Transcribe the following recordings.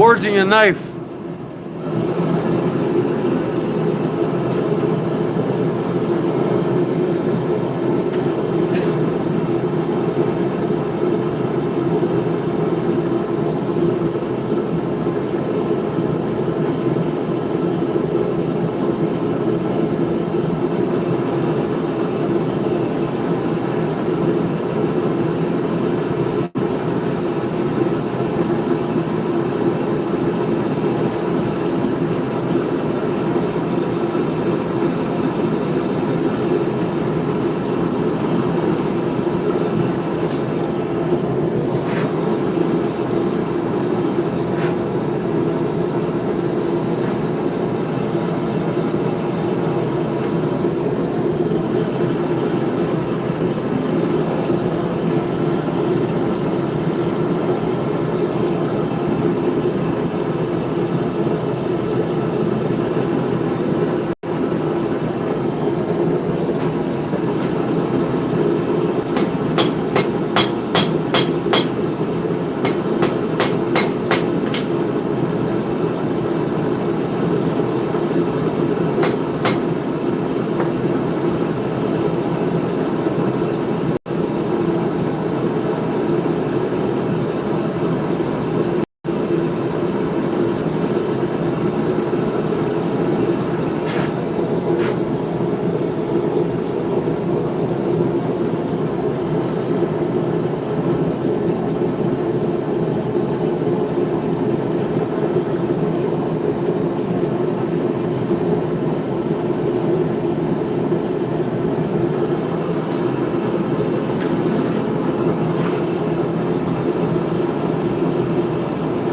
forging a knife.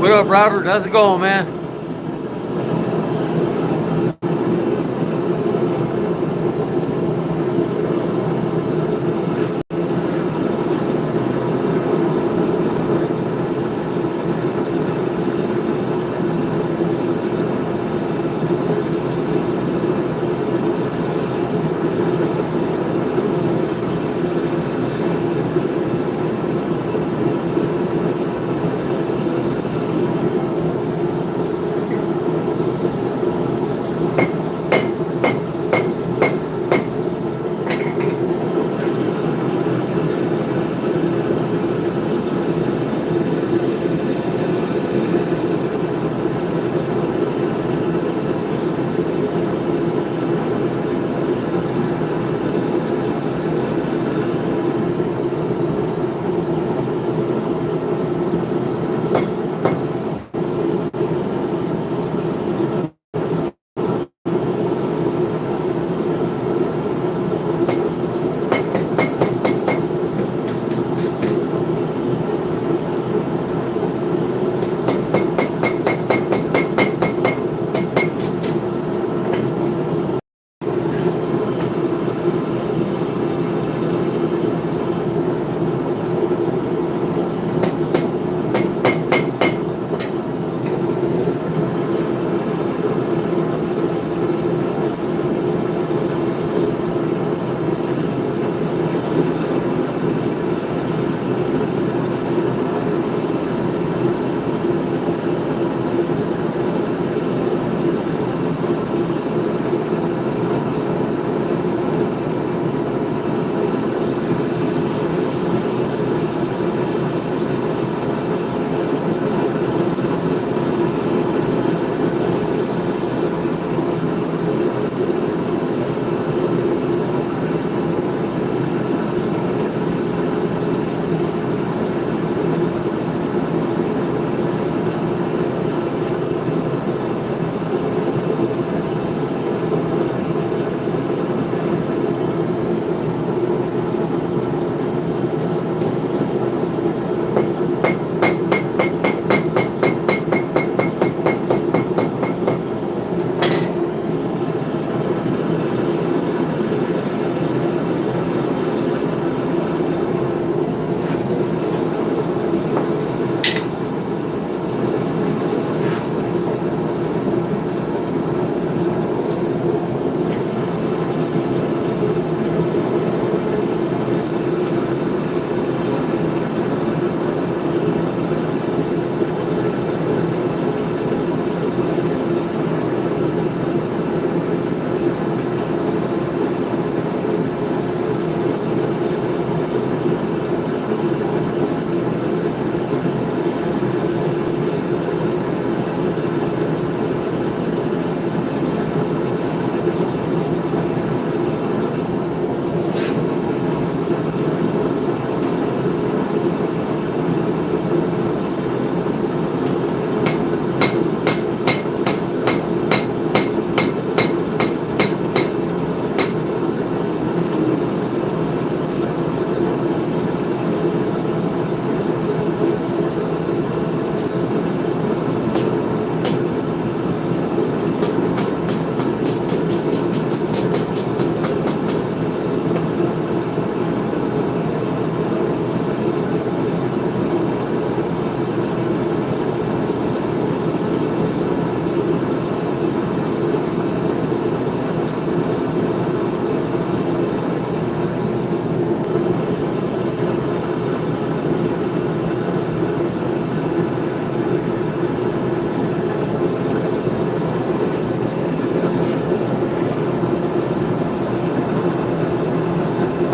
What up, Robert? How's it going, man?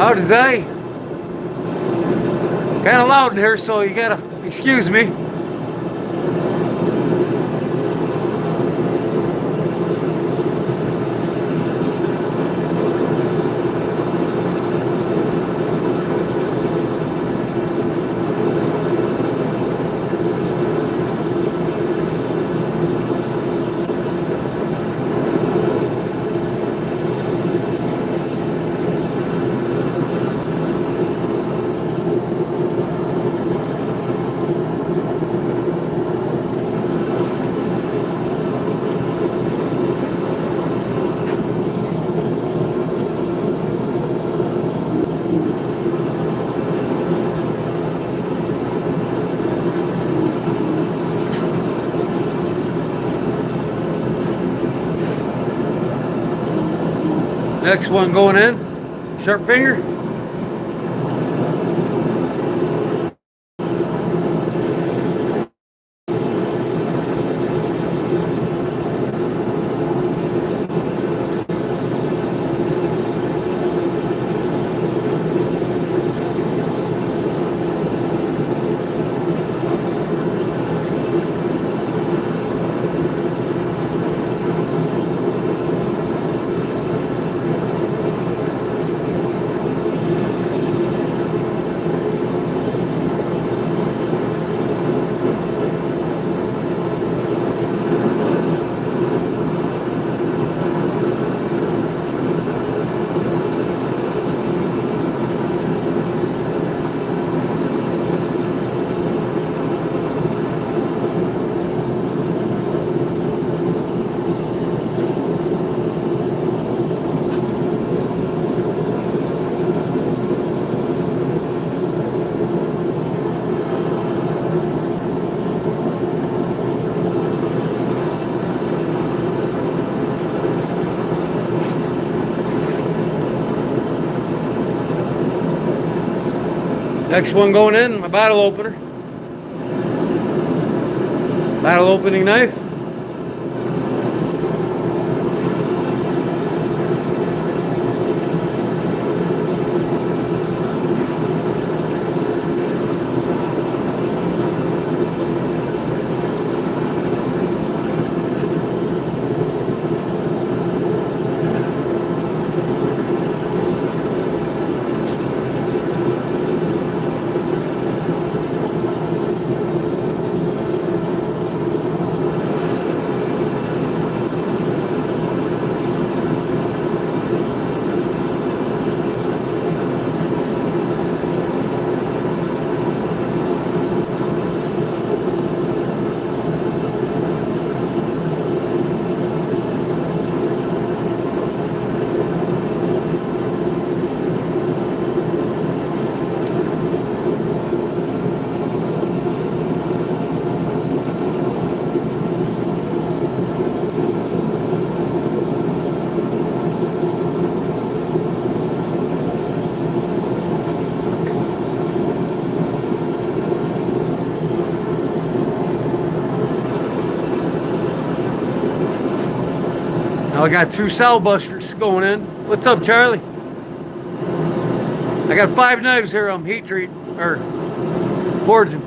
Howdy, Zay. Kind of loud in here, so you gotta excuse me. Next one going in, sharp finger. Next one going in, my bottle opener. Bottle opening knife. Now I got 2 sow busters going in. What's up, Charlie? I got 5 knives here I'm heat treating, or forging.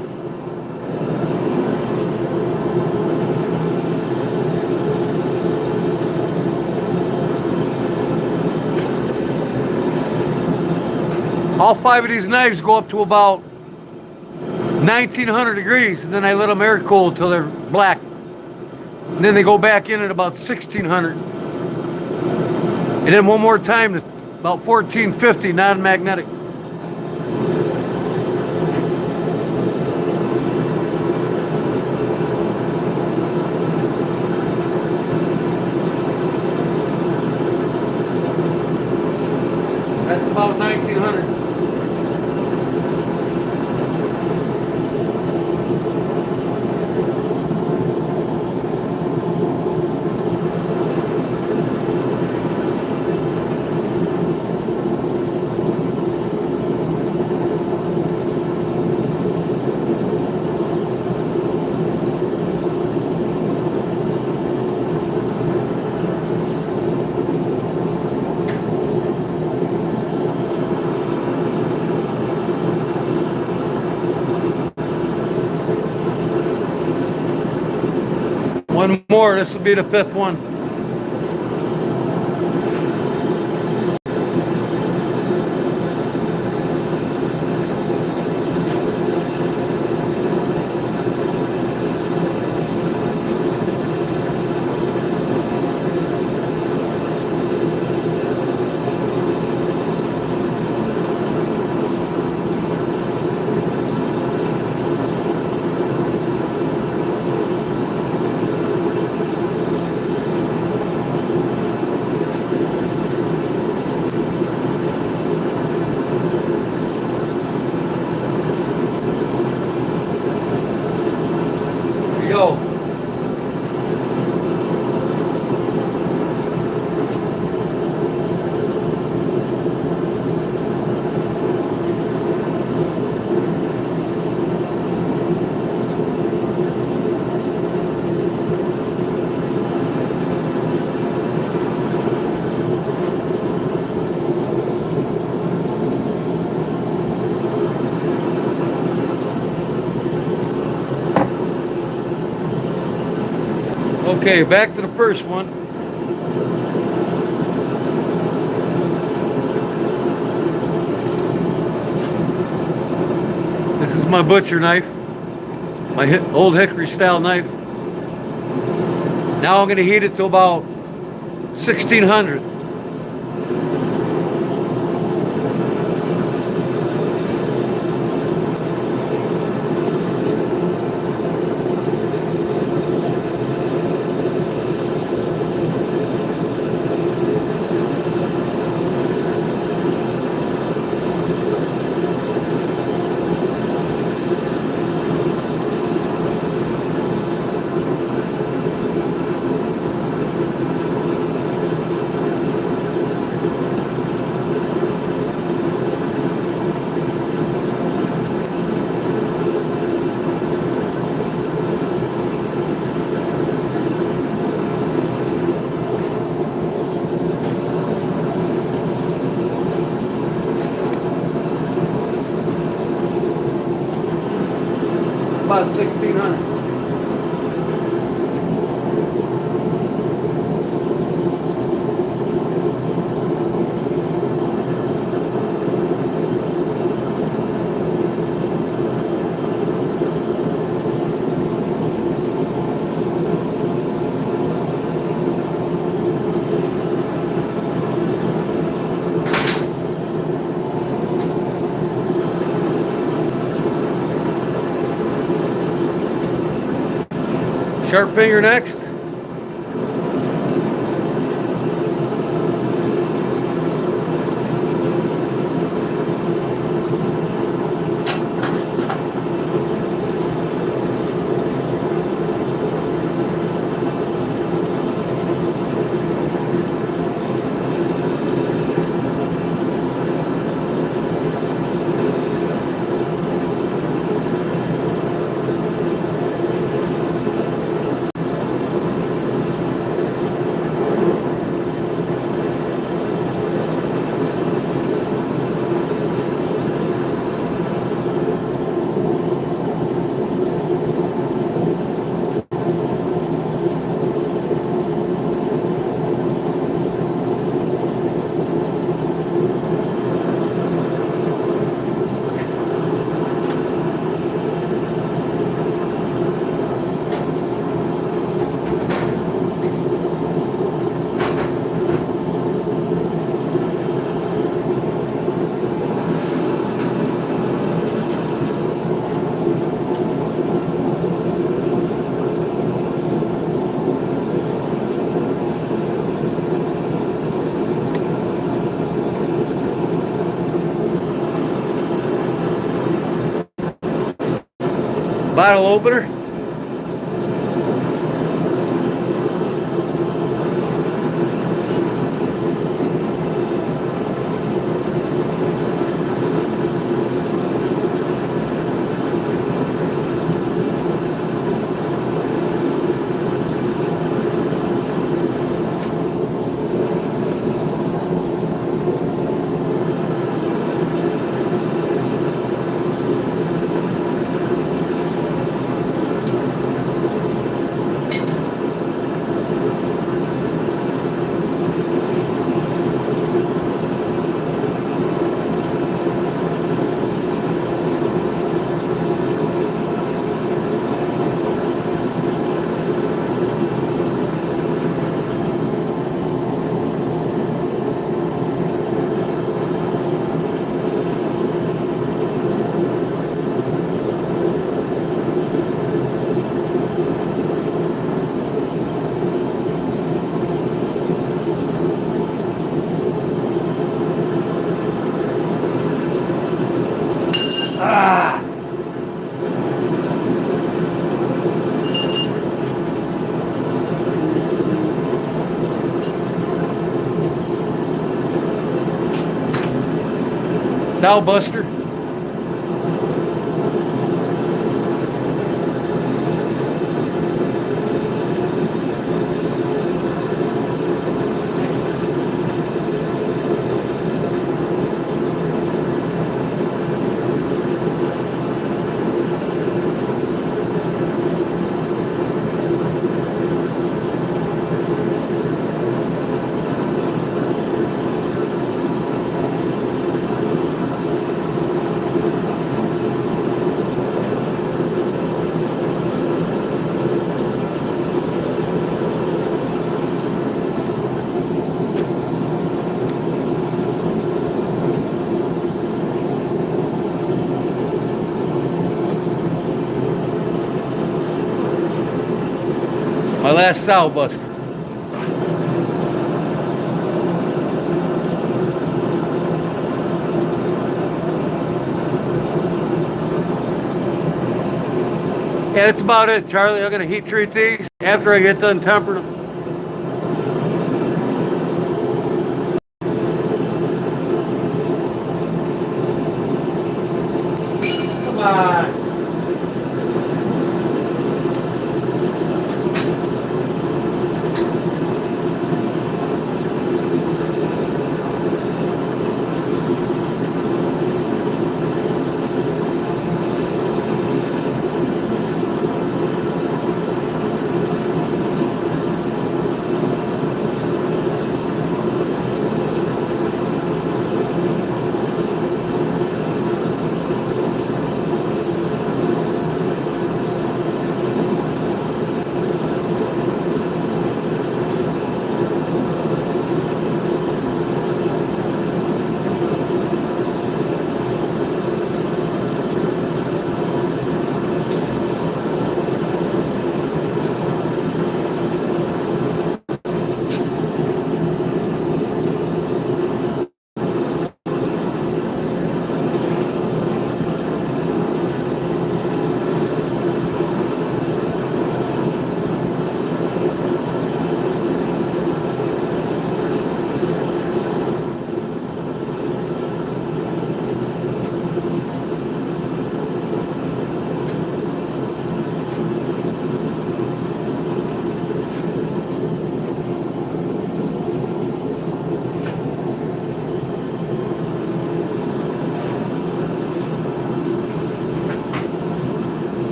All 5 of these knives go up to about 1900 degrees, and then I let them air cool until they're black. And then they go back in at about 1600. And then one more time to about 1450 non-magnetic. That's about 1900. One more, this will be the fifth one. Here you go. Okay, back to the first one. This is my butcher knife, my old hickory style knife. Now I'm going to heat it to about 1600. About 1600. Sharp finger next. Bottle opener. Sow buster. My last sow buster. Yeah, that's about it, Charlie. I'm gonna heat treat these after I get done tempering them. Come on.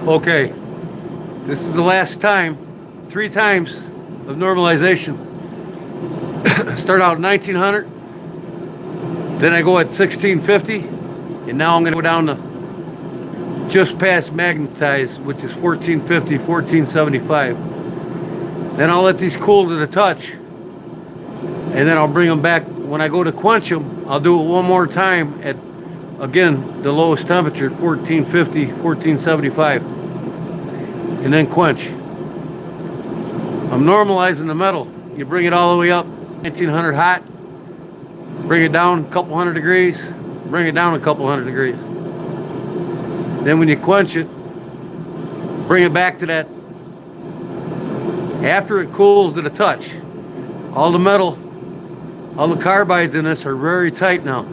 Okay, this is the last time, 3 times of normalization. Start out at 1900, then I go at 1650, and now I'm going to go down to just past magnetized, which is 1450, 1475. Then I'll let these cool to the touch, and then I'll bring them back. When I go to quench them, I'll do it one more time at, again, the lowest temperature, 1450, 1475. And then quench. I'm normalizing the metal. You bring it all the way up, 1900 hot, bring it down a couple hundred degrees, bring it down a couple hundred degrees. Then when you quench it, bring it back to that. After it cools to the touch, all the metal, all the carbides in this are very tight now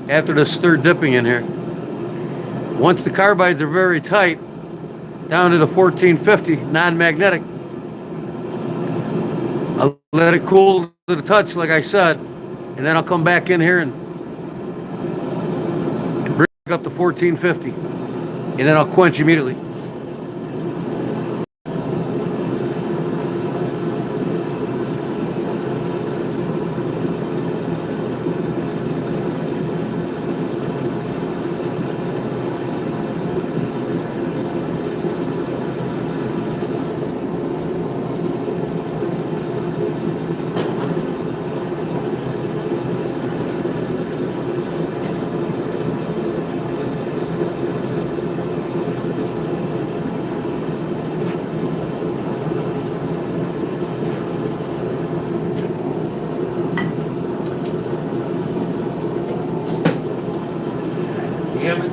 after the stir dipping in here. Once the carbides are very tight, down to the 1450 non-magnetic, I'll let it cool to the touch like I said, and then I'll come back in here and bring it up to 1450, and then I'll quench immediately. Damn it.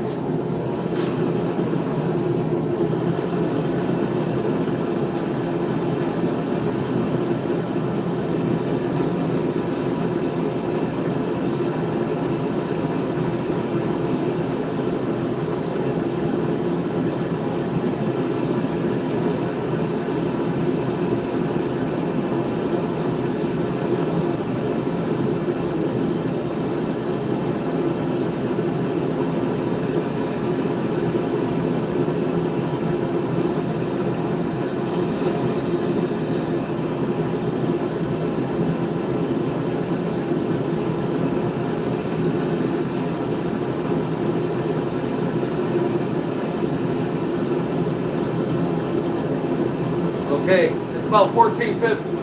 Okay, it's about 1450.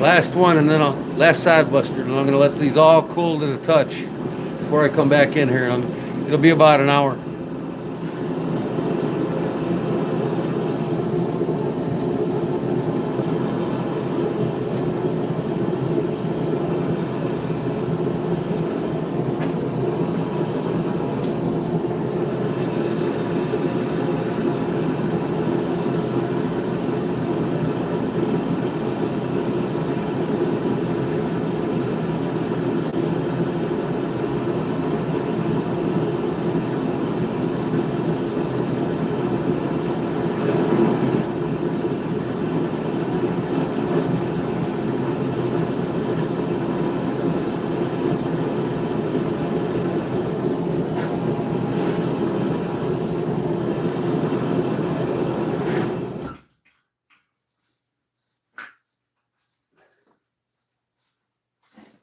Last one, and then last side buster, and I'm going to let these all cool to the touch. before I come back in here. It'll be about an hour.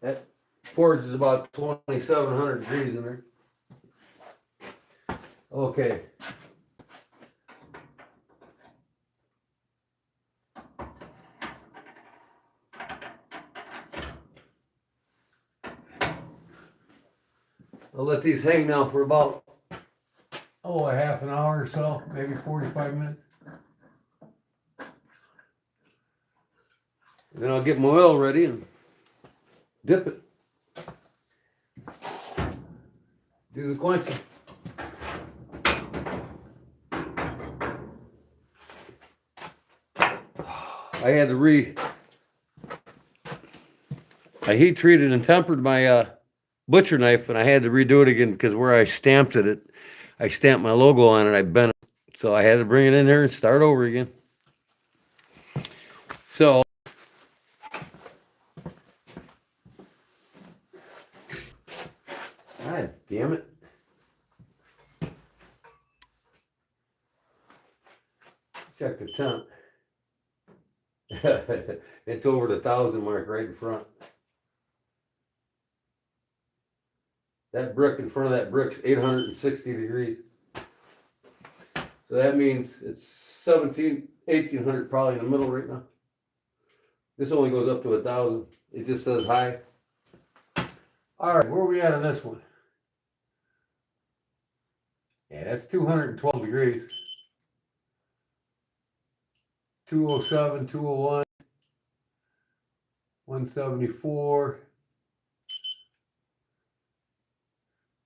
That forge is about 2,700 degrees in there. Okay. I'll let these hang now for about, a half an hour or so, maybe 45 minutes. Then I'll get my oil ready and dip it. Do the quenching. I heat treated and tempered my butcher knife, and I had to redo it again because where I stamped it, I stamped my logo on it, I bent it. So I had to bring it in here and start over again. So God damn it. Check the temp. It's over the 1,000 mark right in front. That brick in front of that brick's 860 degrees. So that means it's 1,800 probably in the middle right now. This only goes up to 1,000. It just says high. All right, where are we at on this one? Yeah, that's 212 degrees. 207, 201, 174,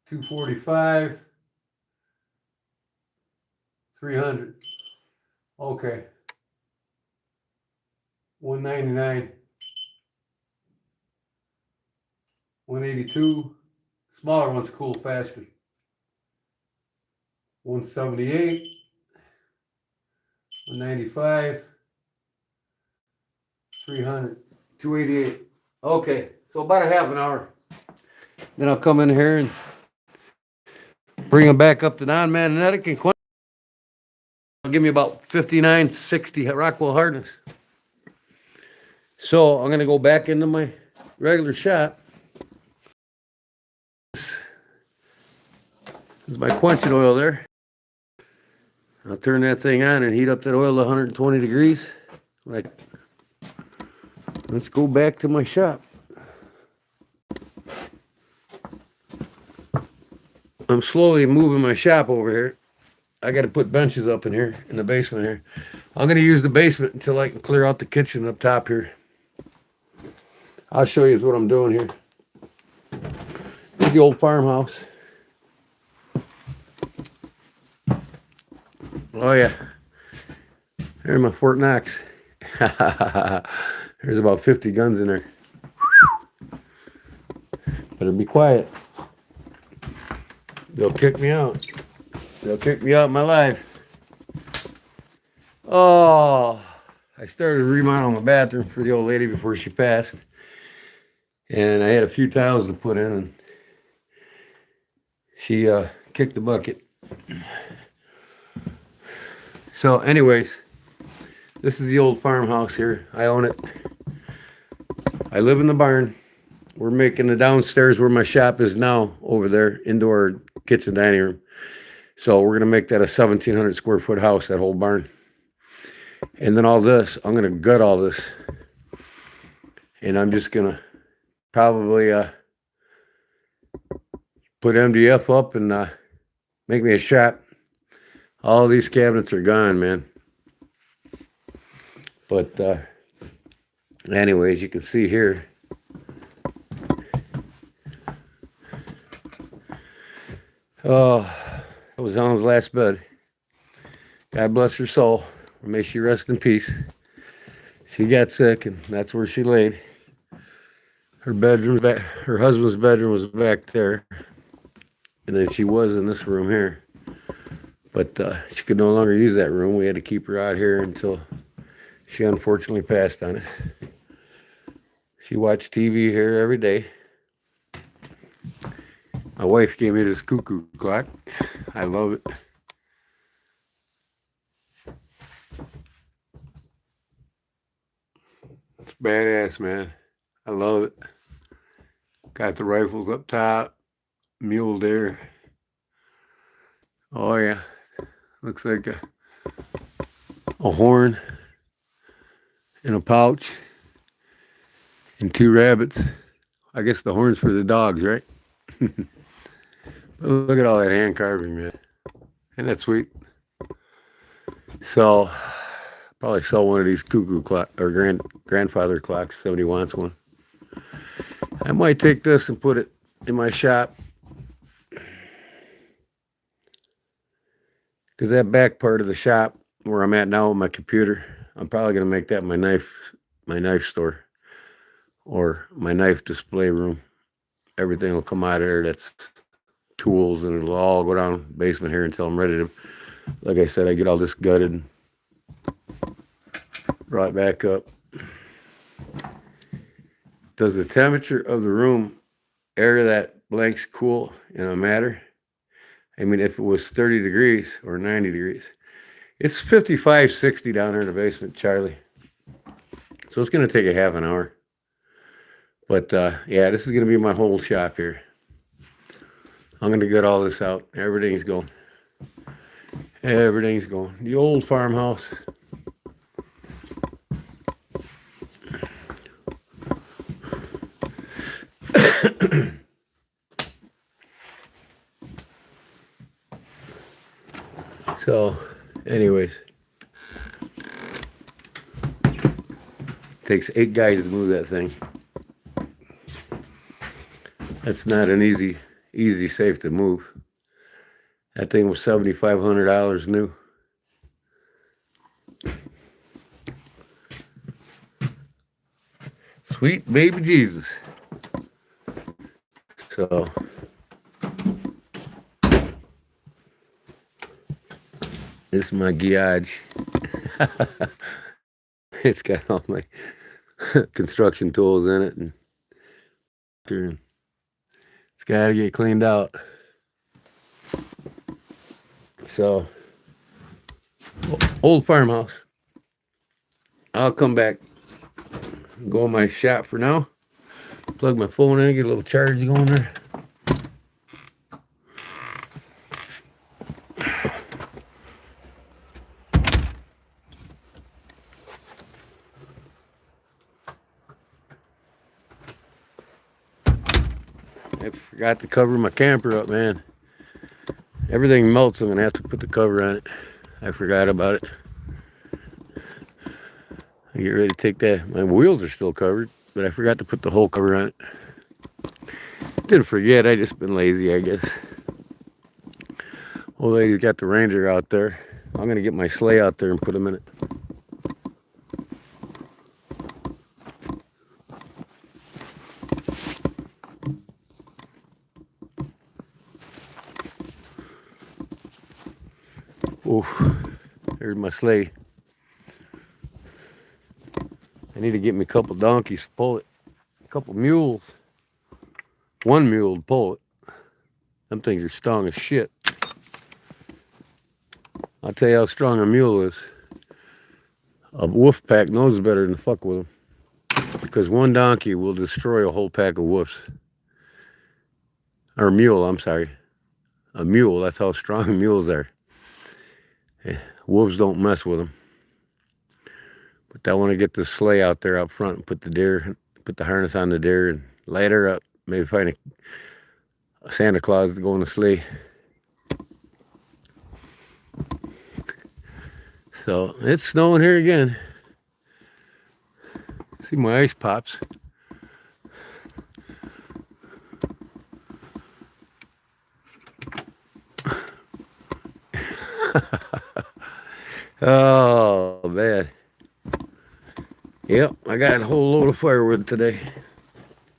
245, 300. Okay. 199, 182. Smaller ones cool faster. 178, 195, 300, 288. Okay, so about a half an hour. Then I'll come in here and bring them back up to non-magnetic and it'll give me about 59, 60 Rockwell hardness. So I'm gonna go back into my regular shop. This is my quenching oil there. I'll turn that thing on and heat up that oil to 120 degrees. Let's go back to my shop. I'm slowly moving my shop over here. I got to put benches up in here, in the basement here. I'm going to use the basement until I can clear out the kitchen up top here. I'll show you what I'm doing here. This is the old farmhouse. Oh yeah. There's my Fort Knox. There's about 50 guns in there. Better be quiet. They'll kick me out. They'll kick me out of my life. Oh, I started remodeling my bathroom for the old lady before she passed. And I had a few tiles to put in, and she kicked the bucket. So anyways, this is the old farmhouse here. I own it. I live in the barn. We're making the downstairs where my shop is now over there, indoor kitchen dining room. So we're going to make that a 1,700 square foot house, that whole barn. And then all this, I'm going to gut all this. And I'm just going to probably put MDF up and make me a shop. All these cabinets are gone, man. But anyways, you can see here. Oh, that was Ellen's last bed. God bless her soul. May she rest in peace. She got sick, and that's where she laid. Her bedroom, her husband's bedroom was back there, and then she was in this room here. But she could no longer use that room. We had to keep her out here until she unfortunately passed on it. She watched TV here every day. My wife gave me this cuckoo clock. I love it. It's badass, man. I love it. Got the rifles up top. Mule deer. Oh, yeah. Looks like a horn in a pouch and 2 rabbits. I guess the horn's for the dogs, right? Look at all that hand carving, man. Isn't that sweet? So, probably sell one of these cuckoo clock or grandfather clocks. Somebody wants one. I might take this and put it in my shop. Because that back part of the shop where I'm at now with my computer, I'm probably going to make that my knife store or my knife display room. Everything will come out of there. That's tools, and it'll all go down the basement here until I'm ready to, like I said, I get all this gutted and brought back up. Does the temperature of the room air that blanks cool in a matter? I mean, if it was 30 degrees or 90 degrees, it's 55, 60 down there in the basement, Charlie. So it's going to take a half an hour. But yeah, this is going to be my whole shop here. I'm going to get all this out. Everything's going. Everything's going. The old farmhouse. So, anyways, takes 8 guys to move that thing. That's not an easy safe to move. That thing was $7,500 new. Sweet baby Jesus. So, this is my garage. It's got all my construction tools in it, and it's got to get cleaned out. So, old farmhouse. I'll come back, go in my shop for now. Plug my phone in, get a little charge going there. I forgot to cover my camper up, man. Everything melts. I'm gonna have to put the cover on it. I forgot about it. I get ready to take that. My wheels are still covered, but I forgot to put the whole cover on it. Didn't forget. I just been lazy, I guess. Old lady's got the Ranger out there. I'm gonna get my sleigh out there and put them in it. Oof, there's my sleigh. I need to get me a couple donkeys to pull it. A couple mules. One mule to pull it. Them things are strong as shit. I'll tell you how strong a mule is. A wolf pack knows better than to fuck with them. Because one donkey will destroy a whole pack of wolves. Or mule, I'm sorry. A mule, that's how strong mules are. Wolves don't mess with them. But I want to get the sleigh out there up front and put the harness on the deer and light her up. Maybe find Santa Claus to go in the sleigh. So it's snowing here again. See my ice pops. Oh man. Yep, I got a whole load of firewood today.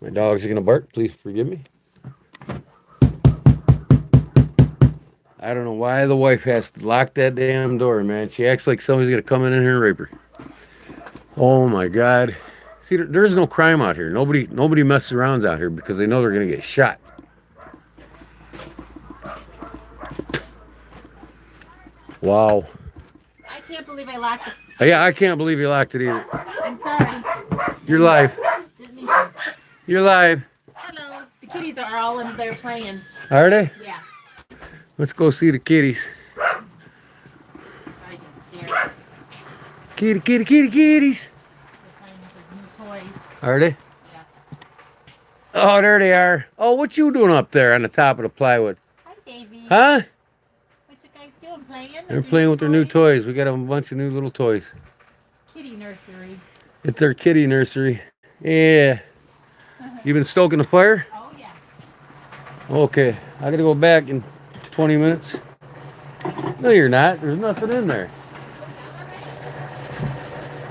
My dogs are gonna bark, please forgive me. I don't know why the wife has to lock that damn door, man. She acts like somebody's gonna come in here and rape her. Oh my God. See, there's no crime out here. Nobody messes around out here because they know they're gonna get shot. Wow. I can't believe I locked it. Yeah, I can't believe you locked it either. I'm sorry. You're live. Didn't mean to. You're live. Hello. The kitties are all in there playing. Are they? Yeah. Let's go see the kitties. I get scared. Kitties. They're playing with their new toys. Are they? Yeah. Oh, there they are. Oh, what you doing up there on the top of the plywood? Hi, Davey. Huh? What you guys doing? Playing? They're playing with their new toys. We got a bunch of new little toys. Kitty nursery. It's their kitty nursery. Yeah. You been stoking the fire? Oh, yeah. Okay. I gotta go back in 20 minutes. No, you're not. There's nothing in there.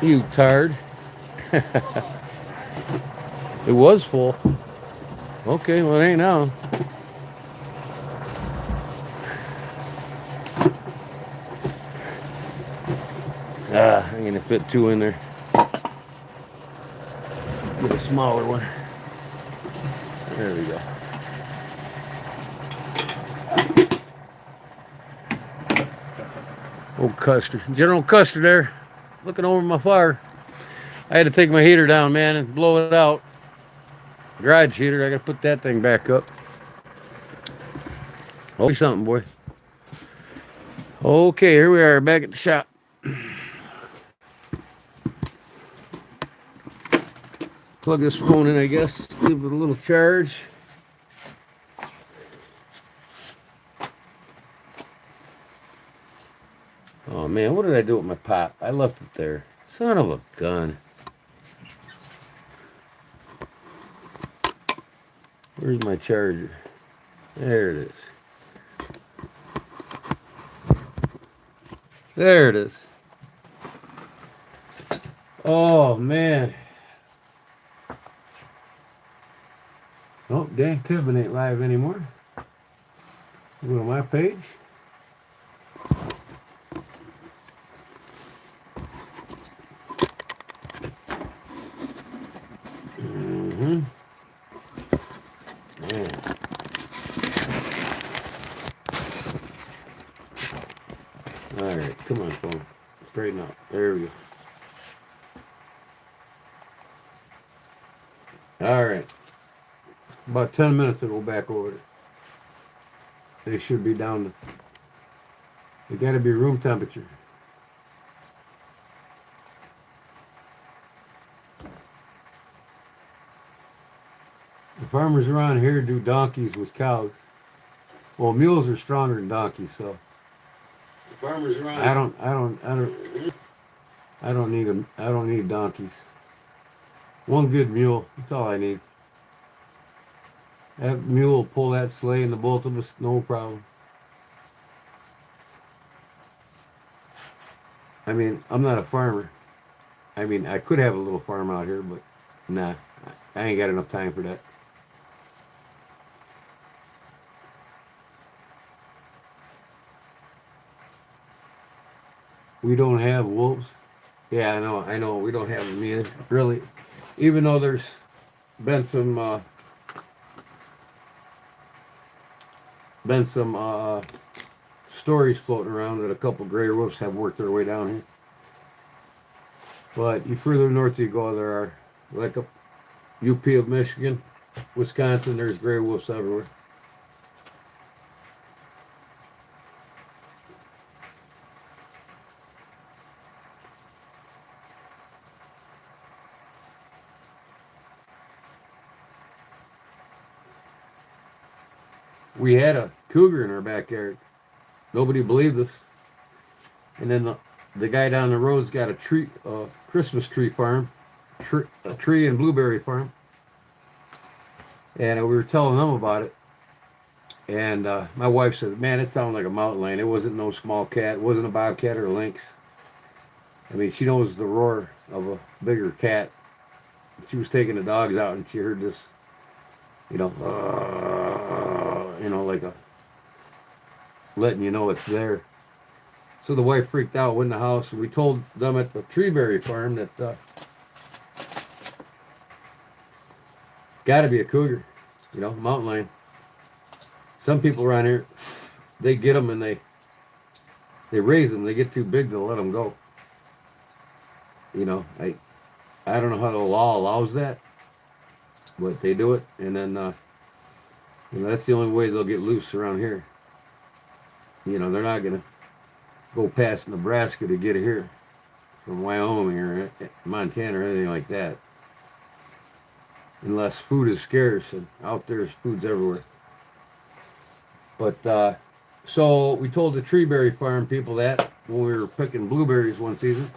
You tard. It was full. Okay, well, it ain't now. I'm gonna fit 2 in there. Get a smaller one. There we go. Old Custer. General Custer there, looking over my fire. I had to take my heater down, man, and blow it out. Garage heater, I gotta put that thing back up. Oh, something, boy. Okay, here we are, back at the shop. Plug this phone in, I guess. Give it a little charge. Oh man, what did I do with my pop? I left it there. Son of a gun. Where's my charger? There it is. There it is. Oh man. Oh, Dan Tibbin ain't live anymore. Go to my page. Yeah. All right, come on, phone. Straighten up. There we go. All right. About 10 minutes to go back over it. They should be down to, they gotta be room temperature. The farmers around here do donkeys with cows. Well, mules are stronger than donkeys, so. The farmers around. I don't need donkeys. One good mule, that's all I need. That mule will pull that sleigh and the both of us, no problem. I mean, I'm not a farmer. I mean, I could have a little farm out here, but nah, I ain't got enough time for that. We don't have wolves. Yeah, I know, we don't have them either, really. Even though there's been some stories floating around that a couple gray wolves have worked their way down here. But you further north you go, there are, like up UP of Michigan, Wisconsin, there's gray wolves everywhere. we had a cougar in our backyard. Nobody believed us. And then the guy down the road's got a Christmas tree farm, a tree and blueberry farm. And we were telling them about it. And my wife said, man, it sounded like a mountain lion. It wasn't no small cat. It wasn't a bobcat or a lynx. I mean, she knows the roar of a bigger cat. She was taking the dogs out and she heard this, like a letting you know it's there. So the wife freaked out, went in the house, and we told them at the Treeberry farm that got to be a cougar, mountain lion. Some people around here, they get them and they raise them. They get too big to let them go. I don't know how the law allows that, but they do it, and then that's the only way they'll get loose around here. They're not gonna go past Nebraska to get here from Wyoming or Montana or anything like that, unless food is scarce, and out there's food's everywhere. But so we told the Treeberry farm people that when we were picking blueberries one season.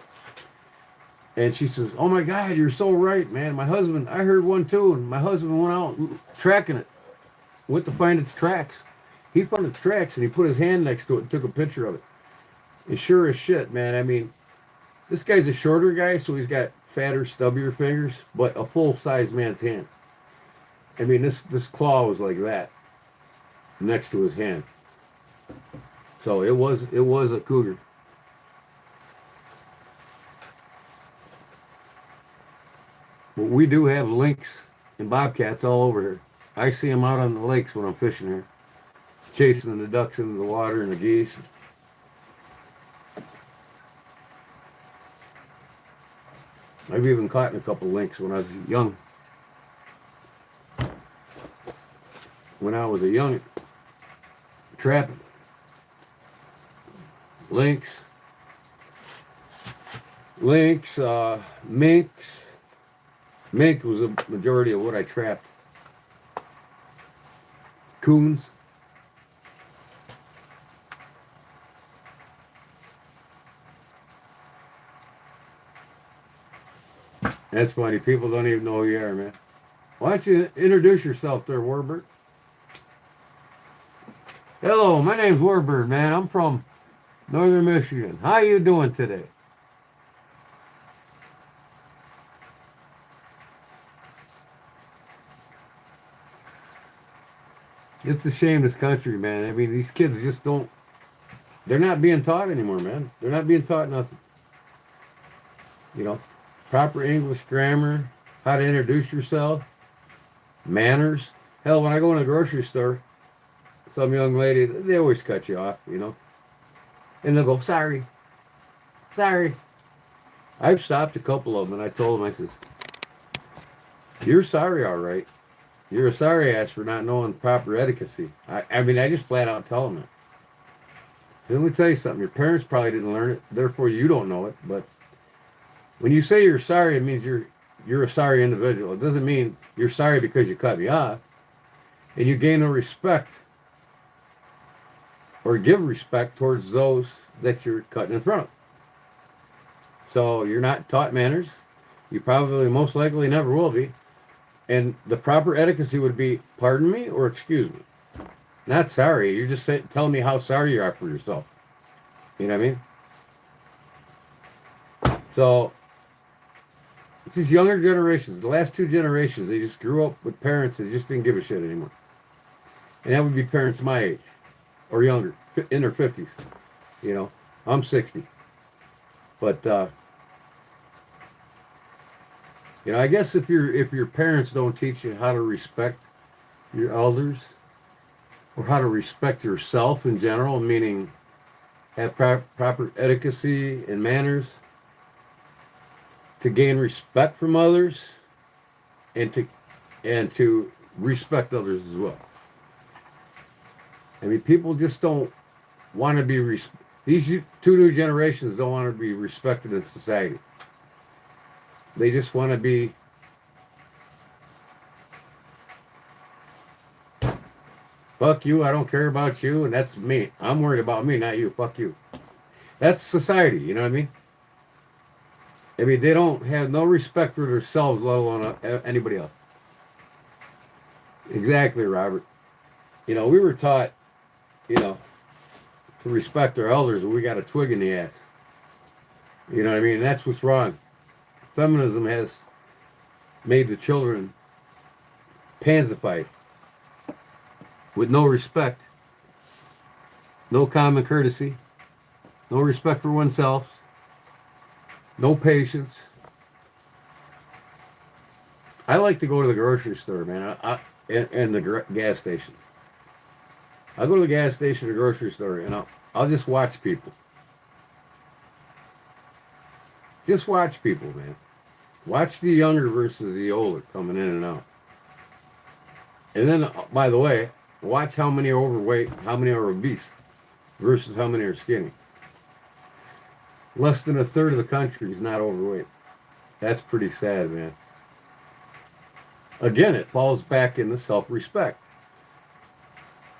And she says, oh my God, you're so right, man. I heard one too, and my husband went out tracking it. Went to find its tracks. He found its tracks, and he put his hand next to it and took a picture of it. And sure as shit, man, I mean, this guy's a shorter guy, so he's got fatter, stubbier fingers, but a full-size man's hand. I mean, this claw was like that, next to his hand. So it was a cougar. But we do have lynx and bobcats all over here. I see them out on the lakes when I'm fishing here, chasing the ducks into the water and the geese. I've even caught a couple lynx when I was young. When I was a young trapping. Lynx, minks. Mink was a majority of what I trapped. Coons. That's funny. People don't even know who you are, man. Why don't you introduce yourself there, Warbird? Hello, my name's Warbird, man. I'm from Northern Michigan. How you doing today? It's a shame, this country, man. I mean, these kids just don't, they're not being taught anymore, man. They're not being taught nothing. Proper English grammar, how to introduce yourself, manners. Hell, when I go in a grocery store, some young lady, they always cut you off, and they'll go, sorry. I've stopped a couple of them, and I told them, I says, you're sorry, all right. You're a sorry ass for not knowing proper etiquette. I mean, I just flat out tell them that. Let me tell you something. Your parents probably didn't learn it, therefore you don't know it. But when you say you're sorry, it means you're a sorry individual. It doesn't mean you're sorry because you cut me off. And you gain no respect or give respect towards those that you're cutting in front of. So you're not taught manners. You probably most likely never will be. And the proper etiquette would be, pardon me or excuse me. Not sorry. You're just telling me how sorry you are for yourself. You know what I mean? So, it's these younger generations, the last two generations, they just grew up with parents that just didn't give a shit anymore. And that would be parents my age or younger, in their 50s. I'm 60. But, I guess if your parents don't teach you how to respect your elders or how to respect yourself in general, meaning have proper etiquette and manners to gain respect from others and to respect others as well. I mean, people just don't want to be these two new generations don't want to be respected in society. They just want to be Fuck you. I don't care about you. And that's me. I'm worried about me, not you. Fuck you. That's society. You know what I mean? I mean, they don't have no respect for themselves, let alone anybody else. Exactly, Robert. You know, we were taught, you know, to respect our elders, and we got a twig in the ass. You know what I mean? And that's what's wrong. Feminism has made the children pansified with no respect, no common courtesy, no respect for oneself, no patience. I like to go to the grocery store, man, and the gas station. I'll go to the gas station or grocery store, and I'll just watch people. Just watch people, man. Watch the younger versus the older coming in and out. And then, by the way, watch how many are overweight, how many are obese, versus how many are skinny. Less than a third of the country is not overweight. That's pretty sad, man. Again, it falls back into self-respect.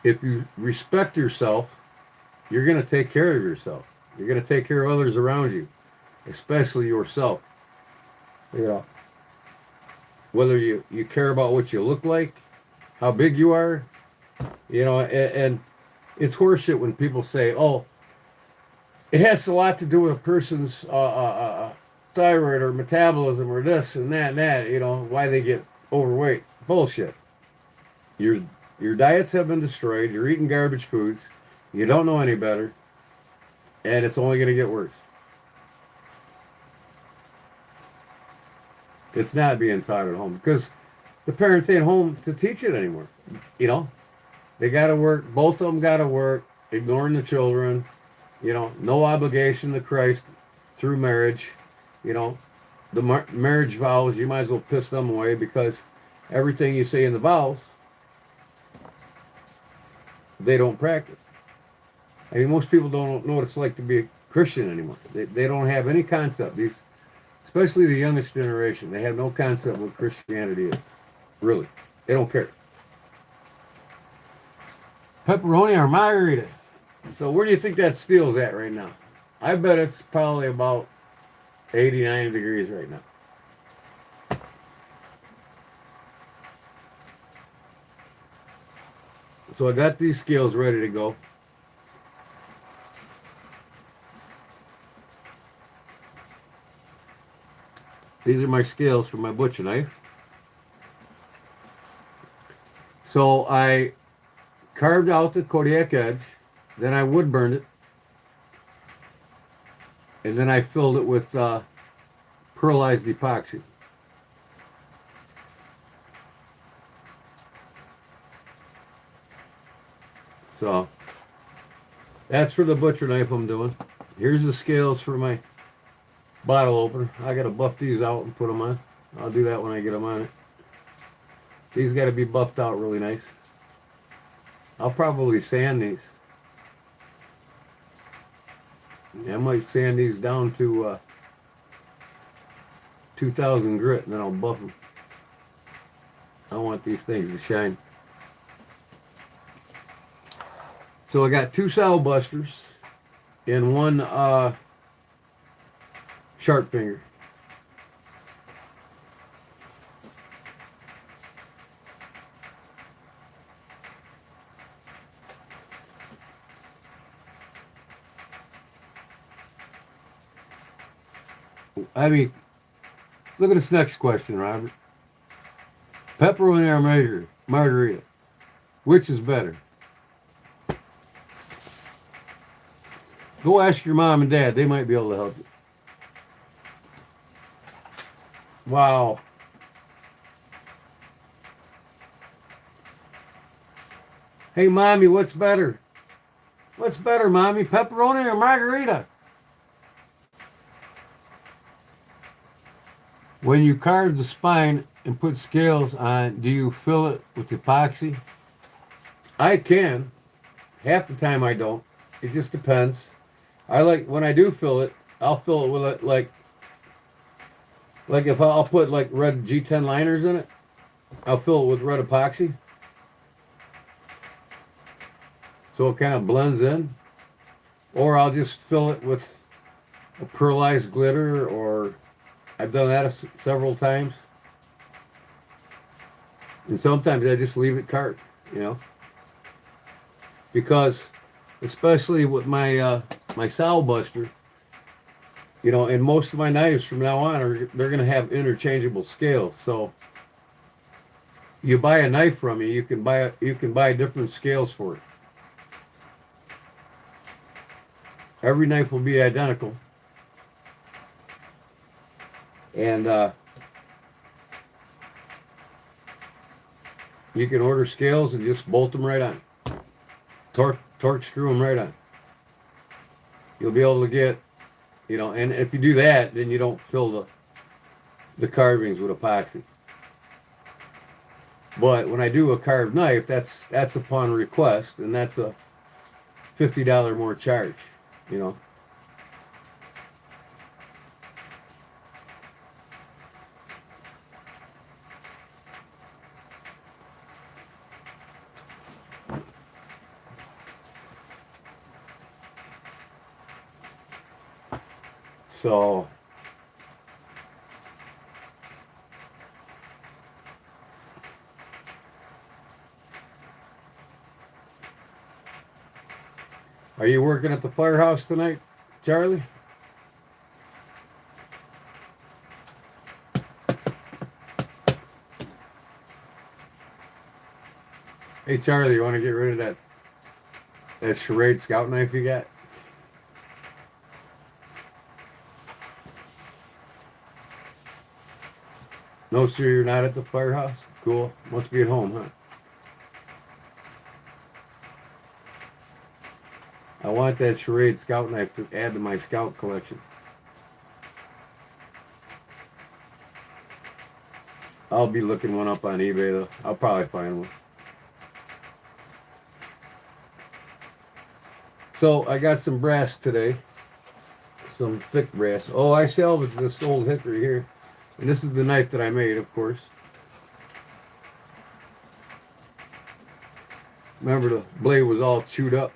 If you respect yourself, you're going to take care of yourself. You're going to take care of others around you, especially yourself. You know, whether you care about what you look like, how big you are, you know, and it's horseshit when people say, oh, it has a lot to do with a person's thyroid or metabolism or this and that, you know, why they get overweight. Bullshit. Your diets have been destroyed. You're eating garbage foods. You don't know any better. And it's only going to get worse. It's not being taught at home because the parents ain't home to teach it anymore. You know, they got to work. Both of them got to work, ignoring the children. You know, no obligation to Christ through marriage. You know, the marriage vows, you might as well piss them away because everything you say in the vows, they don't practice. I mean, most people don't know what it's like to be a Christian anymore. They don't have any concept. Especially the youngest generation, they have no concept of what Christianity is. Really. They don't care. Pepperoni or margarita? So where do you think that steel's at right now? I bet it's probably about 89 degrees right now. So I got these scales ready to go. These are my scales for my butcher knife. So I carved out the Kodiak edge, then I wood burned it, and then I filled it with pearlized epoxy. So that's for the butcher knife I'm doing. Here's the scales for my bottle opener. I gotta buff these out and put them on. I'll do that when I get them on it. These gotta be buffed out really nice. I'll probably sand these. I might sand these down to 2000 grit and then I'll buff them. I want these things to shine. So I got 2 saddle busters and 1 sharp finger. I mean, look at this next question, Robert. Pepperoni or margarita? Which is better? Go ask your mom and dad. They might be able to help you. Wow. Hey, Mommy, what's better? What's better, Mommy? Pepperoni or margarita? When you carve the spine and put scales on, do you fill it with epoxy? I can. Half the time I don't. It just depends. I like, when I do fill it, I'll fill it with it like if I'll put like red G10 liners in it, I'll fill it with red epoxy. so it kind of blends in. Or I'll just fill it with a pearlized glitter, or I've done that several times. And sometimes I just leave it carved, you know, because especially with my my sow buster, you know, and most of my knives from now on they're going to have interchangeable scales. So you buy a knife from me, you can buy different scales for it. Every knife will be identical, and you can order scales and just bolt them right on. Torque screw them right on. You'll be able to get, you know, and if you do that, then you don't fill the carvings with epoxy. But when I do a carved knife, that's upon request, and that's a $50 more charge, you know. So are you working at the firehouse tonight, Charlie? Hey Charlie, you want to get rid of that Schrade scout knife you got? No, sir, you're not at the firehouse? Cool. Must be at home, huh? I want that Schrade scout knife to add to my scout collection. I'll be looking one up on eBay though. I'll probably find one. So I got some brass today. Some thick brass. Oh, I salvaged this old hickory here. And this is the knife that I made, of course. Remember, the blade was all chewed up.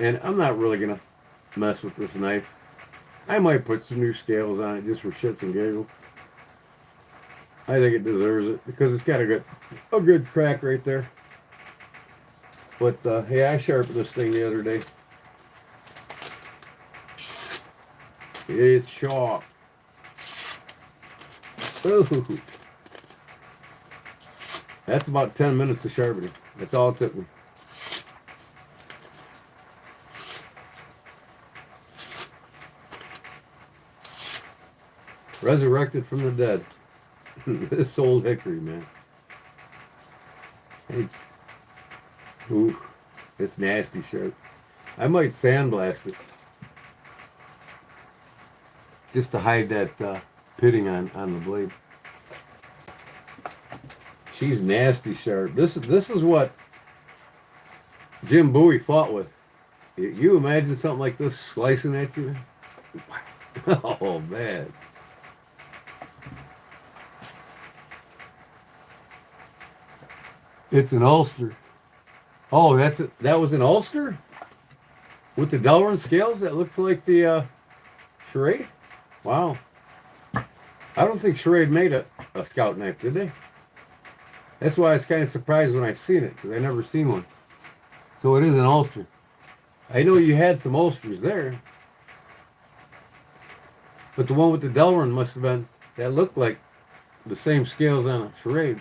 And I'm not really going to mess with this knife. I might put some new scales on it just for shits and giggles. I think it deserves it because it's got a good crack right there. But, hey, I sharpened this thing the other day. It's sharp. Ooh. That's about 10 minutes of sharpening. That's all it took me. Resurrected from the dead. This old hickory, man. Hey. Ooh, it's nasty sharp. I might sandblast it. Just to hide that pitting on the blade. She's nasty sharp. This is what Jim Bowie fought with. You imagine something like this slicing at you? Oh man. It's an Ulster. Oh, that was an Ulster? With the Delrin scales? That looks like the Schrade? Wow. I don't think Schrade made a scout knife, did they? That's why I was kind of surprised when I seen it, because I never seen one. So it is an Ulster. I know you had some Ulsters there. But the one with the Delrin must have been, that looked like the same scales on a Schrade.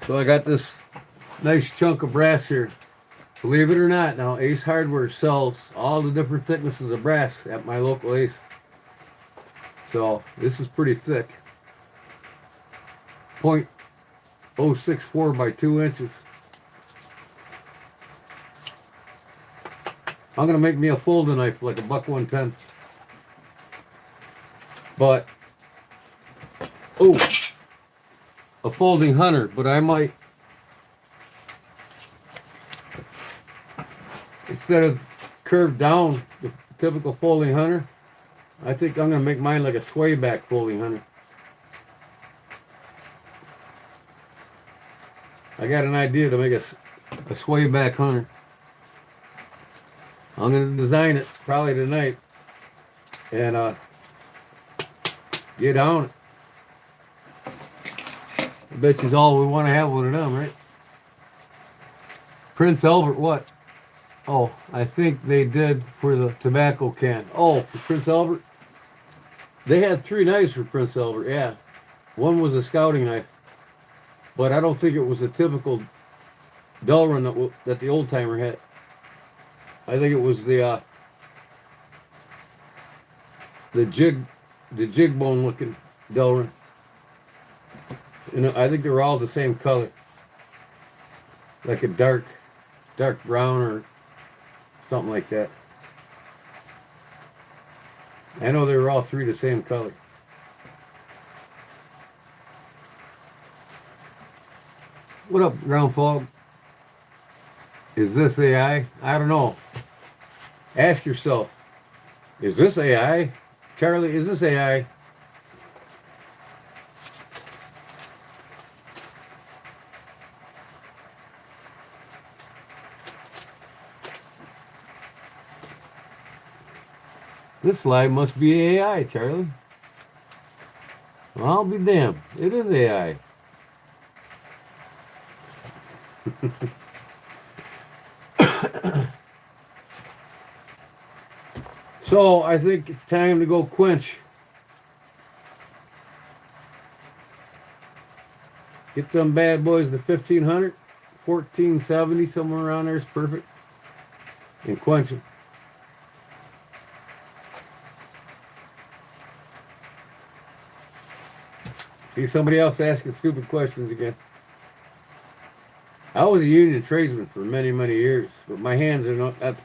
So I got this nice chunk of brass here. Believe it or not, now Ace Hardware sells all the different thicknesses of brass at my local Ace. So this is pretty thick. 0.064 by 2 inches. I'm gonna make me a folding knife like a buck 110. But Oh, a folding hunter, but I might, instead of curved down, the typical folding hunter, I think I'm gonna make mine like a sway back folding hunter. I got an idea to make a sway back hunter. I'm gonna design it probably tonight and get on it. I bet you all we want to have one of them, right? Prince Albert, what? Oh, I think they did for the tobacco can. Oh, for Prince Albert? They had 3 knives for Prince Albert, yeah. One was a scouting knife, but I don't think it was a typical Delrin that the old timer had. I think it was the jig bone looking Delrin. I think they were all the same color, like a dark brown or something like that. I know they were all 3 the same color. What up, Ground Fog? Is this AI? I don't know. Ask yourself, is this AI? Charlie, is this AI? This live must be AI, Charlie. Well, I'll be damned. It is AI. So I think it's time to go quench. Get them bad boys to 1500, 1470, somewhere around there is perfect. And quench them. See somebody else asking stupid questions again. I was a union tradesman for many, many years, but my hands are not at the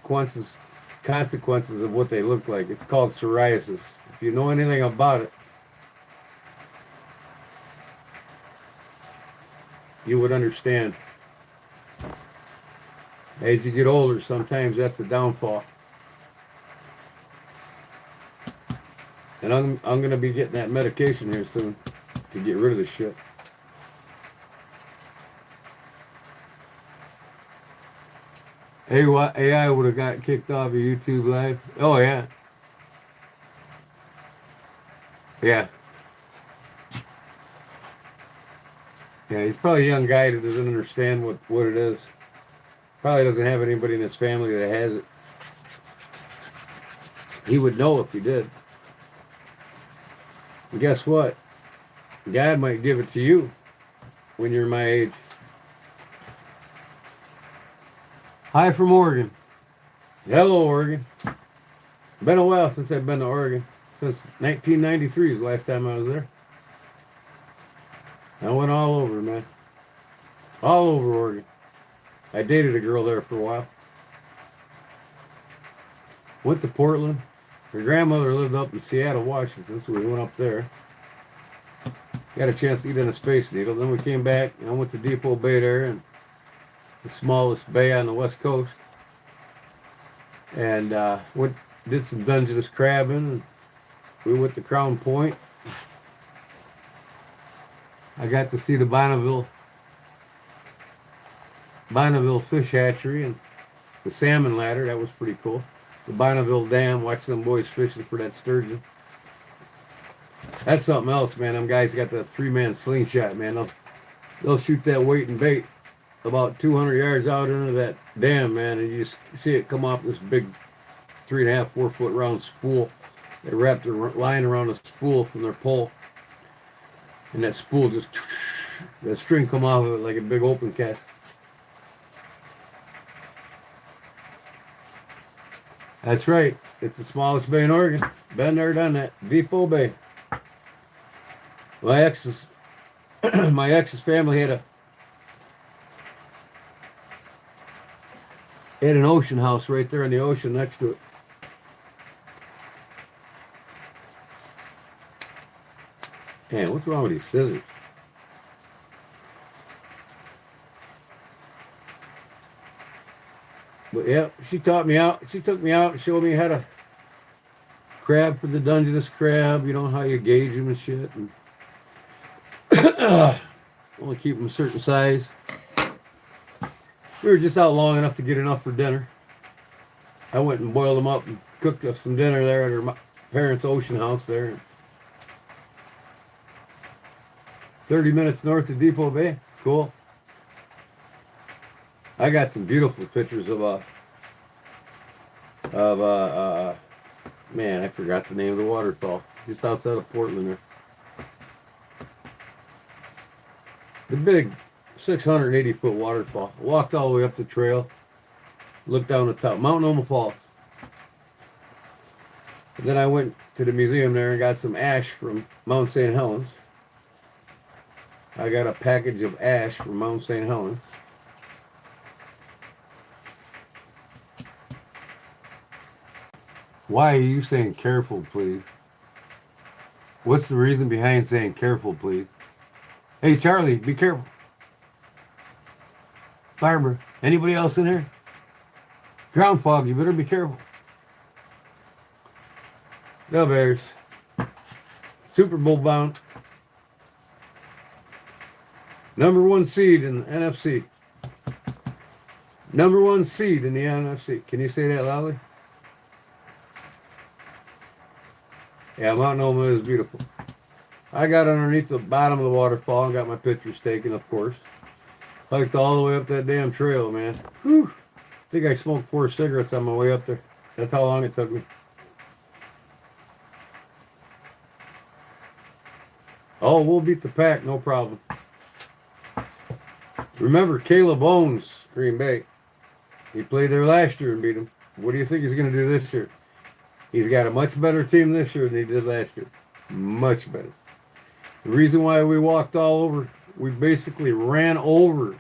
consequences of what they look like. It's called psoriasis. If you know anything about it, you would understand. As you get older, sometimes that's the downfall. And I'm going to be getting that medication here soon to get rid of this shit. AI would have got kicked off of YouTube Live. Oh, yeah. Yeah. Yeah, he's probably a young guy that doesn't understand what it is. Probably doesn't have anybody in his family that has it. He would know if he did. And guess what? God might give it to you when you're my age. Hi from Oregon. Hello, Oregon. Been a while since I've been to Oregon. Since 1993 is the last time I was there. I went all over, man. All over Oregon. I dated a girl there for a while. Went to Portland. Her grandmother lived up in Seattle, Washington, so we went up there. Got a chance to eat on a Space Needle. Then we came back and I went to Depot Bay there, and the smallest bay on the west coast. And did some Dungeness crabbing. And we went to Crown Point. I got to see the Bonneville Fish Hatchery and the salmon ladder. That was pretty cool. The Bonneville Dam, watch them boys fishing for that sturgeon. That's something else, man. Them guys got that 3-man slingshot, man. They'll shoot that weight and bait about 200 yards out into that dam, man, and you just see it come off this big 3.5, 4 foot round spool. They wrapped a line around a spool from their pole, and that spool just, that string come off of it like a big open cast. That's right. It's the smallest bay in Oregon. Been there, done that. Depot Bay. My ex's family had an ocean house right there in the ocean next to it. Man, what's wrong with these scissors? But yeah, she taught me out. She took me out and showed me how to crab for the Dungeness crab. You know how you gauge them and shit. And only keep them a certain size. We were just out long enough to get enough for dinner. I went and boiled them up and cooked us some dinner there at her parents' ocean house there. 30 minutes north of Depot Bay. Cool. I got some beautiful pictures of man, I forgot the name of the waterfall. Just outside of Portland there. The big 680-foot waterfall. Walked all the way up the trail. Looked down the top. Mount Noma Falls. And then I went to the museum there and got some ash from Mount St. Helens. I got a package of ash from Mount St. Helens. Why are you saying careful, please? What's the reason behind saying careful, please? Hey, Charlie, be careful. Barbara, anybody else in here? Ground fog, you better be careful. The Bears. Super Bowl bound. Number 1 seed in the NFC. Number 1 seed in the NFC. Can you say that loudly? Yeah, Mount Noma is beautiful. I got underneath the bottom of the waterfall and got my pictures taken, of course. Hiked all the way up that damn trail, man. Whew. I think I smoked 4 cigarettes on my way up there. That's how long it took me. Oh, we'll beat the Pack, no problem. Remember, Caleb owns Green Bay. He played there last year and beat them. What do you think he's going to do this year? He's got a much better team this year than he did last year. Much better. The reason why we walked all over, we basically ran over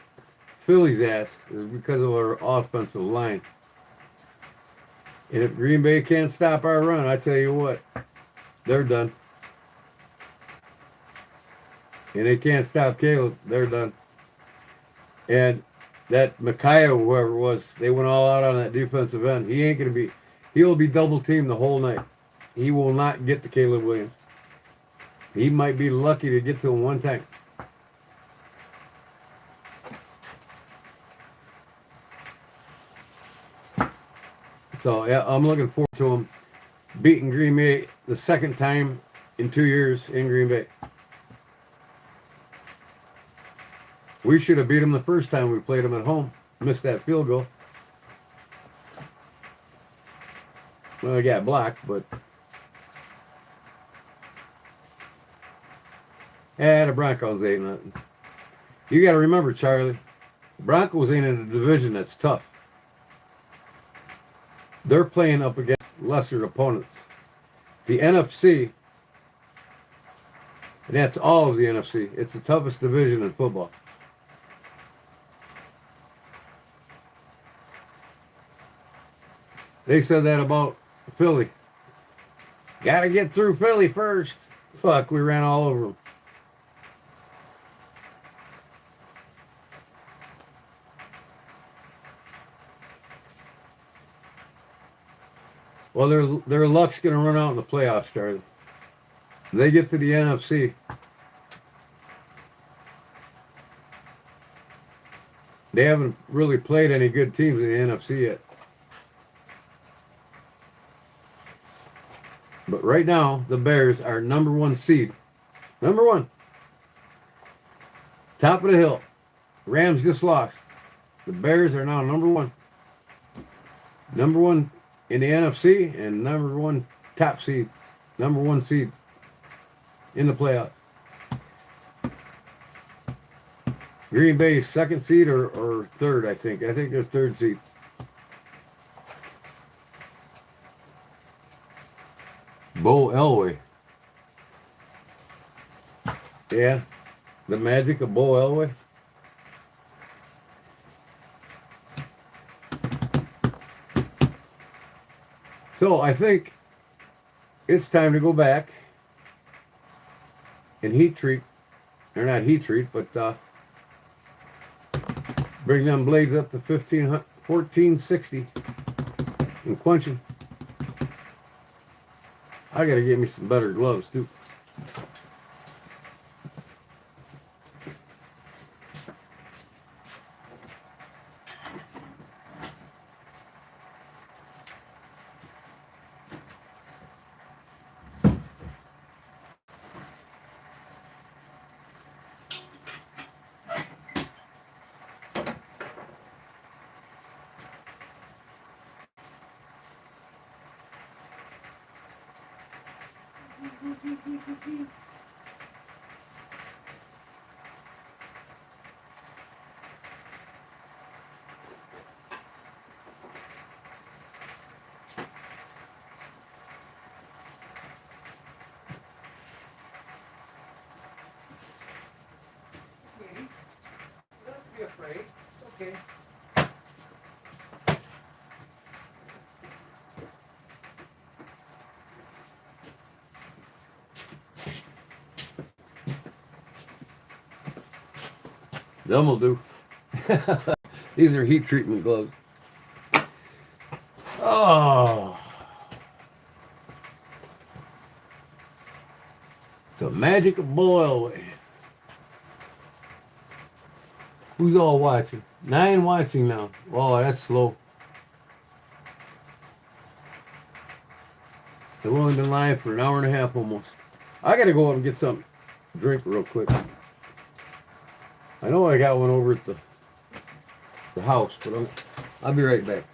Philly's ass, is because of our offensive line. And if Green Bay can't stop our run, I tell you what, they're done. And they can't stop Caleb, they're done. And that Micaiah, whoever it was, they went all out on that defensive end. He ain't going to be, he'll be double teamed the whole night. He will not get to Caleb Williams. He might be lucky to get to him one time. So, yeah, I'm looking forward to him beating Green Bay the second time in 2 years in Green Bay. We should have beat him the first time we played him at home. Missed that field goal. Well, I got blocked, but... the Broncos ain't nothing. You got to remember, Charlie, the Broncos ain't in a division that's tough. They're playing up against lesser opponents. The NFC, and that's all of the NFC, it's the toughest division in football. They said that about Philly. Got to get through Philly first. Fuck, we ran all over them. Well, their luck's going to run out in the playoffs, Charlie. They get to the NFC. They haven't really played any good teams in the NFC yet. But right now, the Bears are number 1 seed. Number 1. Top of the hill. Rams just lost. The Bears are now number 1. Number 1 in the NFC and number 1 top seed. Number 1 seed in the playoffs. Green Bay second seed or third, I think. I think they're third seed. Bo Elway. Yeah, the magic of Bo Elway. So I think it's time to go back and heat treat, or not heat treat, but bring them blades up to 1460 and quench them. I gotta get me some better gloves too. Don't be afraid. Okay. Them will do. These are heat treatment gloves. Oh, the magic of boil. Who's all watching? 9 watching now. Oh, that's slow. They've only been live for an hour and a half almost. I gotta go up and get something to drink real quick. I know I got one over at the house, but I'll be right back.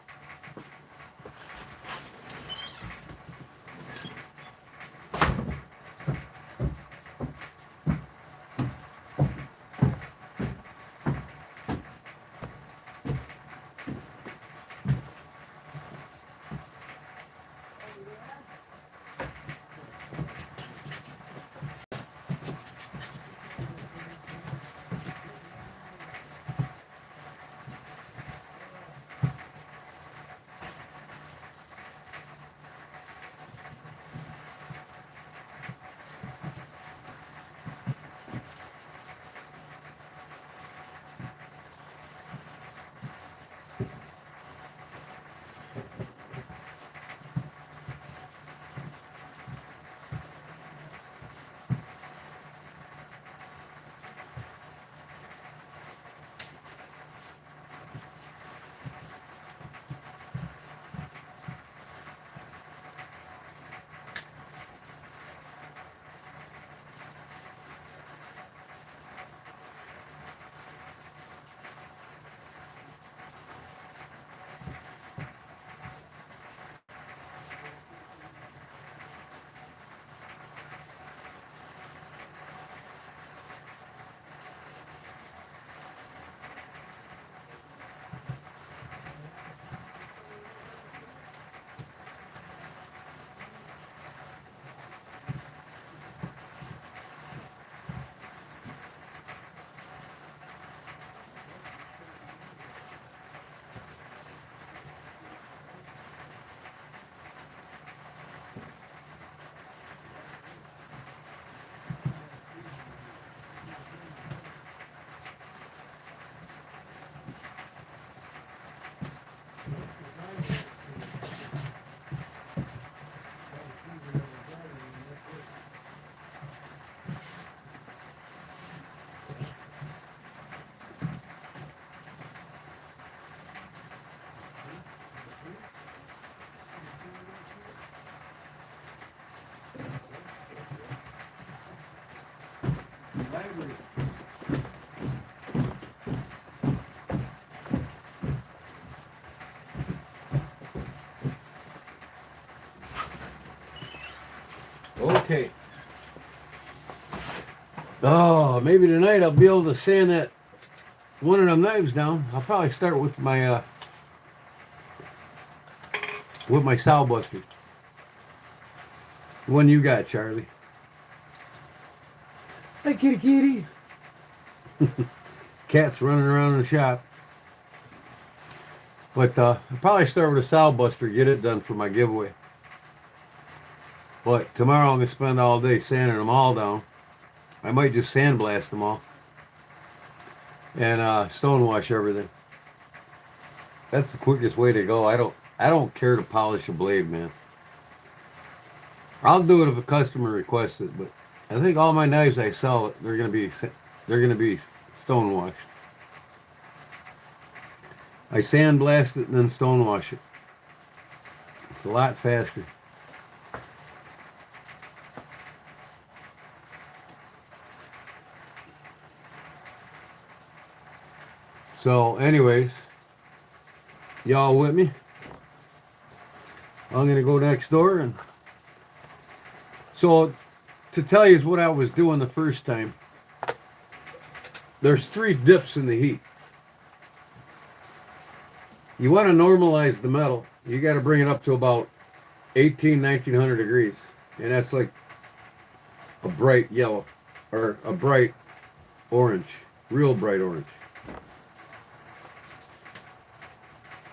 Okay. Oh, maybe tonight I'll be able to sand that one of them knives down. I'll probably start with my sow buster. The one you got, Charlie. Hey, kitty, kitty. Cat's running around in the shop. But I'll probably start with a sow buster, get it done for my giveaway. But tomorrow I'm going to spend all day sanding them all down. I might just sandblast them all and stonewash everything. That's the quickest way to go. I don't care to polish a blade, man. I'll do it if a customer requests it, but I think all my knives I sell, they're gonna be stonewashed. I sandblast it and then stonewash it. It's a lot faster. So, anyways, y'all with me? I'm gonna go next door and so to tell you is what I was doing the first time. There's 3 dips in the heat. You want to normalize the metal. You got to bring it up to about 1900 degrees. And that's like a bright yellow or a bright orange, real bright orange.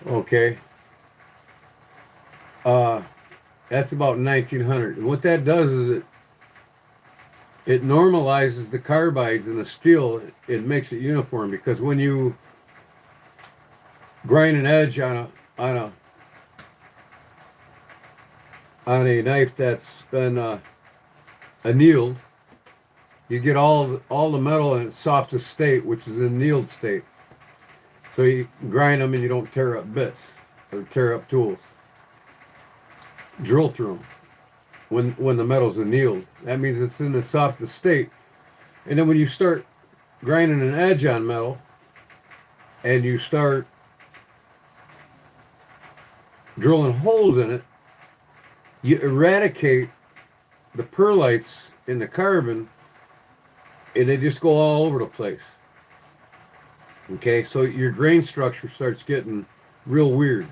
Okay. That's about 1900. And what that does is it normalizes the carbides and the steel. It makes it uniform because when you grind an edge on a knife that's been annealed, you get all the metal in its softest state, which is annealed state. So you grind them and you don't tear up bits or tear up tools. Drill through them when the metal's annealed. That means it's in the softest state. And then when you start grinding an edge on metal and you start drilling holes in it, you eradicate the pearlites in the carbon and they just go all over the place. Okay, so your grain structure starts getting real weird.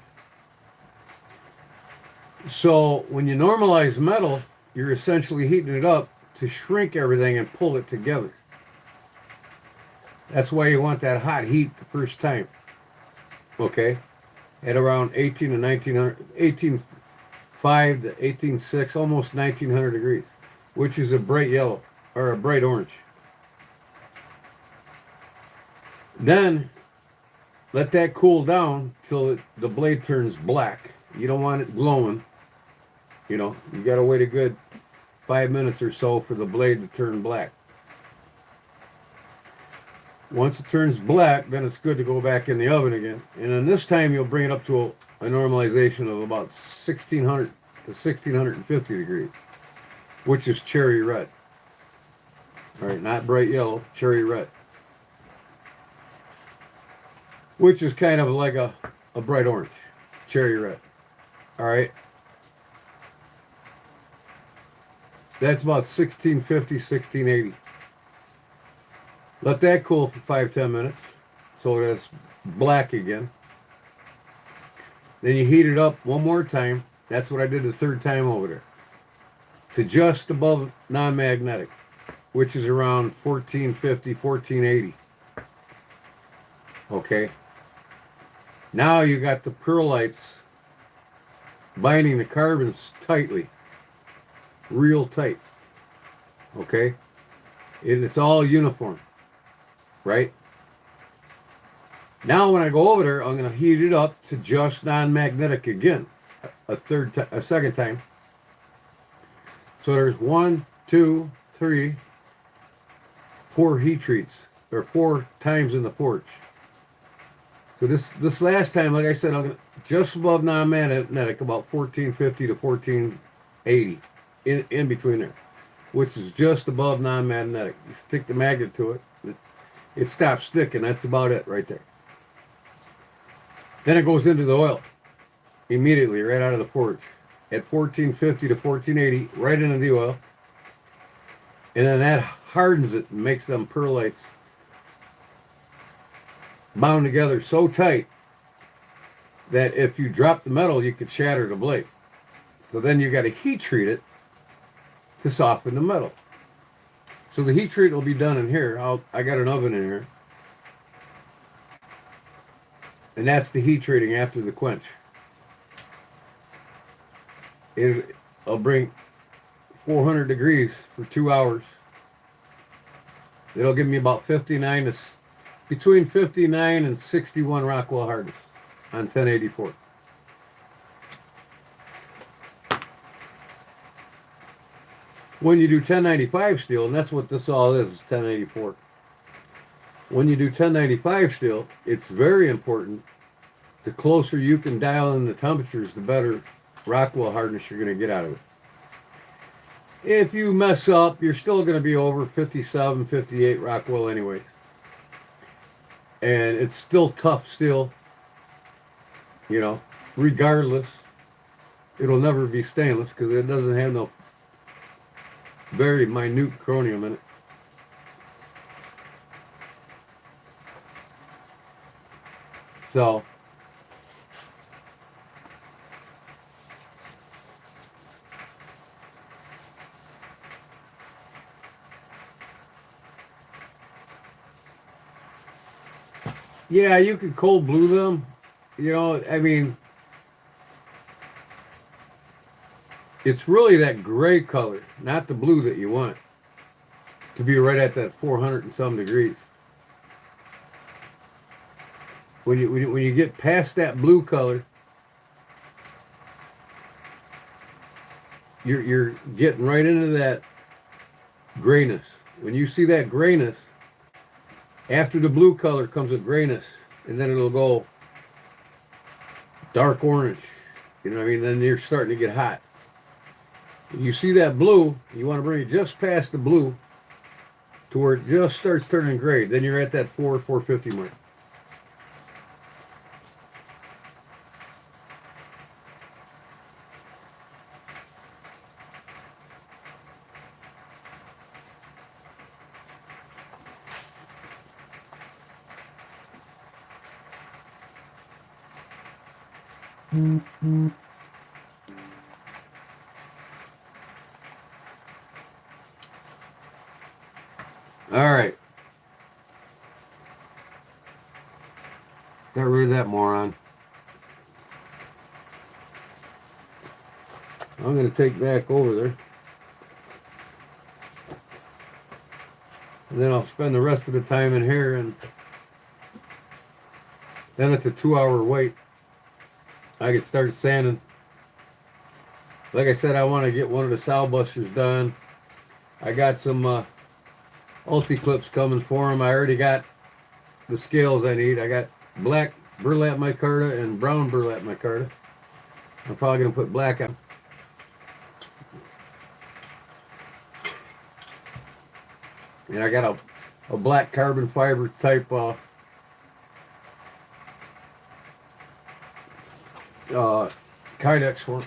So when you normalize metal, you're essentially heating it up to shrink everything and pull it together. That's why you want that hot heat the first time. Okay? At around 18 to 1900, 18.5 to 18.6, almost 1900 degrees, which is a bright yellow or a bright orange. Then let that cool down till the blade turns black. You don't want it glowing. You know, you got to wait a good 5 minutes or so for the blade to turn black. Once it turns black, then it's good to go back in the oven again. And then this time you'll bring it up to a normalization of about 1600 to 1650 degrees, which is cherry red. All right, not bright yellow, cherry red. Which is kind of like a bright orange, cherry red. All right. That's about 1650, 1680. Let that cool for 5-10 minutes so that's black again. Then you heat it up one more time. That's what I did the third time over there. To just above non-magnetic, which is around 1450, 1480. Okay. Now you got the pearlites binding the carbons tightly. Real tight. Okay? And it's all uniform. Right? Now when I go over there, I'm going to heat it up to just non-magnetic again. A second time. So there's 1, 2, 3, 4 heat treats. There are 4 times in the porch. So this last time, like I said, I'm gonna, just above non-magnetic, about 1450 to 1480, in between there, which is just above non-magnetic. You stick the magnet to it, it stops sticking. That's about it right there. Then it goes into the oil immediately, right out of the porch, at 1450 to 1480, right into the oil, and then that hardens it and makes them pearlites bound together so tight that if you drop the metal, you could shatter the blade. So then you got to heat treat it to soften the metal. So the heat treat will be done in here. I got an oven in here. And that's the heat treating after the quench. I'll bring 400 degrees for 2 hours. It'll give me about 59 to between 59 and 61 Rockwell hardness on 1084. When you do 1095 steel, and that's what this all is 1084. When you do 1095 steel, it's very important. The closer you can dial in the temperatures, the better Rockwell hardness you're going to get out of it. If you mess up, you're still going to be over 57, 58 Rockwell anyways. And it's still tough steel, you know, regardless. It'll never be stainless because it doesn't have no very minute chromium in it. So, yeah, you could cold blue them. You know, I mean, it's really that gray color, not the blue that you want, to be right at that 400 and some degrees. When you get past that blue color, you're getting right into that grayness. When you see that grayness, after the blue color comes a grayness, and then it'll go dark orange. You know what I mean? Then you're starting to get hot. When you see that blue, you want to bring it just past the blue to where it just starts turning gray. Then you're at that 450 mark. All right. Got rid of that moron. I'm going to take back over there. And then I'll spend the rest of the time in here, and then it's a 2-hour wait. I can start sanding. Like I said, I want to get one of the sow busters done. I got some Ulti-Clips coming for them. I already got the scales I need. I got black burlap micarta and brown burlap micarta. I'm probably going to put black on. And I got a black carbon fiber type Kydex for it.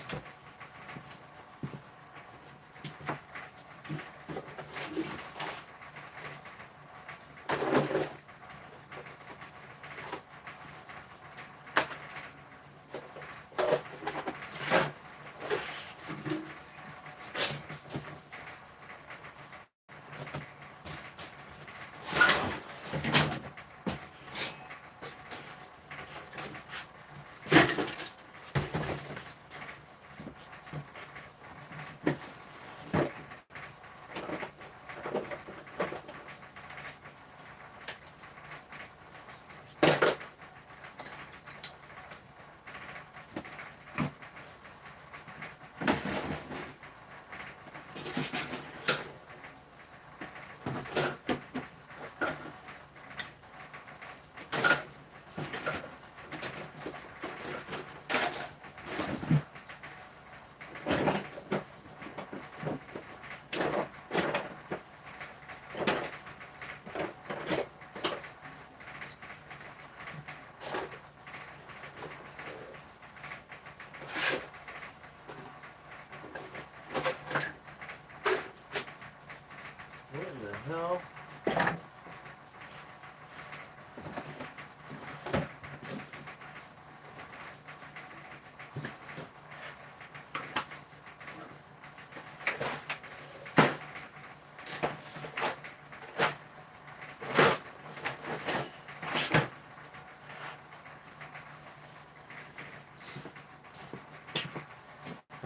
No.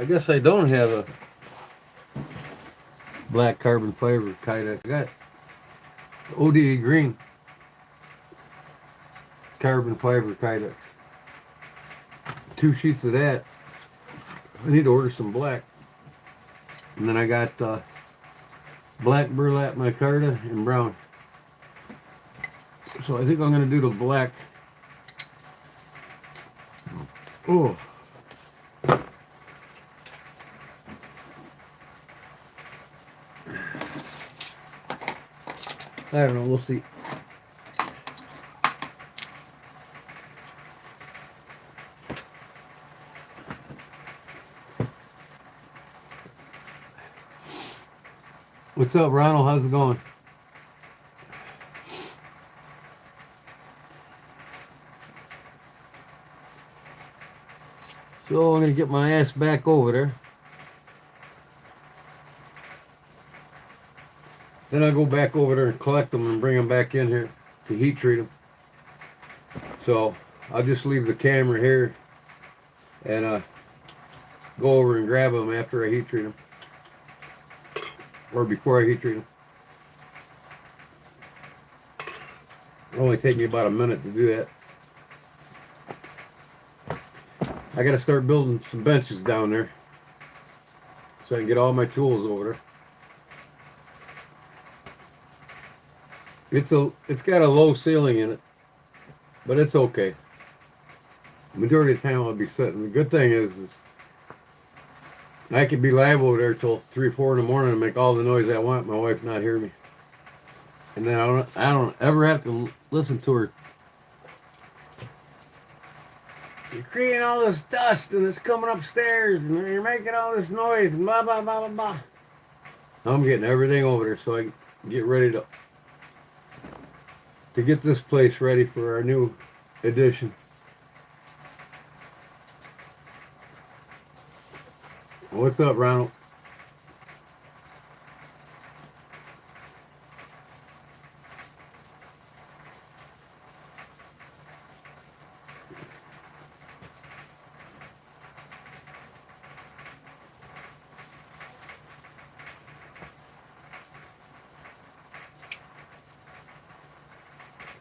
I guess I don't have a black carbon fiber Kydex. I got ODE green carbon fiber Kydex. 2 sheets of that. I need to order some black. And then I got black burlap micarta and brown. So I think I'm going to do the black. Oh. I don't know, we'll see. What's up, Ronald? How's it going? So I'm going to get my ass back over there. Then I go back over there and collect them and bring them back in here to heat treat them. So I'll just leave the camera here and go over and grab them after I heat treat them. Or before I heat treat them. It'll only take me about a minute to do that. I gotta start building some benches down there so I can get all my tools over there. It's got a low ceiling in it, but it's okay. Majority of the time I'll be sitting. The good thing is I could be live over there till 3, 4 in the morning and make all the noise I want. My wife not hear me, and then I don't ever have to listen to her. You're creating all this dust and it's coming upstairs and you're making all this noise and blah blah blah blah blah. I'm getting everything over there so I can get ready to get this place ready for our new addition. What's up, Ronald?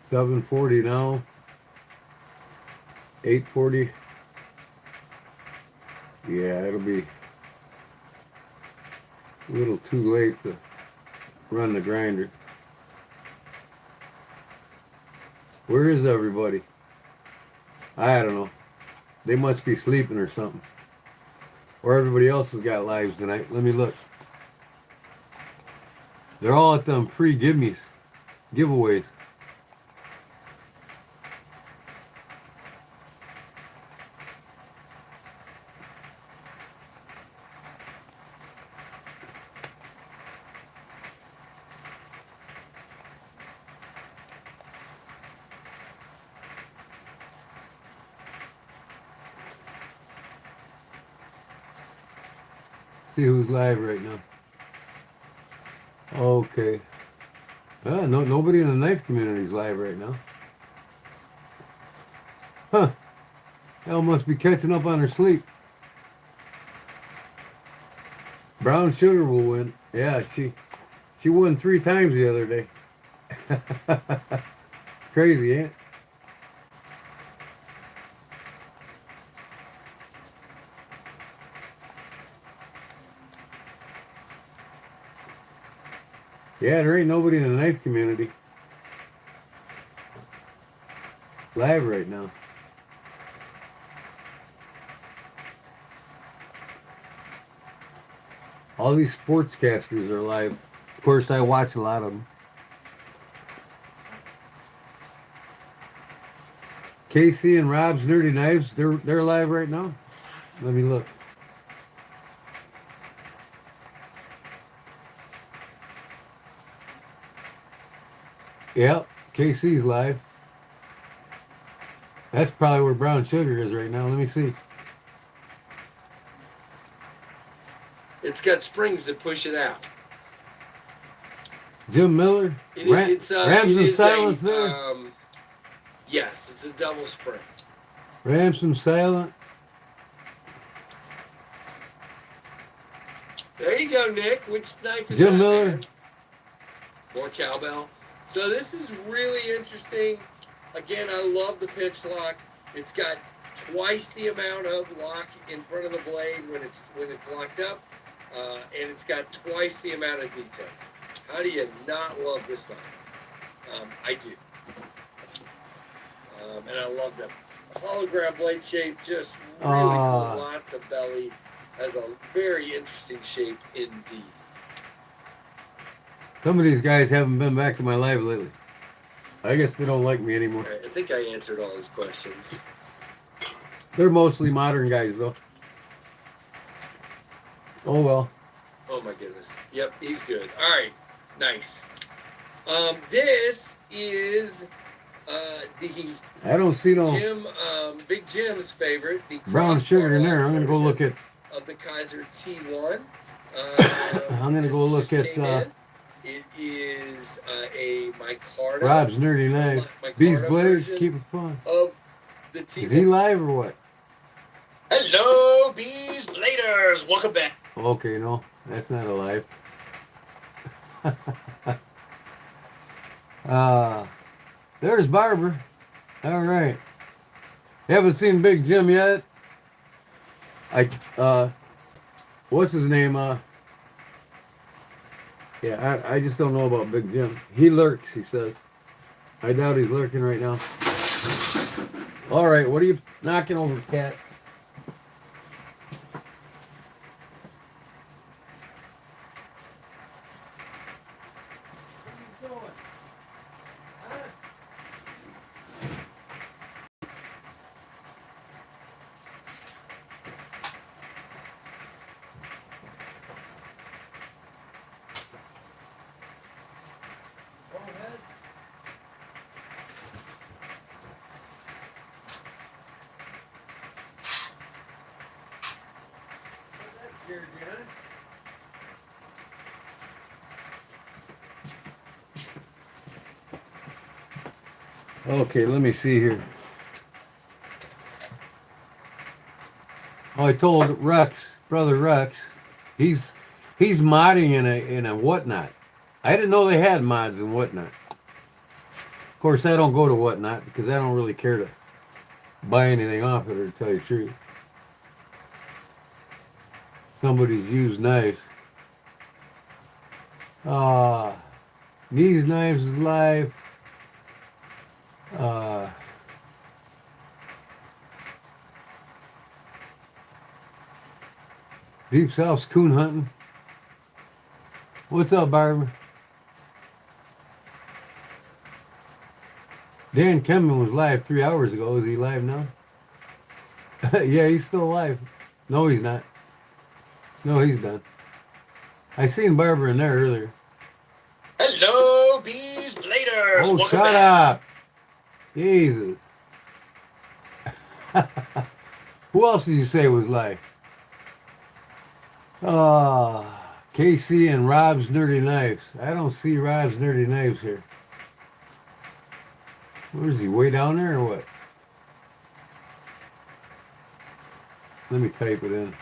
$7.40 now. $8.40. Yeah, it'll be a little too late to run the grinder. Where is everybody? I don't know. They must be sleeping or something. Or everybody else has got lives tonight. Let me look. They're all at them free giveaways. See who's live right now. Okay. Nobody in the knife community is live right now. Huh. Hell must be catching up on her sleep. Brown Sugar will win. Yeah, she won 3 times the other day. It's crazy, ain't it? Yeah, there ain't nobody in the knife community live right now. All these sportscasters are live. Of course, I watch a lot of them. Casey and Rob's Nerdy Knives, they're live right now. Let me look. Yep, KC's live. That's probably where Brown Sugar is right now. Let me see. It's got springs that push it out. Jim Miller, Rams and Silence there. Yes, it's a double spring. Ransom Silent. There you go, Nick. Which knife is Jim that, Miller. man? More cowbell. So this is really interesting. Again, I love the pitch lock. It's got twice the amount of lock in front of the blade when it's locked up, and it's got twice the amount of detail. How do you not love this knife? I do, and I love them. Hologram blade shape, just really cool. Lots of belly. Has a very interesting shape indeed. Some of these guys haven't been back to my live lately. I guess they don't like me anymore. All right, I think I answered all his questions. They're mostly modern guys, though. Oh, well. Oh my goodness. Yep, he's good. All right, nice. This is the I don't see no Big Jim's favorite, the brown sugar in there. crossbar I'm going to go look at... of the Kaiser T1. I'm going to go look at... It is a micarta. Rob's Nerdy Knives. Bees Blades, keep it fun. Of the T1. Is he live or what? Hello, Bees Bladers. Welcome back. Okay, no. That's not alive. There's Barber. All right. Haven't seen Big Jim yet. What's his name? Yeah, I just don't know about Big Jim. He lurks, he says. I doubt he's lurking right now. All right, what are you knocking over, cat? Okay, let me see here. Oh, I told Rex, brother Rex, he's modding in a Whatnot. I didn't know they had mods in Whatnot. Of course, I don't go to Whatnot because I don't really care to buy anything off it, or to tell you the truth. Somebody's used knives. These knives is live. Deep South's coon hunting. What's up, Barber? Dan Kemman was live 3 hours ago. Is he live now? Yeah, he's still alive. No, he's not. No, he's done. I seen Barber in there earlier. Hello, Bees Bladers. Oh, Welcome shut back. up. Jesus. Who else did you say was live? Casey and Rob's Nerdy Knives. I don't see Rob's Nerdy Knives here. Where is he? Way down there or what? Let me type it in.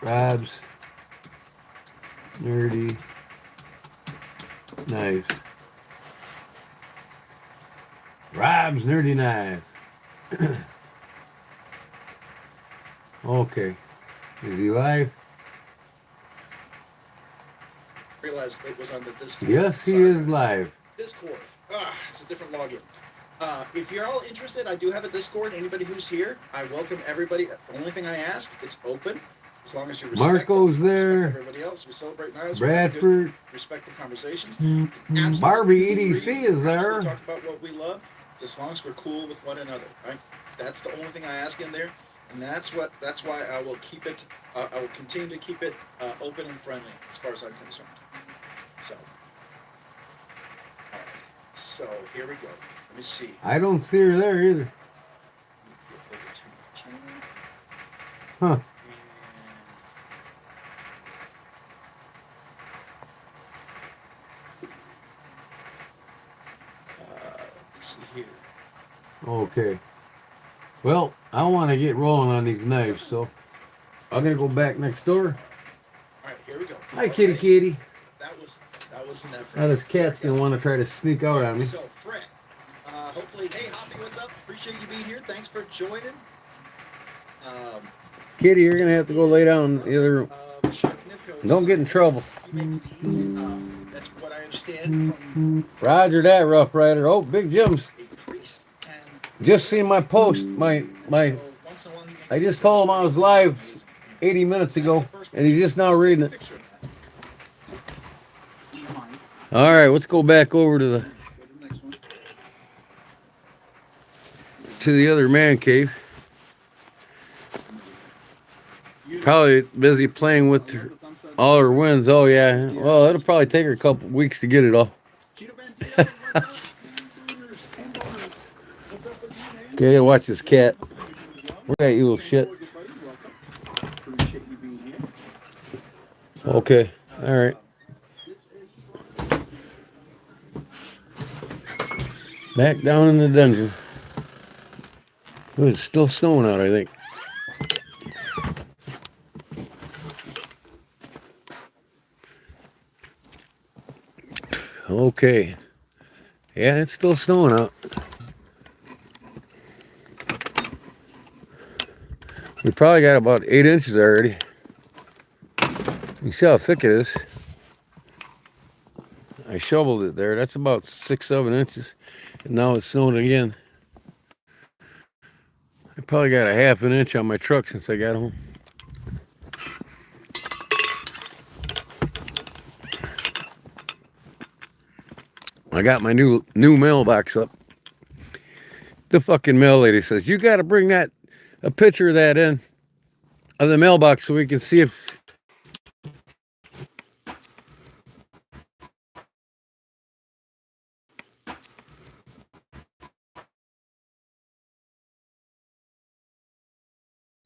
Rob's Nerdy Knives. Rob's Nerdy Knives. Okay. Is he live? Realized it was on the Discord. Yes, he Sorry, is guys. live. Discord. It's a different login. If you're all interested, I do have a Discord. Anybody who's here, I welcome everybody. The only thing I ask, it's open. As long as you respect Marco's them, there. respect everybody else. We celebrate knives. Bradford. Respect the conversations. Barbie Absolutely EDC is there. Talk about what we love, as long as we're cool with one another. Right? That's the only thing I ask in there, and that's why I will keep it. I will continue to keep it open and friendly as far as I'm concerned. So, all right. So here we go. Let me see. I don't see her there either. Huh. Let's see here. Okay. Well, I want to get rolling on these knives, so I'm going to go back next door. All right, here we go. Hi, kitty kitty. I wasn't that Now this cat's gonna want to try to sneak out on me. So, Fred, hopefully, hey, Hoppy, what's up? Appreciate you being here. Thanks for joining. Kitty, you're gonna have to go lay down in the other room. Chuck Nipko, Don't get in trouble. he makes these. That's what I understand from Roger that, Rough Rider. Oh, Big Jim's a priest. And just seen my post. My. so once in a while he makes I just these. told him I was live 80 minutes ago, and he's just now reading it. Picture of that. All right, let's go back over to Go to the next one. the other man cave. Probably busy playing with all her wins. Oh yeah. Well, it'll probably take her a couple weeks to get it all. Cheeto Bandito, what's up? Booners, and boners. What's up with you, man? Okay, watch this cat. Where that you little shit? Appreciate you being here. Okay. All right. Back down in the dungeon. Ooh, it's still snowing out, I think. Okay. Yeah, it's still snowing out. We probably got about 8 inches already. You see how thick it is. I shoveled it there. That's about 6-7 inches. And now it's snowing again. I probably got a half an inch on my truck since I got home. I got my new mailbox up. The fucking mail lady says, you got to bring a picture of that in, of the mailbox, so we can see if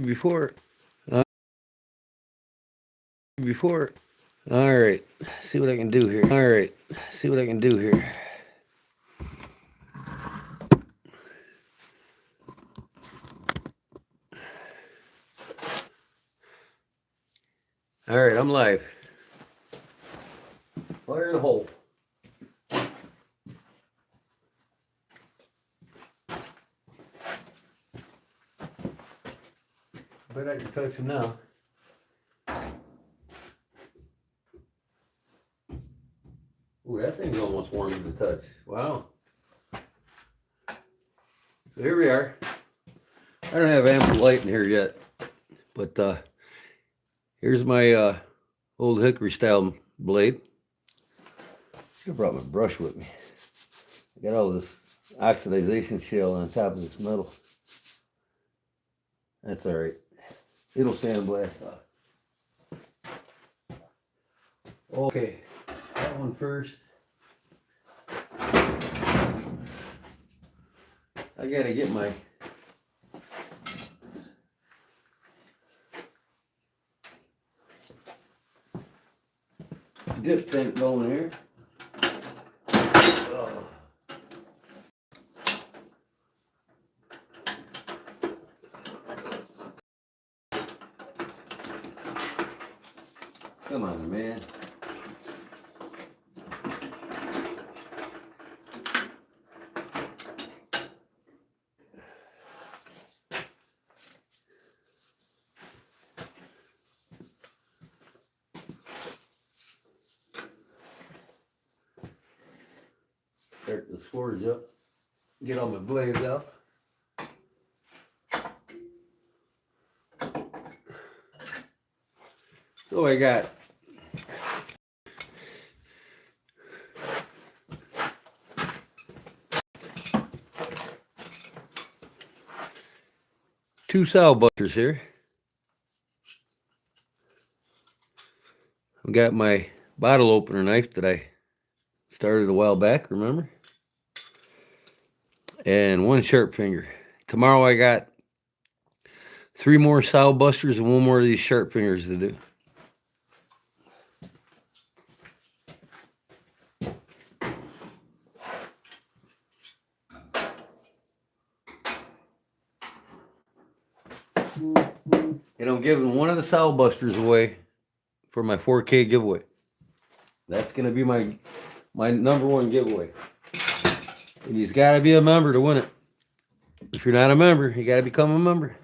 before. All right, see what I can do here. All right, see what I can do here. All right, I'm live. Fire in the hole. Bet I can touch him now. Ooh, that thing's almost warm to the touch. Wow. So here we are. I don't have ample light in here yet, but here's my old hickory style blade. Should have brought my brush with me. I got all this oxidization shell on top of this metal. That's all right. It'll sandblast off. Okay, that one first. I gotta get my dip tank going here. Oh. Come on, man. Start the swords up. Get all my blades out. So I got two sow busters here. I've got my bottle opener knife that I started a while back, remember? And one sharp finger. Tomorrow I got 3 more sow busters and 1 more of these sharp fingers to do. And I'm giving one of the sow busters away for my 4K giveaway. That's gonna be my number one giveaway. And he's gotta be a member to win it. If you're not a member, you gotta become a member.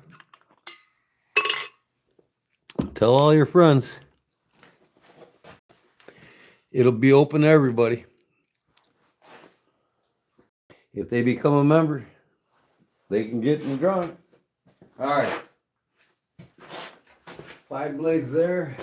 Tell all your friends. It'll be open to everybody. If they become a member, they can get in the drawing. All right. 5 blades there.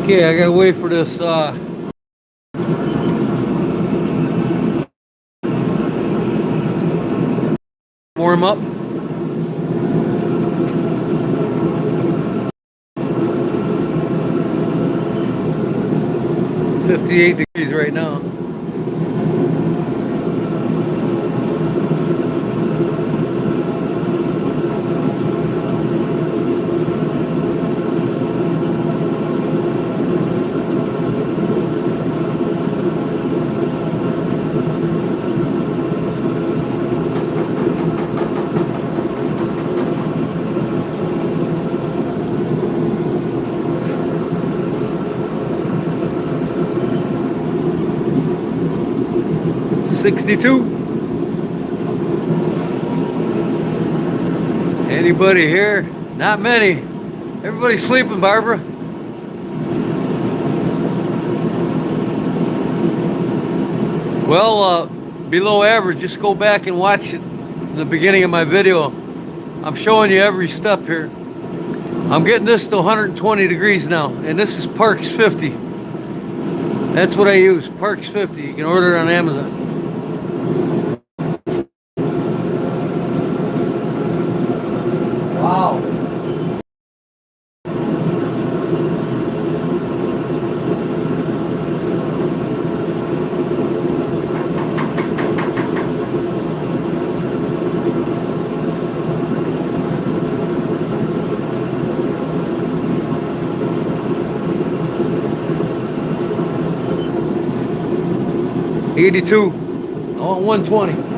Okay, I gotta wait for this warm up. $58 right now. $62. Anybody here? Not many. Everybody's sleeping, Barbara. Well, below average, just go back and watch it in the beginning of my video. I'm showing you every step here. I'm getting this to 120 degrees now, and this is Parks 50. That's what I use, Parks 50. You can order it on Amazon. Wow. $82. I want 120.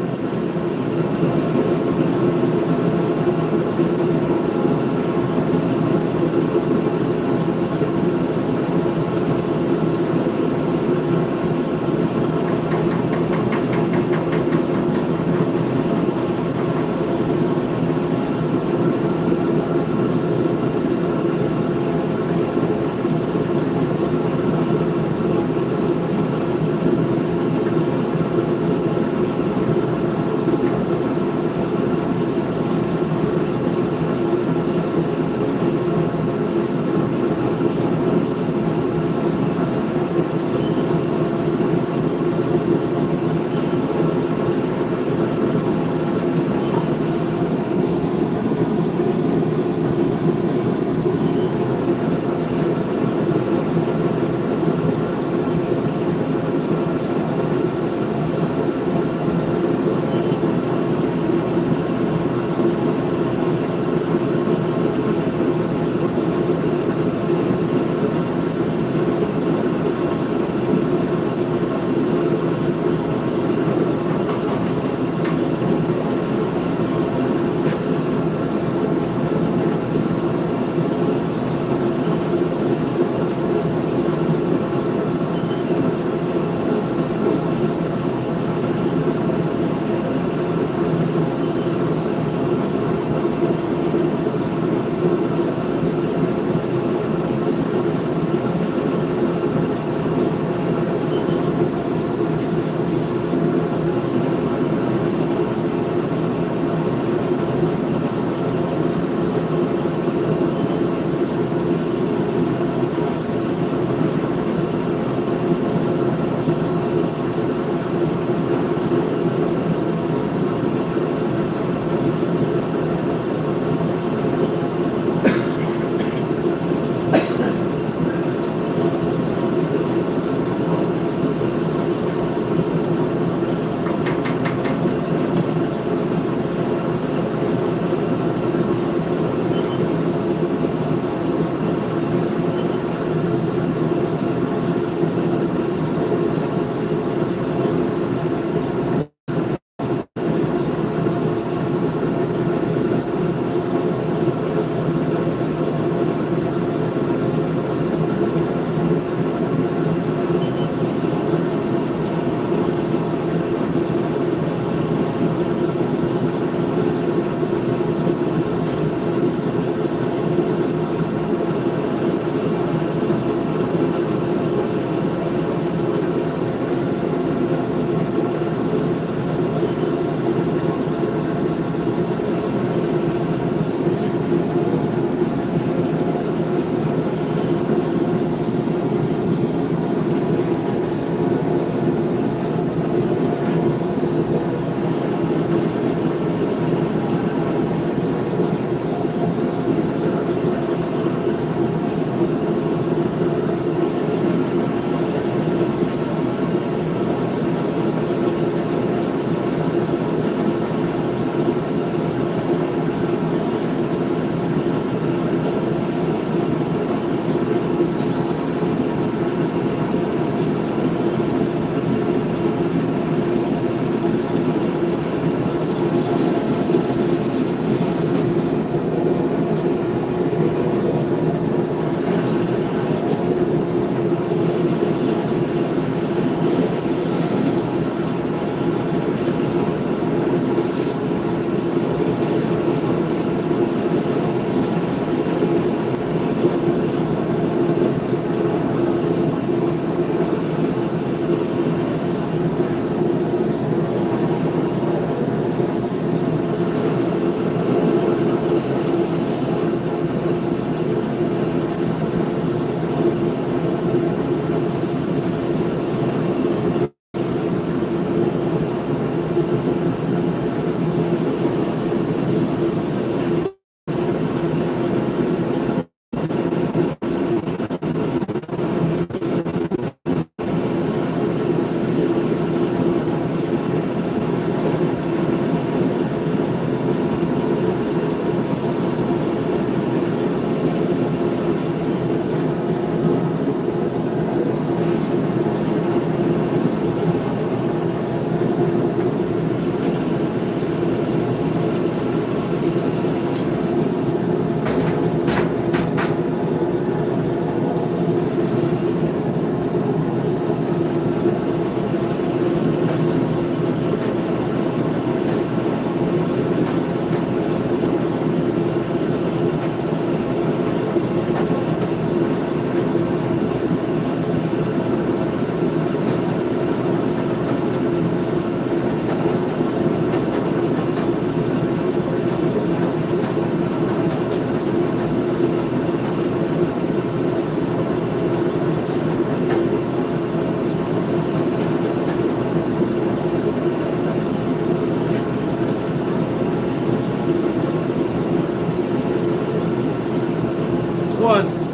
one.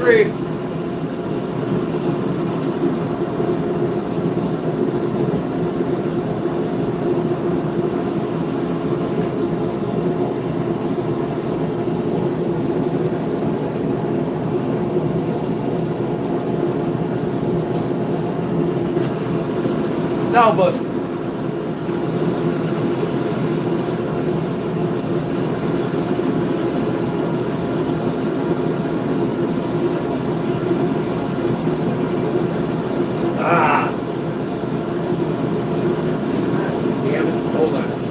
Three. Sound buster. Ah. Damn it. Hold on.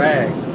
drag.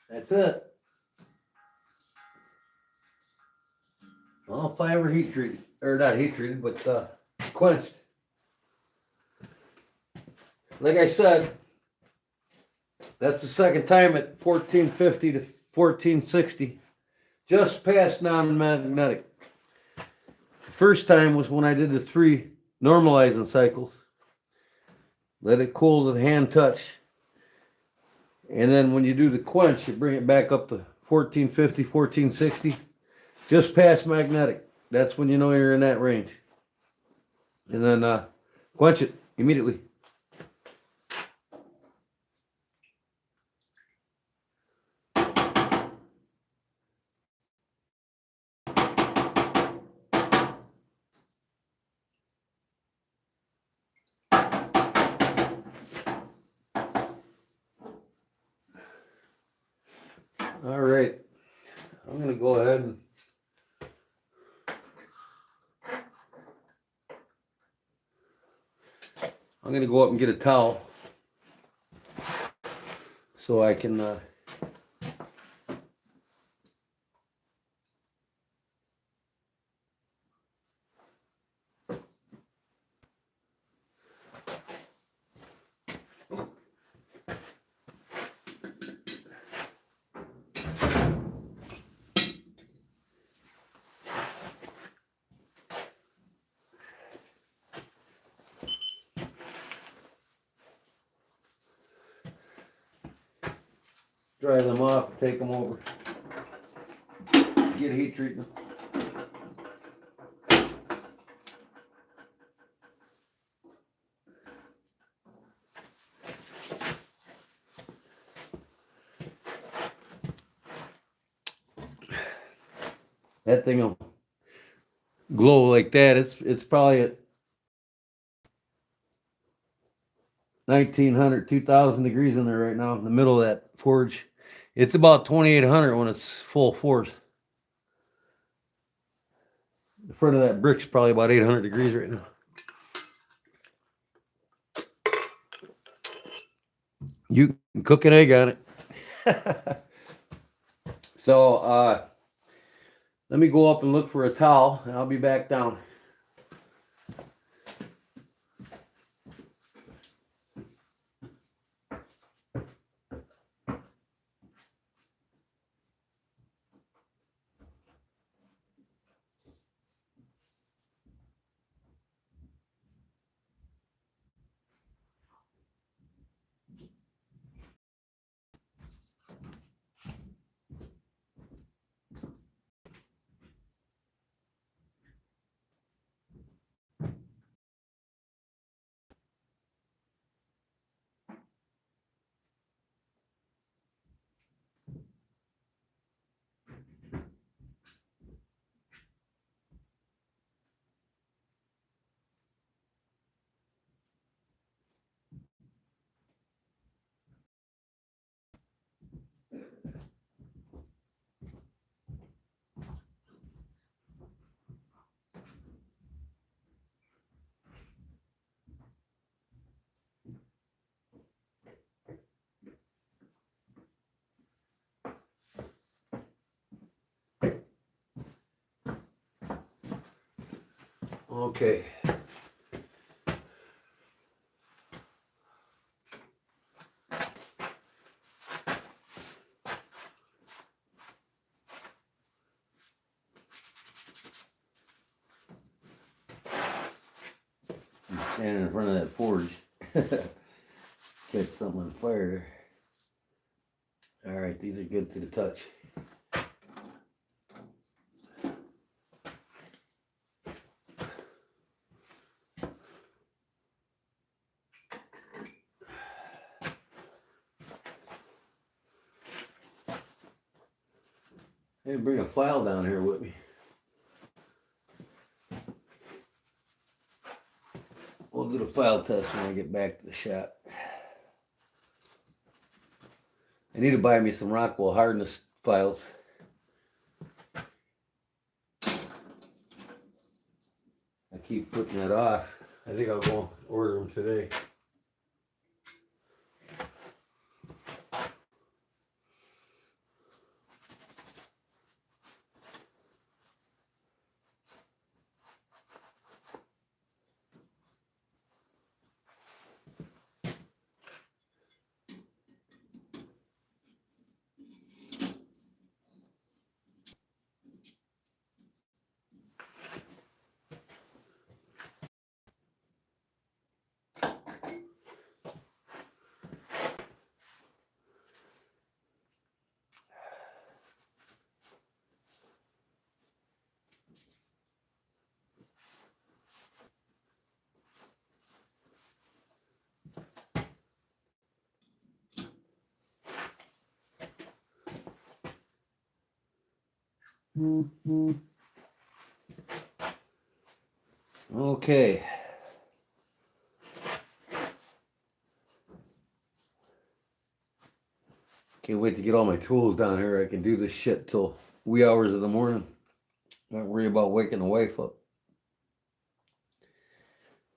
That's it. All five are heat treated, or not heat treated, but quenched. Like I said, that's the second time at 1450 to 1460, just past non-magnetic. The first time was when I did the 3 normalizing cycles. Let it cool to the hand touch. And then when you do the quench, you bring it back up to 1450, 1460, just past magnetic. That's when you know you're in that range. And then quench it immediately. All right, I'm gonna go ahead and I'm gonna go up and get a towel so I can dry them off and take them over. Get a heat treatment. That thing will glow like that. It's probably at 1900, 2000 degrees in there right now in the middle of that forge. It's about 2800 when it's full force. The front of that brick's probably about 800 degrees right now. You can cook an egg on it. So let me go up and look for a towel and I'll be back down. Okay. I'm standing in front of that forge. Catch something on fire there. Alright, these are good to the touch. I didn't bring a file down here with me. We'll do the file test when I get back to the shop. I need to buy me some Rockwell hardness files. I keep putting that off. I think I'll go order them today. Okay. Can't wait to get all my tools down here. I can do this shit till wee hours of the morning. Not worry about waking the wife up.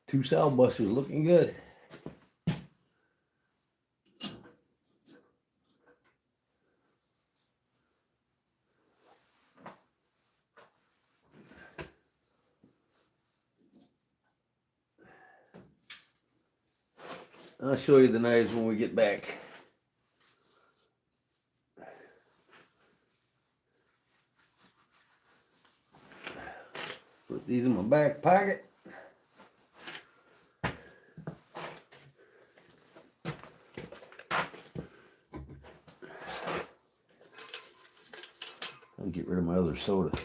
2 sow busters looking good. I'll show you the knives when we get back. Put these in my back pocket. I'll get rid of my other soda.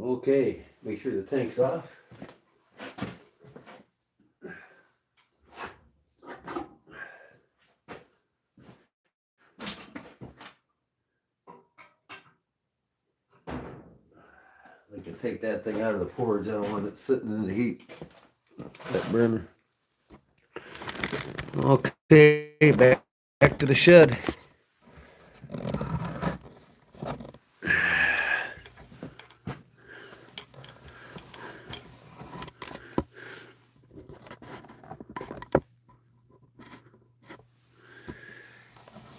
Okay, make sure the tank's off. I can take that thing out of the forge. I don't want it sitting in the heat. That burner. Okay, back to the shed.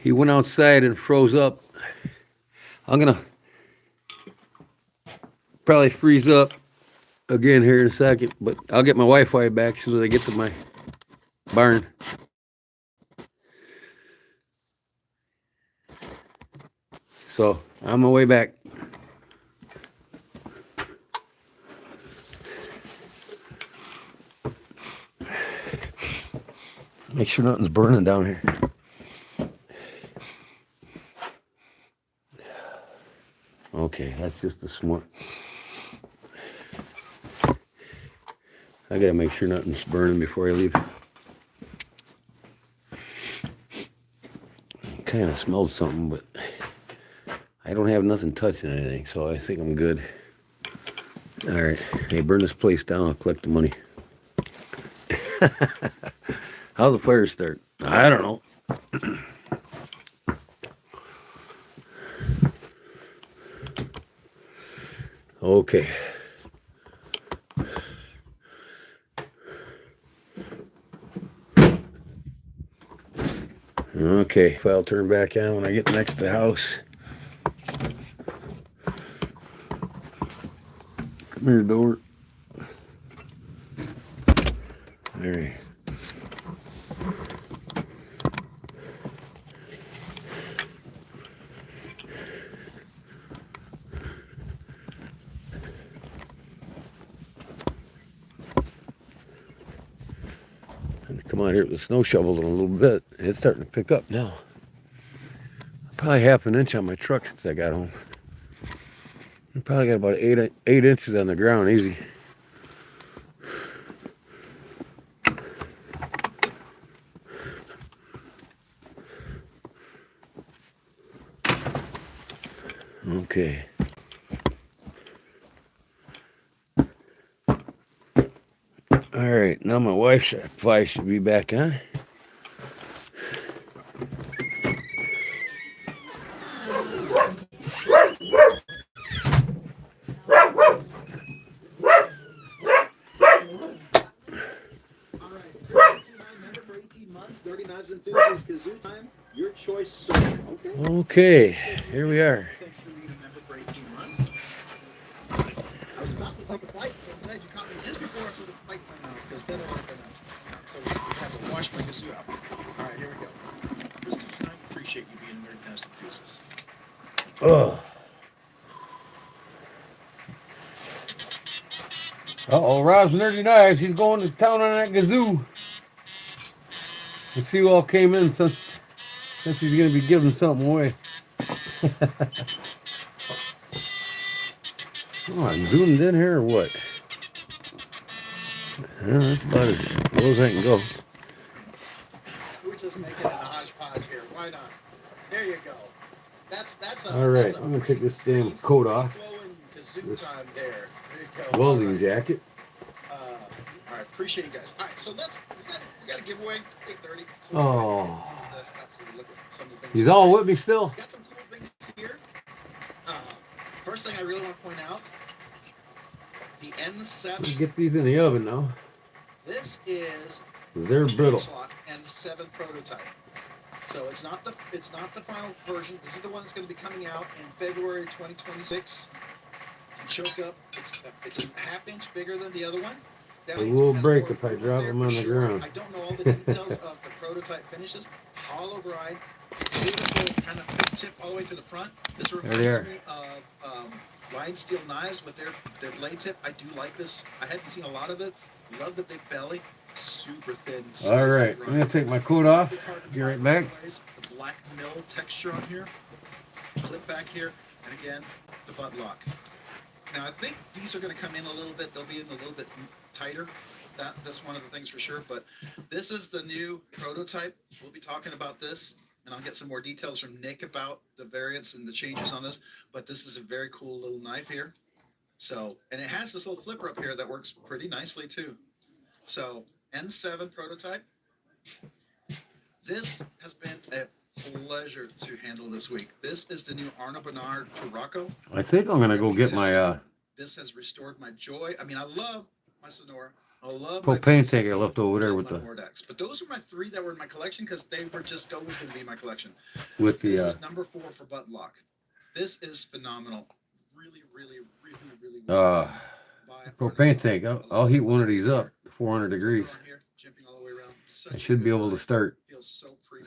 He went outside and froze up. I'm gonna probably freeze up again here in a second, but I'll get my Wi-Fi back as soon as I get to my barn. So I'm on my way back. Make sure nothing's burning down here. Okay, that's just a smart. I gotta make sure nothing's burning before I leave. Kind of smelled something, but I don't have nothing touching anything, so I think I'm good. All right, hey, burn this place down. I'll collect the money. How'd the fire start? I don't know. Okay. Okay, if I'll turn back on when I get next to the house. Come here, door. There. Come on here with the snow shovel in a little bit. It's starting to pick up now. Probably half an inch on my truck since I got home. I probably got about eight inches on the ground, easy. Okay. All right, now my wife's fly should be back on. Dirty Knives Enthusiast Kazoo time. Your choice, sir. Okay. Okay, here we are. Thanks for being a member for 18 months. I was about to take a bite, so I'm glad you caught me just before I put the bite in my mouth, because then I would have been out. So we just have to wash my kazoo out. All right, here we go. First of all, I appreciate you being a Nerd Knives Enthusiast. Ugh. Uh-oh, Rob's Nerdy Knives. He's going to town on that kazoo. Let's see who all came in since he's going to be giving something away. Come on, zoomed in here or what? Yeah, that's about as low as I can go. We're just making it a hodgepodge here. Why not? There you go. That's a. All right, that's a I'm going to take this damn coat off. flowing kazoo This time there. There you go. Welding All right. jacket. All right, appreciate you guys. All right, so we got a giveaway. 8:30. So Oh. let's look at some of the things. He's all with me still. Got some cool things here. First thing I really want to point out, the N7. Get these in the oven now. This is They're brittle. Lock N7 prototype. So it's not the final version. This is the one that's going to be coming out in February 2026. Choke up. It's a half-inch bigger than the other one. It will break if I drop them on the ground. I don't know all the details of the prototype finishes. Hollow grind, beautiful kind of tip all the way to the front. This reminds me of Ryan Steel knives with their blade tip. I do like this. I hadn't seen a lot of it. Love the big belly. Super thin. All right, I'm going to take my coat off. Be right back. The black mill texture on here. Clip back here. And again, the butt lock. Now I think these are going to come in a little bit. They'll be in a little bit tighter. That's one of the things for sure. But this is the new prototype. We'll be talking about this, and I'll get some more details from Nick about the variants and the changes on this. But this is a very cool little knife here. So, and it has this little flipper up here that works pretty nicely too. So N7 prototype. This has been a pleasure to handle this week. This is the new Arno Bernard Turocco. I think I'm going to go get my This has restored my joy. I mean, I love my Sonora. I love propane tank I left over there with the Mordax. But those are my three that were in my collection because they were just always going to be in my collection. with This the is number 4 for butt lock. This is phenomenal. Really, really, really, really well. propane tank. I'll heat one of these up to 400 degrees. I should be able to start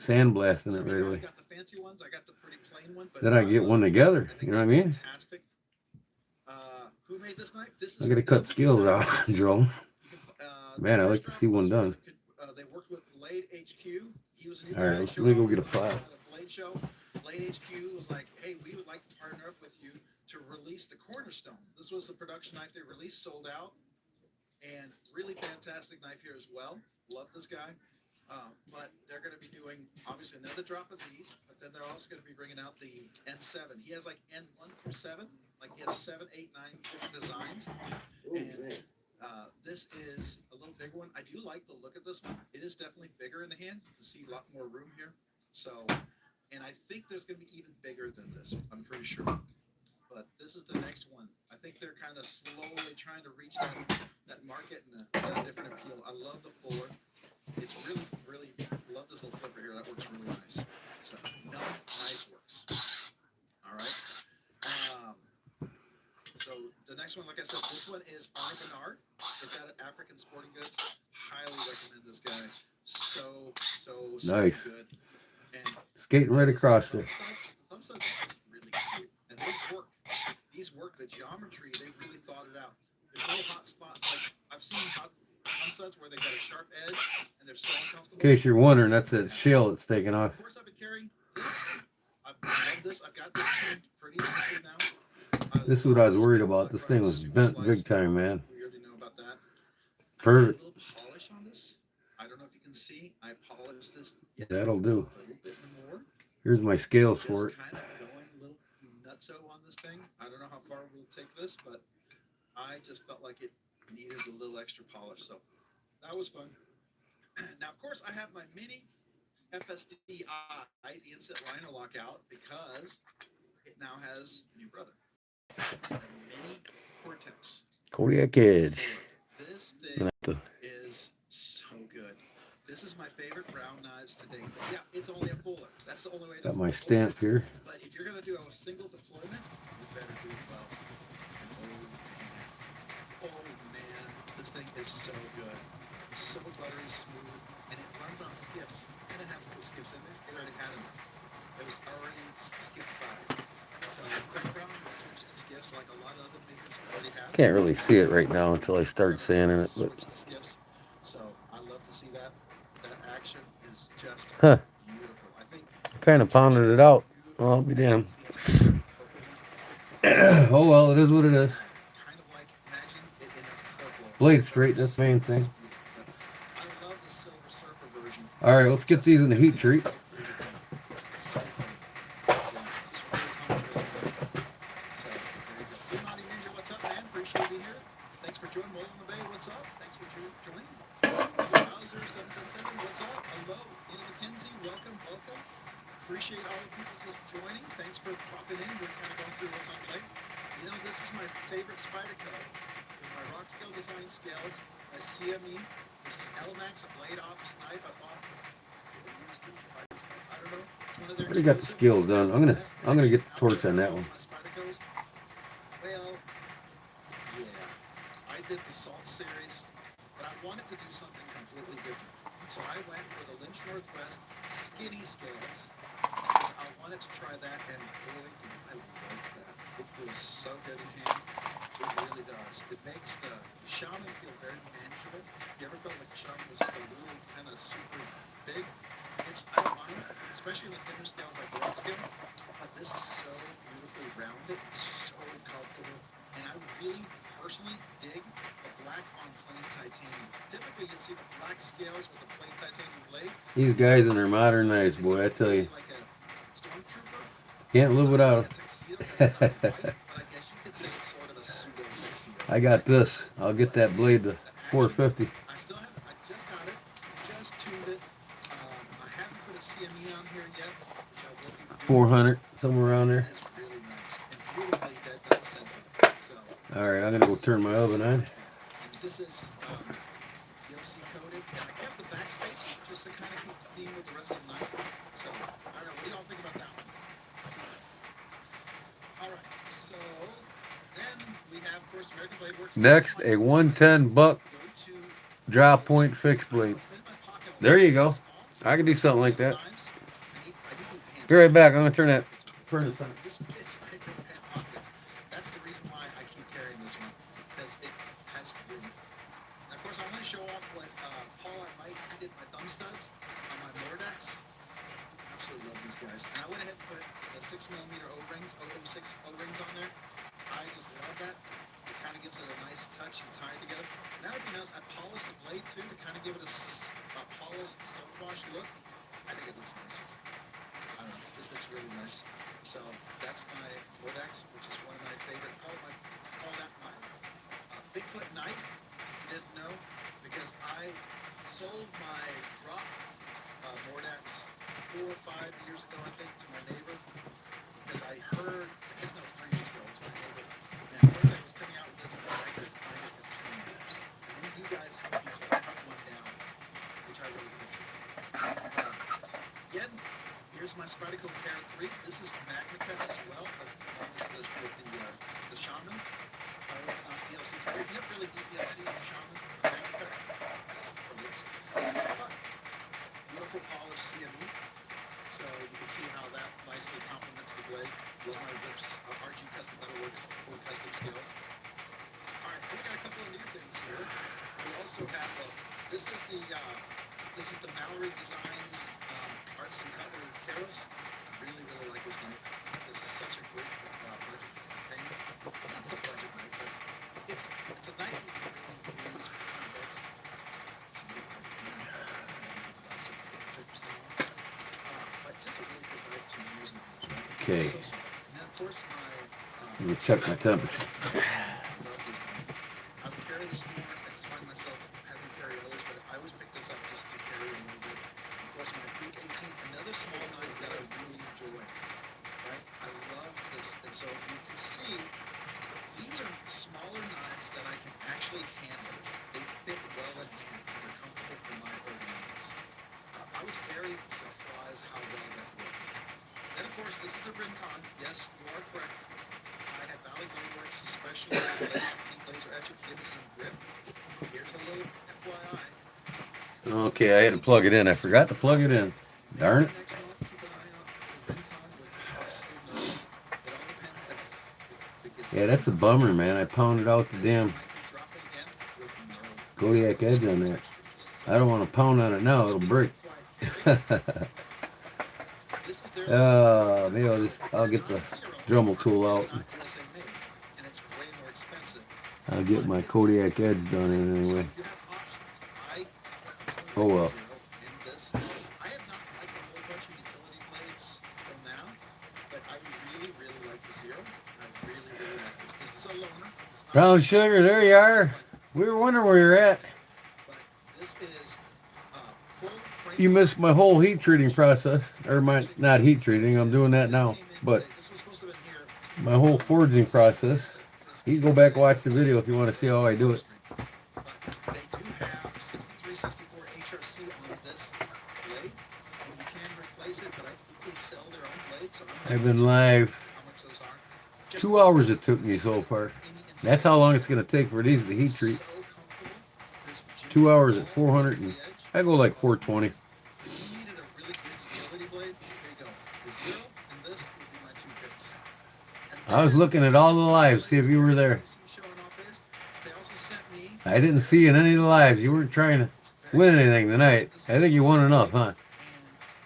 sandblasting it right away. Got the fancy ones. I got the pretty plain one. But Then I get one together. You know what I mean? Fantastic. Who made this knife? This I is got to cut scales out, Joe. Man, I like to see one done. They worked with Blade HQ. He was a new All right, guy. let me go get a file. Blade show. Blade HQ was like, hey, we would like to partner up with you to release the Cornerstone. This was the production knife they released, sold out, and really fantastic knife here as well. Love this guy. But they're going to be doing obviously another drop of these, but then they're also going to be bringing out the N7. He has like N1 through 7, like he has 7, 8, 9 different designs. And this is a little bigger one. I do like the look of this one. It is definitely bigger in the hand. You can see a lot more room here. So, and I think there's going to be even bigger than this. I'm pretty sure. but this is the next one. I think they're kind of slowly trying to reach that market and a different appeal. I love the fuller. It's really love this little flipper here. That works really nice. So no knife works. All right. So the next one, like I said, this one is by Bernard. It's out of African Sporting Goods. Highly recommend this guy. So Nice. good. And Skating right across there. thumb studs is really cute, and these work. The geometry, they really thought it out. There's no hot spots. Like I've seen hot thumb studs where they got a sharp edge and they're so uncomfortable. In case you're wondering, that's that shell that's taken off. Of course, I've been carrying this. I've loved this. I've got this tuned pretty nicely now. This is what I was worried about. This thing was bent big time, man. We already know about that. Perfect. A little polish on this. I don't know if you can see. I polished this. That'll do. A little bit more. Here's my scales Just for it. kind of going a little nutso on this thing. I don't know how far we'll take this, but I just felt like it needed a little extra polish. So that was fun. Now, of course, I have my mini FSDI, the Inset Liner Lock out because it now has a new brother. The Mini Cortex. Kodiak Edge. This thing is so good. This is my favorite brown knives to date. Yeah, it's only a fuller. That's the only way to Got my stamp here. But if you're going to do a single deployment, you better do it well. Oh man, this thing is so good. So buttery smooth, and it runs on skips. I didn't have to put skips in there. They already had them. It was already skipped by. So Craig Brown switched to skips like a lot of other makers already have. Can't really see it right now until I start sanding it, but Switched to skips. So I love to see that. That action is just Huh. beautiful. I think kind of pounded it out. Well, I'll be damned. Oh well, it is what it is. kind of like imagine it in a purple. Blade straight, that's the main thing. I love the Silver Surfer version. All right, let's get these in the heat treat. What's up, man? Appreciate you here. Thanks for joining. Mullen Bay, what's up? Thanks for joining. Bowser 777, what's up? Hello. Ian McKenzie, welcome. Appreciate all the people just joining. Thanks for popping in. We're kind of going through what's on plate. You know, this is my favorite Spyderco. With my rock scale design scales, my CME. This is LMAX, a blade office knife I bought. I don't know. It's one of their Already got the skills done. I'm gonna get the torch on that one. Well, yeah, I did the Salt series, but I wanted to do something completely different. So I went for the Lynch Northwest skinny scales because I wanted to try that, and boy, I like that. It feels so good in hand. It really does. It makes the Shaman feel very manageable. You ever felt like the Shaman was just a little kind of super big? Which I don't mind, especially the thinner scales like the rock scale. But this is so beautifully rounded, so comfortable, and I really personally dig the black on plain titanium. Typically, you'd see the black scales with the plain titanium blade. These guys and their modern knives, boy, I tell you, Like a stormtrooper. can't live without them. I got this. I'll get that blade to 450. I still have it. I just got it. Just tuned it. I haven't put a CME on here yet. Which I will be doing. 400, somewhere around there. That is really nice. And beautifully dead center. So. All right, I'm gonna go turn my oven on. And this is DLC coated. And I kept the backspace just to kind of keep the theme with the rest of the knife. So I don't know. What do y'all think about that one? All right. So then we have, of course, American Blade Works. Next, a 110 buck draw point fixed blade. There you go. I can do something like that. Be right back. I'm gonna turn that furnace on. This fits right in the pant pockets. That's the reason why I keep carrying this one, because it has room. And of course, I want to show off what Paul and Mike did my thumb studs on my Mordax. Absolutely love these guys. And I went ahead and put the 6mm O-rings, O06 O-rings on there. I just love that. It kind of gives it a nice touch and tie together. Now, if you notice, I polished the blade too to kind of give it a polished stonewash look. I think it looks nicer. I don't know, this looks really nice. So that's my Mordax, which is one of my favorite. Call that my Bigfoot knife. You didn't know, because I sold my drop Mordax 4 or 5 years ago, I think, to my neighbor, because I heard. I guess that was 3 years ago. is my Spyderco Pair 3. This is MagnaCut as well, but the Shaman. It's not PLC carried. You don't really need PLC in the Shaman. MagnaCut. This is for lips. Beautiful polished CME. So you can see how that nicely complements the blade. Love my rips. RG Custom Metalworks for custom scales. Alright, we got a couple of new things here. We also have this is the Mallory Designs Arts and Cutlery Keros. Really like this knife. This is such a great budget thing. It's a budget knife, but it's a knife you can really use for $20. But just a really good knife to use and use, right? Okay. So simple. And then of course Let me check my temperature. love this knife. I would carry this more. I just find myself having to carry others, but I always pick this up just to carry a little bit. Of course, my Creek 18, another small knife that I really enjoy. Right? I love this, and so you can see these are smaller knives that I can actually handle. They fit well in hand and they're comfortable for my ergonomics. I was very surprised how well that worked. Then, of course, this is the Rincon. Yes, you are correct. I had Valley Blade Works, especially laser etcher, give me some grip. Here's a little FYI. Okay, I had to plug it in. I forgot to plug it in. Darn it. Next month, keep an eye out for Rincon with possible nerve. It all depends if it gets. Yeah, that's a bummer, man. I pounded out the damn Might be dropping again with nerve. Kodiak edge on that. I don't want to pound on it now. It'll break. This is their Maybe I'll get the Dremel tool out. It's not USA made, and it's way more expensive. I'll get my Kodiak edge done in So anyway. you have options. I Oh, well. in this. I have not liked a whole bunch of utility blades till now, but I really like the Zero. I really like this. This is a loner. It's not Brown sugar, there you are. We were wondering where you're at. but this is full frame. You missed my whole heat treating process. Or my, not heat treating, I'm doing that now. But This was supposed to have been here. my whole forging process. You can go back and watch the video if you want to see how I do it. But they do have 63, 64 HRC on this blade. And you can replace it, but I think they sell their own blades, so I'm not I've been live. how much those are. Just 2 hours it took me so far. That's how long it's going to take for these to heat treat. so comfortable. This 2 hours at 400 and I go like 420. If you needed a really good utility blade, here you go. The Zero and this would be my two picks. And I was then- looking at all the lives, see if you were there. Showing off is, they also sent me, I didn't see you in any of the lives. You weren't trying to win anything tonight. I think you won enough, huh? and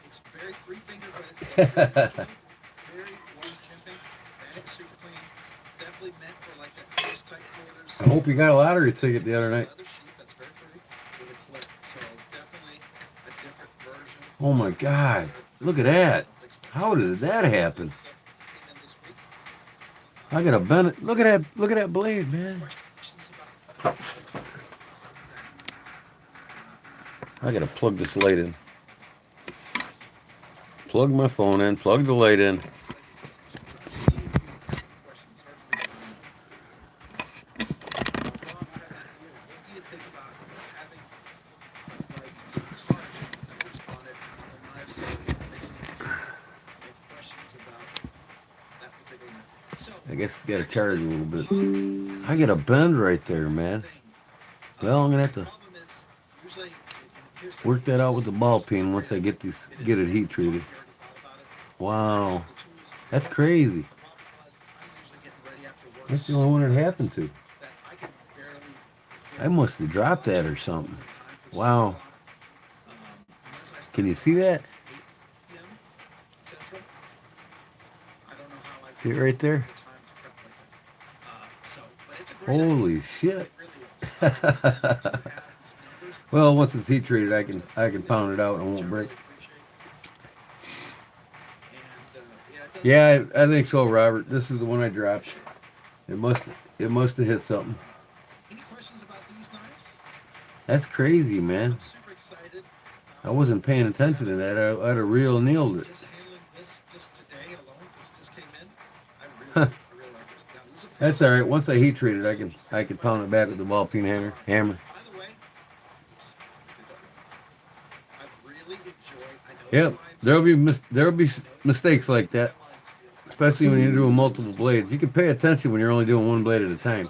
it's very three finger, but it's very warm chimping, and it's super clean. Definitely meant for like that close tight quarters. I hope you got a lottery ticket the other night. Leather sheath that's very pretty with a clip. So definitely a different version. Oh my God. Look at that. How did that happen? Came in this week. I got a Bennett. Look at that blade, man. Questions about I gotta plug this light in. Plug my phone in, plug the light in. I guess it's gotta charge a little bit. I get a bend right there, man. Well, I'm gonna have to work that out with the ball peen once I get it heat treated. Wow, that's crazy. That's the only one it happened to. I must have dropped that or something. Wow. Can you see that? See it right there? Holy shit. Well, once it's heat treated, I can pound it out and it won't break. Yeah, I think so, Robert. This is the one I dropped. It must have hit something. Any questions about these knives? That's crazy, man. I'm super excited. I wasn't paying attention to that. I'd have real nailed it. Just handling this just today alone, because it just came in. I really like this. Now, this is a That's all right. Once I heat treat it, I can pound it back with the ball peen hammer. By the way, I've really really enjoy. I know Yep, there'll be mistakes like that, especially when you're doing multiple blades. You can pay attention when you're only doing one blade at a time.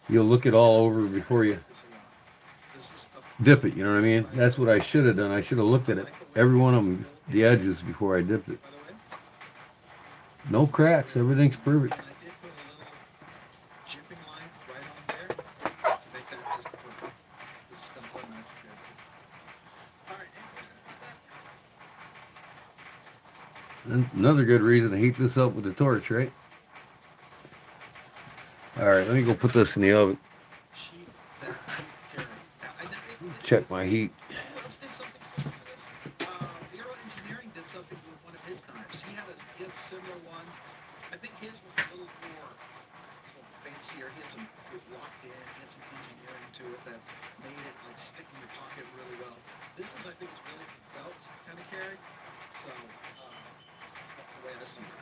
You'll look it all over before you dip it. You know what I mean? That's what I should have done. I should have looked at it, every one of them, the edges, before I dipped it. No cracks. Everything's perfect. And I did put a little jimping line right on there to make that just perfect. This is gonna play magic here too. All right, And another good reason to heat this up with the torch, right? All right, let me go put this in the oven. sheath that carry. Check my heat. Who else did something similar to this? Aero Engineering did something with one of his knives. He had a similar one. I think his was a little more fancier. He had some it locked in. He had some engineering to it that made it like stick in your pocket really well. This is, I think, is really belt kind of carry. So that's the way I see it.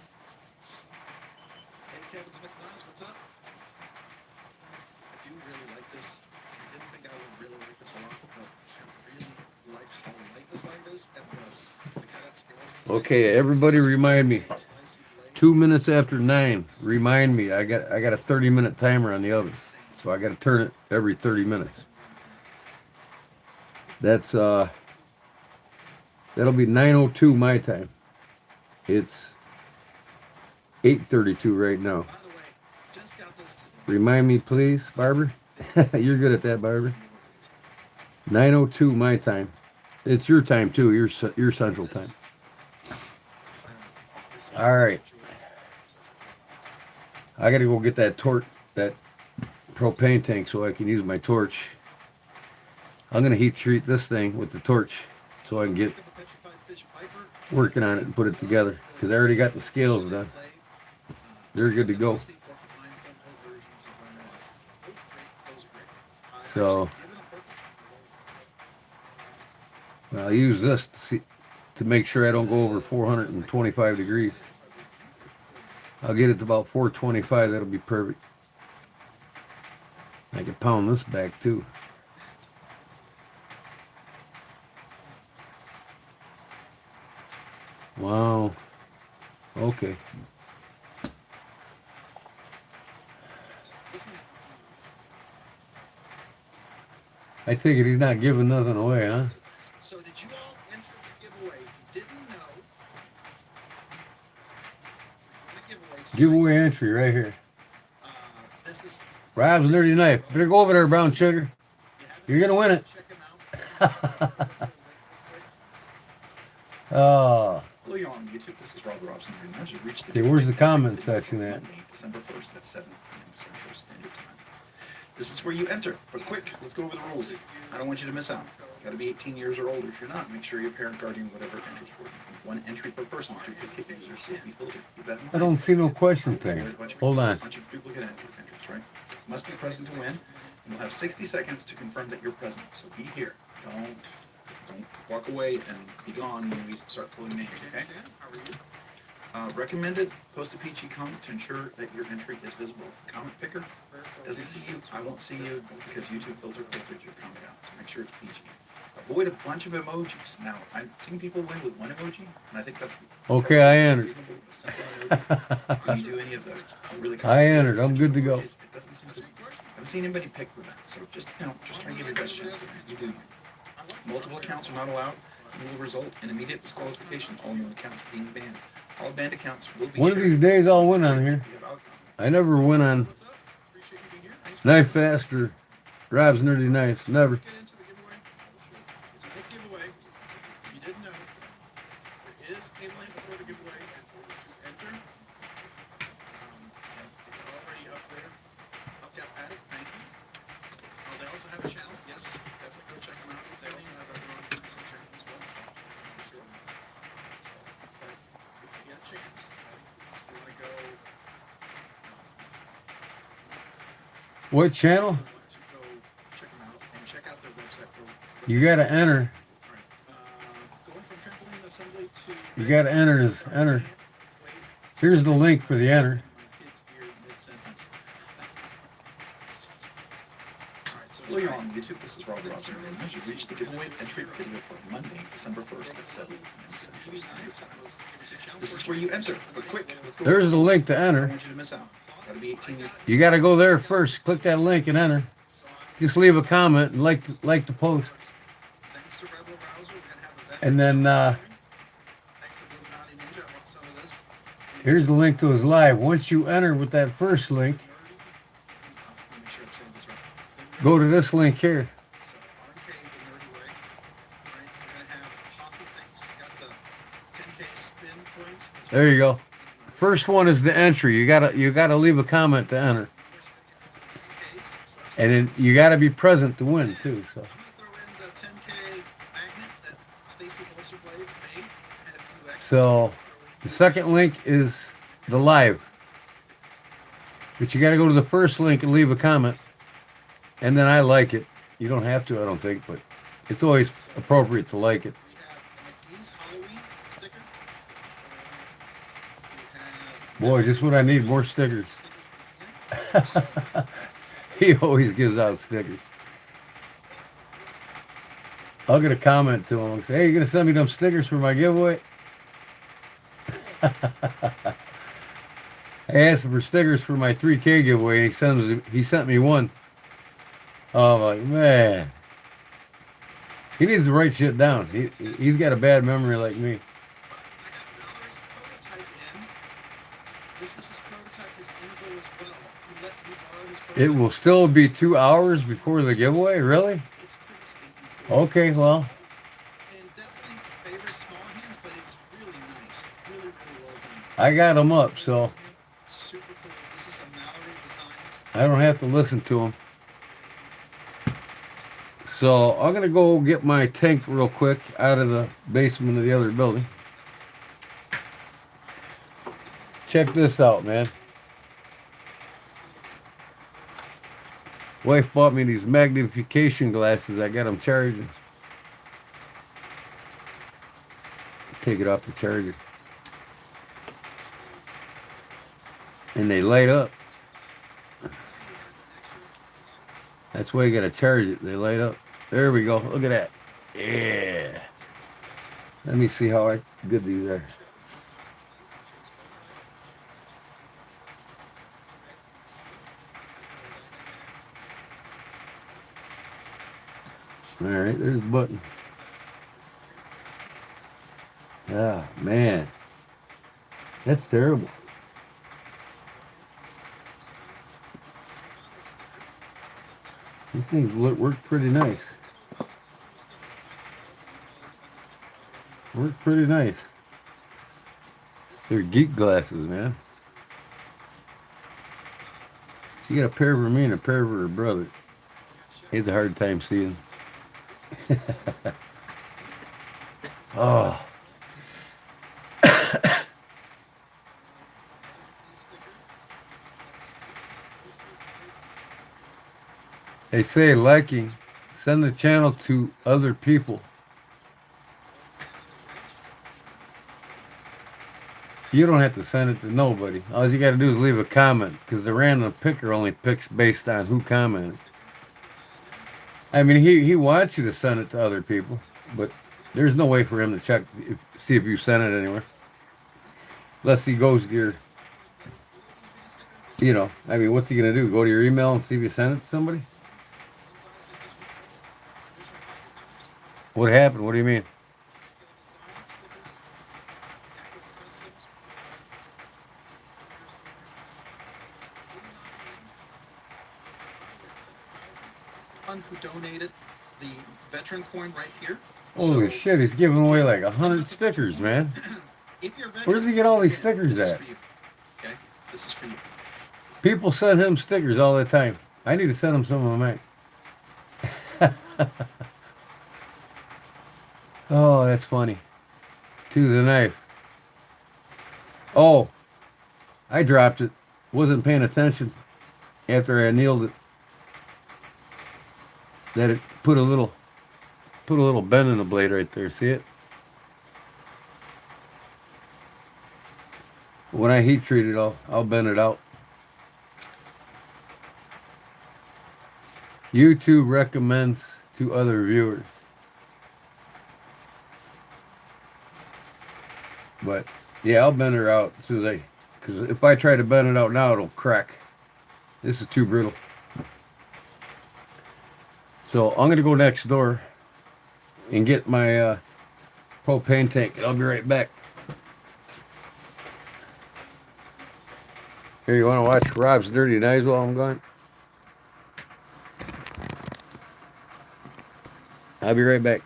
Hey, Kevin Smith Knives, what's up? I do really like this. I didn't think I would really like this a lot, but I really like how light this light is and the kind of scales. Okay, everybody remind me. 2 minutes after 9. Remind me. I got a 30-minute timer on the oven, so I got to turn it every 30 minutes. That's that'll be 9:02 my time. It's 8:32 right now. By the way, just got this today. Remind me, please, Barber. You're good at that, Barber. 9:02 my time. It's your time too. Your Central time. All right. I gotta go get that propane tank so I can use my torch. I'm gonna heat treat this thing with the torch so I can get working on it and put it together. Because I already got the scales done. They're good to go. So I'll use this to make sure I don't go over 425 degrees. I'll get it to about 425. That'll be perfect. I can pound this back too. Wow. Okay. I take it he's not giving nothing away, huh? So did you all enter the giveaway? If you didn't know, the giveaway. Giveaway entry right here. This is. Rob's Nerdy Knife. Better go over there, Brown Sugar. You're gonna win it. Check him out. Oh. Hello, y'all on YouTube. This is Rob Robson. As you reach the Okay, where's the comment section at? Monday, December 1st at 7 p.m. Central Standard Time. This is where you enter. But quick, let's go over the rules. I don't want you to miss out. You got to be 18 years or older. If you're not, make sure your parent, guardian, whatever enters for you. One entry per person. Duplicate users will be filtered. You bet. I don't see no question thing. Hold on. A bunch of duplicate entries, right? Must be present to win. And you'll have 60 seconds to confirm that you're present. So be here. Don't walk away and be gone when we start pulling names, okay? Recommended, post a PG comment to ensure that your entry is visible. Comment picker doesn't see you, I won't see you because YouTube filtered your comment out to make sure it's PG. Avoid a bunch of emojis. Now, I've seen people win with one emoji, and I think that's Okay, I entered. Can you do any of those? Really I entered. I'm good to go. It doesn't seem to. I haven't seen anybody pick with that. So just just try and give your best chance. You do. Multiple accounts are not allowed and will result in immediate disqualification. All new accounts being banned. All banned accounts will be One of these days I'll win on here. I never win on Knife Fast or Rob's Nerdy Knives. Never. Get into the giveaway. So let's give away. If you didn't know, there is a link for the giveaway, and for just enter. And it's already up there. Upcat Paddock, thank you. They also have a channel. Yes, definitely go check them out. They also have a Ron Anderson channel as well. For sure. So, if you get a chance, if you want to go. What channel? Want to go check them out and check out their website. You gotta enter. Going from trampoline assembly to. You gotta enter this. Enter. Here's the link for the enter. Kid's beard mid-sentence. All right, so Hello, you're on YouTube. This is Rob Robinson. You've reached the giveaway entry video for Monday, December 1st at 7 p.m. Central Standard Time. This is where you enter. But quick, let's go. There's the link to I don't enter. want you to miss out. Gotta be 18 years. You got to go there first. Click that link and enter. Just leave a comment and like the post. Thanks to Rebel Browser, we're gonna have a veteran. And then Thanks to Illuminati Ninja. I want some of this. here's the link to his live. Once you enter with that first link, Let me make sure I'm saying this right. go to this link here. So RMK, the nerdy way. Right? We're gonna have hockey things. Got the 10K spin points. There you go. First one is the entry. You gotta leave a comment to enter, and then you gotta be present to win too. So I'm gonna throw in the 10K magnet that Stacy Bolster Blades made. Had a few extra. so the second link is the live, but you gotta go to the first link and leave a comment, and then I like it. You don't have to, I don't think, but it's always appropriate to like it. We have an Ease Halloween sticker. We have Boy, just what I need, more stickers. stickers for him. He always gives out stickers. I'll get a comment to him and say, hey, you gonna send me them stickers for my giveaway? I asked him for stickers for my 3K giveaway and he sent me one. Oh, I'm like, man. He needs to write shit down. He's got a bad memory like me. But I got another prototype in. This prototype is in as well. We let you borrow this It prototype. will still be 2 hours before the giveaway, really? It's pretty stinking cool. Okay, well, And definitely favors small hands, but it's really nice. Really, really well done. I got him up, so Super cool. This is a Mallory design. I don't have to listen to him. So I'm gonna go get my tank real quick out of the basement of the other building. Check this out, man. Wife bought me these magnification glasses. I got them charging. Take it off the charger. And they light up. That's why you gotta charge it. They light up. There we go. Look at that. Yeah. Let me see how good these are. All right, there's the button. Ah, man. That's terrible. These things work pretty nice. Work pretty nice. They're geek glasses, man. She got a pair for me and a pair for her brother. He has a hard time seeing. Oh. They say liking, send the channel to other people. You don't have to send it to nobody. All you got to do is leave a comment, because the random picker only picks based on who commented. I mean, he wants you to send it to other people, but there's no way for him to check, see if you sent it anywhere. Unless he goes to your, you know, I mean, what's he going to do? Go to your email and see if you sent it to somebody? What happened? What do you mean? One who donated the veteran coin right here. Holy shit, he's giving away like 100 stickers, man. If you're a veteran, Where does he get all these here, stickers this is at? for you. Okay, this is for you. People send him stickers all the time. I need to send him some of mine. Oh, that's funny. To the knife. Oh, I dropped it. Wasn't paying attention after I nailed it. That it put a little bend in the blade right there. See it? When I heat treat it, I'll bend it out. YouTube recommends to other viewers. But yeah, I'll bend her out so because if I try to bend it out now, it'll crack. This is too brittle. So I'm gonna go next door and get my propane tank. I'll be right back. Here, you want to watch Rob's dirty knives while I'm gone? I'll be right back.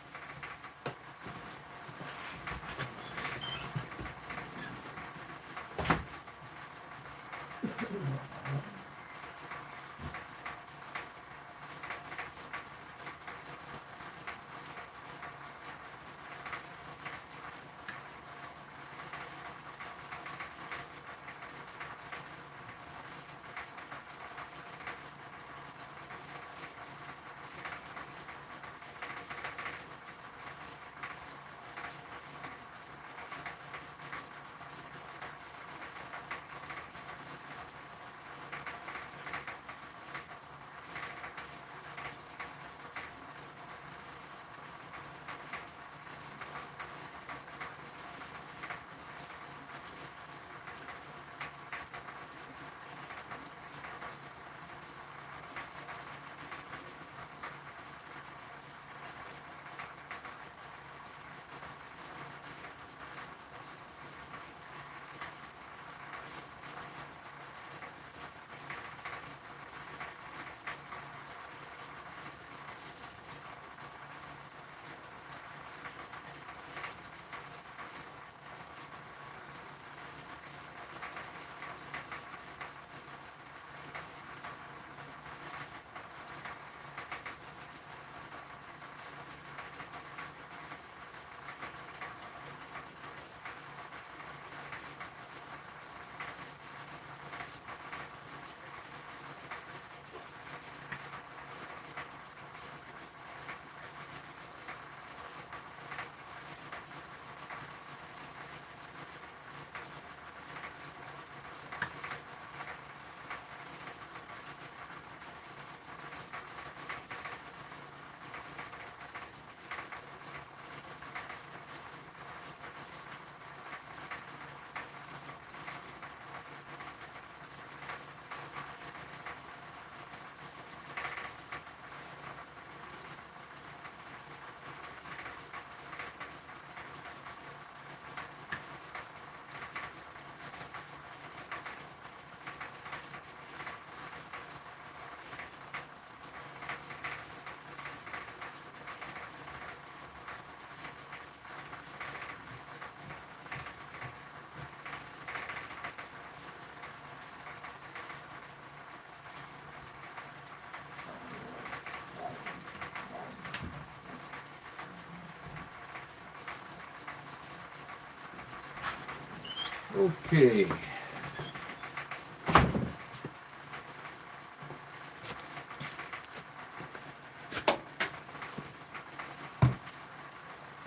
Okay.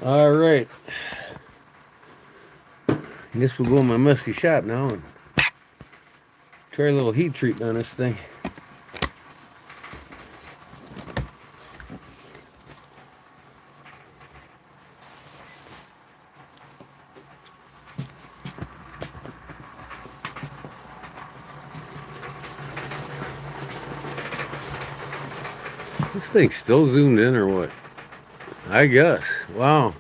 All right. This will go in my musty shop now and try a little heat treatment on this thing. This thing's still zoomed in or what? I guess. Wow.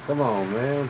Come on, man.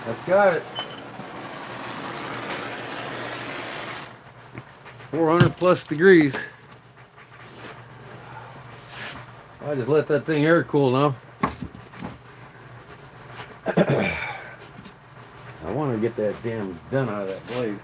That's got it. 400 plus degrees. I just let that thing air cool now. I want to get that damn done out of that blade.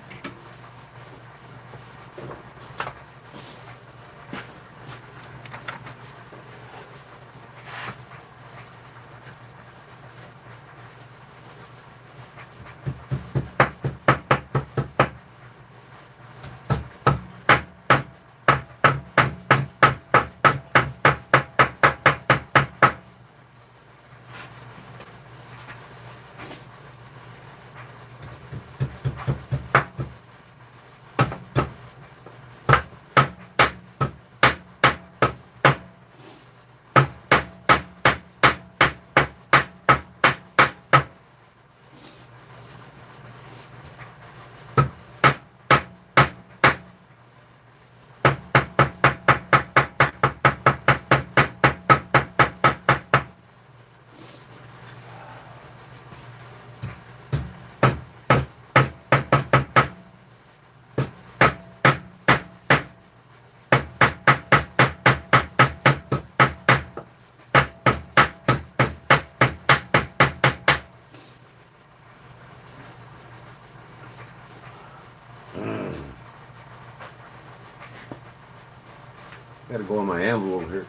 Gotta go on my envelope here.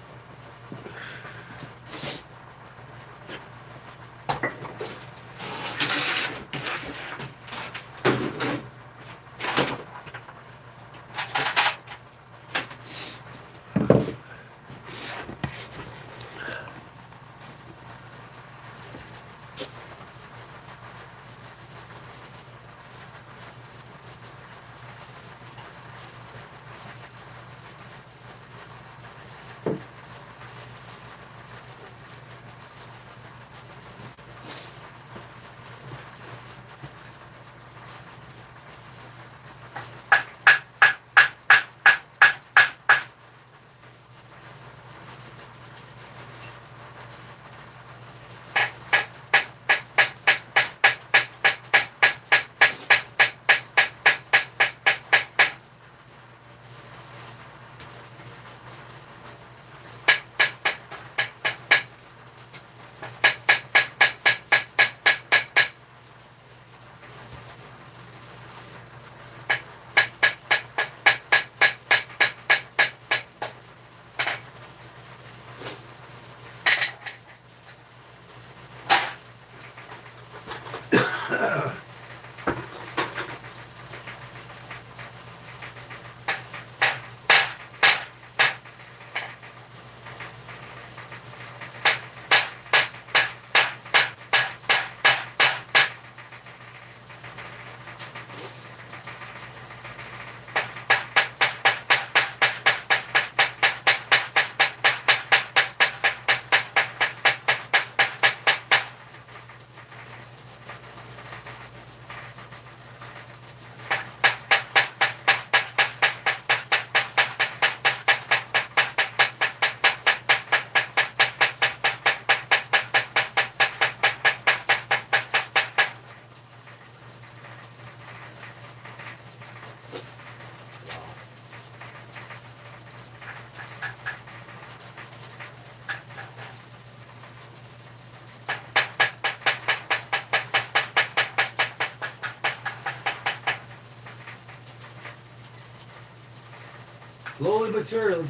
Slowly but surely.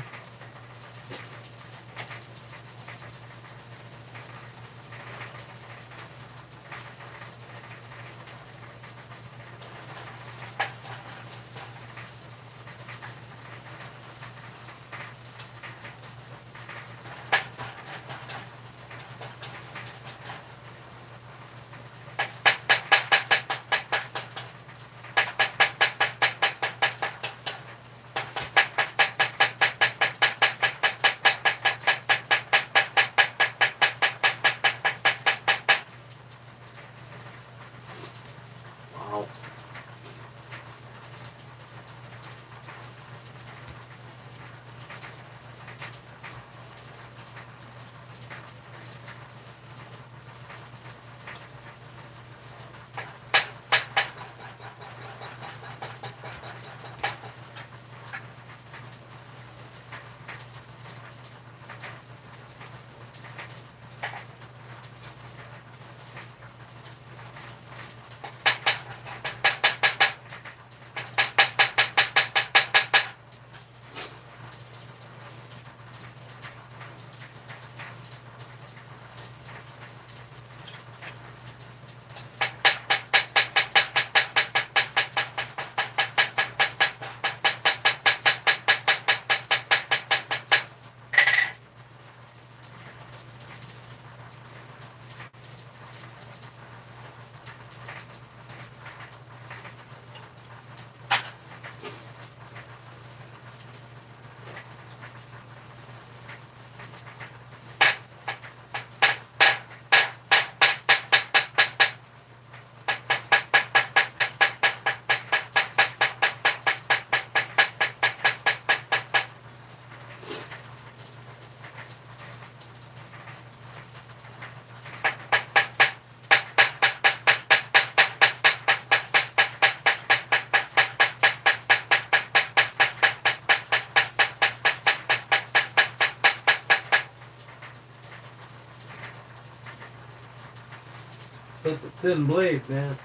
It's a thin blade, man.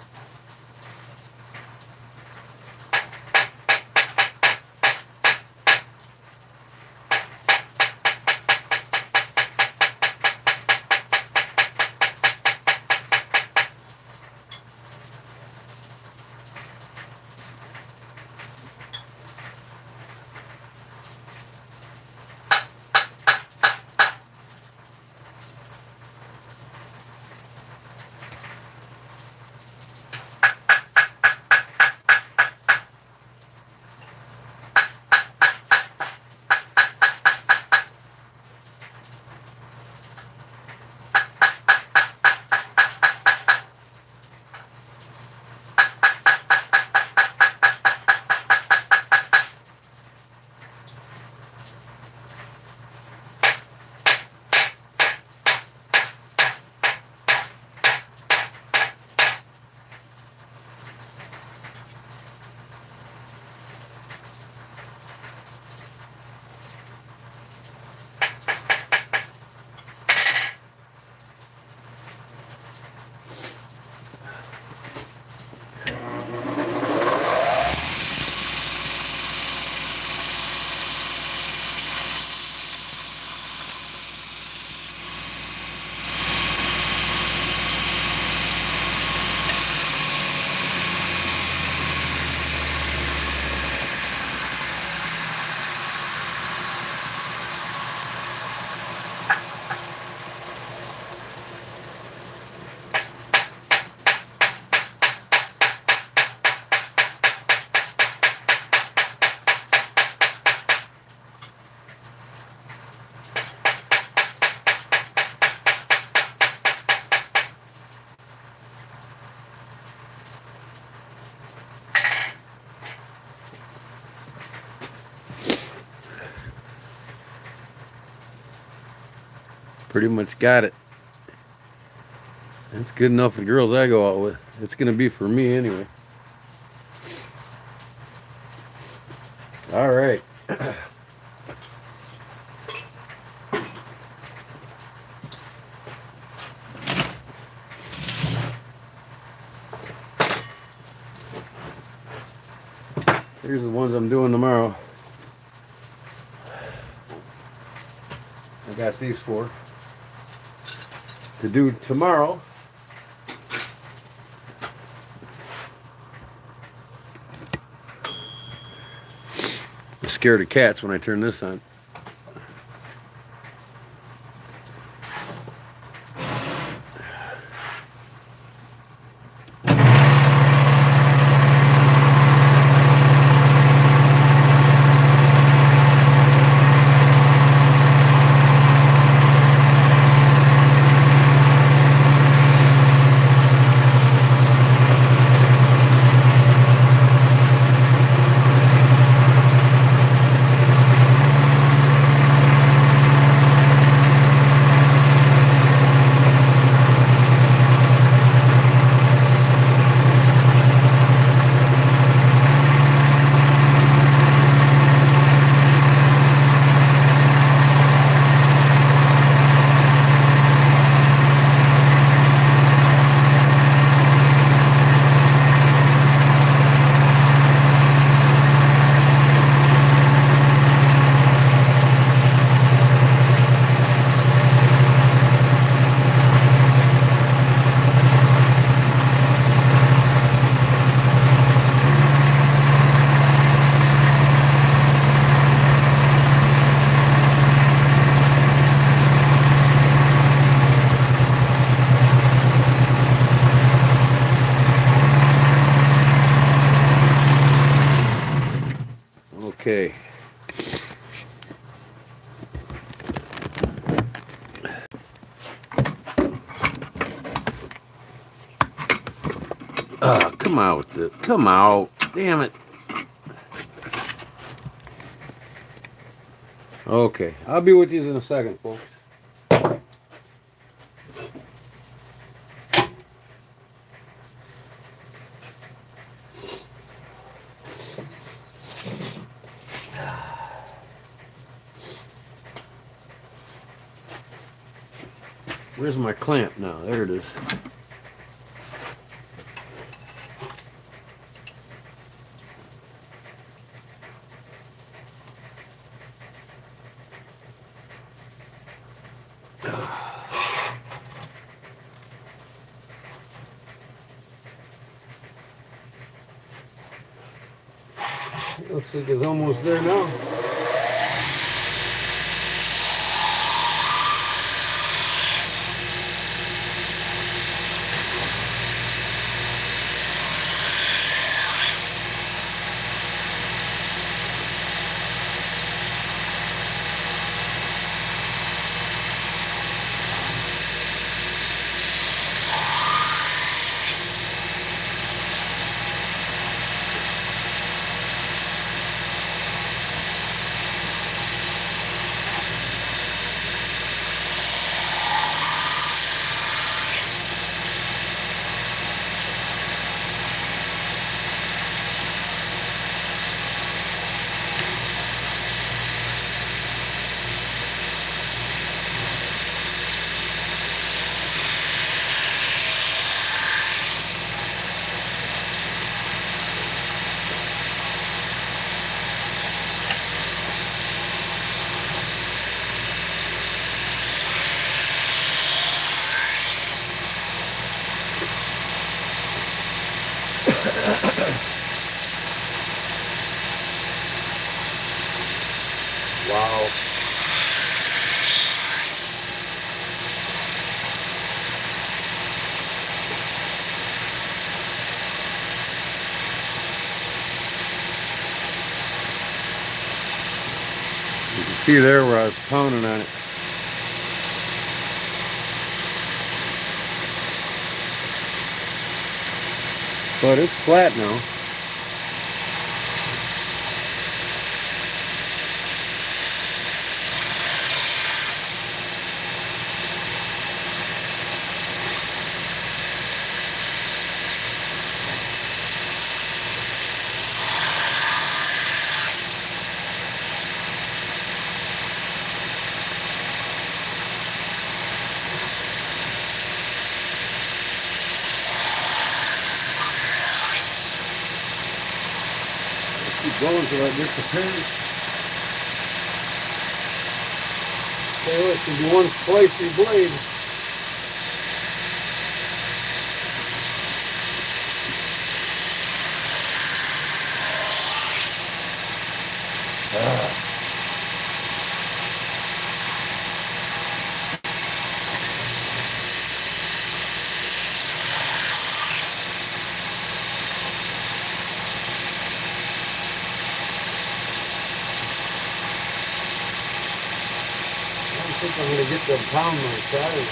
Pretty much got it. That's good enough for the girls I go out with. It's gonna be for me anyway. All right. Here's the ones I'm doing tomorrow. I got these four to do tomorrow. I'm scared of cats when I turn this on. Okay. Come out. Come out. Damn it. Okay. I'll be with you in a second, folks. Where's my clamp now? There it is. Looks like it's almost there now. Wow. You can see there where I was pounding on it. But it's flat now. Keep going until it disappears. Okay, this is one spicy blade. I think I'm gonna get the pound my size.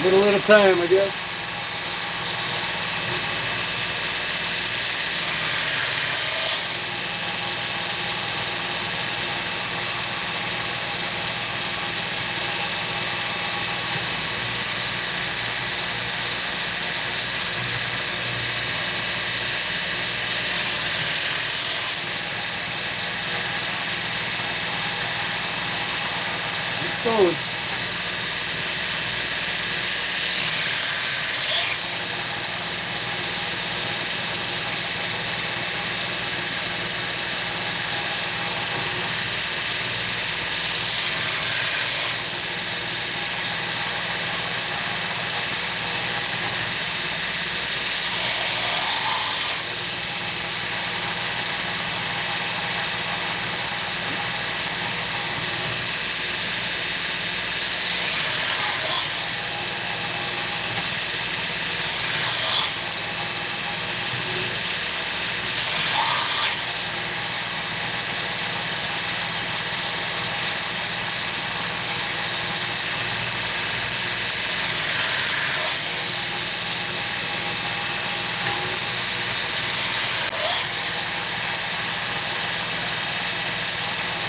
Little at a time, I guess. It's going.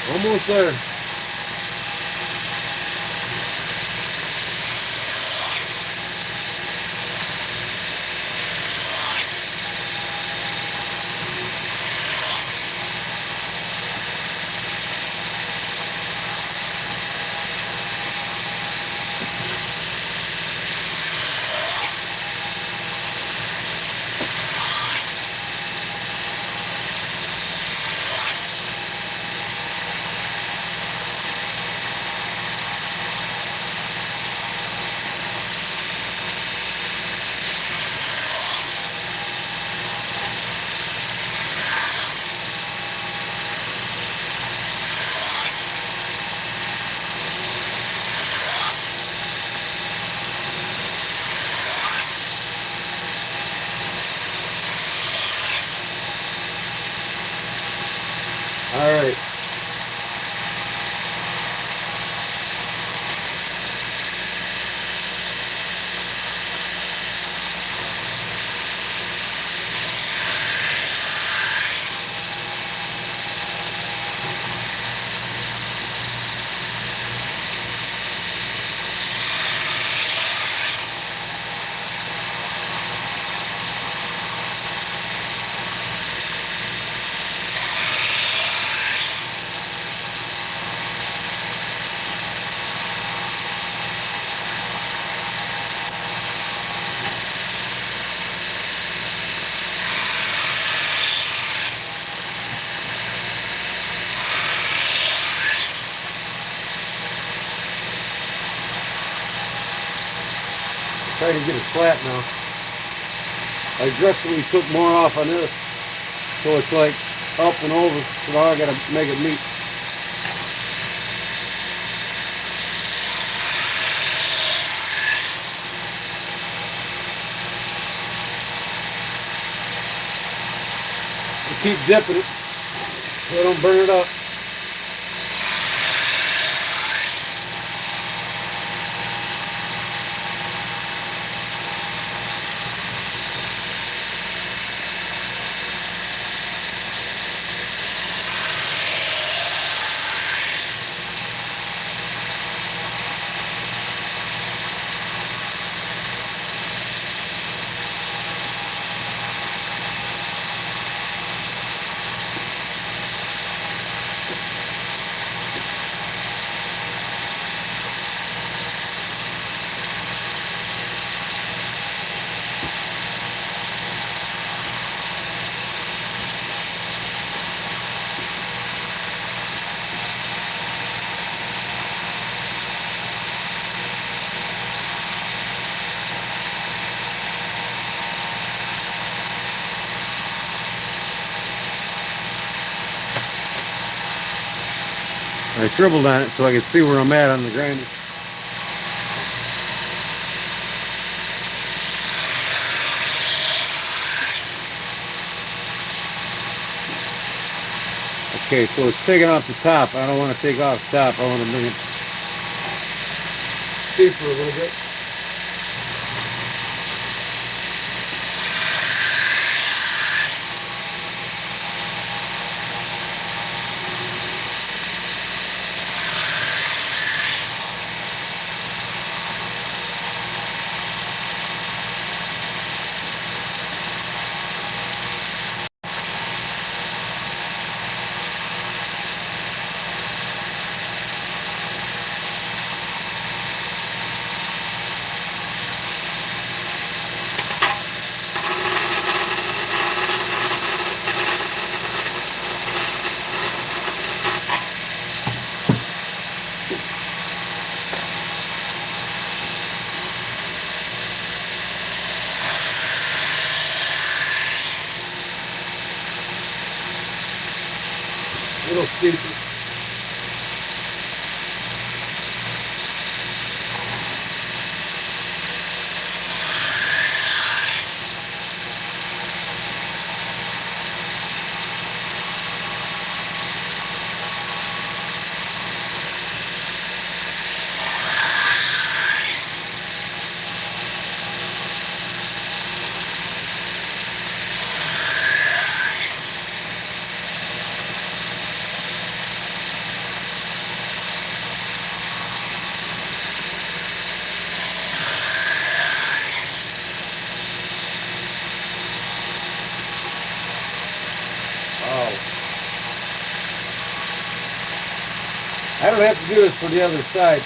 Almost there. Try to get it flat now. I aggressively took more off on this, so it's like up and over. So now I gotta make it meet. I keep dipping it so I don't burn it up. I dribbled on it so I could see where I'm at on the grinder. Okay, so it's taking off the top. I don't want to take off the top. I want to bring it deeper a little bit. A little steeper. I don't have to do this for the other side.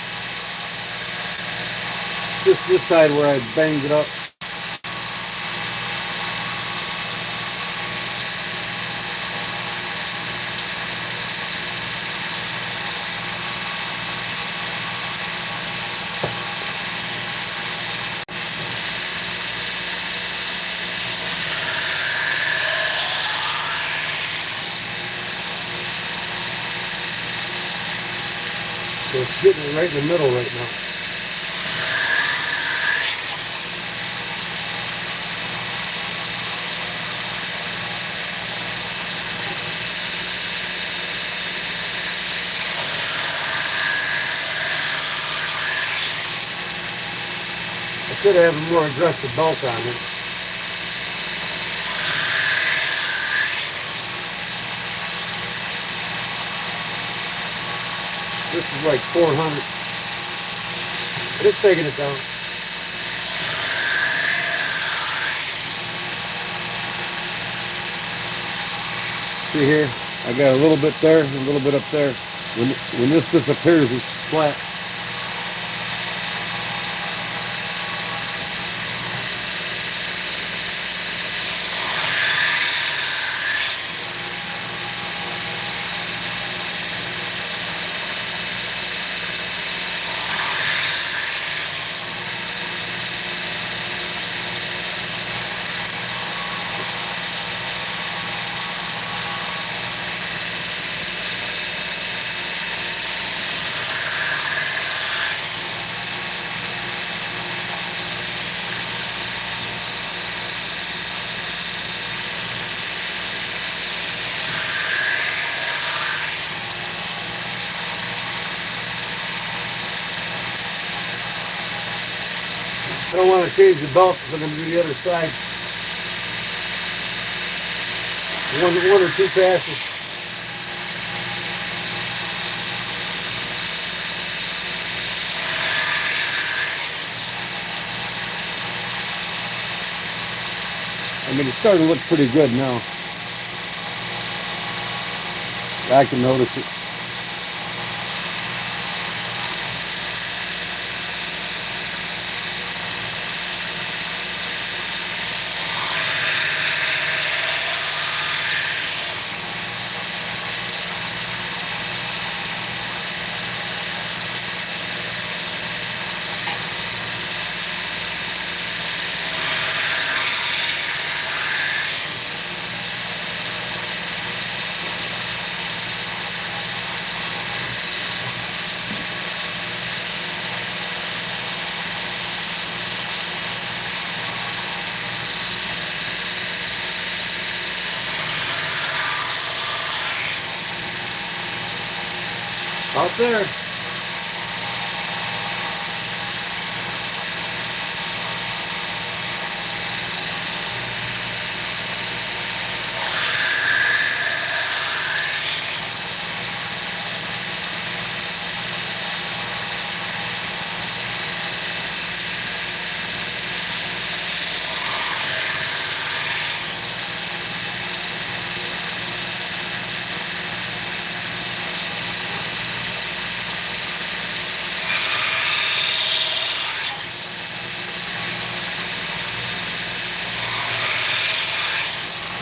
Just this side where I banged it up. So it's getting it right in the middle right now. I should have a more aggressive belt on it. This is like 400. It's taking it down. See here, I got a little bit there, and a little bit up there. When this disappears, it's flat. change the belt because I'm going to do the other side. One or two passes. I mean, it's starting to look pretty good now. I can notice it. Out there.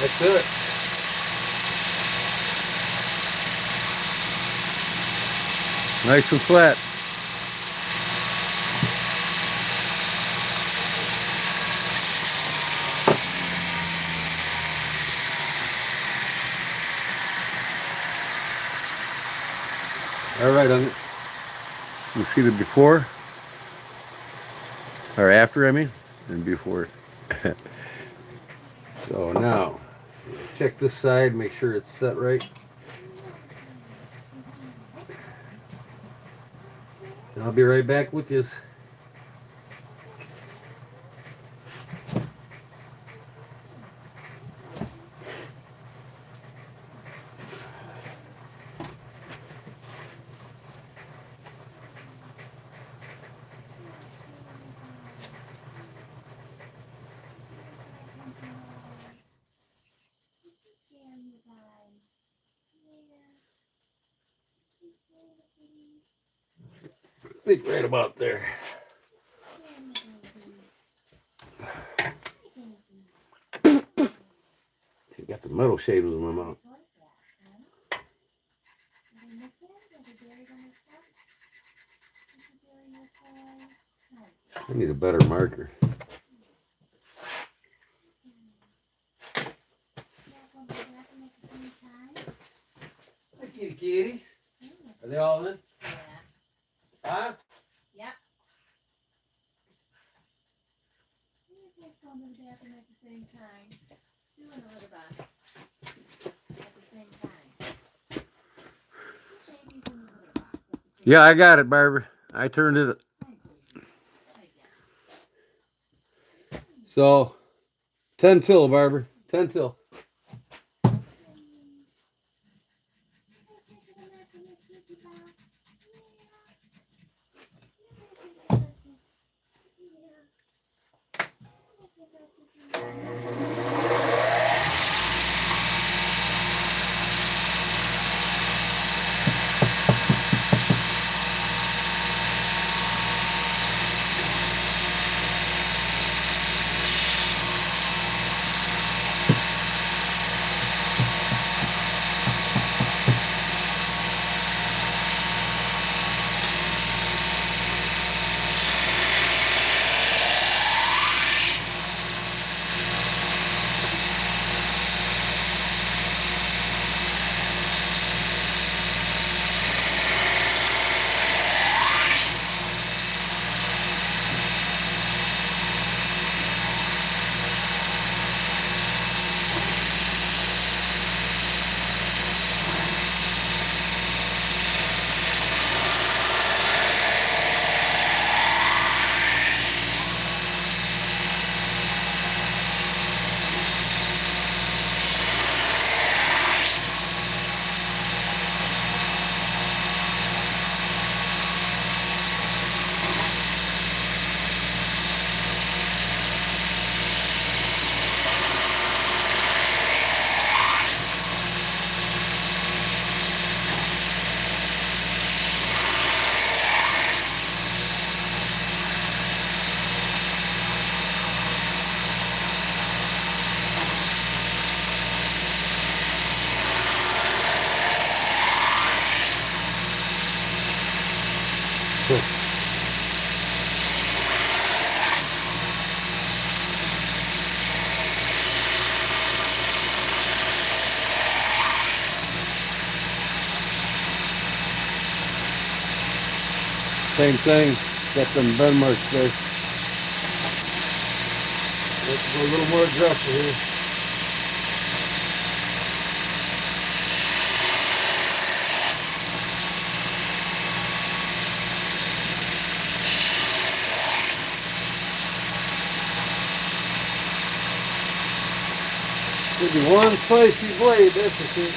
That's it. Nice and flat. All right, you see the before or after, I mean, and before. So now, check this side, make sure it's set right. And I'll be right back with you. I think right about there. Got the metal shavings in my mouth. I need a better marker. Hi, kitty, kitty. Are they all in? Yeah. Huh? Yep. Going to the bathroom at the same time. Two in the litter box at the same time. Two babies in the litter box at the same Yeah, I got it, Barbara. I turned it. time. So, 10 till, Barbara. 10 till. Same thing, except them Benmarks there. Let's go a little more aggressive here. Could be one spicy blade, that's for sure.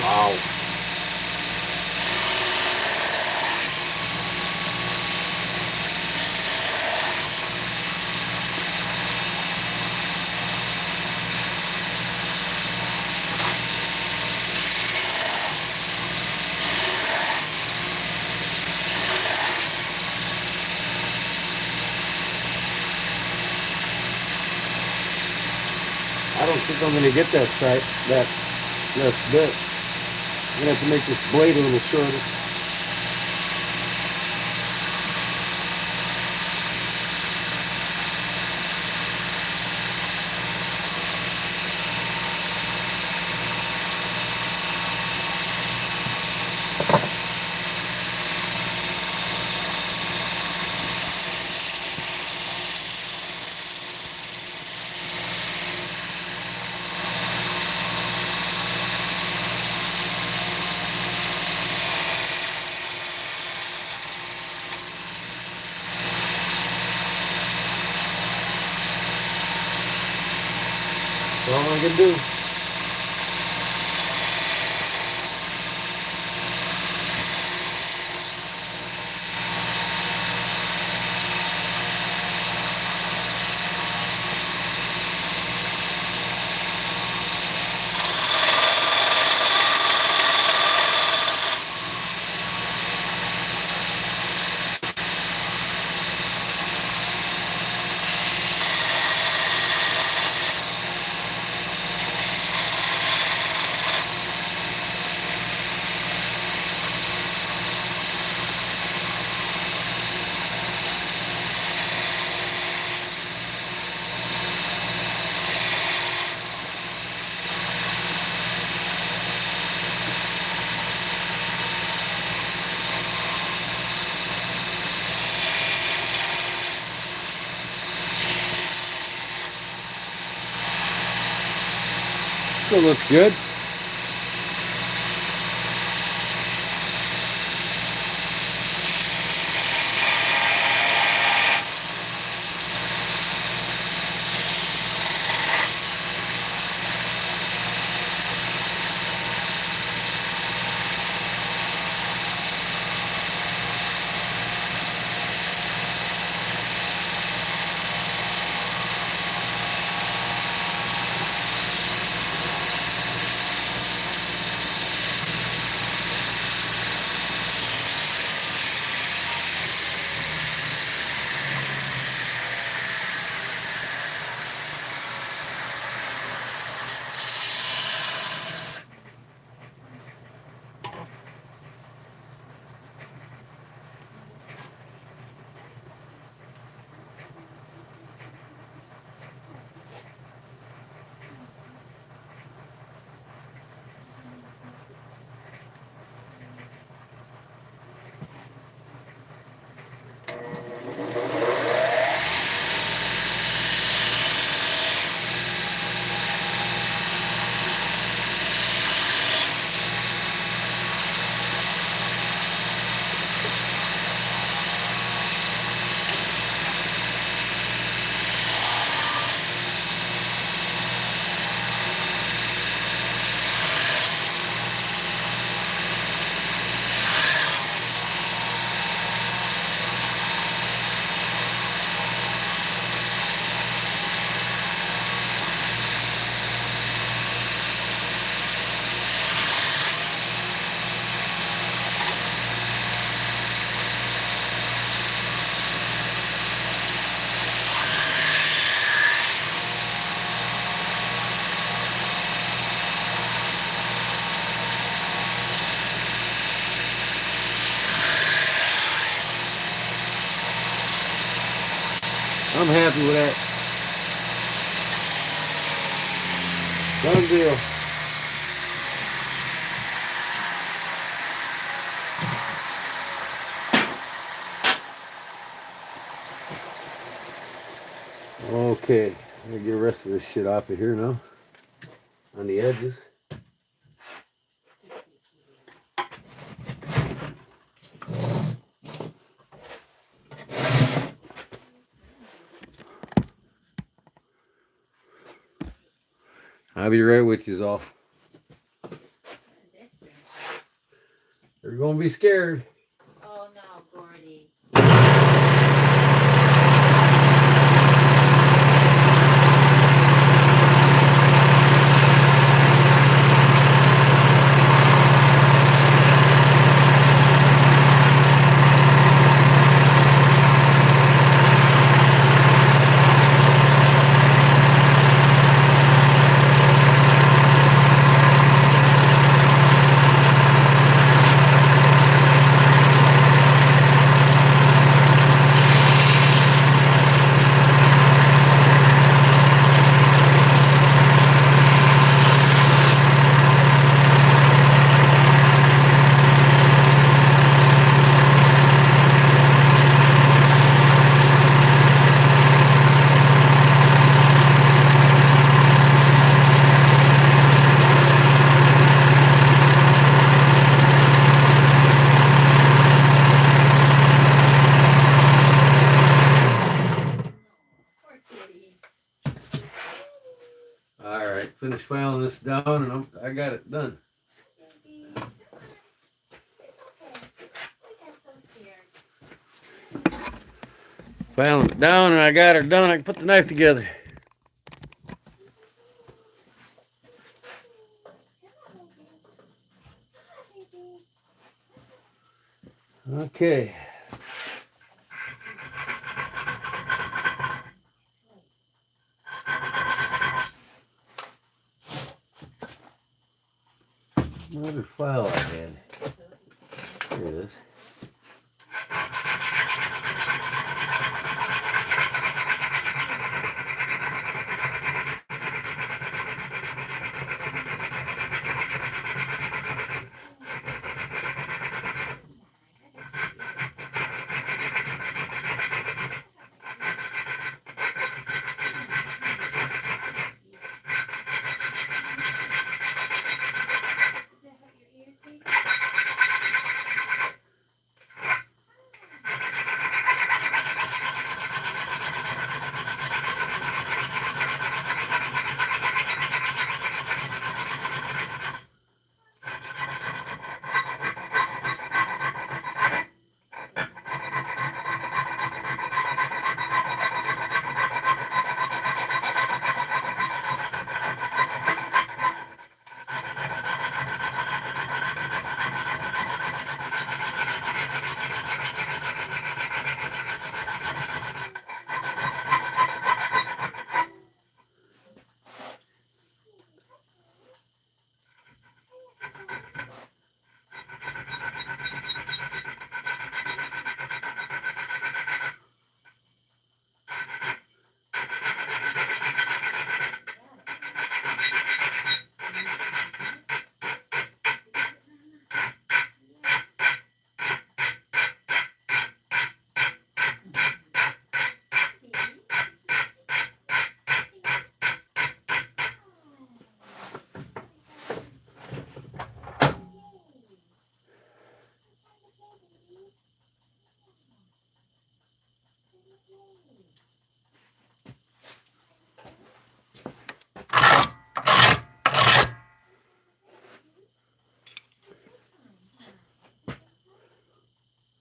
Wow. I don't think I'm going to get that sight, that bit. I'm going to have to make this blade a little shorter. That's all I can do. Still looks good. I'm happy with that. Done deal. Okay, I'm gonna get the rest of this shit off of here now. On the edges. I'll be right with you all. You're gonna be scared. Oh no, Gordy. Poor kitties. All right, finish filing this down, and I got it done. Baby. It's okay. I got so scared. Filing it down, and I got her done. I can put the knife together. Okay. Another file I had. Here it is. Does that hurt your ears, baby?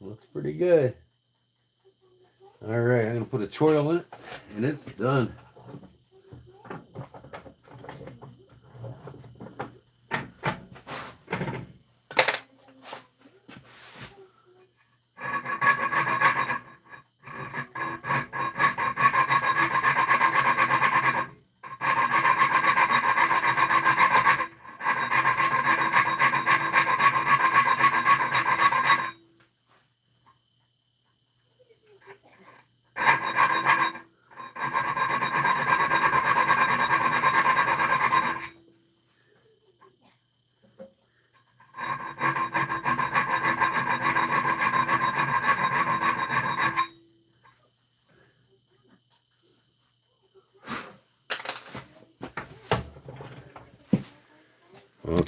Looks pretty good. All right, I'm gonna put a choil in it, and it's done.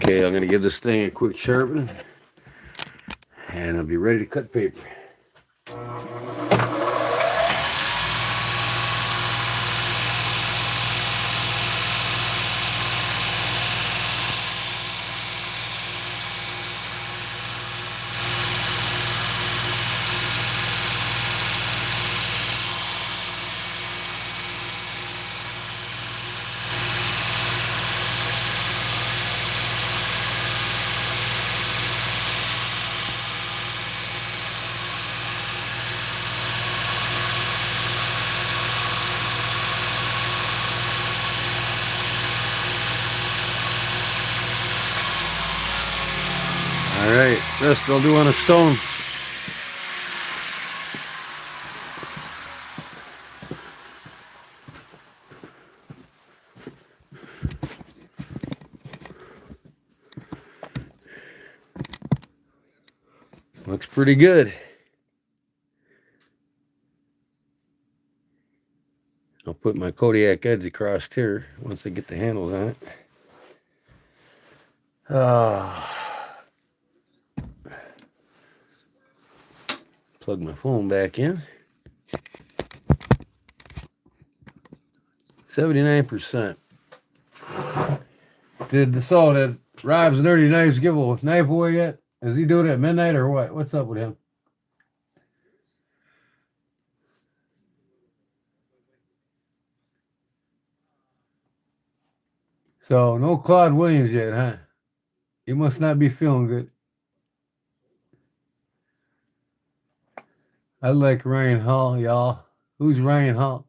Okay, I'm gonna give this thing a quick sharpening, and I'll be ready to cut paper. All right, rest I'll do on a stone. Looks pretty good. I'll put my Kodiak edge across here once I get the handles on it. Plug my phone back in. 79%. Did Rob's Nerdy Knives give a knife away yet? Is he doing it at midnight or what? What's up with him? So no Claude Williams yet, huh? You must not be feeling good. I like Ryan Hall, y'all. Who's Ryan Hall?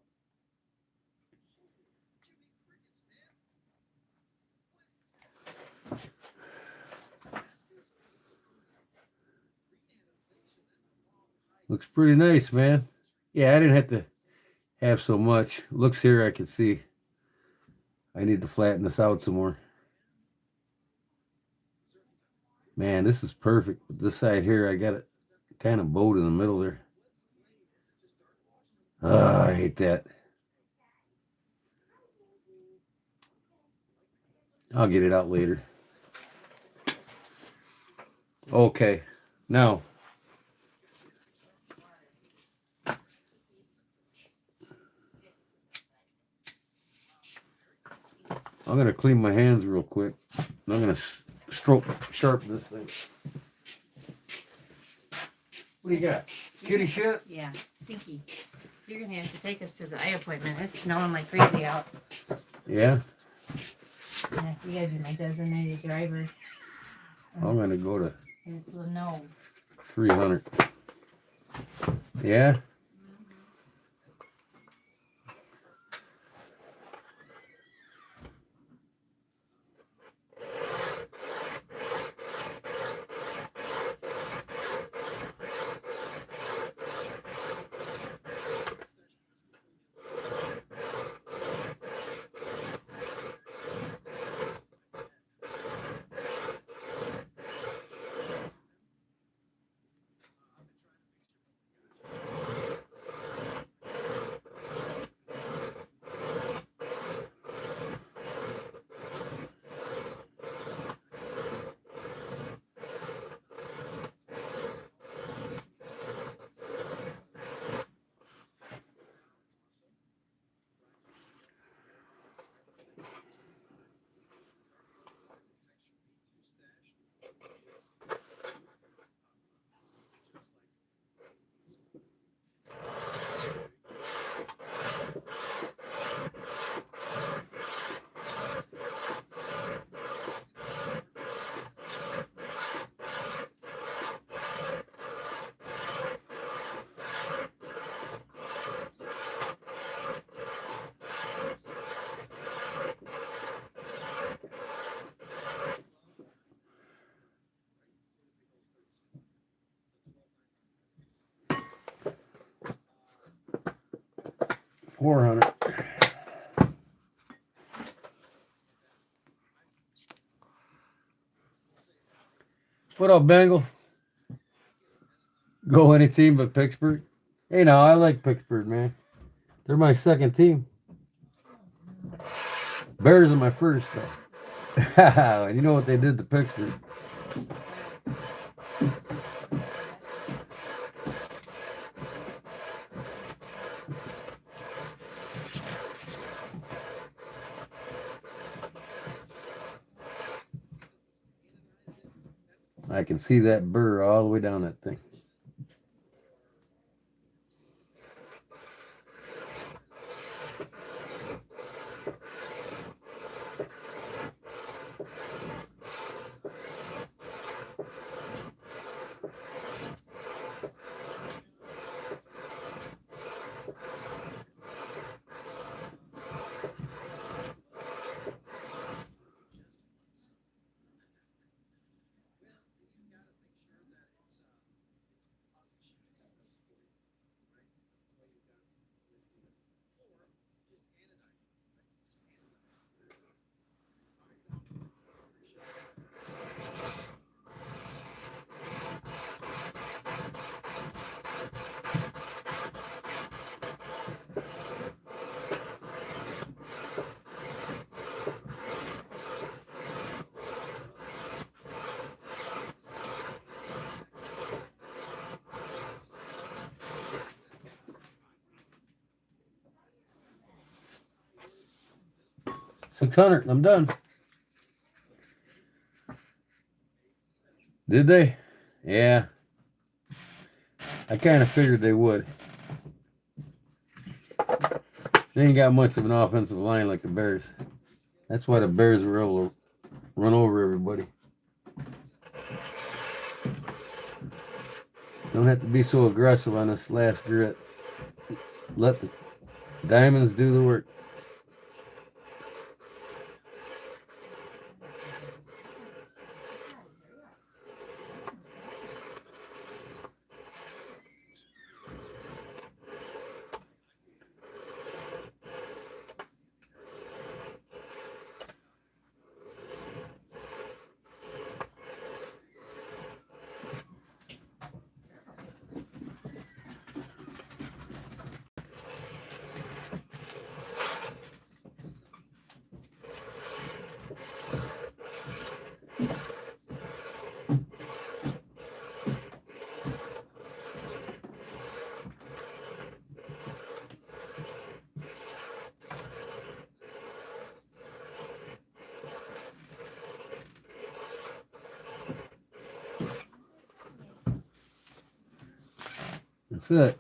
Looks pretty nice, man. Yeah, I didn't have to have so much. Looks here, I can see. I need to flatten this out some more. Man, this is perfect. This side here, I got it kind of bowed in the middle there. I hate that. I'll get it out later. Okay, now. I'm going to clean my hands real quick. I'm going to sharpen this thing. What do you got? Kitty shit? Yeah, Stinky. You're gonna have to take us to the eye appointment. It's snowing like crazy out. Yeah? Yeah, you gotta be my designated driver. I'm going to go to It's no. 300. Yeah? $400. What up, Bengal? Go any team but Pittsburgh? Hey, now I like Pittsburgh, man. They're my second team. Bears are my first, though. You know what they did to Pittsburgh? I can see that burr all the way down that thing. $600. I'm done. Did they? Yeah. I kind of figured they would. They ain't got much of an offensive line like the Bears. That's why the Bears were able to run over everybody. Don't have to be so aggressive on this last grit. Let the diamonds do the work. That's it.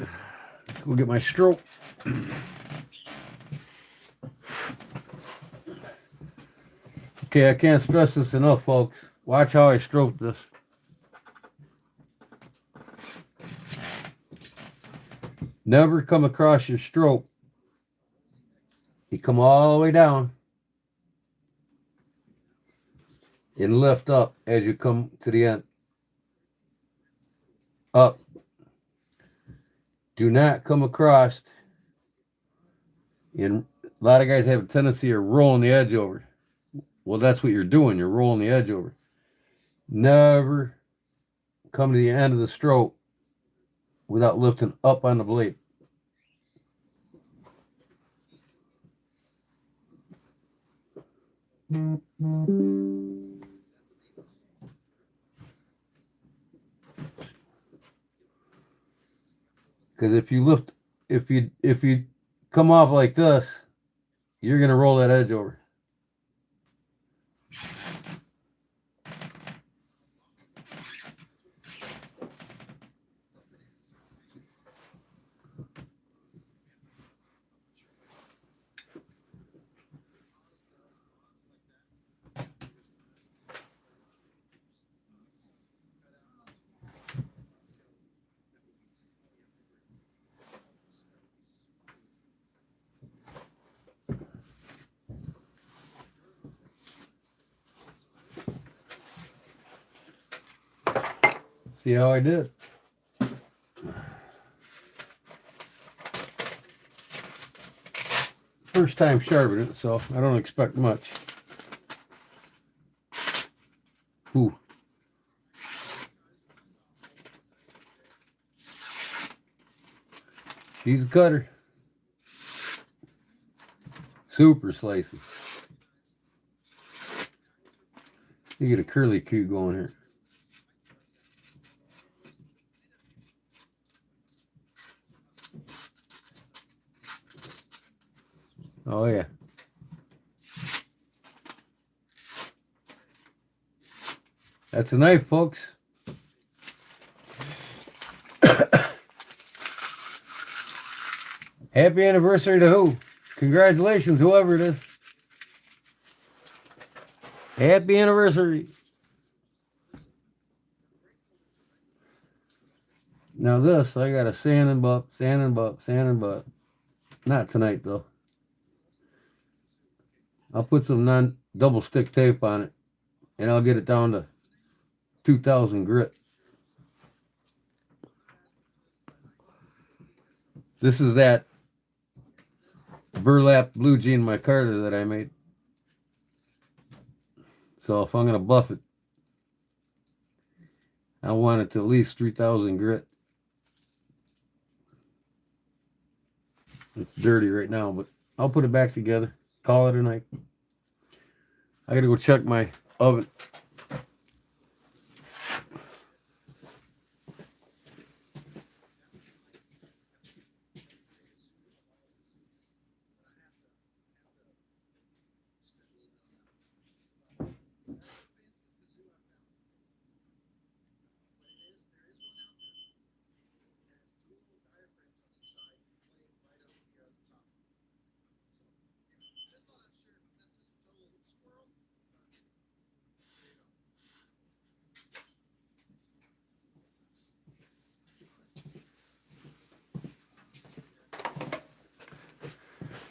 Let's go get my stroke. Okay, I can't stress this enough, folks. Watch how I stroke this. Never come across your stroke. You come all the way down and lift up as you come to the end. Up. Do not come across. And a lot of guys have a tendency of rolling the edge over. Well, that's what you're doing. You're rolling the edge over. Never come to the end of the stroke without lifting up on the blade. Because if you come off like this, you're gonna roll that edge over. See how I did? First time sharpening it, so I don't expect much. Ooh. She's a cutter. Super slicey. You get a curly Q going here. Oh yeah. That's a knife, folks. Happy anniversary to who? Congratulations, whoever it is. Happy anniversary. Now this, I got a sand and butt, sand and butt, sand and butt. Not tonight though. I'll put some non-double stick tape on it and I'll get it down to 2,000 grit. This is that burlap blue jean micarta that I made. So if I'm going to buff it, I want it to at least 3,000 grit. It's dirty right now, but I'll put it back together. Call it a night. I got to go check my oven.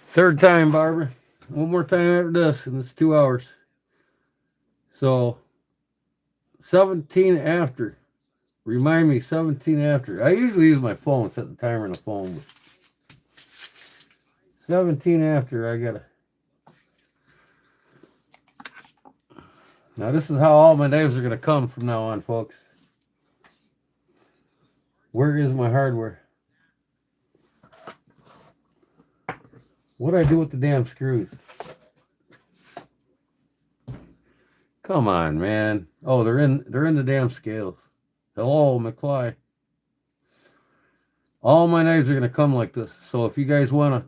Third time, Barbara. One more time after this, and it's 2 hours. So, 17 after. Remind me, 17 after. I usually use my phone, set the timer on the phone. But 17 after, I gotta. Now, this is how all my knives are gonna come from now on, folks. Where is my hardware? What do I do with the damn screws? Come on, man. Oh, they're in the damn scales. Hello, McFly. All my knives are gonna come like this. So if you guys wanna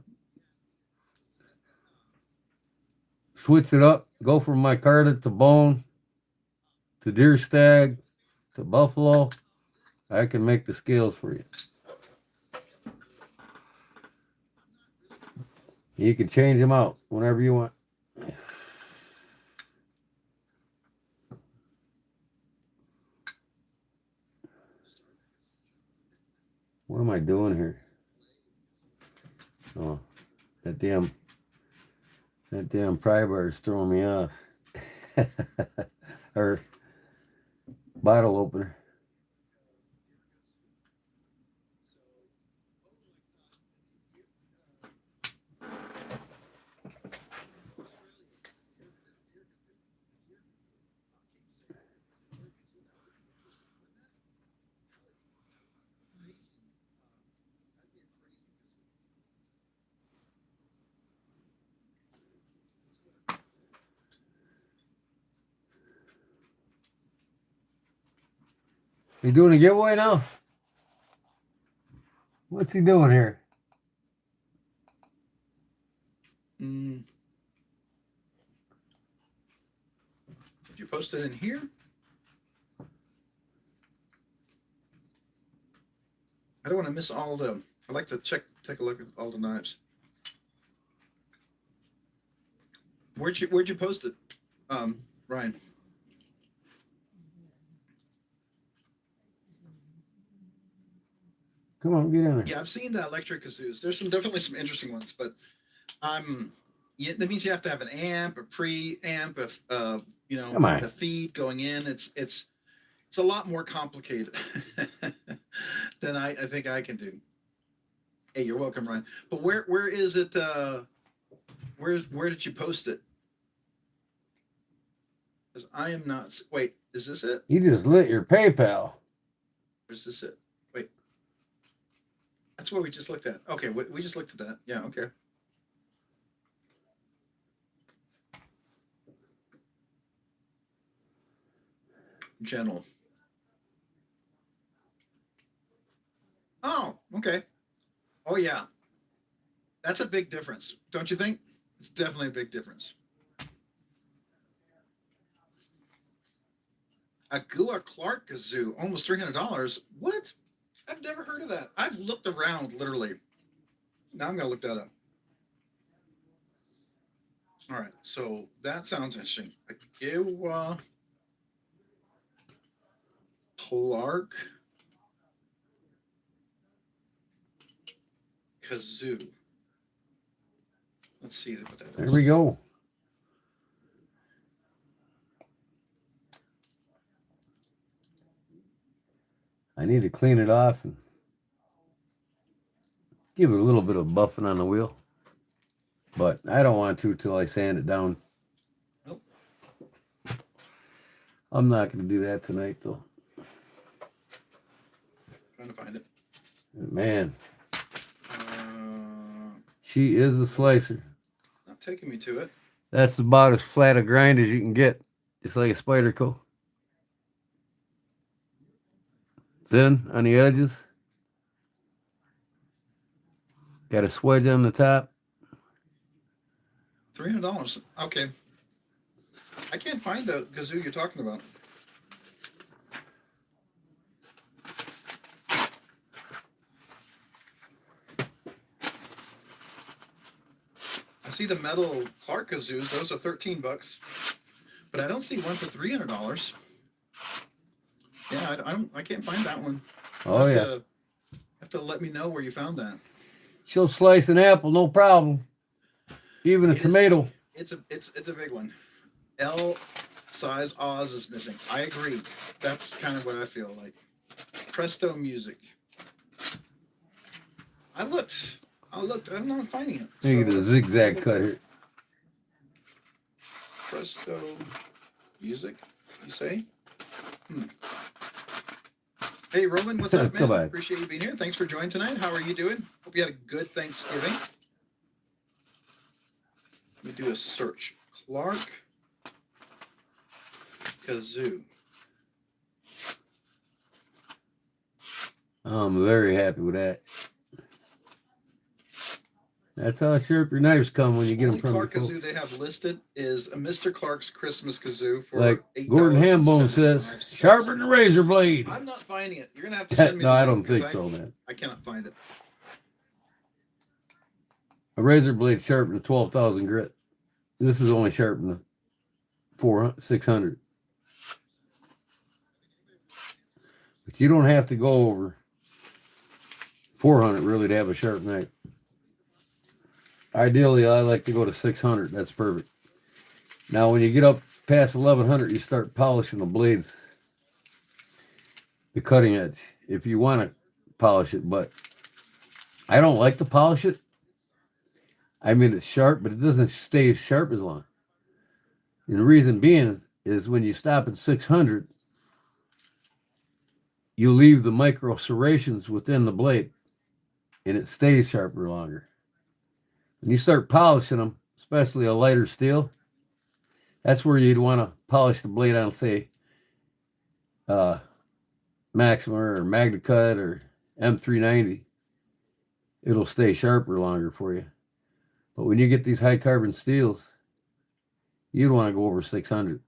switch it up, go from micarta to bone, to deer stag, to buffalo, I can make the scales for you. You can change them out whenever you want. What am I doing here? Oh, that damn pry bar is throwing me off. Or bottle opener. You doing a giveaway now? What's he doing here? Did you post it in here? I don't want to miss all the. I like to take a look at all the knives. Where'd you post it, Ryan? Come on, get in there. Yeah, I've seen the electric kazoos. There's definitely some interesting ones, but that means you have to have an amp, a preamp, Come on. a feed going in. It's a lot more complicated than I think I can do. Hey, you're welcome, Ryan. But where is it? Where did you post it? Because I am not. Wait, is this it? You just lit your PayPal. Or is this it? Wait. That's what we just looked at. Okay, we just looked at that. Yeah, okay. gentle. Oh, okay. Oh yeah. That's a big difference, don't you think? It's definitely a big difference. A Gua Clark kazoo, almost $300. What? I've never heard of that. I've looked around literally. Now I'm gonna look that up. All right, so that sounds interesting. A Gua Clark kazoo. Let's see what that is. There we go. I need to clean it off and give it a little bit of buffing on the wheel. But I don't want to till I sand it down. Nope. I'm not going to do that tonight, though. Trying to find it. Man, Uh, she is a slicer. not taking me to it. That's about as flat a grind as you can get. Just like a Spyderco. Thin on the edges. Got a swedge on the top. $300. Okay. I can't find the kazoo you're talking about. I see the metal Clark kazoos. Those are $13, but I don't see one for $300. Yeah, I can't find that one. Oh, You'll yeah. have to let me know where you found that. She'll slice an apple, no problem. Even a It is- tomato. It's a big one. L size Oz is missing. I agree. That's kind of what I feel like. Presto Music. I looked. I'm not finding it. Look at the zigzag cut here. Presto Music. You say? Hey Roman, what's up, man? Come on. Appreciate you being here. Thanks for joining tonight. How are you doing? Hope you had a good Thanksgiving. Let me do a search. Clark kazoo. I'm very happy with that. That's how sharp your knives come when you get them Only from Clark the kazoo they have listed is a Mr. Clark's Christmas kazoo for Like $8.75. Gordon Hambone says, sharpen the razor blade. I'm not finding it. You're gonna have to send me. No, the I link, don't 'cause think so, man. I cannot find it. A razor blade sharpened to 12,000 grit. This is only sharpened to 400, 600. But you don't have to go over 400 really to have a sharp knife. Ideally, I like to go to 600. That's perfect. Now, when you get up past 1100, you start polishing the blades, the cutting edge, if you want to polish it. But I don't like to polish it. I mean, it's sharp, but it doesn't stay as sharp as long. And the reason being is when you stop at 600, you leave the micro serrations within the blade, and it stays sharper longer. When you start polishing them, especially a lighter steel, that's where you'd want to polish the blade on, say, Maxima or MagnaCut or M390. It'll stay sharper longer for you. But when you get these high carbon steels, you'd want to go over 600.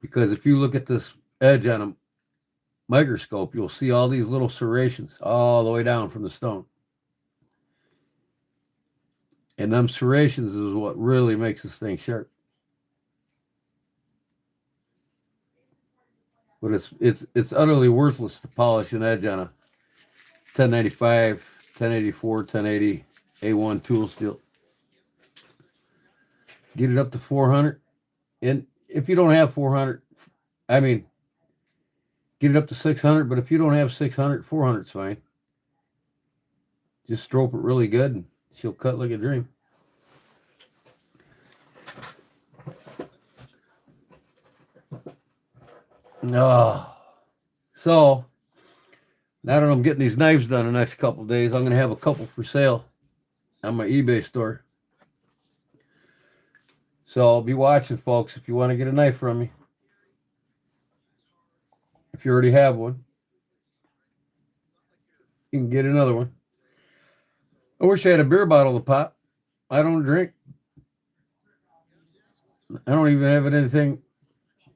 Because if you look at this edge on a microscope, you'll see all these little serrations all the way down from the stone. And them serrations is what really makes this thing sharp. But it's utterly worthless to polish an edge on a 1095, 1084, 1080 A1 tool steel. Get it up to 400. And if you don't have 400, I mean, get it up to 600. But if you don't have 600, 400 is fine. Just stroke it really good and she'll cut like a dream. No. So, now that I'm getting these knives done the next couple of days, I'm going to have a couple for sale on my eBay store. So, I'll be watching, folks, if you want to get a knife from me. If you already have one, you can get another one. I wish I had a beer bottle to pop. I don't drink. I don't even have anything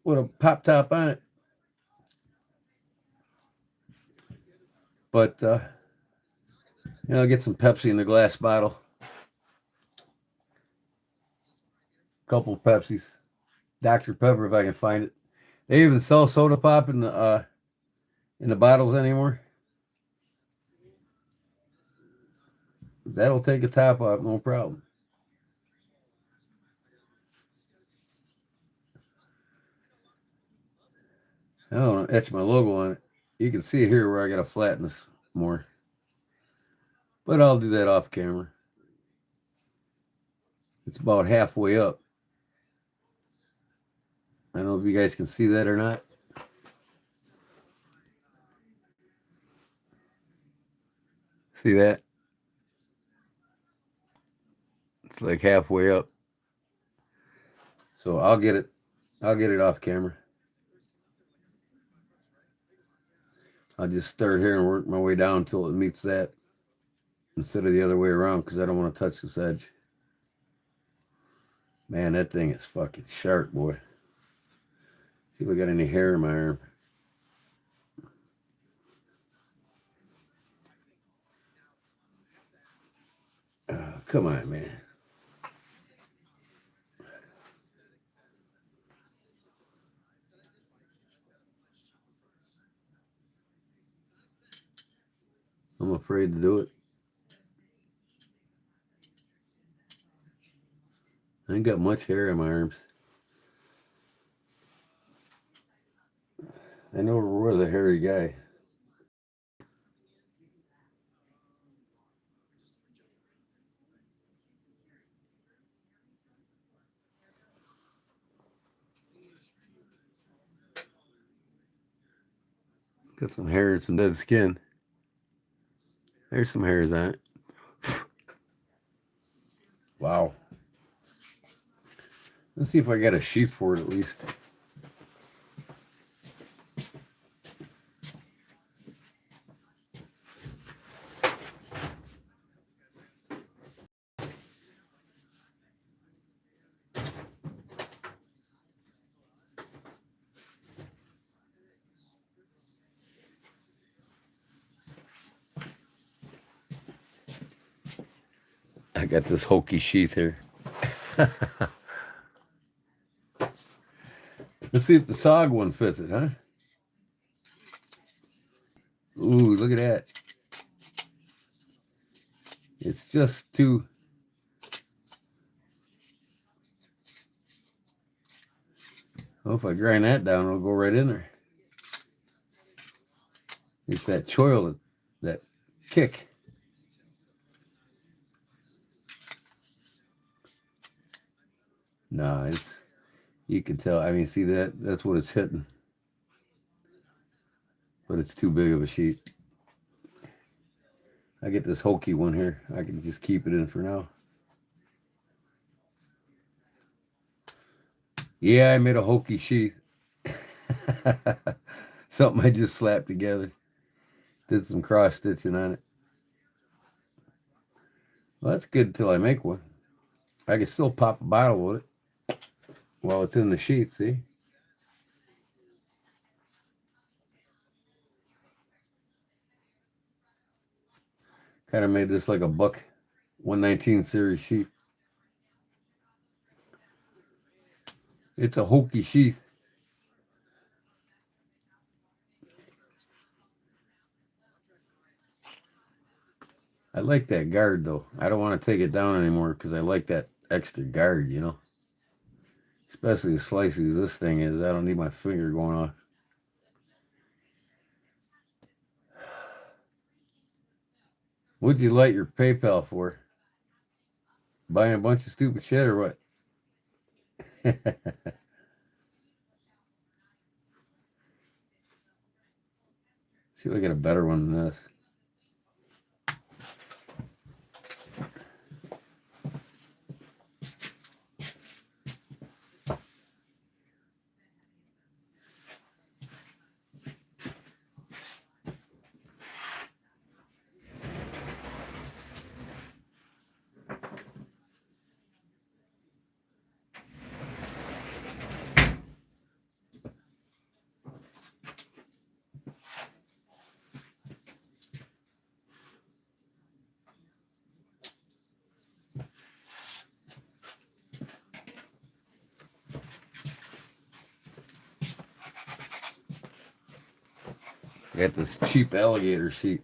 with a pop top on it. But I'll get some Pepsi in the glass bottle. Couple of Pepsis. Dr. Pepper if I can find it. They even sell soda pop in the bottles anymore. That'll take a top off, no problem. I don't know, etch my logo on it. You can see here where I got to flatten this more. But I'll do that off camera. It's about halfway up. I don't know if you guys can see that or not. See that? It's like halfway up. So I'll get it off camera. I'll just start here and work my way down until it meets that instead of the other way around because I don't want to touch this edge. Man, that thing is fucking sharp, boy. See if I got any hair in my arm. Oh, come on, man. I'm afraid to do it. I ain't got much hair in my arms. I never was a hairy guy. Got some hair and some dead skin. There's some hairs on it. Wow. Let's see if I got a sheath for it at least. I got this hokey sheath here. Let's see if the SOG one fits it, huh? Ooh, look at that. It's just too... Oh, if I grind that down, it'll go right in there. It's that choil, that kick. No, it's... You can tell. I mean, see that? That's what it's hitting. But it's too big of a sheet. I get this hokey one here. I can just keep it in for now. Yeah, I made a hokey sheath. Something I just slapped together. Did some cross stitching on it. Well, that's good until I make one. I can still pop a bottle with it while it's in the sheath, see? Kind of made this like a Buck 119 series sheath. It's a hokey sheath. I like that guard though. I don't want to take it down anymore because I like that extra guard, you know. Especially as slicey as this thing is. I don't need my finger going off. What'd you light your PayPal for? Buying a bunch of stupid shit or what? See if I get a better one than this. I got this cheap alligator seat.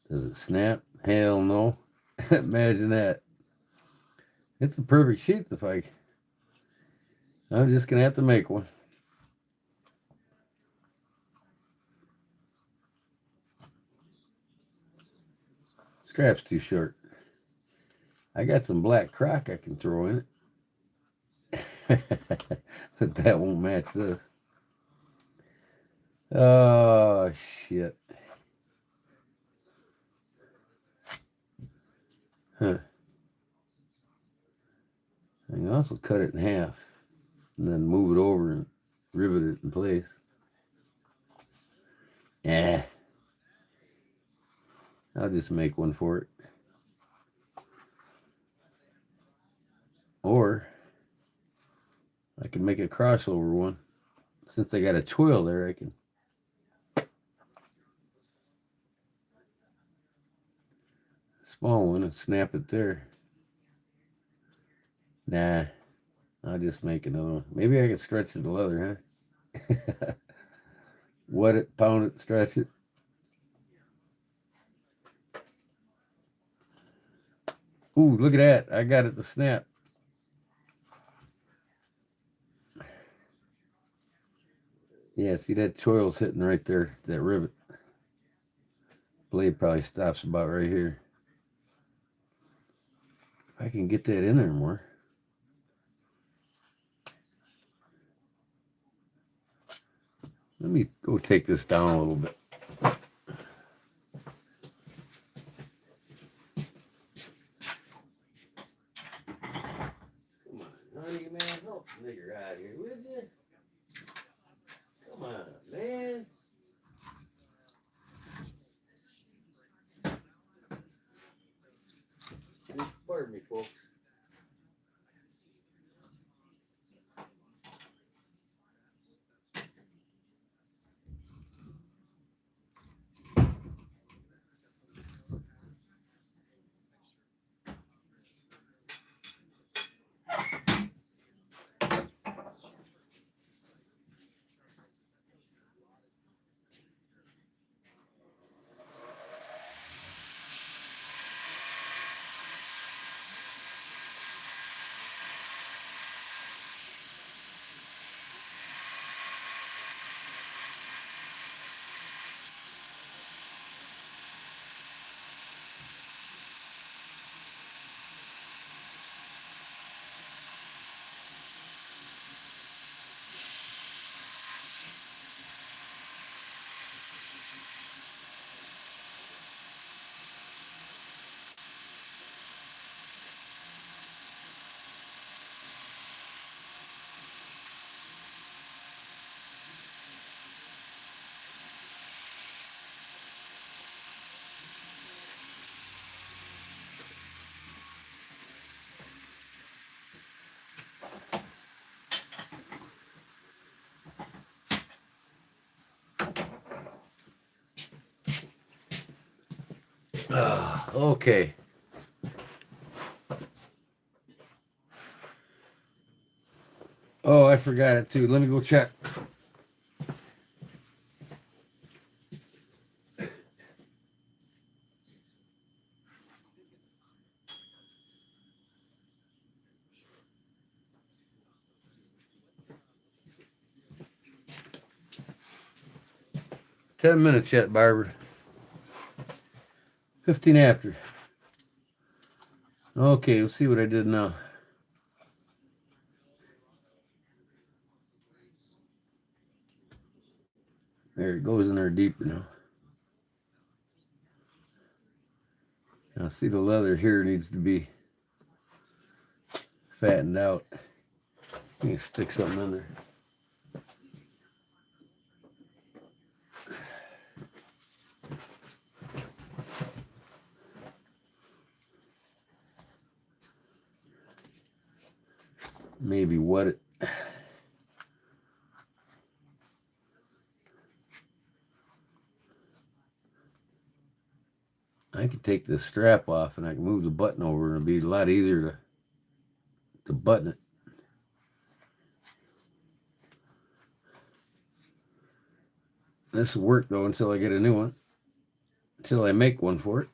Does it snap? Hell no. Imagine that. It's a perfect seat if I'm just gonna have to make one. Strap's too short. I got some black croc I can throw in it. But that won't match this. Oh shit. Huh. I can also cut it in half and then move it over and rivet it in place. Yeah. I'll just make one for it. Or I can make a crossover one. Since I got a twill there, I can small one and snap it there. Nah, I'll just make another one. Maybe I can stretch it to leather, huh? Wet it, pound it, stretch it. Ooh, look at that. I got it to snap. Yeah, see that choil's hitting right there, that rivet. Blade probably stops about right here. If I can get that in there more. Let me go take this down a little bit. Come on, honey, man, help the nigger out here, would you? Come on, man. Pardon me, folks. Okay. Oh, I forgot it too. Let me go check. Ten minutes yet, Barbara. 15 after. Okay, we'll see what I did now. There it goes in there deeper now. Now see the leather here needs to be fattened out. You can stick something in there. Maybe wet it. I could take this strap off and I can move the button over and it'd be a lot easier to button it. This will work though until I get a new one. Until I make one for it.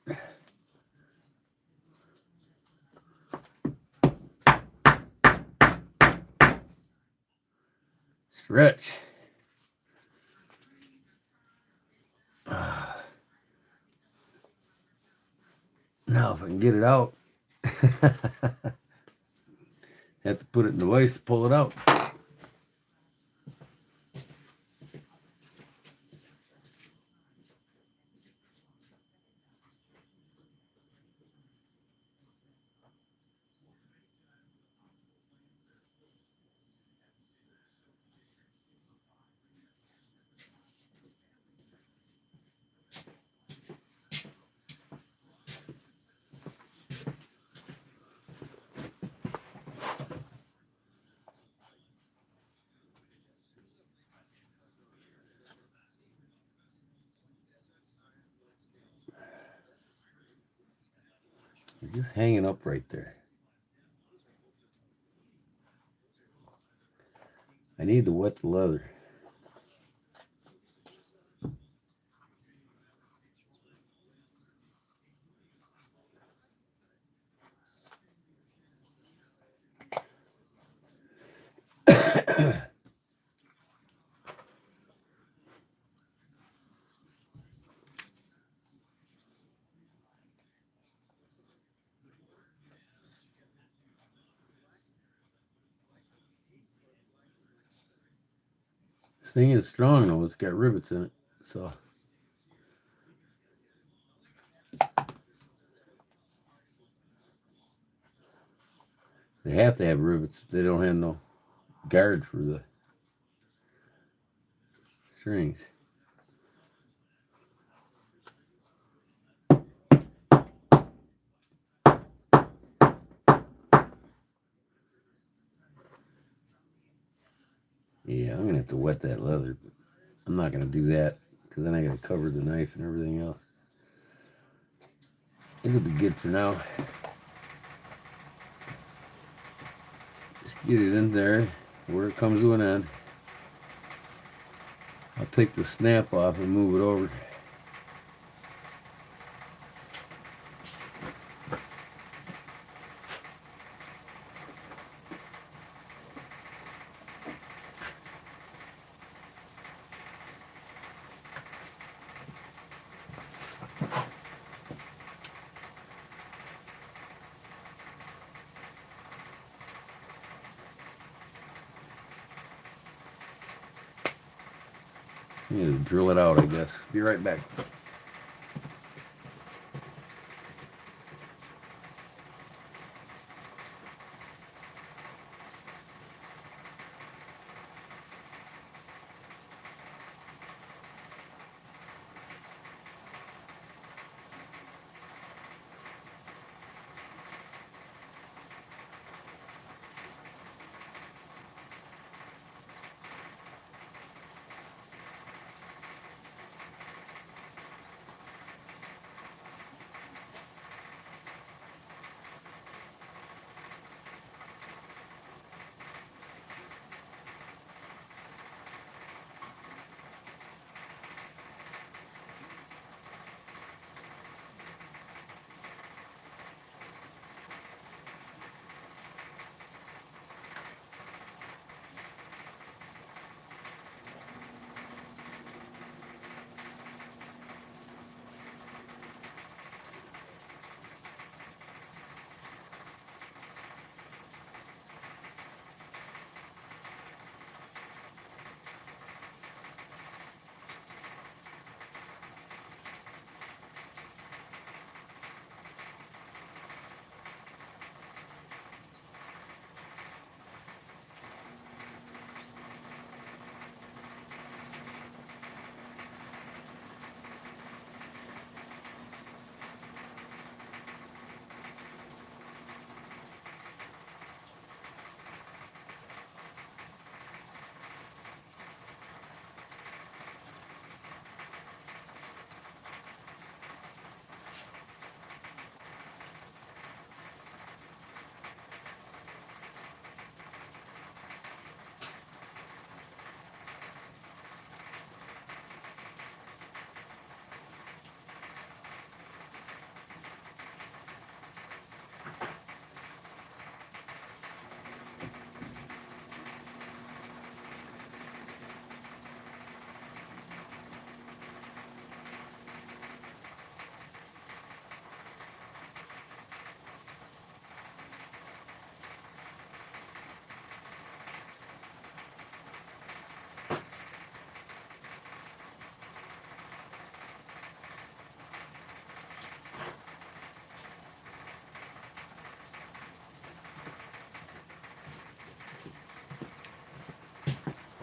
Stretch. Now if I can get it out. Have to put it in the vise to pull it out. It's just hanging up right there. I need to wet the leather. This thing is strong though, it's got rivets in it. So they have to have rivets. They don't have no guard for the strings. Yeah, I'm gonna have to wet that leather, but I'm not gonna do that because then I gotta cover the knife and everything else. It'll be good for now. Just get it in there where it comes to an end. I'll take the snap off and move it over. I'm gonna drill it out, I guess. Be right back.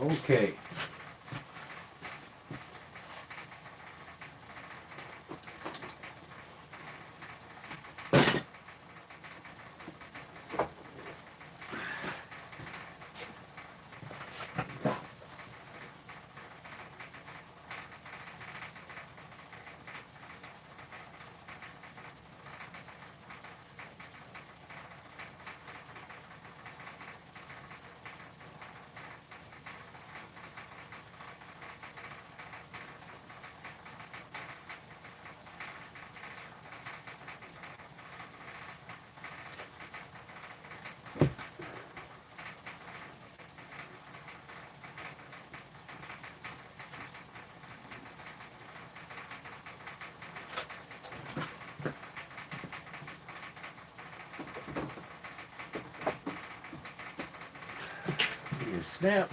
Okay. Your snap.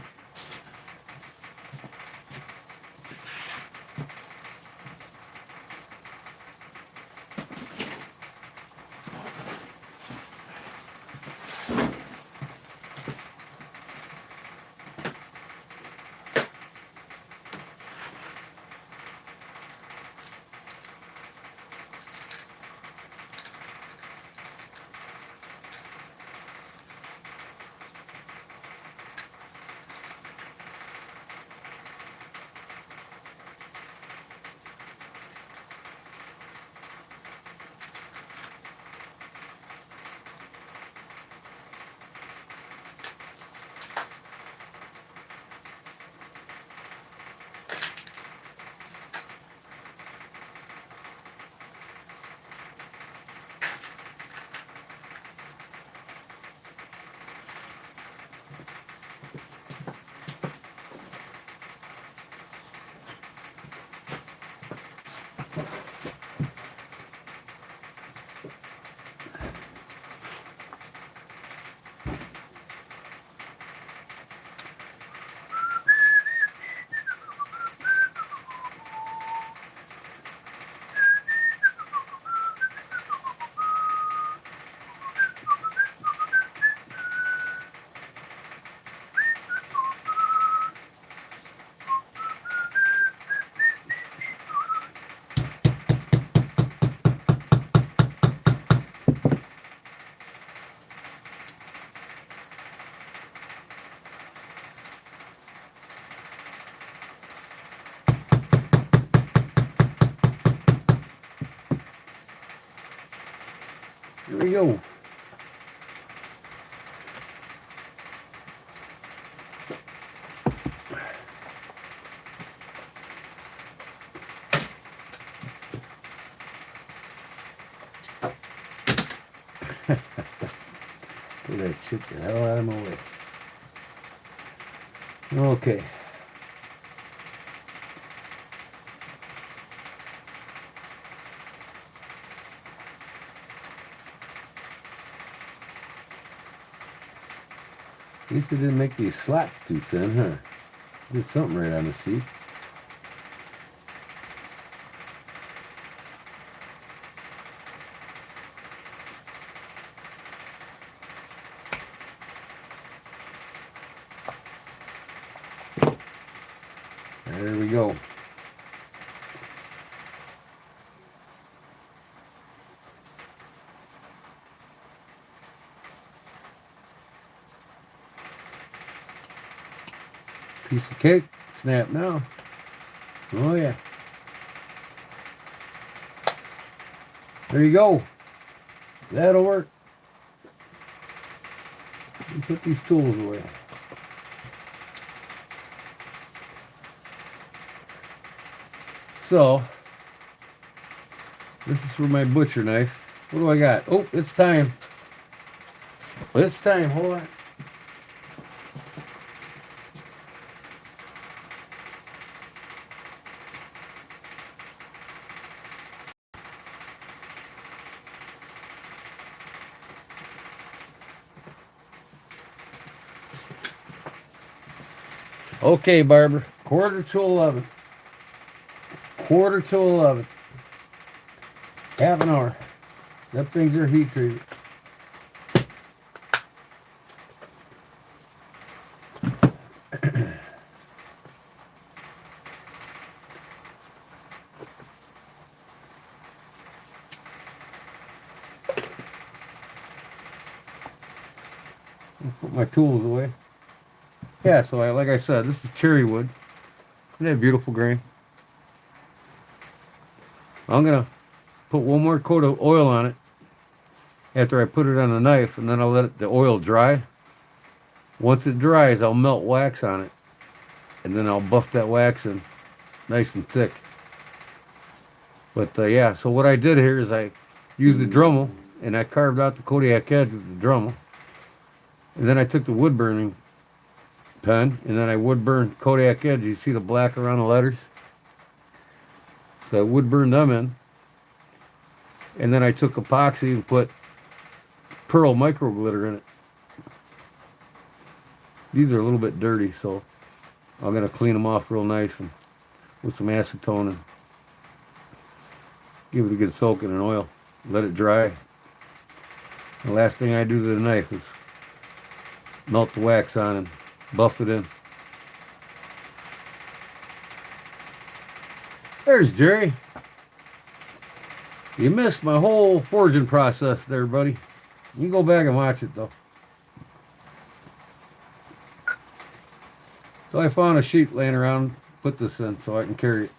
Here we go. Put that shit the hell out of my way. Okay. At least they didn't make these slots too thin, huh? Did something right on the seat. There we go. Piece of cake. Snap now. Oh yeah. There you go. That'll work. Put these tools away. So, this is for my butcher knife. What do I got? Oh, it's time. It's time. Hold on. Okay, Barbara. Quarter to 11. Quarter to 11. Half an hour. That thing's are heat treated. Put my tools away. Yeah, so like I said, this is cherry wood. Isn't that beautiful grain? I'm gonna put one more coat of oil on it after I put it on the knife, and then I'll let the oil dry. Once it dries, I'll melt wax on it, and then I'll buff that wax in nice and thick. But yeah, so what I did here is I used the Dremel, and I carved out the Kodiak edge with the Dremel. And then I took the wood burning pen, and then I wood burned Kodiak edge. You see the black around the letters? So I wood burned them in. And then I took epoxy and put pearl micro glitter in it. These are a little bit dirty, so I'm gonna clean them off real nice and with some acetone and give it a good soak in an oil. Let it dry. The last thing I do to the knife is melt the wax on and buff it in. There's Jerry. You missed my whole forging process there, buddy. You can go back and watch it though. So I found a sheet laying around, put this in so I can carry it.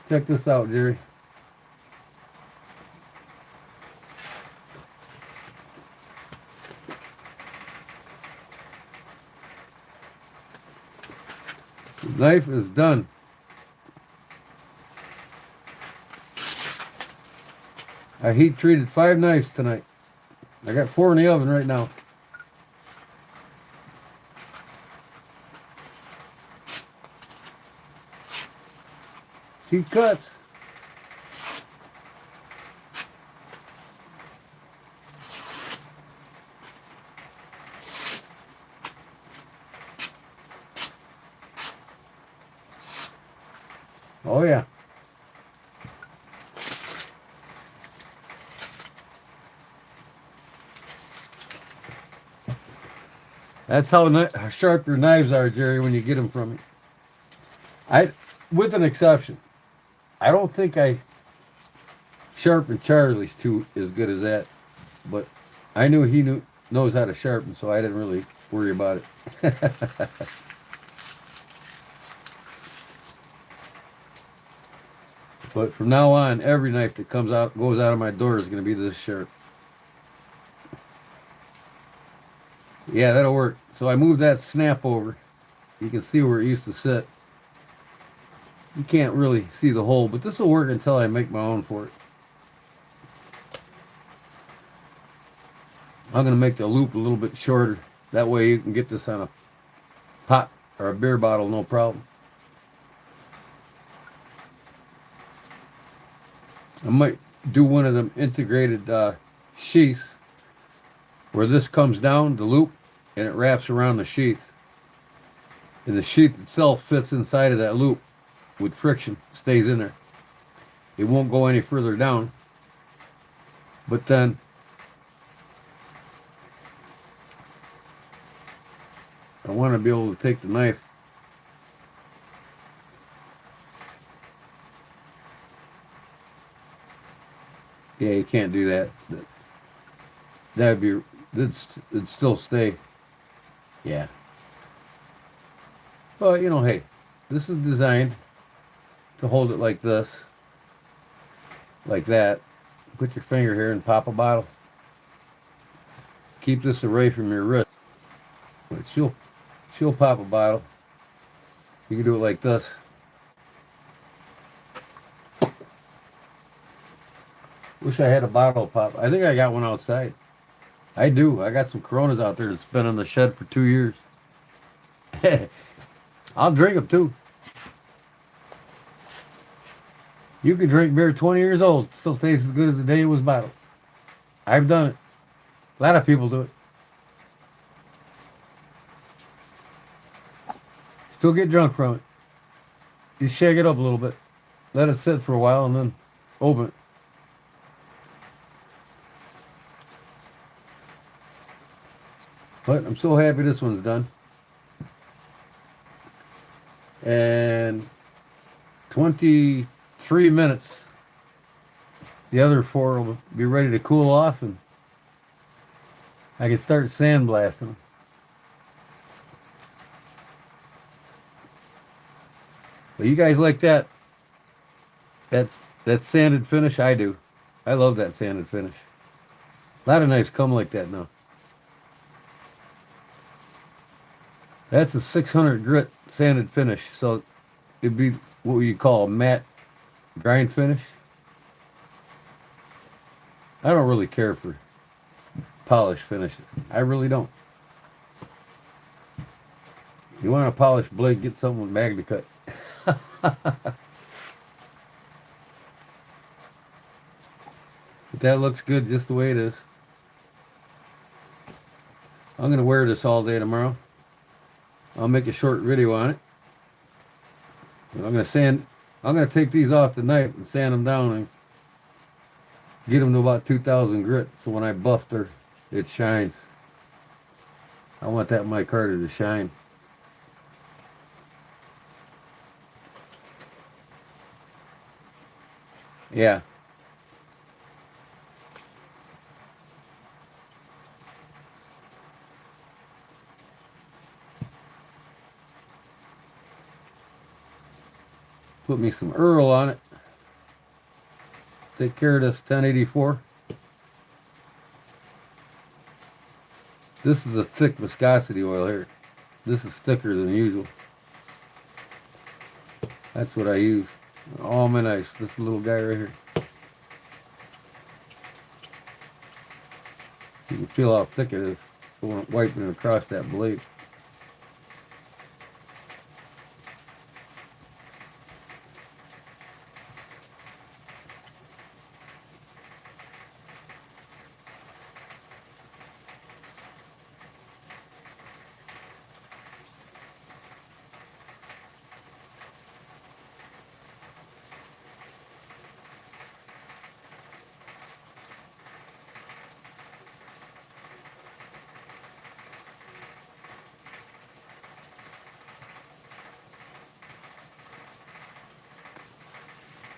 Check this out, Jerry. The knife is done. I heat treated 5 knives tonight. I got 4 in the oven right now. Cheap cuts. Oh yeah. That's how sharp your knives are, Jerry, when you get them from me. With an exception. I don't think I sharpened Charlie's too as good as that, but I knew he knows how to sharpen, so I didn't really worry about it. But from now on, every knife that goes out of my door is going to be this sharp. Yeah, that'll work. So I moved that snap over. You can see where it used to sit. You can't really see the hole, but this will work until I make my own for it. I'm going to make the loop a little bit shorter. That way you can get this on a pot or a beer bottle, no problem. I might do one of them integrated sheaths where this comes down, the loop, and it wraps around the sheath. And the sheath itself fits inside of that loop with friction, stays in there. It won't go any further down. But then I want to be able to take the knife yeah, you can't do that. It'd still stay. Yeah. But, you know, hey, this is designed to hold it like this. Like that. Put your finger here and pop a bottle. Keep this away from your wrist. But she'll pop a bottle. You can do it like this. Wish I had a bottle pop. I think I got one outside. I do. I got some Coronas out there that's been in the shed for 2 years. I'll drink them too. You can drink beer 20 years old. Still tastes as good as the day it was bottled. I've done it. A lot of people do it. Still get drunk from it. You shake it up a little bit. Let it sit for a while and then open it. But I'm so happy this one's done. And 23 minutes. The other 4 will be ready to cool off, and I can start sandblasting them. But you guys like that? That sanded finish? I do. I love that sanded finish. A lot of knives come like that now. That's a 600 grit sanded finish, so it'd be what you call a matte grind finish. I don't really care for polished finishes. I really don't. You want a polished blade, get something with Magna Cut. But that looks good just the way it is. I'm going to wear this all day tomorrow. I'll make a short video on it. And I'm going to take these off tonight and sand them down and get them to about 2,000 grit. So when I buff her, it shines. I want that micarta to shine. Yeah. Put me some Earl on it. Take care of this 1084. This is a thick viscosity oil here. This is thicker than usual. That's what I use. All my knives. This little guy right here. You can feel how thick it is going wiping it across that blade.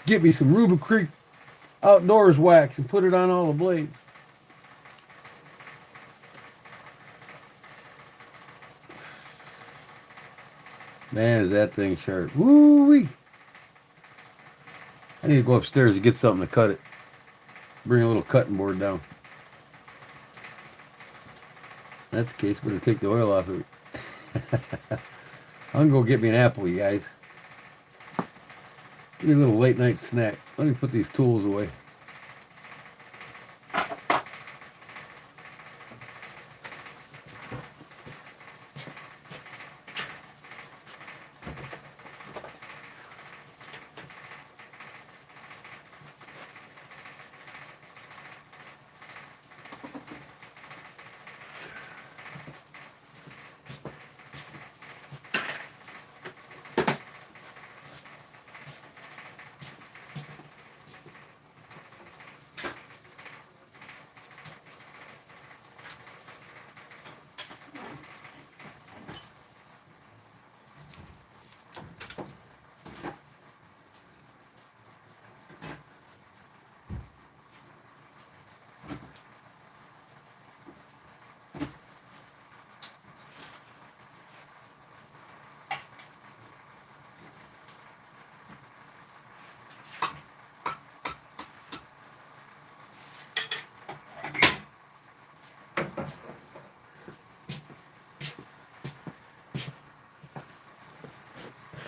Get me some Ruby Creek Outdoors wax and put it on all the blades. Man, is that thing sharp. Woo-wee. I need to go upstairs and get something to cut it. Bring a little cutting board down. That's the case. Better take the oil off of it. I'm going to go get me an apple, you guys. Give me a little late night snack. Let me put these tools away.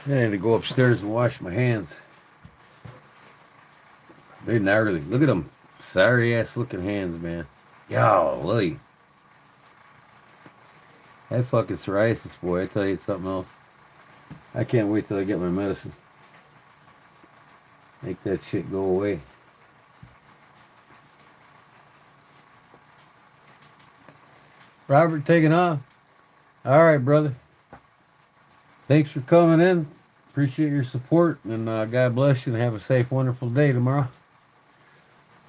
I need to go upstairs and wash my hands. They're gnarly. Look at them sorry ass looking hands, man. Golly. That fucking psoriasis, boy, I tell you, it's something else. I can't wait till I get my medicine. Make that shit go away. Robert taking off. All right, brother. Thanks for coming in. Appreciate your support. And God bless you and have a safe, wonderful day tomorrow.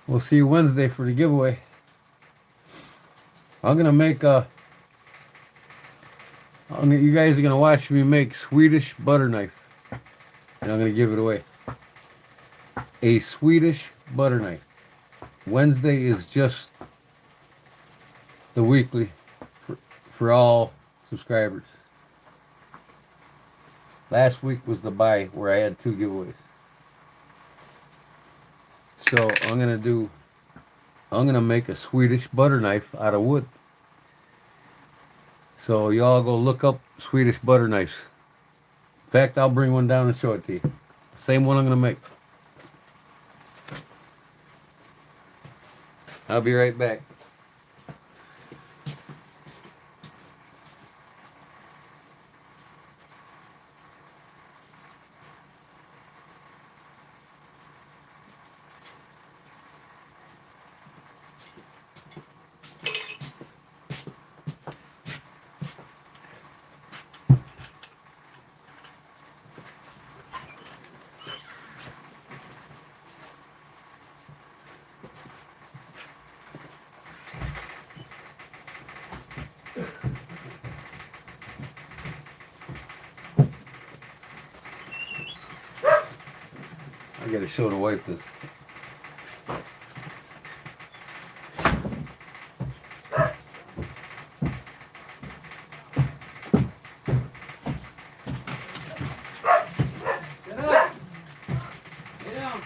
We'll see you Wednesday for the giveaway. I'm going to make you guys are going to watch me make Swedish butter knife. And I'm going to give it away. A Swedish butter knife. Wednesday is just the weekly for all subscribers. Last week was the buy where I had 2 giveaways. So I'm gonna make a Swedish butter knife out of wood. So y'all go look up Swedish butter knives. In fact, I'll bring one down and show it to you. Same one I'm gonna make. I'll be right back. I gotta show the wife this. Get up! Get down!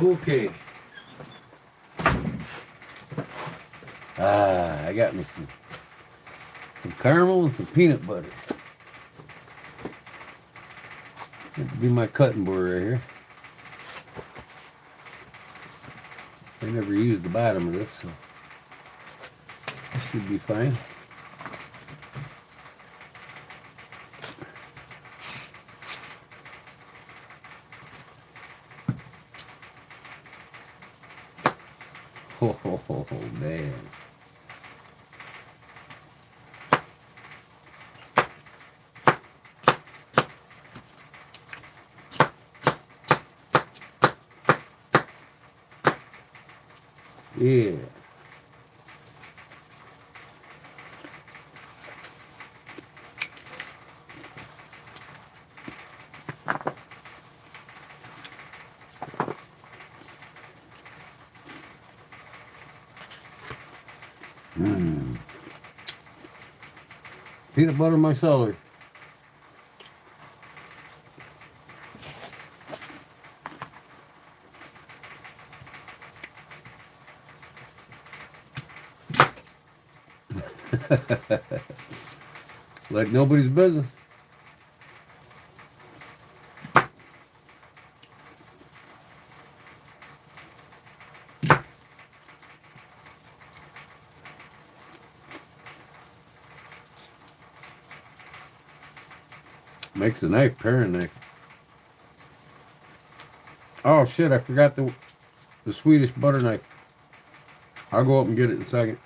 Okay. I got me some caramel and some peanut butter. That'd be my cutting board right here. I never used the bottom of this, so this should be fine. Oh, man. Yeah. Peanut butter my celery. Like nobody's business. Makes a nice paring knife. Oh shit, I forgot the Swedish butter knife. I'll go up and get it in a second.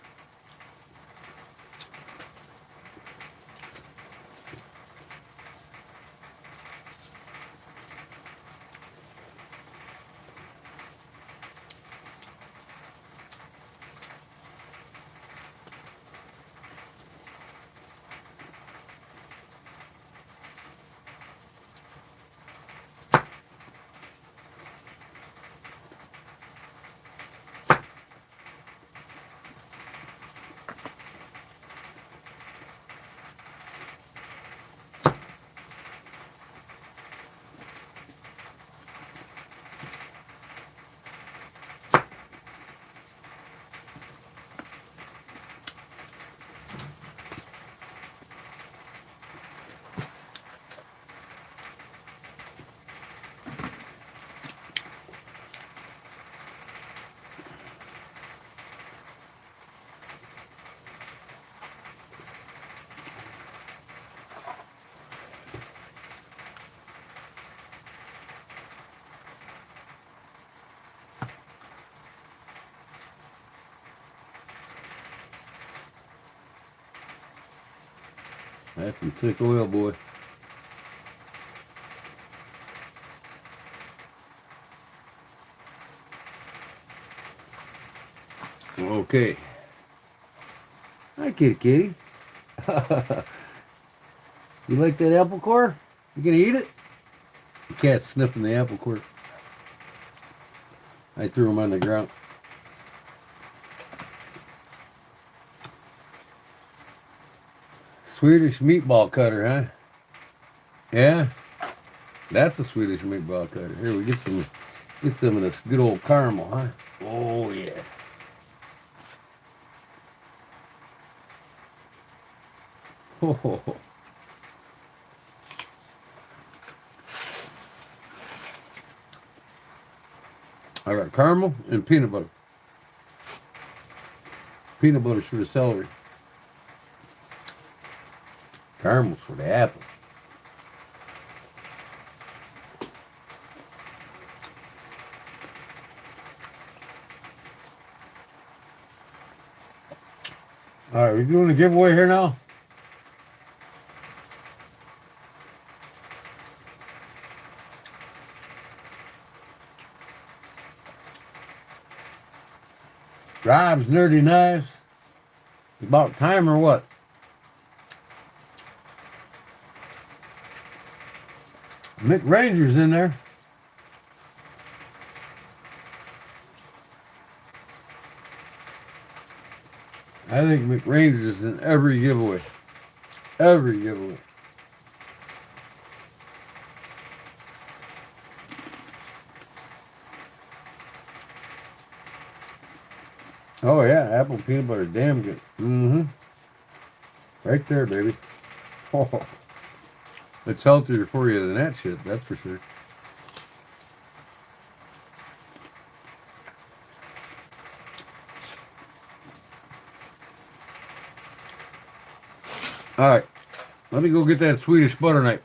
That's some thick oil, boy. Okay. Hi, kitty kitty. You like that apple core? You gonna eat it? The cat's sniffing the apple core. I threw him on the ground. Swedish meatball cutter, huh? Yeah? That's a Swedish meatball cutter. Here, we get some of this good old caramel, huh? Oh, yeah. Oh. I got caramel and peanut butter. Peanut butter's for the celery. Caramel's for the apple. All right, we doing a giveaway here now? Rob's Nerdy Knives. About time or what? Mick Ranger's in there. I think Mick Ranger's in every giveaway. Every giveaway. Oh yeah, apple peanut butter, damn good. Mm-hmm. Right there, baby. Oh, it's healthier for you than that shit, that's for sure. All right, let me go get that Swedish butter knife.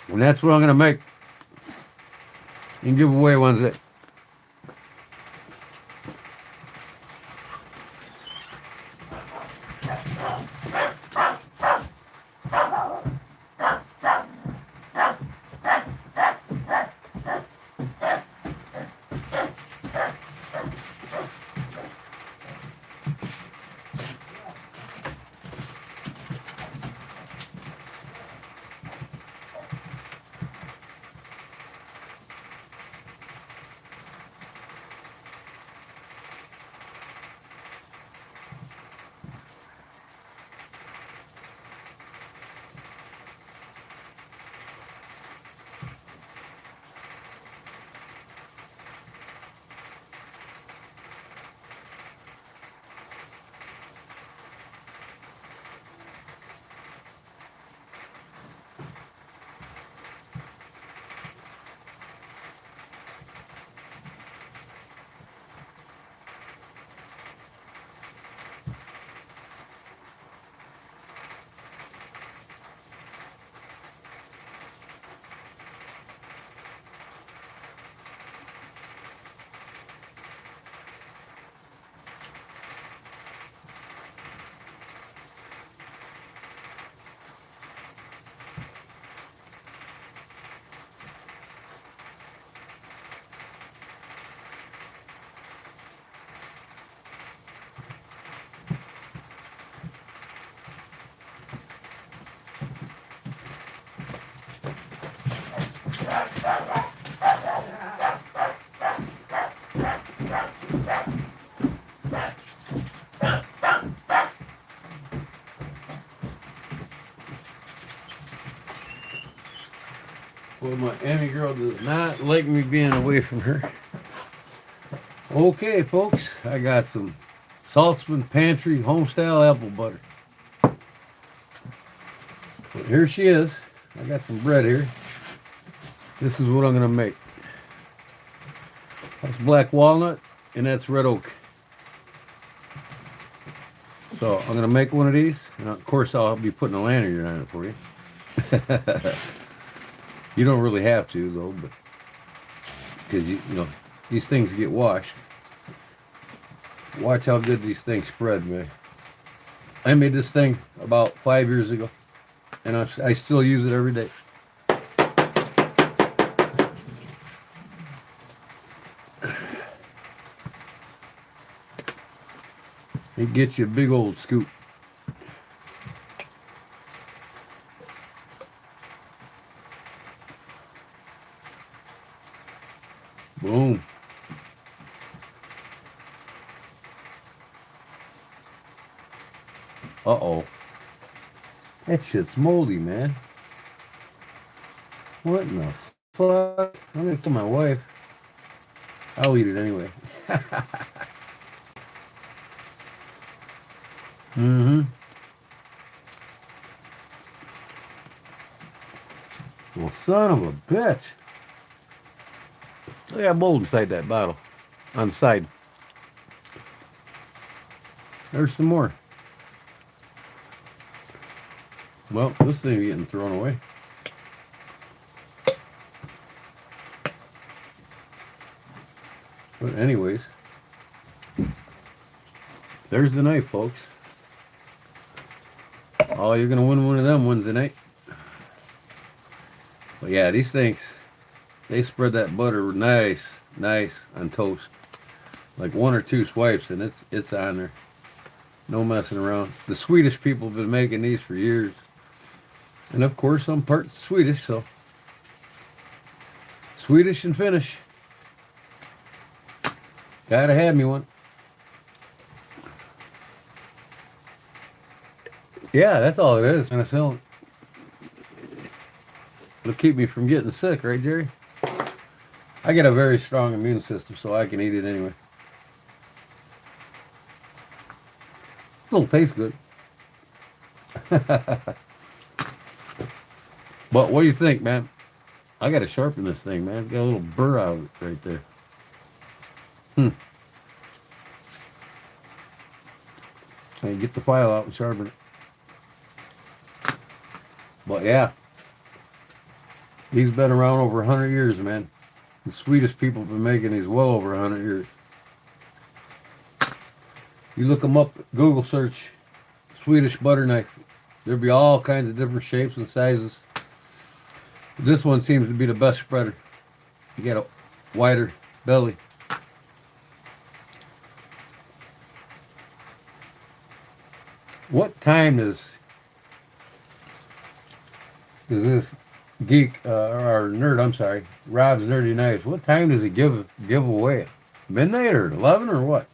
And that's what I'm gonna make and give away ones that. Well, my Emmy girl does not like me being away from her. Okay, folks, I got some Saltzman Pantry Homestyle apple butter. But here she is. I got some bread here. This is what I'm gonna make. That's black walnut and that's red oak. So I'm gonna make one of these, and of course I'll be putting a lanyard on it for you. You don't really have to though, but because you know these things get washed. Watch how good these things spread, man. I made this thing about 5 years ago, and I still use it every day. It gets you a big old scoop. Boom. Uh-oh. That shit's moldy, man. What in the fuck? I'm gonna tell my wife. I'll eat it anyway. Mm-hmm. Well, son of a bitch. Look at that mold inside that bottle. On the side. There's some more. Well, this thing is getting thrown away. But anyways, there's the knife, folks. Oh, you're gonna win one of them ones tonight. But yeah, these things, they spread that butter nice on toast. Like 1 or 2 swipes and it's on there. No messing around. The Swedish people have been making these for years. And of course, I'm part Swedish, so Swedish and Finnish. Gotta have me one. Yeah, that's all it is. Penicillin. It'll keep me from getting sick, right, Jerry? I get a very strong immune system, so I can eat it anyway. Still tastes good. But what do you think, man? I gotta sharpen this thing, man. Got a little burr out of it right there. Hey, get the file out and sharpen it. But yeah, he's been around over 100 years, man. The Swedish people have been making these well over 100 years. You look them up, Google search Swedish butter knife. There'll be all kinds of different shapes and sizes. This one seems to be the best spreader. You get a wider belly. What time is this geek or nerd? I'm sorry, Rob's Nerdy Knives. What time does he give away? Midnight or 11 or what?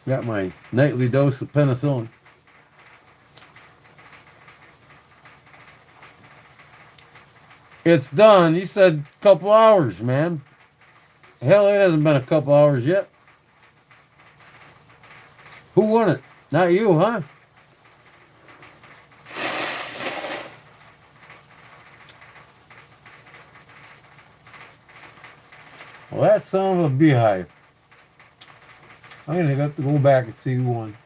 Got my nightly dose of penicillin. It's done. You said a couple hours, man. Hell, it hasn't been a couple hours yet. Who won it? Not you, huh? Well, that son of a beehive. I'm gonna have to go back and see who won.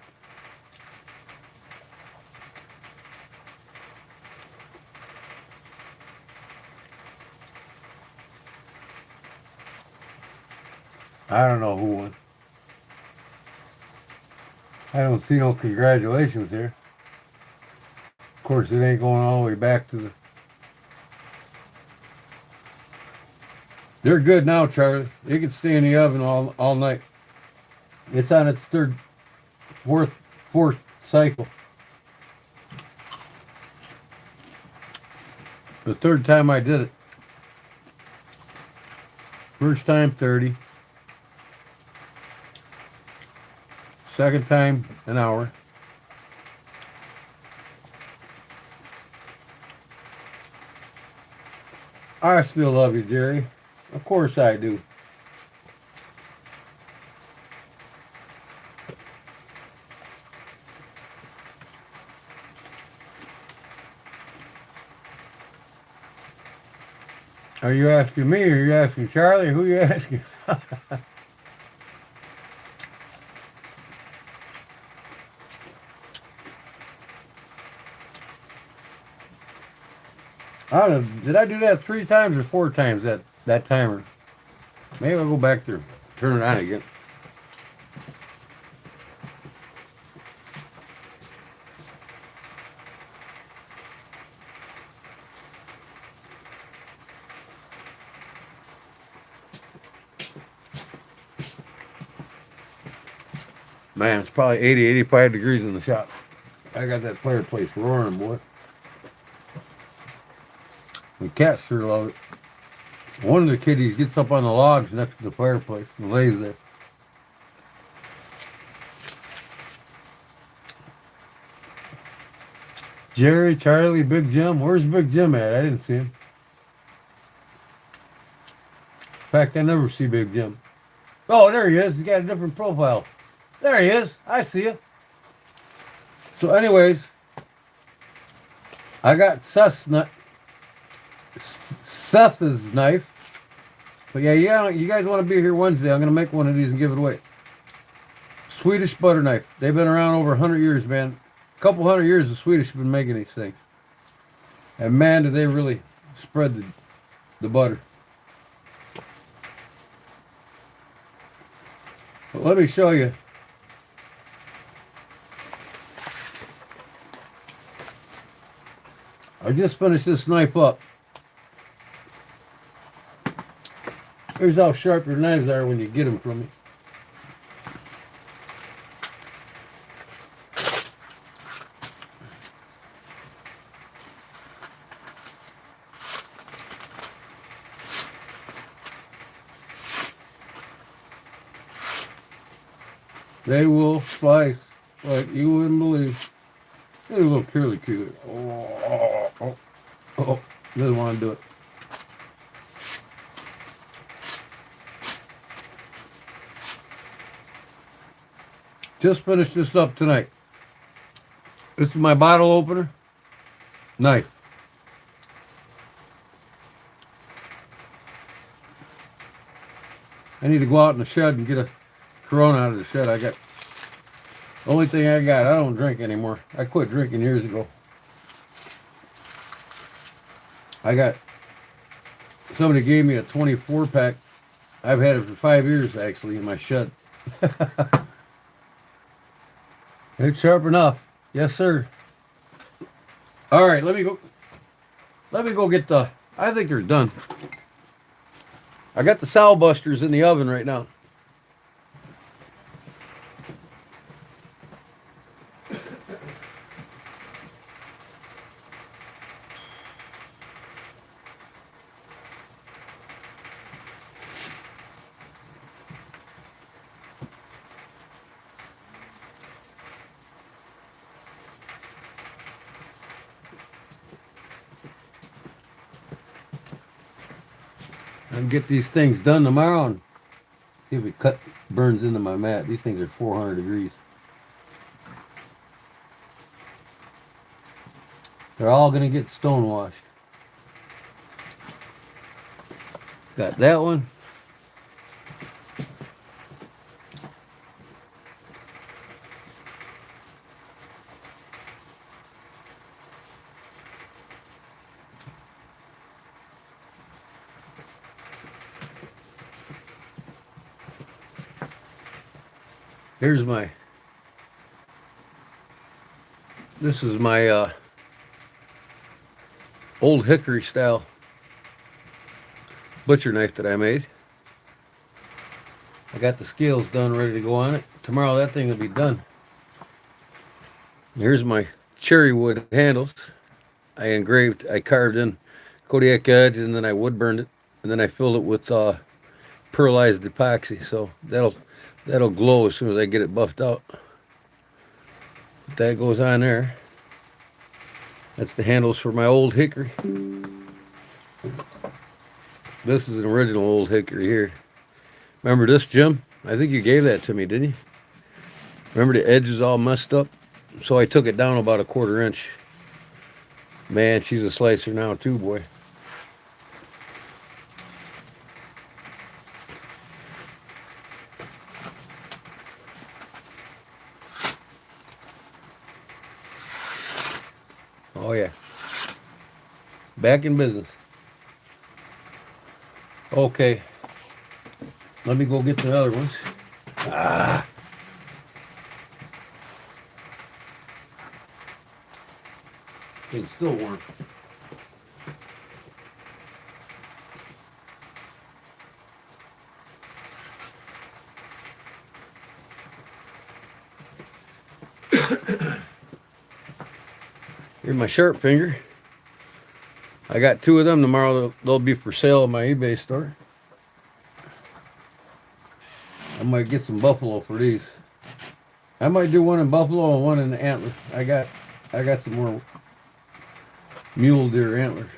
I don't know who won. I don't see no congratulations here. Of course, it ain't going all the way back to the... They're good now, Charlie. They can stay in the oven all night. It's on its fourth cycle. The third time I did it. First time 30. Second time an hour. I still love you, Jerry. Of course I do. Are you asking me, or are you asking Charlie? Who are you asking? I don't know. Did I do that 3 times or 4 times, that timer? Maybe I'll go back there, turn it on again. Man, it's probably 80, 85 degrees in the shop. I got that fireplace roaring, boy. The cats sure love it. One of the kitties gets up on the logs next to the fireplace and lays there. Jerry, Charlie, Big Jim. Where's Big Jim at? I didn't see him. In fact, I never see Big Jim. Oh, there he is. He's got a different profile. There he is. I see you. So anyways, I got Seth's knife. But yeah, you guys want to be here Wednesday, I'm going to make one of these and give it away. Swedish butter knife. They've been around over 100 years, man. A couple 100 years the Swedish have been making these things. And man, do they really spread the butter. But let me show you. I just finished this knife up. Here's how sharp your knives are when you get them from me. They will slice like you wouldn't believe. They're a little curly cute. Oh. Oh, doesn't want to do it. Just finished this up tonight. This is my bottle opener. Knife. I need to go out in the shed and get a Corona out of the shed. The only thing I got, I don't drink anymore. I quit drinking years ago. Somebody gave me a 24 pack. I've had it for 5 years actually in my shed. It's sharp enough. Yes, sir. All right, let me go get I think they're done. I got the sow busters in the oven right now. I can get these things done tomorrow and see if it burns into my mat. These things are 400 degrees. They're all gonna get stonewashed. Got that one. This is my old hickory style butcher knife that I made. I got the scales done, ready to go on it. Tomorrow that thing will be done. And here's my cherry wood handles. I carved in Kodiak edge, and then I wood burned it, and then I filled it with pearlized epoxy. So that'll glow as soon as I get it buffed out. That goes on there. That's the handles for my old hickory. This is an original old hickory here. Remember this, Jim? I think you gave that to me, didn't you? Remember the edge is all messed up? So I took it down about a 1/4 inch. Man, she's a slicer now too, boy. Oh yeah. Back in business. Okay. Let me go get the other ones. It's still warm. Here's my sharp finger. I got 2 of them tomorrow. They'll be for sale on my eBay store. I might get some buffalo for these. I might do one in buffalo and one in the antler. I got some more mule deer antlers.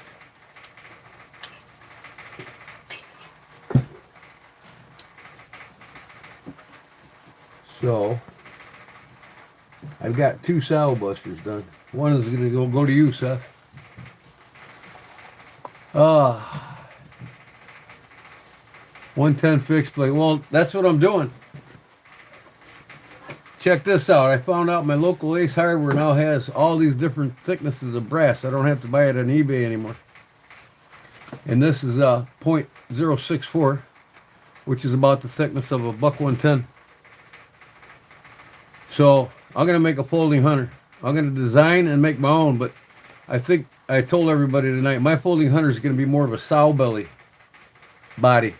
So I've got 2 sow busters done. One is gonna go to you, Seth. 110 fixed plate. Well, that's what I'm doing. Check this out. I found out my local Ace Hardware now has all these different thicknesses of brass. I don't have to buy it on eBay anymore. And this is .064, which is about the thickness of a buck 110. So I'm gonna make a folding hunter. I'm gonna design and make my own, but I think I told everybody tonight my folding hunter is gonna be more of a sow belly body.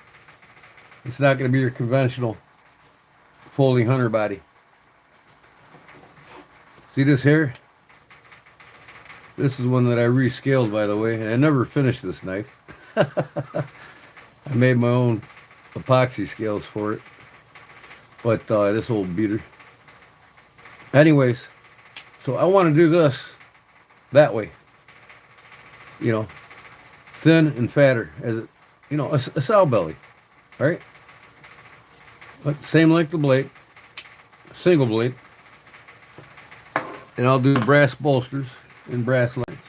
It's not gonna be your conventional folding hunter body. See this here? This is one that I rescaled, by the way, and I never finished this knife. I made my own epoxy scales for it. But this old beater. Anyways, so I want to do this that way. you know, thin and fatter as it, you know, a sow belly, right? But same length of blade, single blade. And I'll do brass bolsters and brass lines.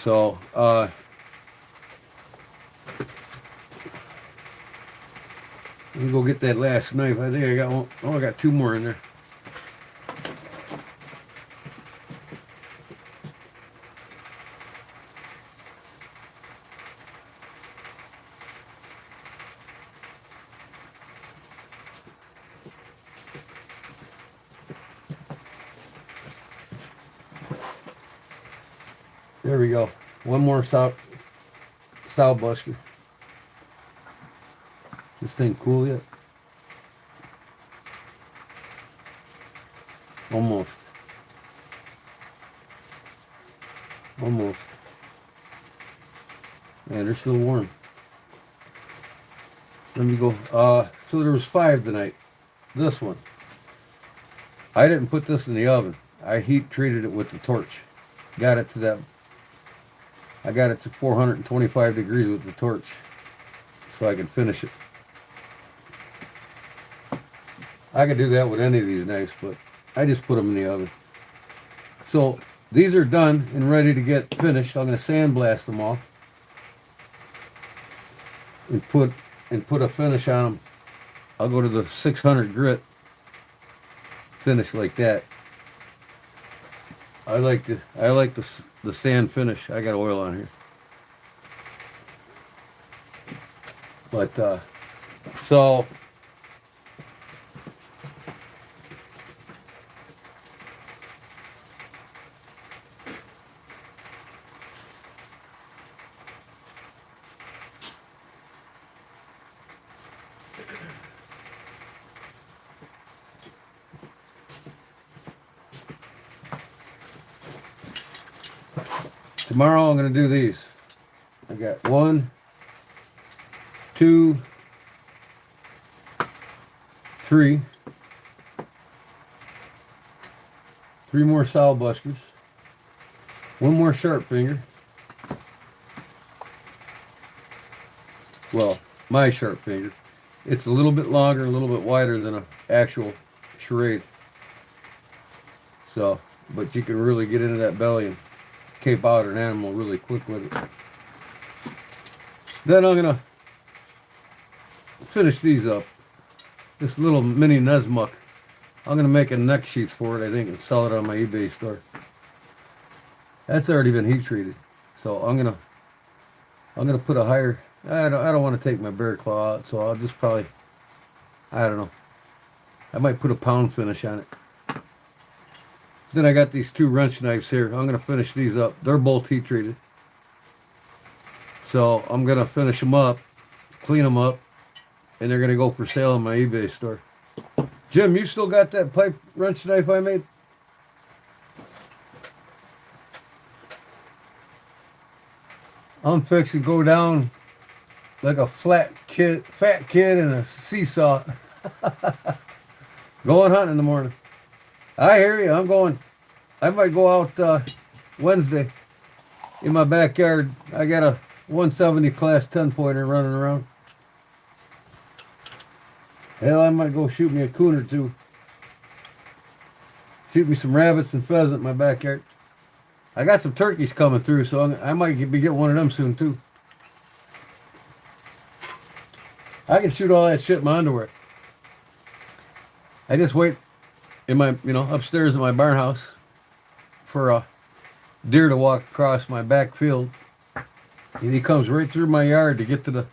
So, let me go get that last knife. I think I got one. Oh, I got two more in there. There we go. One more sow buster. This thing cool yet? Almost. Almost. Man, they're still warm. Let me go. So there was 5 tonight. This one. I didn't put this in the oven. I heat treated it with the torch. Got it to that. I got it to 425 degrees with the torch so I can finish it. I could do that with any of these knives, but I just put them in the oven. So these are done and ready to get finished. I'm going to sandblast them off and put a finish on them. I'll go to the 600 grit finish like that. I like the sand finish. I got oil on here. But so tomorrow I'm going to do these. I got 1, 2, 3. 3 more sow busters. 1 more sharp finger. Well, my sharp finger. It's a little bit longer, a little bit wider than an actual charade. So, but you can really get into that belly and cape out an animal really quick with it. Then I'm gonna finish these up. This little mini Nuzmuck. I'm gonna make a neck sheath for it, I think, and sell it on my eBay store. That's already been heat treated, so I'm gonna put a higher. I don't want to take my bear claw out, so I'll just probably, I don't know. I might put a pound finish on it. Then I got these 2 wrench knives here. I'm gonna finish these up. They're both heat treated, so I'm gonna finish them up, clean them up, and they're gonna go for sale on my eBay store. Jim, you still got that pipe wrench knife I made? I'm fixing to go down like a fat kid in a seesaw. Going hunting in the morning. I hear you. I'm going. I might go out Wednesday in my backyard. I got a 170 class 10 pointer running around. Hell, I might go shoot me a coon or 2. Shoot me some rabbits and pheasant in my backyard. I got some turkeys coming through, so I might be getting one of them soon too. I can shoot all that shit in my underwear. I just wait in my, upstairs in my barn house for a deer to walk across my back field. And he comes right through my yard to get to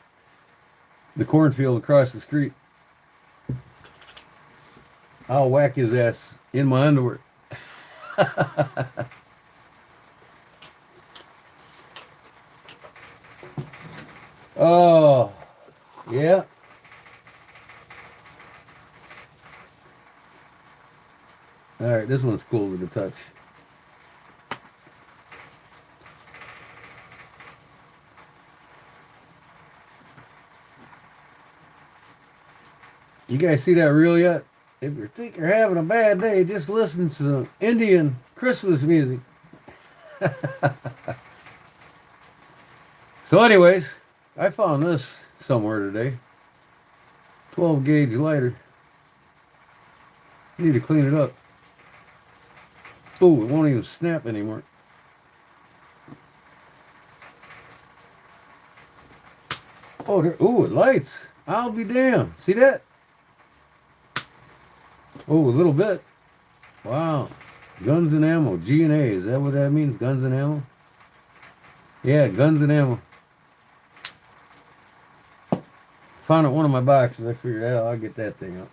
the cornfield across the street. I'll whack his ass in my underwear. Oh, yeah. All right, this one's cool to the touch. You guys see that reel yet? if you think you're having a bad day, just listen to Indian Christmas music. So anyways, I found this somewhere today. 12 gauge lighter. Need to clean it up. Ooh, it won't even snap anymore. Oh, ooh, it lights. I'll be damned. See that? Oh, a little bit. Wow. Guns and ammo. G&A. Is that what that means? Guns and ammo? Yeah, guns and ammo. Found it in one of my boxes. I figured, I'll get that thing up.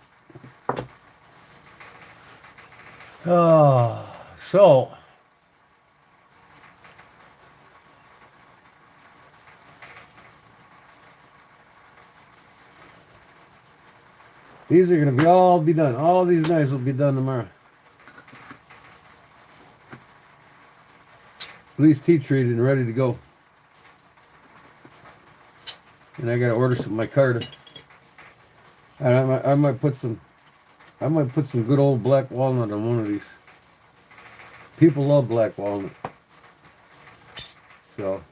Oh, so. These are going to all be done. All these knives will be done tomorrow. Police heat treated and ready to go. And I got to order some micarta. And I might put some good old black walnut on one of these. People love black walnut. So.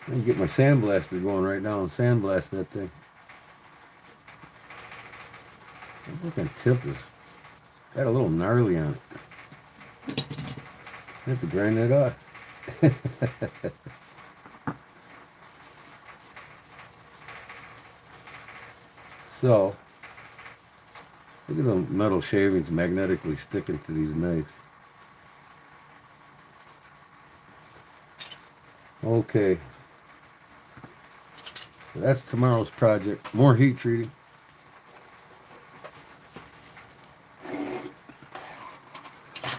I can get my sandblaster going right now and sandblast that thing. That looking tip is got a little gnarly on it. I have to grind that off. So, look at the metal shavings magnetically sticking to these knives. Okay. So that's tomorrow's project. More heat treating.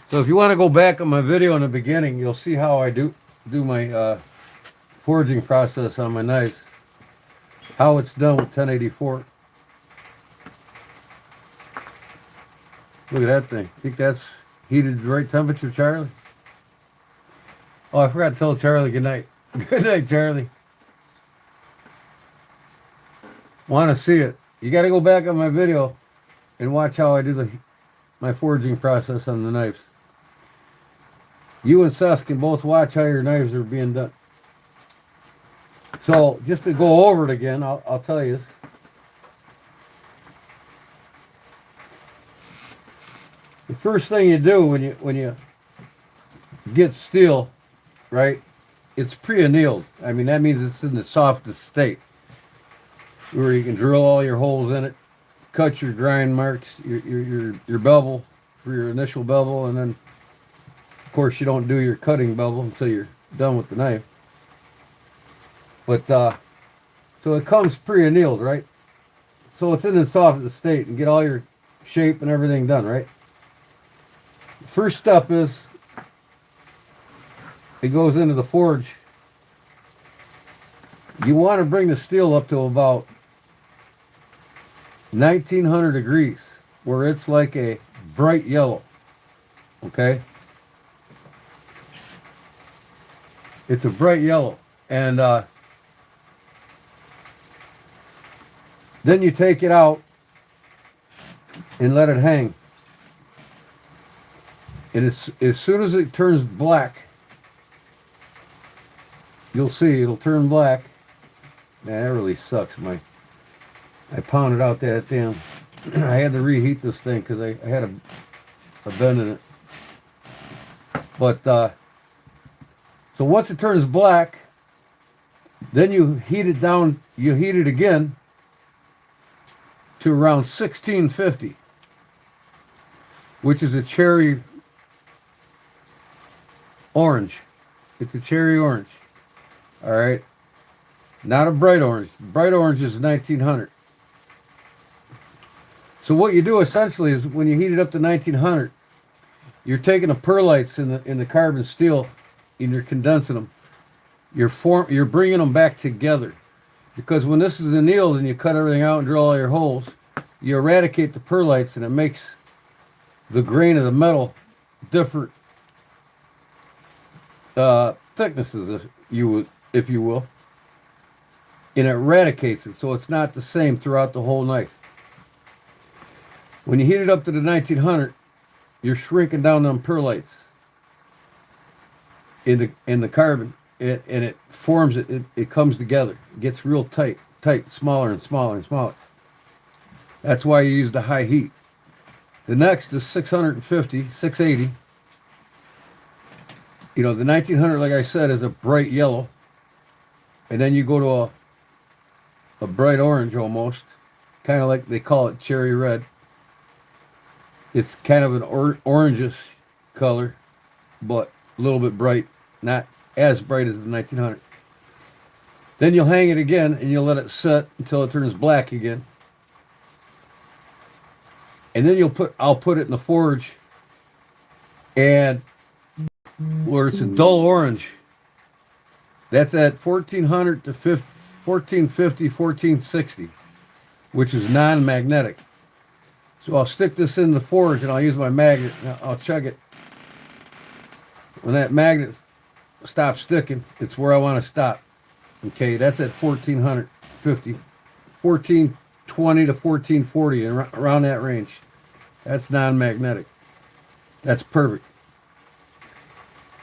So if you want to go back on my video in the beginning, you'll see how I do my forging process on my knives. How it's done with 1084. Look at that thing. Think that's heated to the right temperature, Charlie? Oh, I forgot to tell Charlie good night. Good night, Charlie. Want to see it? You got to go back on my video and watch how I do my forging process on the knives. You and Seth can both watch how your knives are being done. So, just to go over it again, I'll tell you this. The first thing you do when you get steel, right? It's pre-annealed. I mean, that means it's in the softest state, where you can drill all your holes in it, cut your grind marks, your bevel for your initial bevel, and then, of course, you don't do your cutting bevel until you're done with the knife. But so it comes pre-annealed, right? So it's in the softest state, and get all your shape and everything done, right? First step is it goes into the forge. You want to bring the steel up to about 1900 degrees, where it's like a bright yellow. Okay? It's a bright yellow. And then you take it out and let it hang. And as soon as it turns black, you'll see it'll turn black. Man, that really sucks. I pounded out that damn. I had to reheat this thing because I had a bend in it. But so once it turns black, then you heat it down. You heat it again to around 1650, which is a cherry orange. It's a cherry orange. All right. Not a bright orange. Bright orange is 1900. So what you do essentially is when you heat it up to 1900, you're taking the perlites in the carbon steel and you're condensing them. You're bringing them back together, because when this is annealed and you cut everything out and drill all your holes, you eradicate the perlites and it makes the grain of the metal different thicknesses, if you if you will, and it eradicates it, so it's not the same throughout the whole night. When you heat it up to the 1900, you're shrinking down them perlites in the carbon, and it forms it comes together. It gets real tight, smaller and smaller and smaller. That's why you use the high heat. The next is 650, 680. You know, the 1900, like I said, is a bright yellow. And then you go to a bright orange almost. Kind of like they call it cherry red. It's kind of an orangish color, but a little bit bright. Not as bright as the 1900. Then you'll hang it again and you'll let it set until it turns black again. And then I'll put it in the forge, and where it's a dull orange, that's at 1400 to 1450, 1460, which is non-magnetic. So I'll stick this in the forge and I'll use my magnet. Now I'll chug it. When that magnet stops sticking, it's where I want to stop. Okay, that's at 1450, 1420 to 1440, around that range. That's non-magnetic. That's perfect.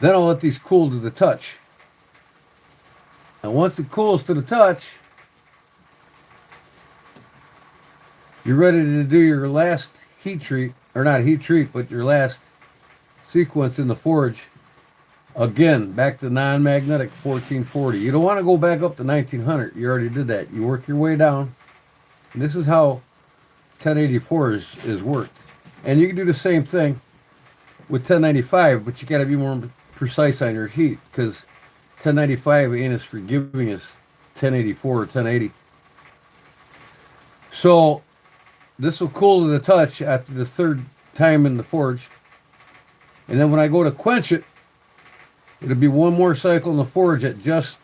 Then I'll let these cool to the touch. And once it cools to the touch, you're ready to do your last heat treat, or not heat treat, but your last sequence in the forge. Again, back to non-magnetic 1440. You don't want to go back up to 1900. You already did that. You work your way down. And this is how 1084 is worked. And you can do the same thing with 1095, but you got to be more precise on your heat, because 1095 ain't as forgiving as 1084 or 1080. So this will cool to the touch after the third time in the forge. And then when I go to quench it, it'll be one more cycle in the forge at just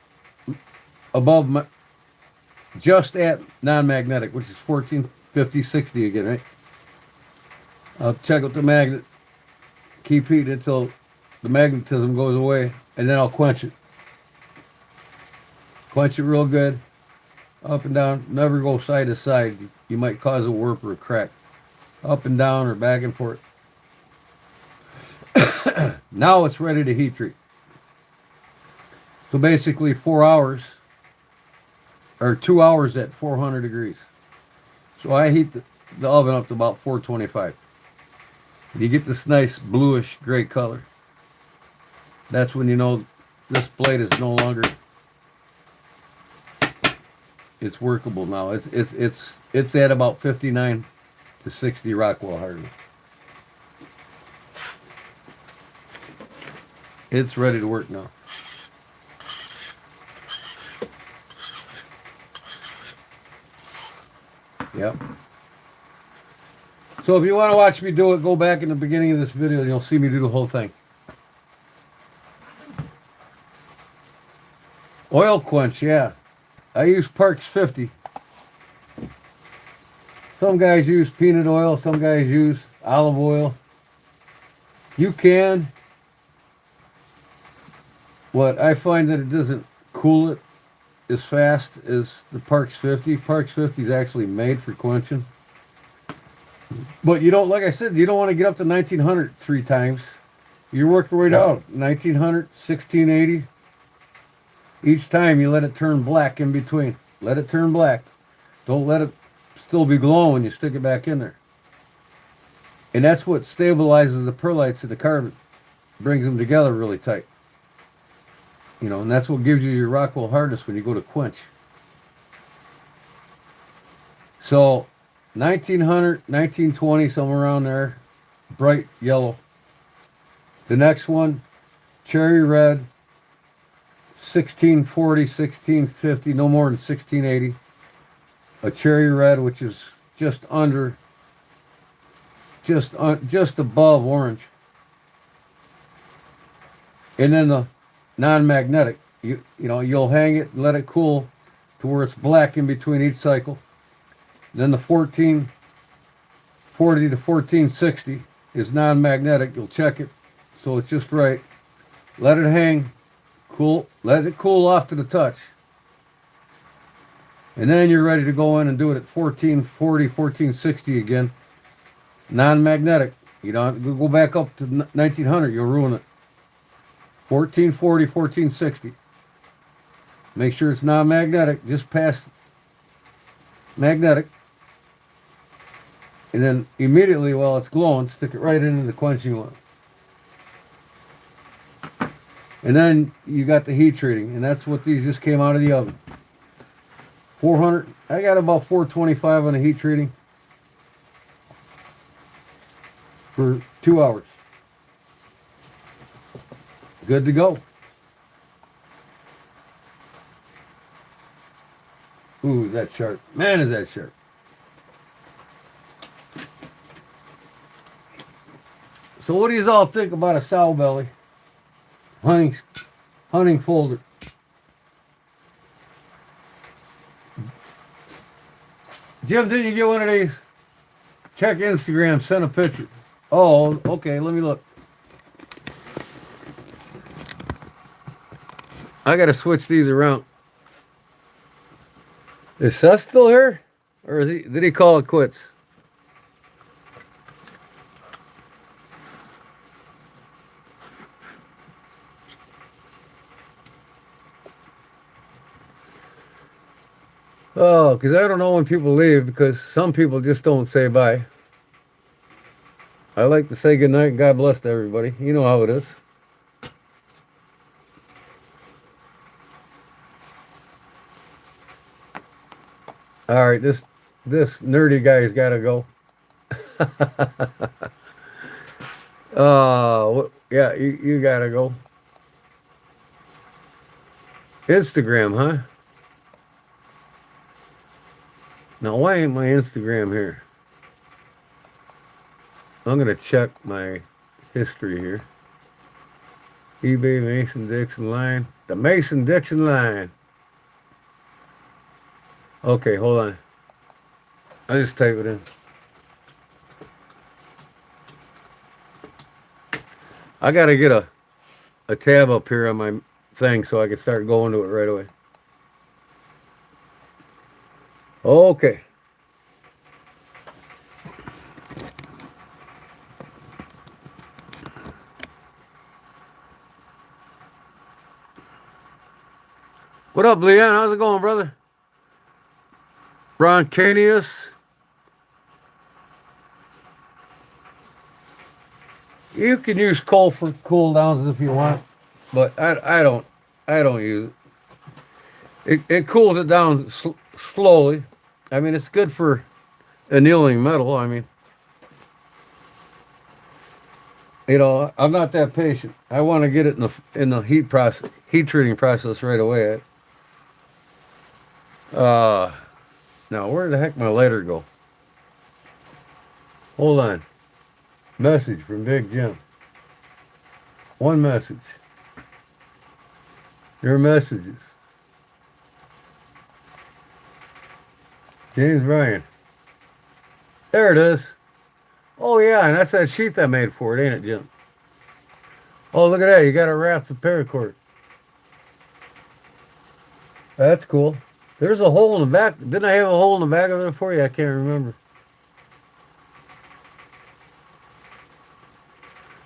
at non-magnetic, which is 1450, 60 again, right? I'll check out the magnet, keep heating until the magnetism goes away, and then I'll quench it. Quench it real good, up and down, never go side to side. You might cause a warp or a crack. Up and down or back and forth. Now it's ready to heat treat. So basically 4 hours, or 2 hours at 400 degrees. So I heat the oven up to about 425. You get this nice bluish gray color. That's when you know this blade is no longer, it's workable now. It's at about 59 to 60 Rockwell hardness. It's ready to work now. Yep. So if you want to watch me do it, go back in the beginning of this video and you'll see me do the whole thing. Oil quench, yeah. I use Parks 50. Some guys use peanut oil, some guys use olive oil. You can. What I find that it doesn't cool it as fast as the Parks 50. Parks 50 is actually made for quenching. But you don't, like I said, you don't want to get up to 1900 3 times. You work your way down. 1900, 1680. Each time you let it turn black in between. Let it turn black. Don't let it still be glowing when you stick it back in there. And that's what stabilizes the perlites of the carbon. Brings them together really tight. You know, and that's what gives you your Rockwell hardness when you go to quench. So 1900, 1920, somewhere around there, bright yellow. The next one, cherry red, 1640, 1650, no more than 1680. A cherry red, which is just under, just above orange. And then the non-magnetic, you know, you'll hang it and let it cool to where it's black in between each cycle. Then the 1440 to 1460 is non-magnetic. You'll check it so it's just right. Let it hang, cool Let it cool off to the touch. And then you're ready to go in and do it at 1440, 1460 again. Non-magnetic. You don't have to go back up to 1900. You'll ruin it. 1440, 1460. Make sure it's non-magnetic. Just past magnetic. And then immediately while it's glowing, stick it right into the quenching oil. And then you got the heat treating. And that's what these just came out of the oven. 400. I got about 425 on the heat treating. For 2 hours. Good to go. Ooh, that's sharp. Man, is that sharp. So what do you all think about a sow belly hunting folder? Jim, didn't you get one of these? Check Instagram, send a picture. Oh, okay, let me look. I gotta switch these around. Is Seth still here? Or did he call it quits? Oh, because I don't know when people leave, because some people just don't say bye. I like to say goodnight and God bless to everybody. You know how it is. All right, this nerdy guy's got to go. Yeah, you got to go. Instagram, huh? Now, why ain't my Instagram here? I'm going to check my history here. eBay Mason-Dixon line. The Mason-Dixon line. Okay, hold on. I just type it in. I got to get a tab up here on my thing so I can start going to it right away. Okay. What up, Leon? How's it going, brother? Broncanius. You can use coal for cool downs if you want, but I don't use it. It cools it down slowly. I mean, it's good for annealing metal. I mean, you know, I'm not that patient. I want to get it in the heat treating process right away. Now where the heck my lighter go? Hold on. Message from Big Jim. One message. Your messages. James Bryan. There it is. Oh yeah, and that's that sheath I made for it, ain't it, Jim? Oh, look at that. You got it wrapped with paracord. That's cool. There's a hole in the back. Didn't I have a hole in the back of it for you? I can't remember.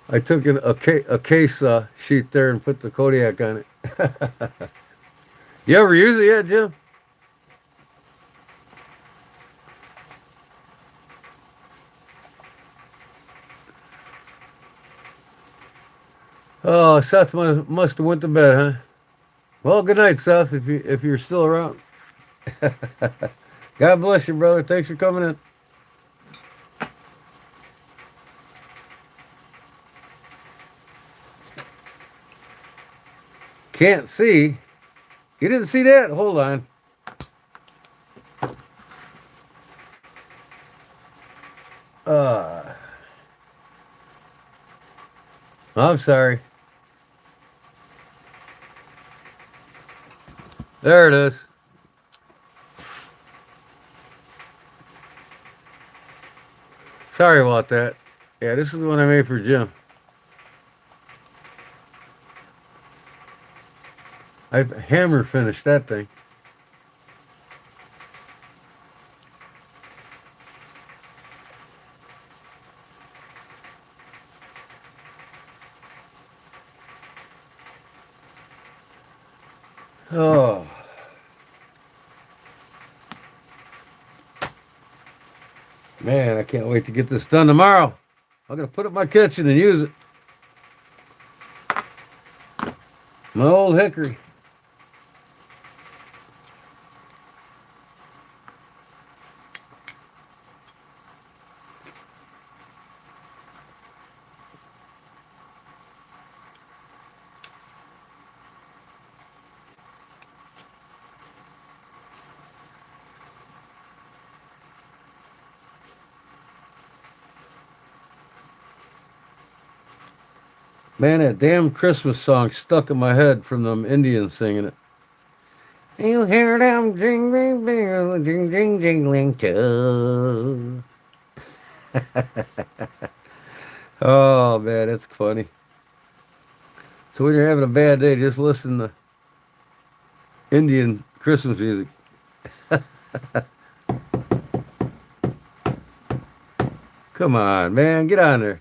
I took a case sheet there and put the Kodiak on it. You ever use it yet, Jim? Oh, Seth must have went to bed, huh? Well, good night, Seth, if you're still around. God bless you, brother. Thanks for coming in. Can't see. You didn't see that? Hold on. I'm sorry. There it is. Sorry about that. Yeah, this is the one I made for Jim. I hammer finished that thing. Oh. Man, I can't wait to get this done tomorrow. I'm gonna put it in my kitchen and use it. My old hickory. Man, that damn Christmas song stuck in my head from them Indians singing it. You hear them jingling bells, jing jing jingling too. Oh man, it's funny. So when you're having a bad day, just listen to Indian Christmas music. Come on, man, get on there.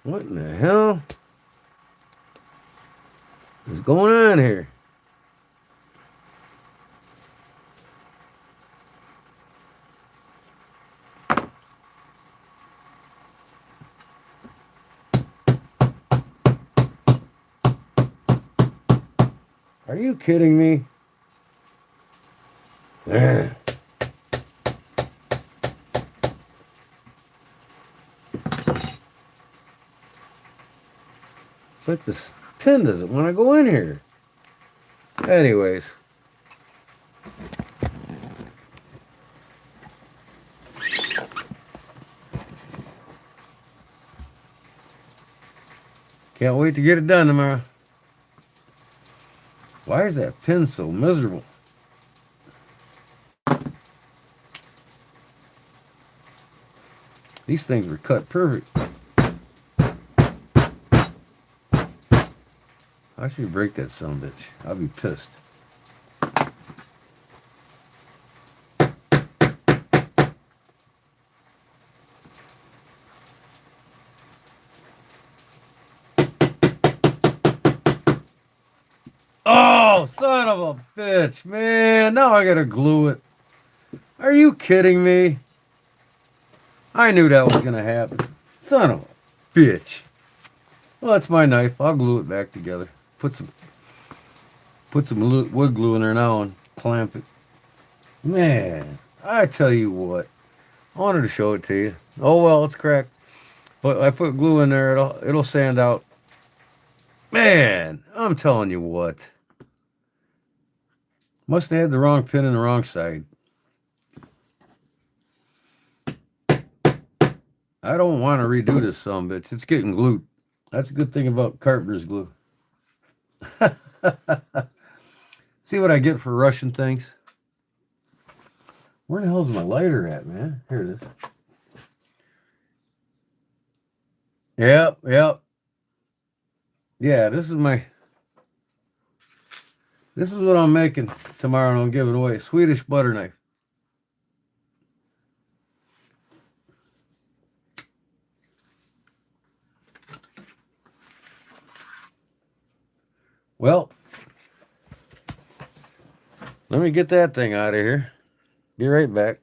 What in the hell is going on here? Are you kidding me? Man. It's like this pin doesn't want to go in here. Anyways. Can't wait to get it done tomorrow. Why is that pin so miserable? These things were cut perfect. I should break that son of a bitch. I'll be pissed. Oh, son of a bitch, man. Now I gotta glue it. Are you kidding me? I knew that was gonna happen. Son of a bitch. Well, that's my knife. I'll glue it back together. Put some wood glue in there now and clamp it. Man, I tell you what. I wanted to show it to you. Oh well, it's cracked. But I put glue in there. It'll sand out. Man, I'm telling you what. Must have had the wrong pin in the wrong side. I don't want to redo this son of a bitch. It's getting glued. That's a good thing about carpenter's glue. See what I get for rushing things? Where the hell's my lighter at, man? Here it is. Yep. Yeah, this is what I'm making tomorrow and I'm giving away. Swedish butter knife. Well, let me get that thing out of here. Be right back.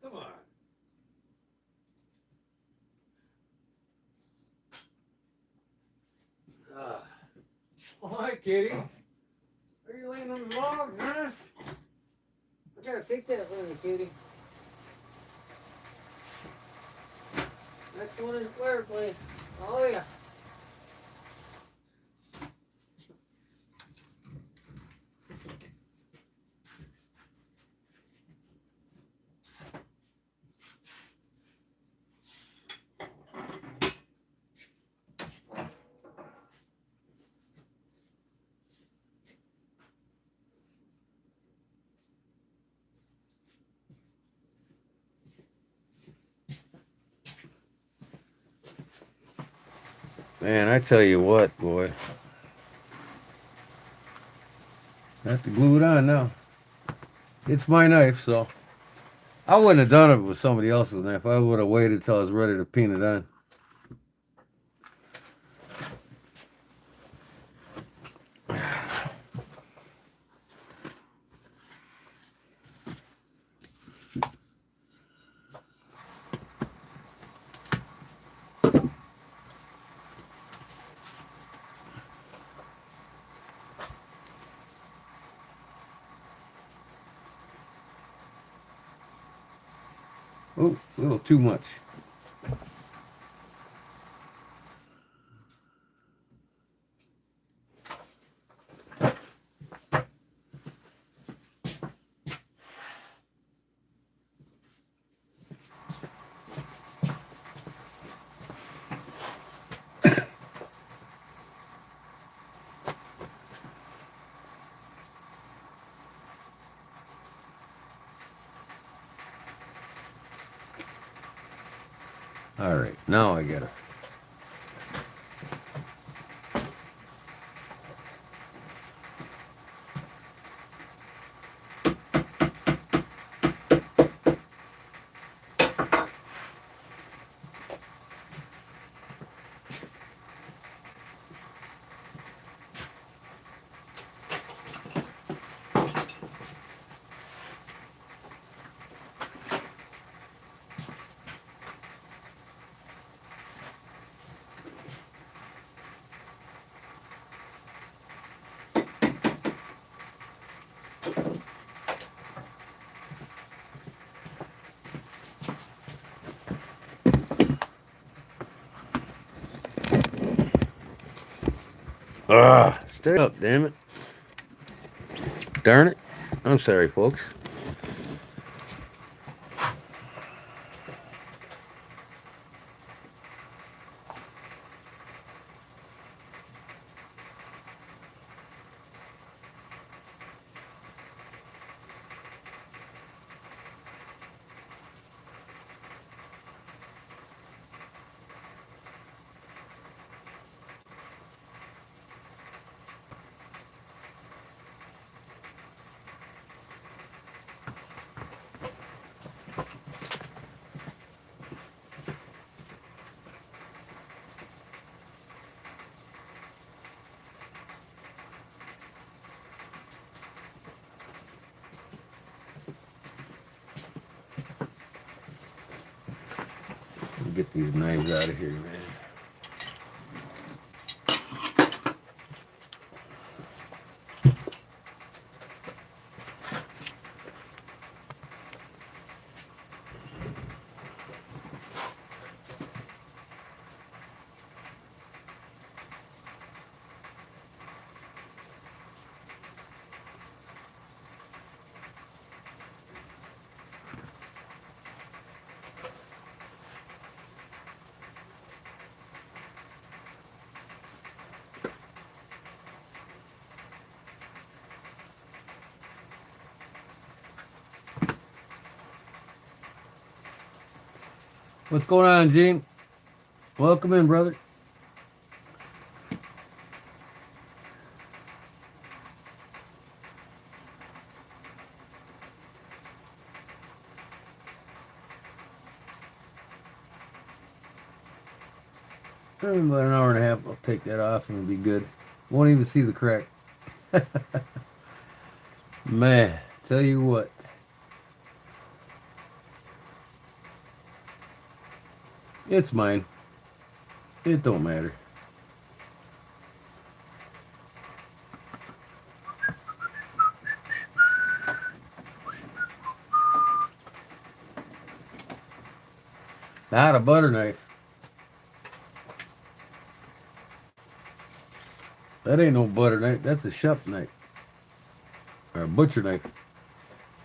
Come on. Oh, hi, Kitty. Are you laying on the log, huh? I gotta take that from you, Kitty. Next one in the fireplace. Oh, yeah. Man, I tell you what, boy. I have to glue it on now. It's my knife, so. I wouldn't have done it with somebody else's knife. I would have waited till I was ready to pin it on. Oh, a little too much. All right, now I get it. Stay up, damn it. Darn it. I'm sorry, folks. Get these knives out of here, man. What's going on, Gene? Welcome in, brother. In about an hour and a half, I'll take that off and it'll be good. Won't even see the crack. Man, tell you what. It's mine. It don't matter. Not a butter knife. That ain't no butter knife. That's a chef knife. Or a butcher knife.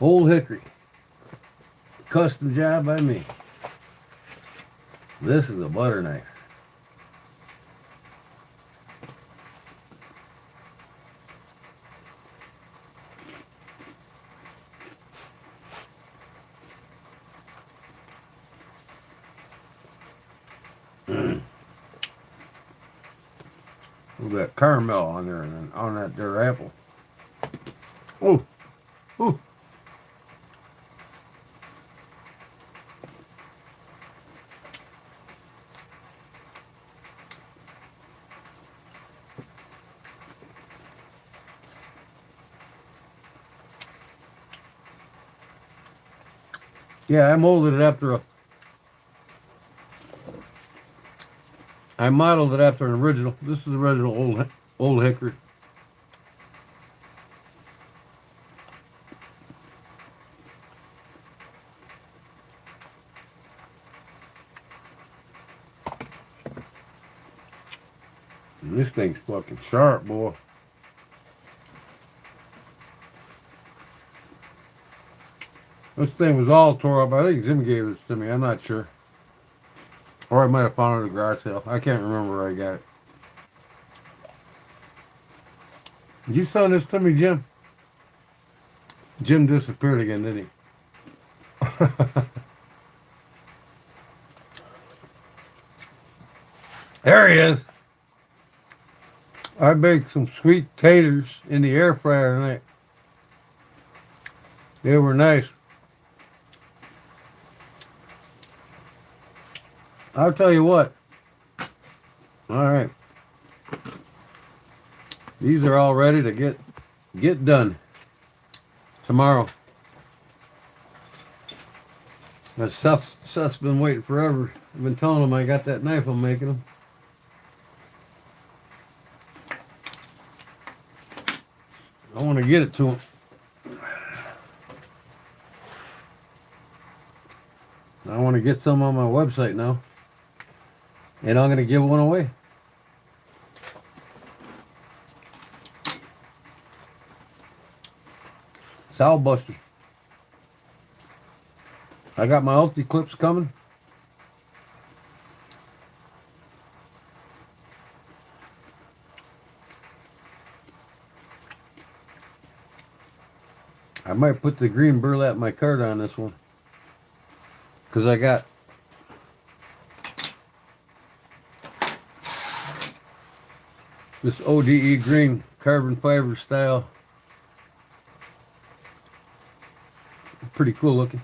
Old hickory. Custom job by me. This is a butter knife. With that caramel on there and on that there apple. Oh, oh. Yeah, I molded it after a. I modeled it after an original. This is the original old hickory. And this thing's fucking sharp, boy. This thing was all tore up. I think Jim gave this to me. I'm not sure. Or I might have found it at a garage sale. I can't remember where I got it. Did you sell this to me, Jim? Jim disappeared again, didn't he? There he is. I baked some sweet taters in the air fryer tonight. They were nice. I'll tell you what. All right. These are all ready to get done tomorrow. Now Seth's been waiting forever. I've been telling him I got that knife I'm making him. I want to get it to him. I want to get some on my website now. And I'm going to give one away. Sow Buster. I got my ulti clips coming. I might put the green burlap my card on this one. Because I got this ODE green carbon fiber style. Pretty cool looking.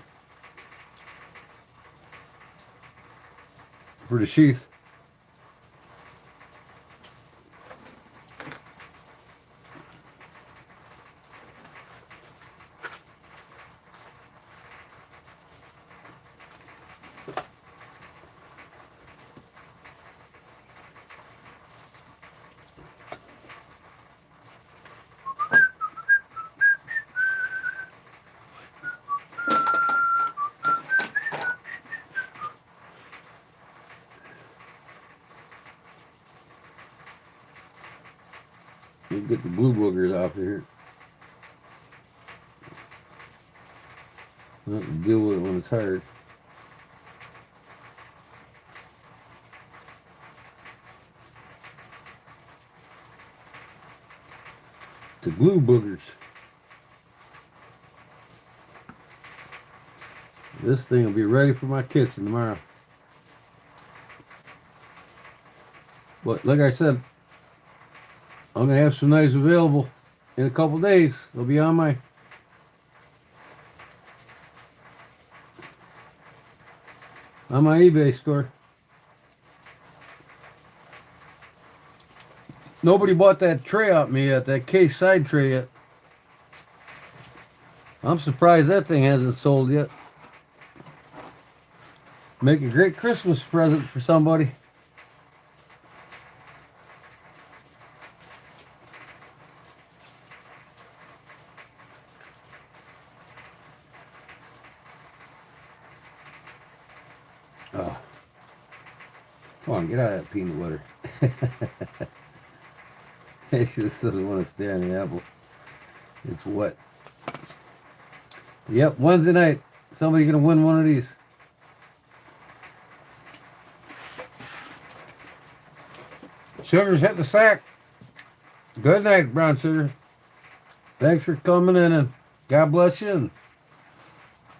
For the sheath. You get the blue boogers off of here. Not to deal with it when it's hard. The glue boogers. This thing will be ready for my kitchen tomorrow. But like I said, I'm going to have some knives available in a couple days. They'll be on my eBay store. Nobody bought that tray out me yet, that case side tray yet. I'm surprised that thing hasn't sold yet. Make a great Christmas present for somebody. Oh. Come on, get out of that peanut butter. He just doesn't want to stay on the apple. It's wet. Yep, Wednesday night. Somebody's gonna win one of these. Sugar's hit the sack. Good night, Brown Sugar. Thanks for coming in, and God bless you. And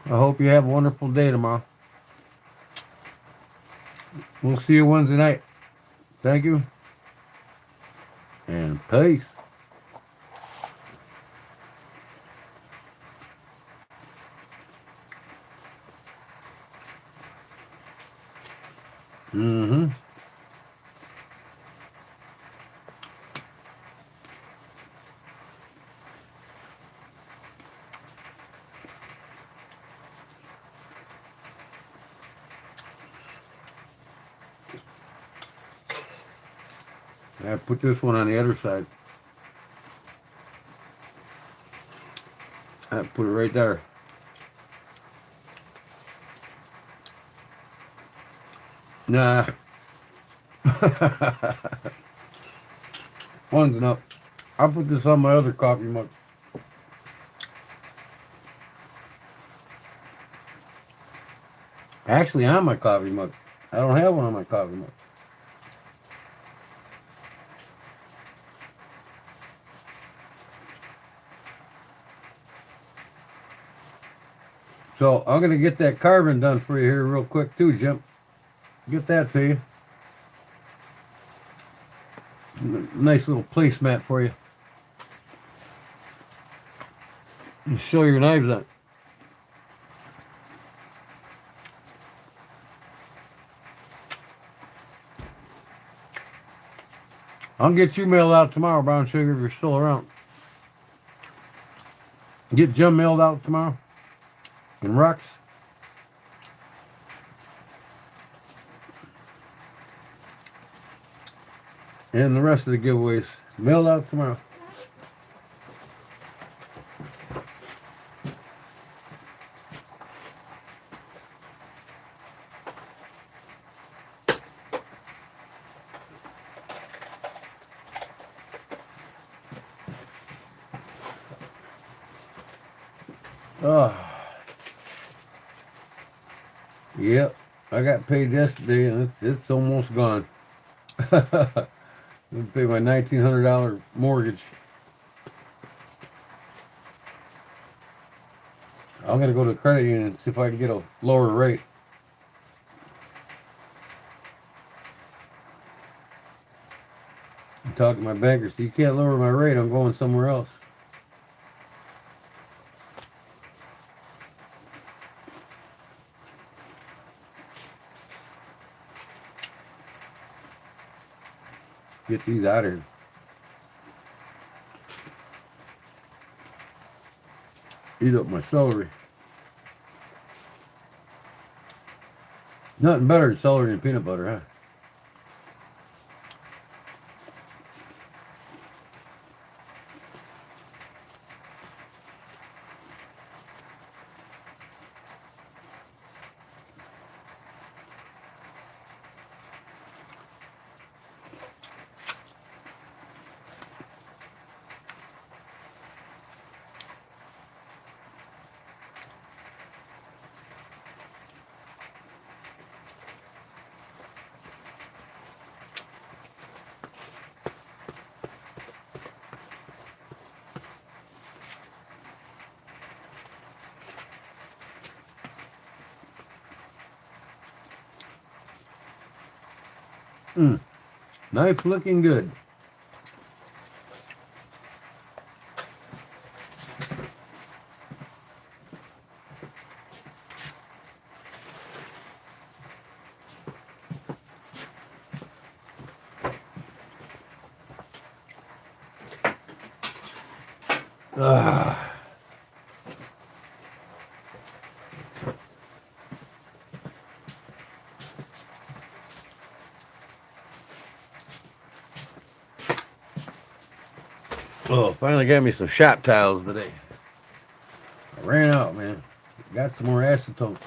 I hope you have a wonderful day tomorrow. We'll see you Wednesday night. Thank you. And peace. Mm-hmm. I put this one on the other side. I put it right there. Nah. One's enough. I'll put this on my other coffee mug. Actually, on my coffee mug. I don't have one on my coffee mug. So I'm gonna get that carving done for you here real quick too, Jim. Get that to you. Nice little placemat for you. You show your knives on. I'll get you mailed out tomorrow, Brown Sugar, if you're still around. Get Jim mailed out tomorrow. And Rex. And the rest of the giveaways mailed out tomorrow. Oh. Yep. I got paid yesterday and it's almost gone. I pay my $1,900 mortgage. I'm gonna go to the credit union and see if I can get a lower rate. I talked to my banker, so you can't lower my rate, I'm going somewhere else. Get these out of here. Eat up my celery. Nothing better than celery and peanut butter, huh? Knife looking good. Oh, finally got me some shop towels today. I ran out, man. Got some more acetone.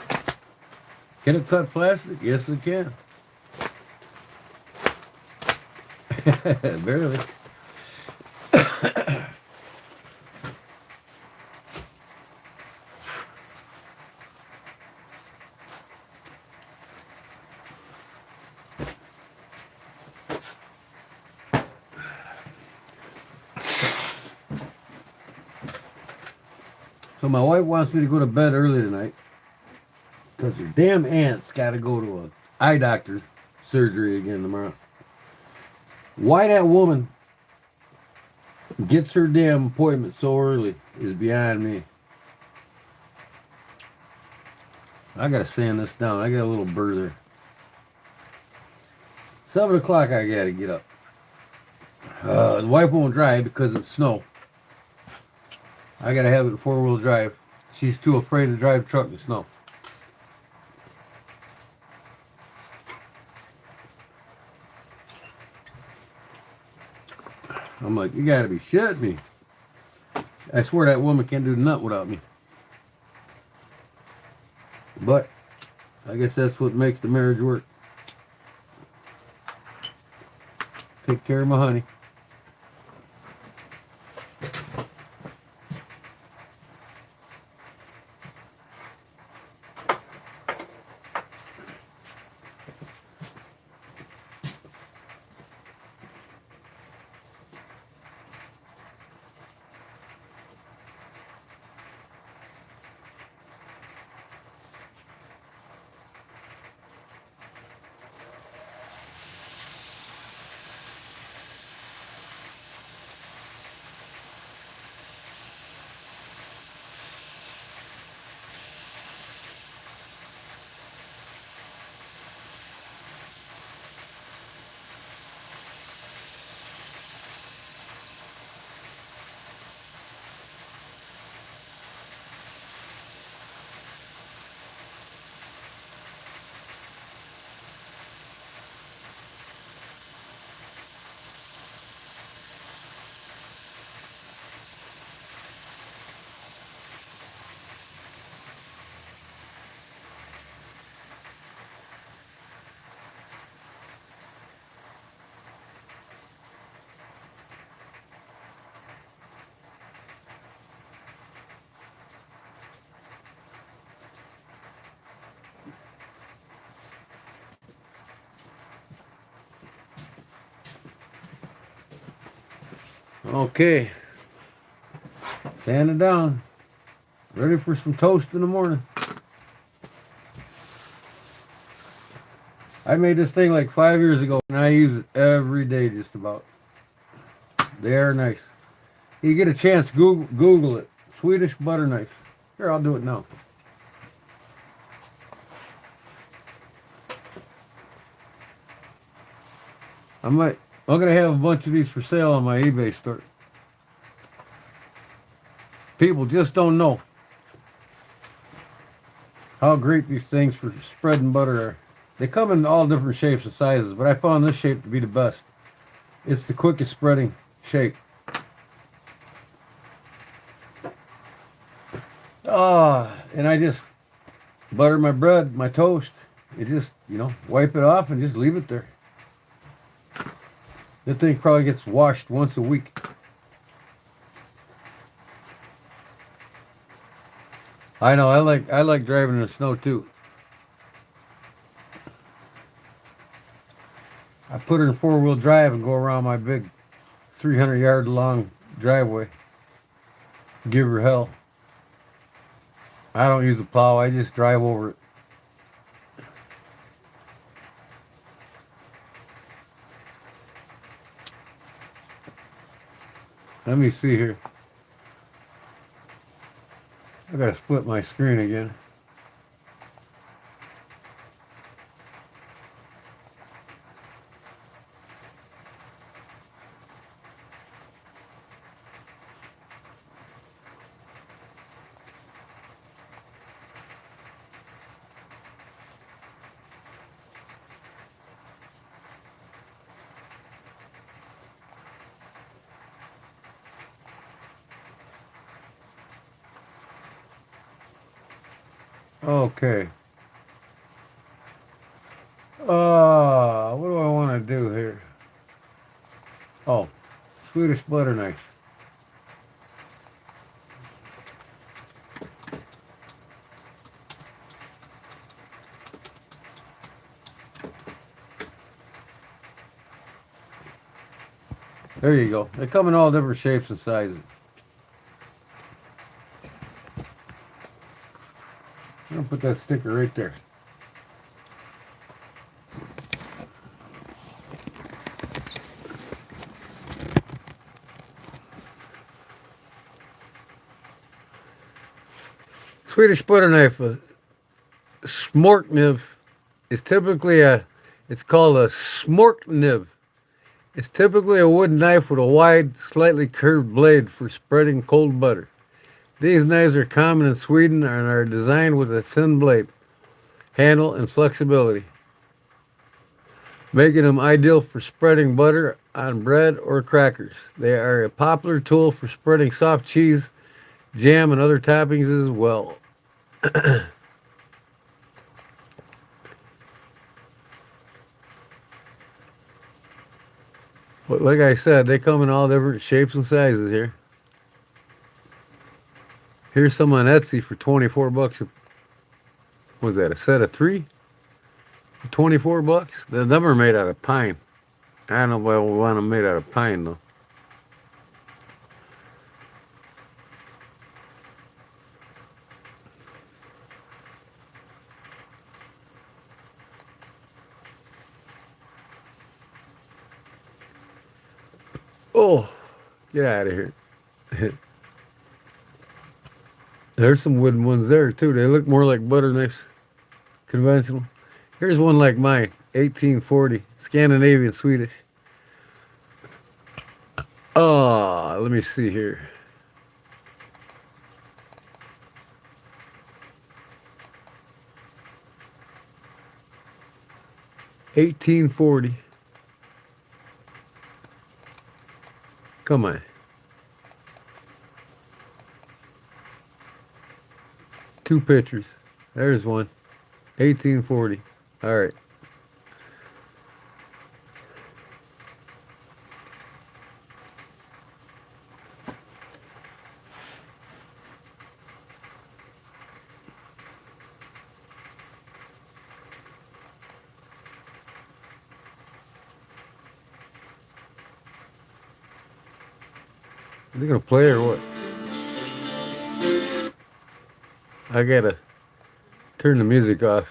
Can it cut plastic? Yes, it can. Barely. So my wife wants me to go to bed early tonight because her damn aunt's got to go to a eye doctor surgery again tomorrow. Why that woman gets her damn appointment so early is beyond me. I gotta sand this down. I got a little burr there. 7 o'clock I gotta get up. The wife won't drive because of snow. I gotta have it in 4-wheel drive. She's too afraid to drive truck in snow. I'm like, you gotta be shitting me. I swear that woman can't do nothing without me. But I guess that's what makes the marriage work. Take care of my honey. Okay. Sand it down. Ready for some toast in the morning. I made this thing like 5 years ago and I use it every day just about. They are nice. You get a chance, Google it. Swedish butter knife. Here, I'll do it now. I'm gonna have a bunch of these for sale on my eBay store. People just don't know how great these things for spreading butter are. They come in all different shapes and sizes, but I found this shape to be the best. It's the quickest spreading shape. And I just butter my bread, my toast. You just, wipe it off and just leave it there. That thing probably gets washed once a week. I know, I like driving in the snow too. I put her in 4-wheel drive and go around my big 300-yard long driveway. Give her hell. I don't use a plow, I just drive over it. Let me see here. I gotta split my screen again. Okay. What do I want to do here? Oh, Swedish butter knife. There you go. They come in all different shapes and sizes. I'm gonna put that sticker right there. Swedish butter knife, smorkniv, is typically it's called a smorkniv. It's typically a wooden knife with a wide, slightly curved blade for spreading cold butter. These knives are common in Sweden and are designed with a thin blade, handle, and flexibility, making them ideal for spreading butter on bread or crackers. They are a popular tool for spreading soft cheese, jam, and other toppings as well. But like I said, they come in all different shapes and sizes here. Here's some on Etsy for 24 bucks. Was that a set of 3? For 24 bucks? The number made out of pine. I don't know why we want them made out of pine though. Oh, get out of here. There's some wooden ones there too. They look more like butter knives, conventional. Here's one like mine, 1840, Scandinavian Swedish. Oh, let me see here. $18.40. Come on. Two pictures. There's one. 1840. All right. Are they gonna play or what? I gotta turn the music off.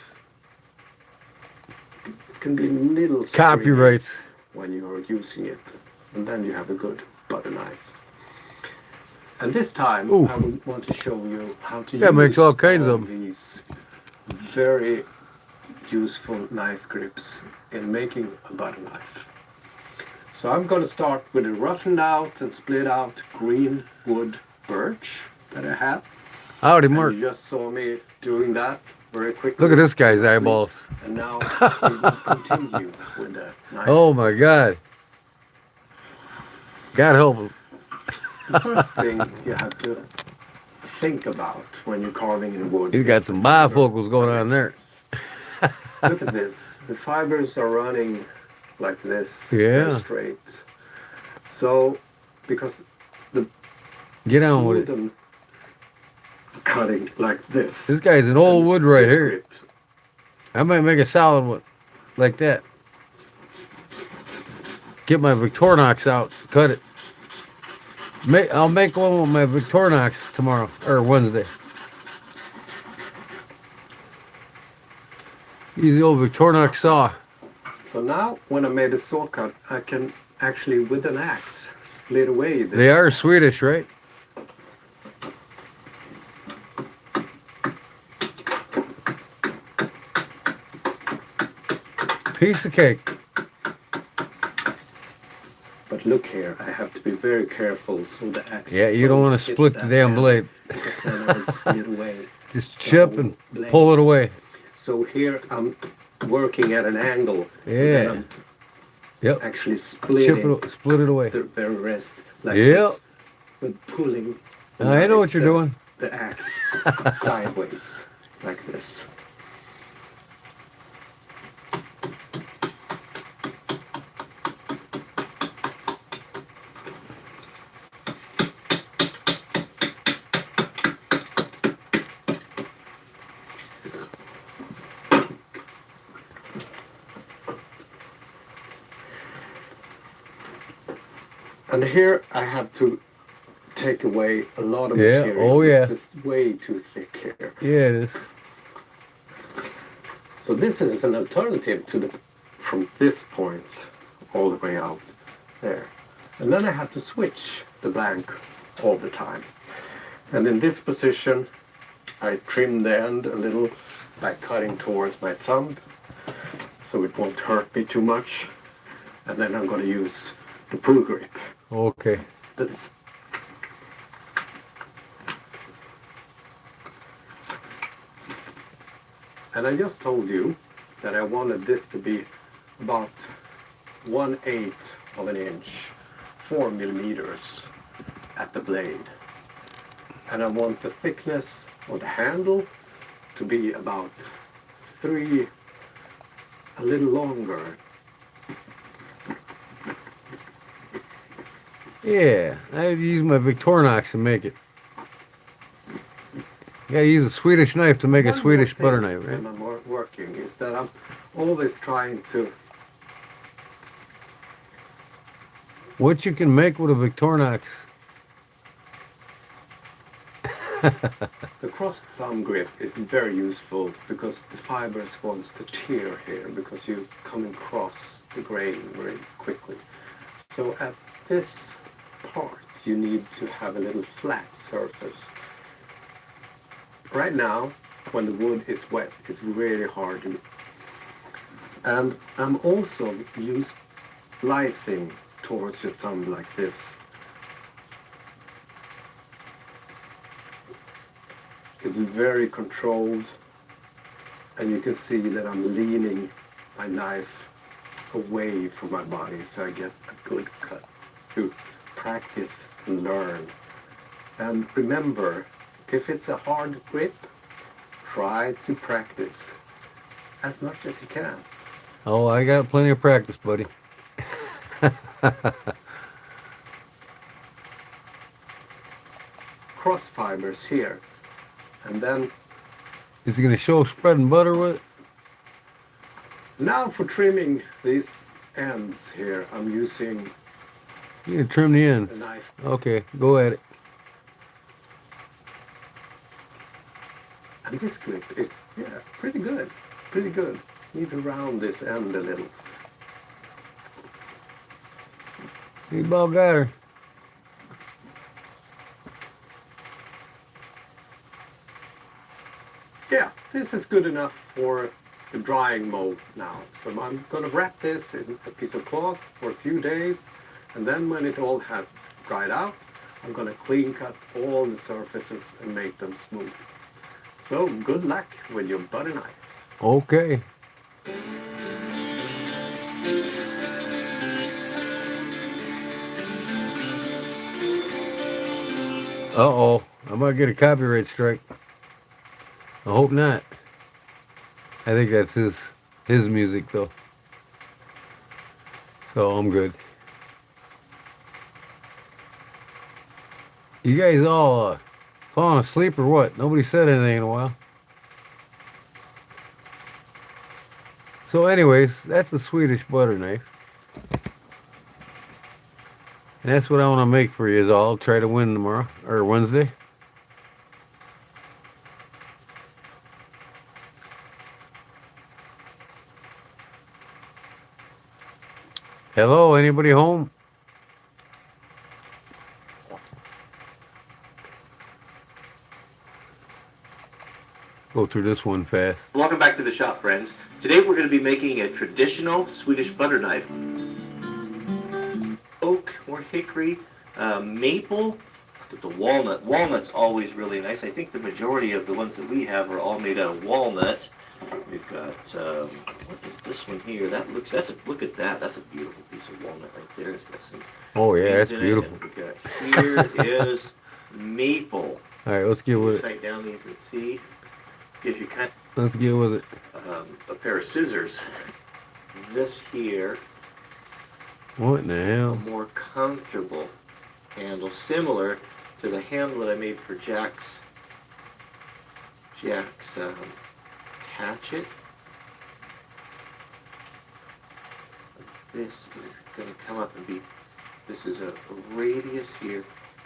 It can be little Copyrights. when you are using it, and then you have a good butter knife. And this time, Ooh. I would want to show you how to Yeah, use makes all kinds of 'em. these very useful knife grips in making a butter knife. So I'm going to start with a roughened out and split out green wood birch that I have. Howdy, And Mark. you just saw me doing that very quickly. Look at this guy's eyeballs. And now we will continue with the knife. Oh my God. God help him. The first thing you have to think about when you're carving in wood. He's got is some the fiber bifocals going on there. Look at this. The fibers are running like this. Yeah. They're straight. So, because the Get on with it. smooth cutting like this. This guy's an old wood right This here. grip. I might make a solid one like that. Get my Victorinox out, cut it. I'll make one with my Victorinox tomorrow or Wednesday. Use the old Victorinox saw. So now, when I made a saw cut, I can actually, with an axe, split away this. They are Swedish, right? Piece of cake. But look here, I have to be very careful so the axe. Yeah, you don't want to hit split the that damn handle, blade. because then I will split away. Just chip and pull it away. So here I'm working at an angle. and Yeah. then I'm Yep. actually Chip splitting it, split it away. the very wrist like Yep. this, with pulling. the I know what you're knife, doing. The axe sideways. like this. And here I have to take away a lot of Yeah, material. oh yeah. It's just way too thick here. Yeah, it is. So this is an alternative to the from this point all the way out there. And then I have to switch the blank all the time. And in this position I trim the end a little by cutting towards my thumb so it won't hurt me too much. And then I'm going to use the pull grip. Okay. This. And I just told you that I wanted this to be about 1/8 of an inch, 4 millimeters at the blade. And I want the thickness of the handle to be about 3, a little longer. Yeah, I use my Victorinox to make it. You gotta use a Swedish knife to make a One more Swedish thing butter knife, right? when I'm working is that I'm always trying to. What you can make with a Victorinox. The cross thumb grip is very useful because the fibers wants to tear here because you come across the grain very quickly. So at this part you need to have a little flat surface. Right now, when the wood is wet, it's really hard. And I'm also slicing towards your thumb like this. It's very controlled, and you can see that I'm leaning my knife away from my body so I get a good cut to practice and learn. And remember, if it's a hard grip, try to practice as much as you can. Oh, I got plenty of practice, buddy. Cross fibers here, and then Is he gonna show spreading butter with it? now for trimming these ends here, I'm using You can trim the a ends. knife. Okay, go at it. And this grip is, pretty good. Pretty good. Need to round this end a little. You about got her. Yeah, this is good enough for the drying mode now. So I'm gonna wrap this in a piece of cloth for a few days, and then when it all has dried out, I'm gonna clean cut all the surfaces and make them smooth. So good luck with your butter knife. Okay. Uh-oh, I might get a copyright strike. I hope not. I think that's his music though. So I'm good. You guys all falling asleep or what? Nobody said anything in a while. So anyways, that's a Swedish butter knife. And that's what I want to make for you is all. I'll try to win tomorrow or Wednesday. Hello, anybody home? Go through this one fast. Welcome back to the shop, friends. Today we're going to be making a traditional Swedish butter knife. Oak or hickory, maple, the walnut. Walnut's always really nice. I think the majority of the ones that we have are all made out of walnut. We've got, what is this one here? Look at that. That's a beautiful piece of walnut right there. It's got some Oh yeah, that's things in it. beautiful. And we got here is maple. All right, let's get with it. Sight down these and see. gives you kind Let's get with it. of a pair of scissors. This here, What in the a hell? more comfortable handle, similar to the handle that I made for Jack's hatchet. This is going to come up and be, this is a radius here,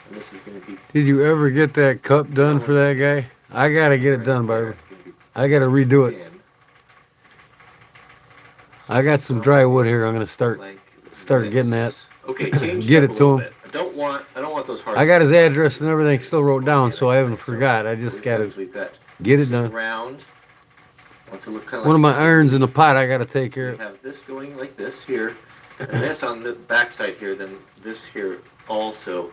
and this is going to be Did you ever get that cup done for that guy? I gotta get it done, Barbara. It's gonna be I gotta redo it. thin. I got some dry wood here. I'm gonna start Like getting that. this. Okay, change Get up it a to little him. bit. I don't want those hard. I got his address and everything still wrote down, so I haven't forgot. I just gotta We've got get this it is done. round. Want to look kind of One of like my irons in the pot I gotta take care We of. have this going like this here, and this on the back side here, then this here also.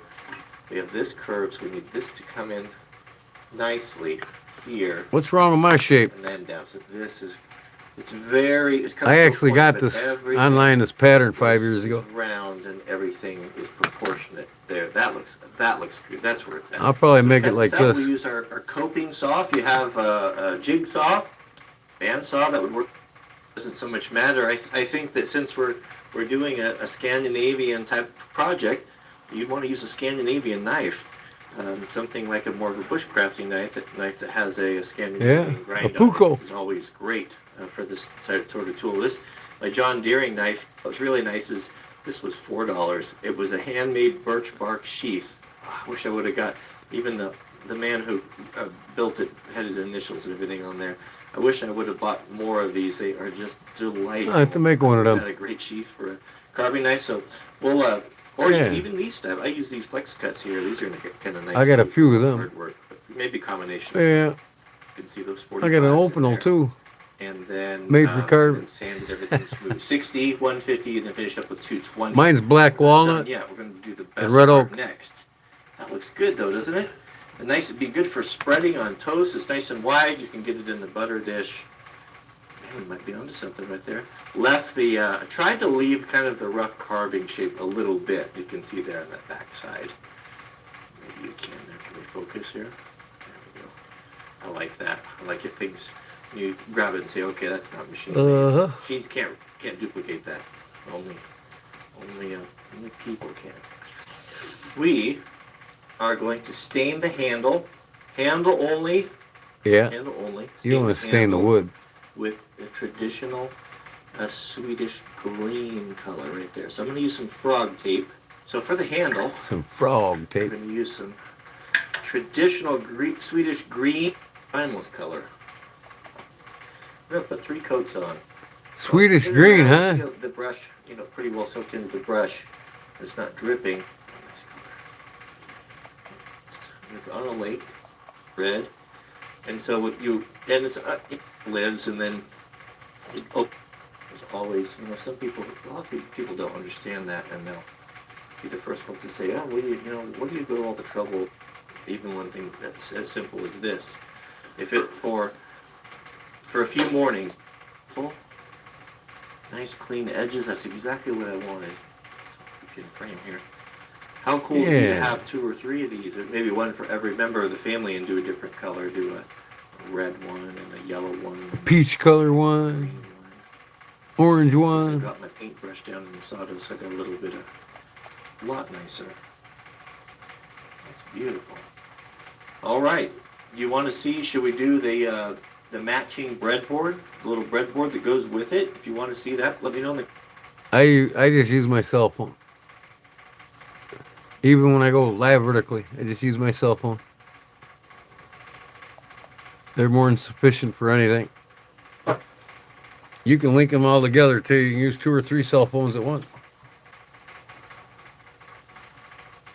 We have this curve, so we need this to come in nicely here, What's wrong with my shape? and then down. So this is, it's coming I to a actually point got that this everything online, this pattern 5 years ago. is round and everything is proportionate there. That looks good. That's where it's at. I'll probably So make it cut like out. We this. use our coping saw. If you have a jigsaw, bandsaw, that would work. Doesn't so much matter. I think that since we're doing a Scandinavian type project, you'd want to use a Scandinavian knife, something like a more of a bushcrafting knife that has a Scandinavian Yeah, grind a on it Puko. is always great for this sort of tool. This my John Deering knife. What's really nice is this was $4. It was a handmade birch bark sheath. I wish I would have got even the man who built it had his initials and everything on there. I wish I would have bought more of these. They are just delightful. I have to make one of them. Got a great sheath for a carving knife. So we'll or Yeah. even these stuff. I use these flex cuts here. These are kind of nice. I got a too, few of them. hard work, but maybe combination. Yeah, You can see those 45s I got an in Opinel there. too. And then Made for carving. and sanded everything smooth. 60, 150, and then finish up with 220. Mine's black walnut. Yeah, we're gonna do the best and red part oak. next. That looks good though, doesn't it? And nice. It'd be good for spreading on toast. It's nice and wide. You can get it in the butter dish. Man, we might be onto something right there. Left the. I tried to leave kind of the rough carving shape a little bit. You can see there on that back side. Maybe you can. There. Can we focus here? There we go. I like that. I like it. Things. You grab it and say, okay, that's not machine made. Uh-huh. Machines can't duplicate that. Only people can. We are going to stain the handle. Handle only. Yeah, Handle only. you want to stain the handle wood. with a traditional Swedish green color right there. So I'm going to use some frog tape. So for the handle, Some frog I'm tape. going to use some traditional Swedish green timeless color. I'm going to put 3 coats on. Swedish Get it green, around, huh? The brush, pretty well soaked into the brush. It's not dripping. Nice color. It's on a lake, red. And so what it lives, and then it there's always, some people, a lot of people don't understand that, and they'll be the first ones to say, oh, what do you go to all the trouble, even one thing that's as simple as this. If it, for a few mornings, full, nice clean edges, that's exactly what I wanted. Keep you in frame here. How cool would it be to Yeah. have 2 or 3 of these, or maybe one for every member of the family, and do a different color, do a red one and a yellow one, and a Peach color green one, one. orange I one. got my paintbrush down in the sawdust, so I got a little bit a lot nicer. That's beautiful. All right, you want to see? Should we do the matching breadboard, the little breadboard that goes with it? If you want to see that, let me know in the. I just use my cell phone. Even when I go live vertically, I just use my cell phone. They're more than sufficient for anything. You can link them all together too. You can use 2 or 3 cell phones at once.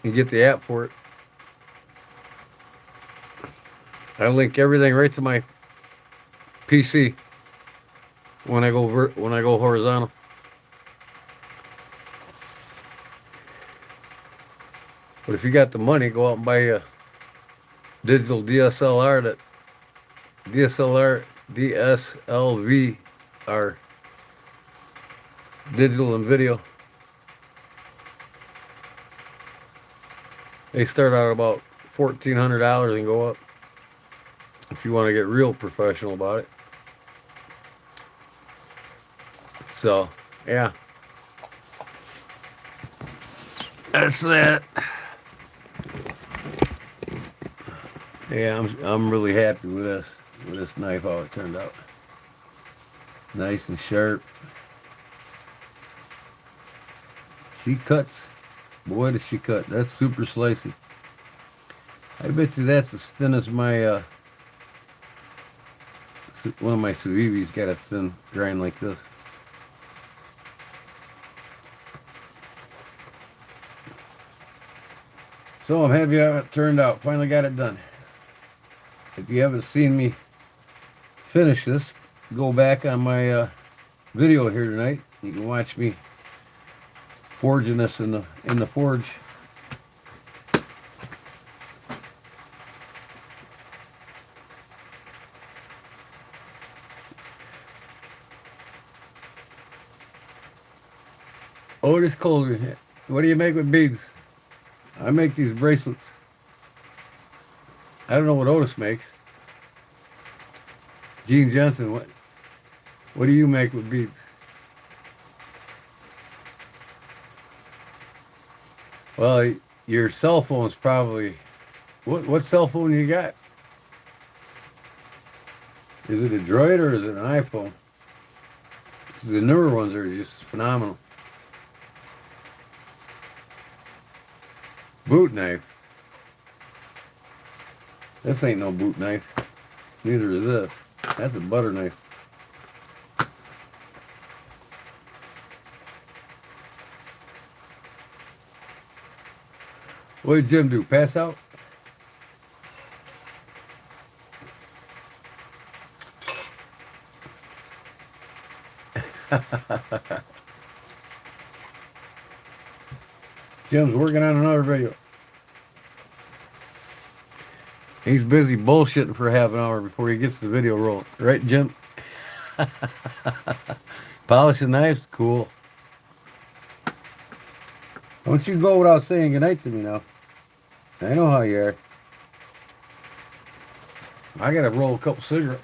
You get the app for it. I link everything right to my PC when I go horizontal. But if you got the money, go out and buy a digital DSLR DSLV digital and video. They start out about $1,400 and go up. if you want to get real professional about it. So, yeah. That's that. Yeah, I'm really happy with this knife, how it turned out. Nice and sharp. She cuts. Boy, does she cut. That's super slicey. I bet you that's as thin as my one of my Suivis got a thin grind like this. So I'm happy how it turned out. Finally got it done. If you haven't seen me finish this, go back on my video here tonight. You can watch me forging this in the forge. Otis Colder, what do you make with beads? I make these bracelets. I don't know what Otis makes. Gene Jensen, what do you make with beads? Well, your cell phone's probably, what cell phone you got? Is it a Droid or is it an iPhone? The newer ones are just phenomenal. Boot knife. This ain't no boot knife. Neither is this. That's a butter knife. What did Jim do? Pass out? Jim's working on another video. He's busy bullshitting for half an hour before he gets the video rolling. Right, Jim? Polishing knives? Cool. Don't you go without saying goodnight to me now. I know how you are. I gotta roll a couple cigarettes.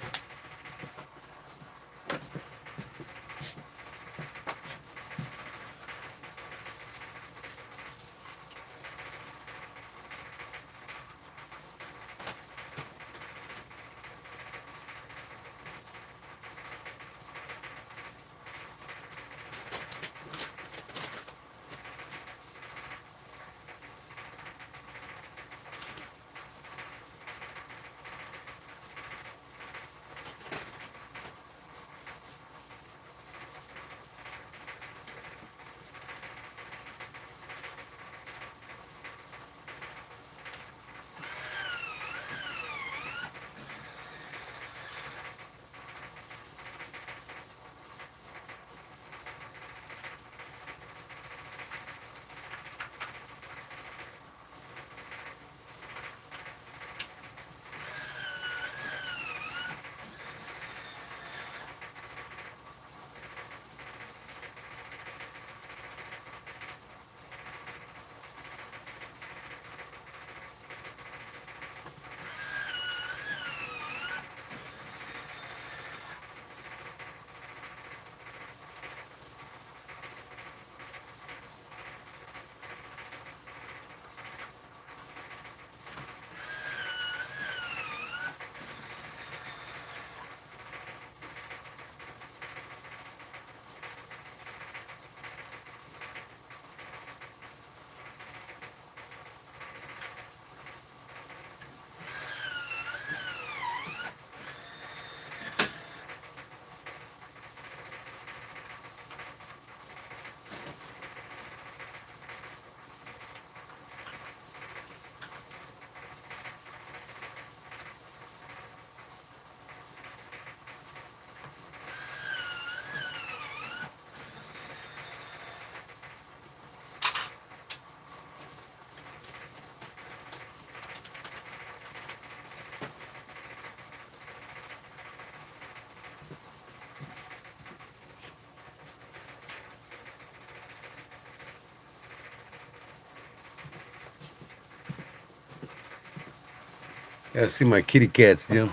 Gotta see my kitty cats, Jim.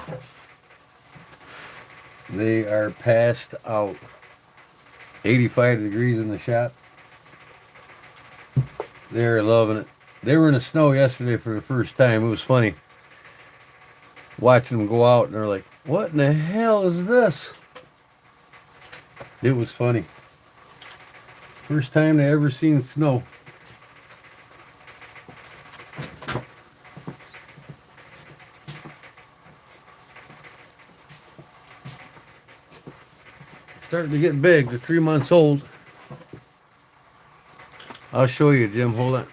They are passed out. 85 degrees in the shop. They're loving it. They were in the snow yesterday for the first time. It was funny watching them go out, and they're like, what in the hell is this? It was funny. First time they ever seen snow. Starting to get big. They're 3 months old. I'll show you, Jim. Hold on.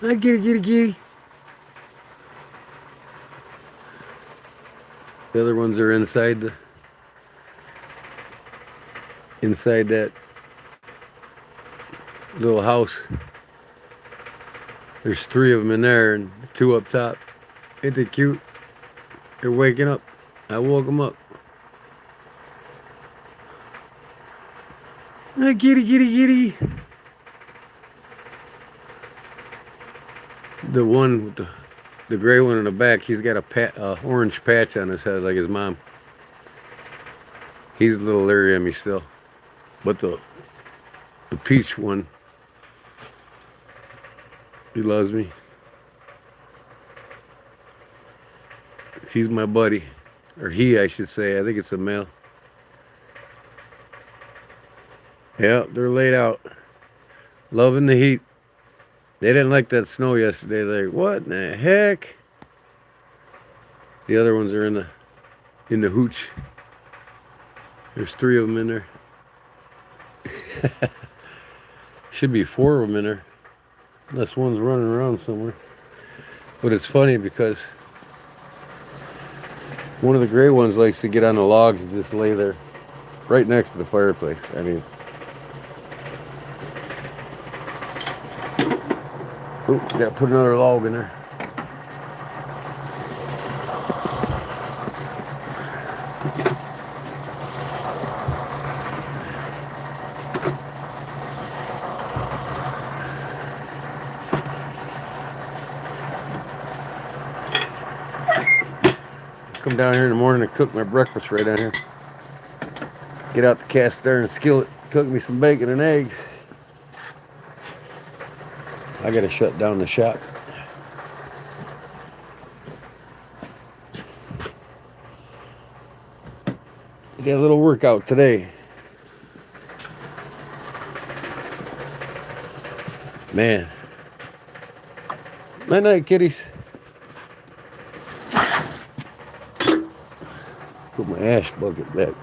I get it. The other ones are inside that little house. There's 3 of them in there and 2 up top. Ain't they cute? They're waking up. I woke them up. Ah, kitty. The one with the gray one in the back, he's got a orange patch on his head like his mom. He's a little leery of me still. But the peach one, he loves me. He's my buddy. Or he, I should say. I think it's a male. Yeah, they're laid out. Loving the heat. They didn't like that snow yesterday. They're like, what in the heck? The other ones are in the hooch. There's 3 of them in there. Should be 4 of them in there. Unless one's running around somewhere. But it's funny because one of the gray ones likes to get on the logs and just lay there right next to the fireplace. I mean, oh, gotta put another log in there. Come down here in the morning and cook my breakfast right down here. Get out the cast iron skillet, cook me some bacon and eggs. I gotta shut down the shop. Got a little workout today. Man. Night night, kitties. Put my ash bucket back.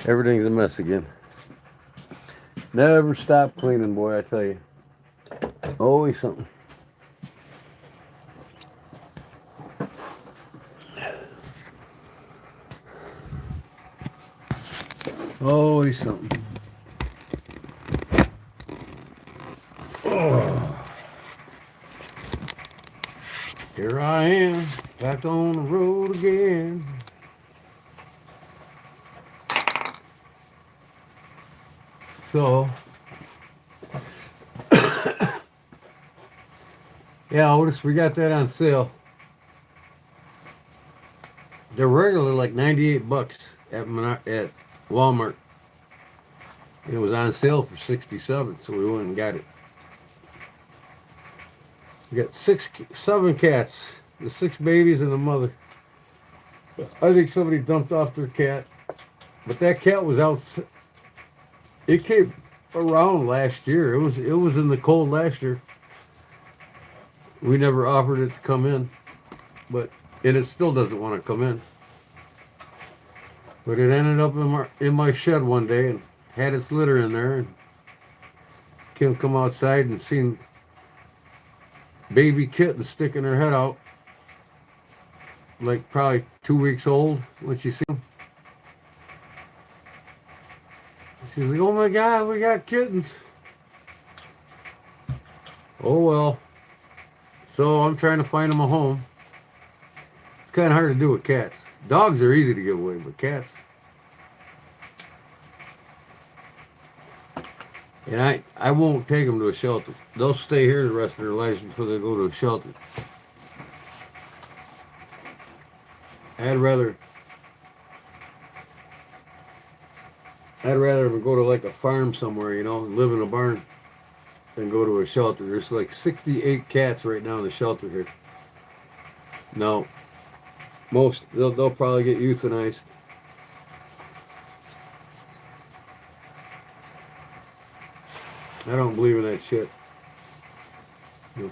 Everything's a mess again. Never stop cleaning, boy, I tell you. Always something. Always something. Oh. Here I am, back on the road again. So, yeah, Otis, we got that on sale. They're regularly like 98 bucks at Walmart. It was on sale for 67, so we went and got it. We got 7 cats, the 6 babies and the mother. I think somebody dumped off their cat, but that cat was out. It came around last year. It was in the cold last year. We never offered it to come in, and it still doesn't want to come in. But it ended up in my shed one day and had its litter in there. And Kim come outside and seen baby kitten sticking her head out, like probably 2 weeks old when she seen him. She's like, "Oh my God, we got kittens." Oh well. So I'm trying to find them a home. It's kind of hard to do with cats. Dogs are easy to give away, but cats. And I won't take them to a shelter. They'll stay here the rest of their lives before they go to a shelter. I'd rather them go to like a farm somewhere, live in a barn, than go to a shelter. There's like 68 cats right now in the shelter here. No, they'll probably get euthanized. I don't believe in that shit.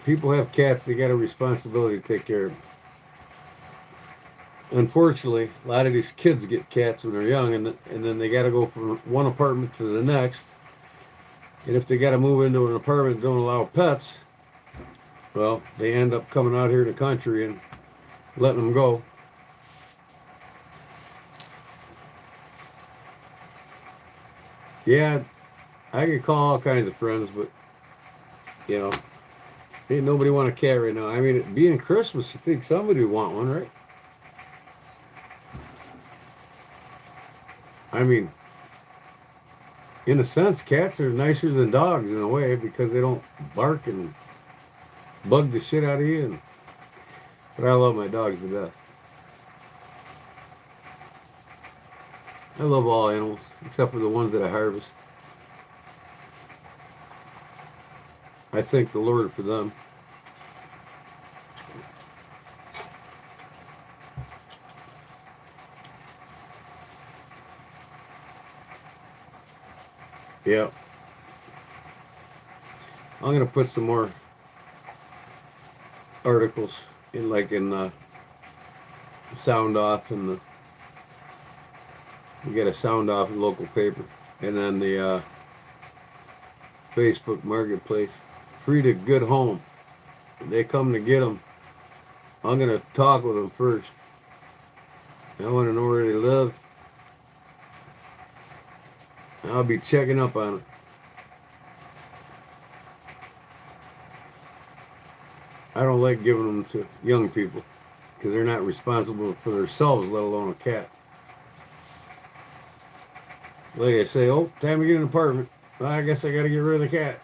People have cats, they got a responsibility to take care of them. Unfortunately, a lot of these kids get cats when they're young, and then they got to go from one apartment to the next. And if they got to move into an apartment that don't allow pets, well, they end up coming out here in the country and letting them go. Yeah, I could call all kinds of friends, but ain't nobody want a cat right now. I mean, it being Christmas, you think somebody would want one, right? I mean, in a sense, cats are nicer than dogs in a way because they don't bark and bug the shit out of you. But I love my dogs to death. I love all animals, except for the ones that I harvest. I thank the Lord for them. Yeah. I'm going to put some more articles in sound off we get a sound off in local paper, and then the Facebook marketplace. Free to good home. If they come to get them, I'm going to talk with them first. I want to know where they live. I'll be checking up on them. I don't like giving them to young people because they're not responsible for themselves, let alone a cat. Like I say, oh, time to get an apartment. Well, I guess I got to get rid of the cat.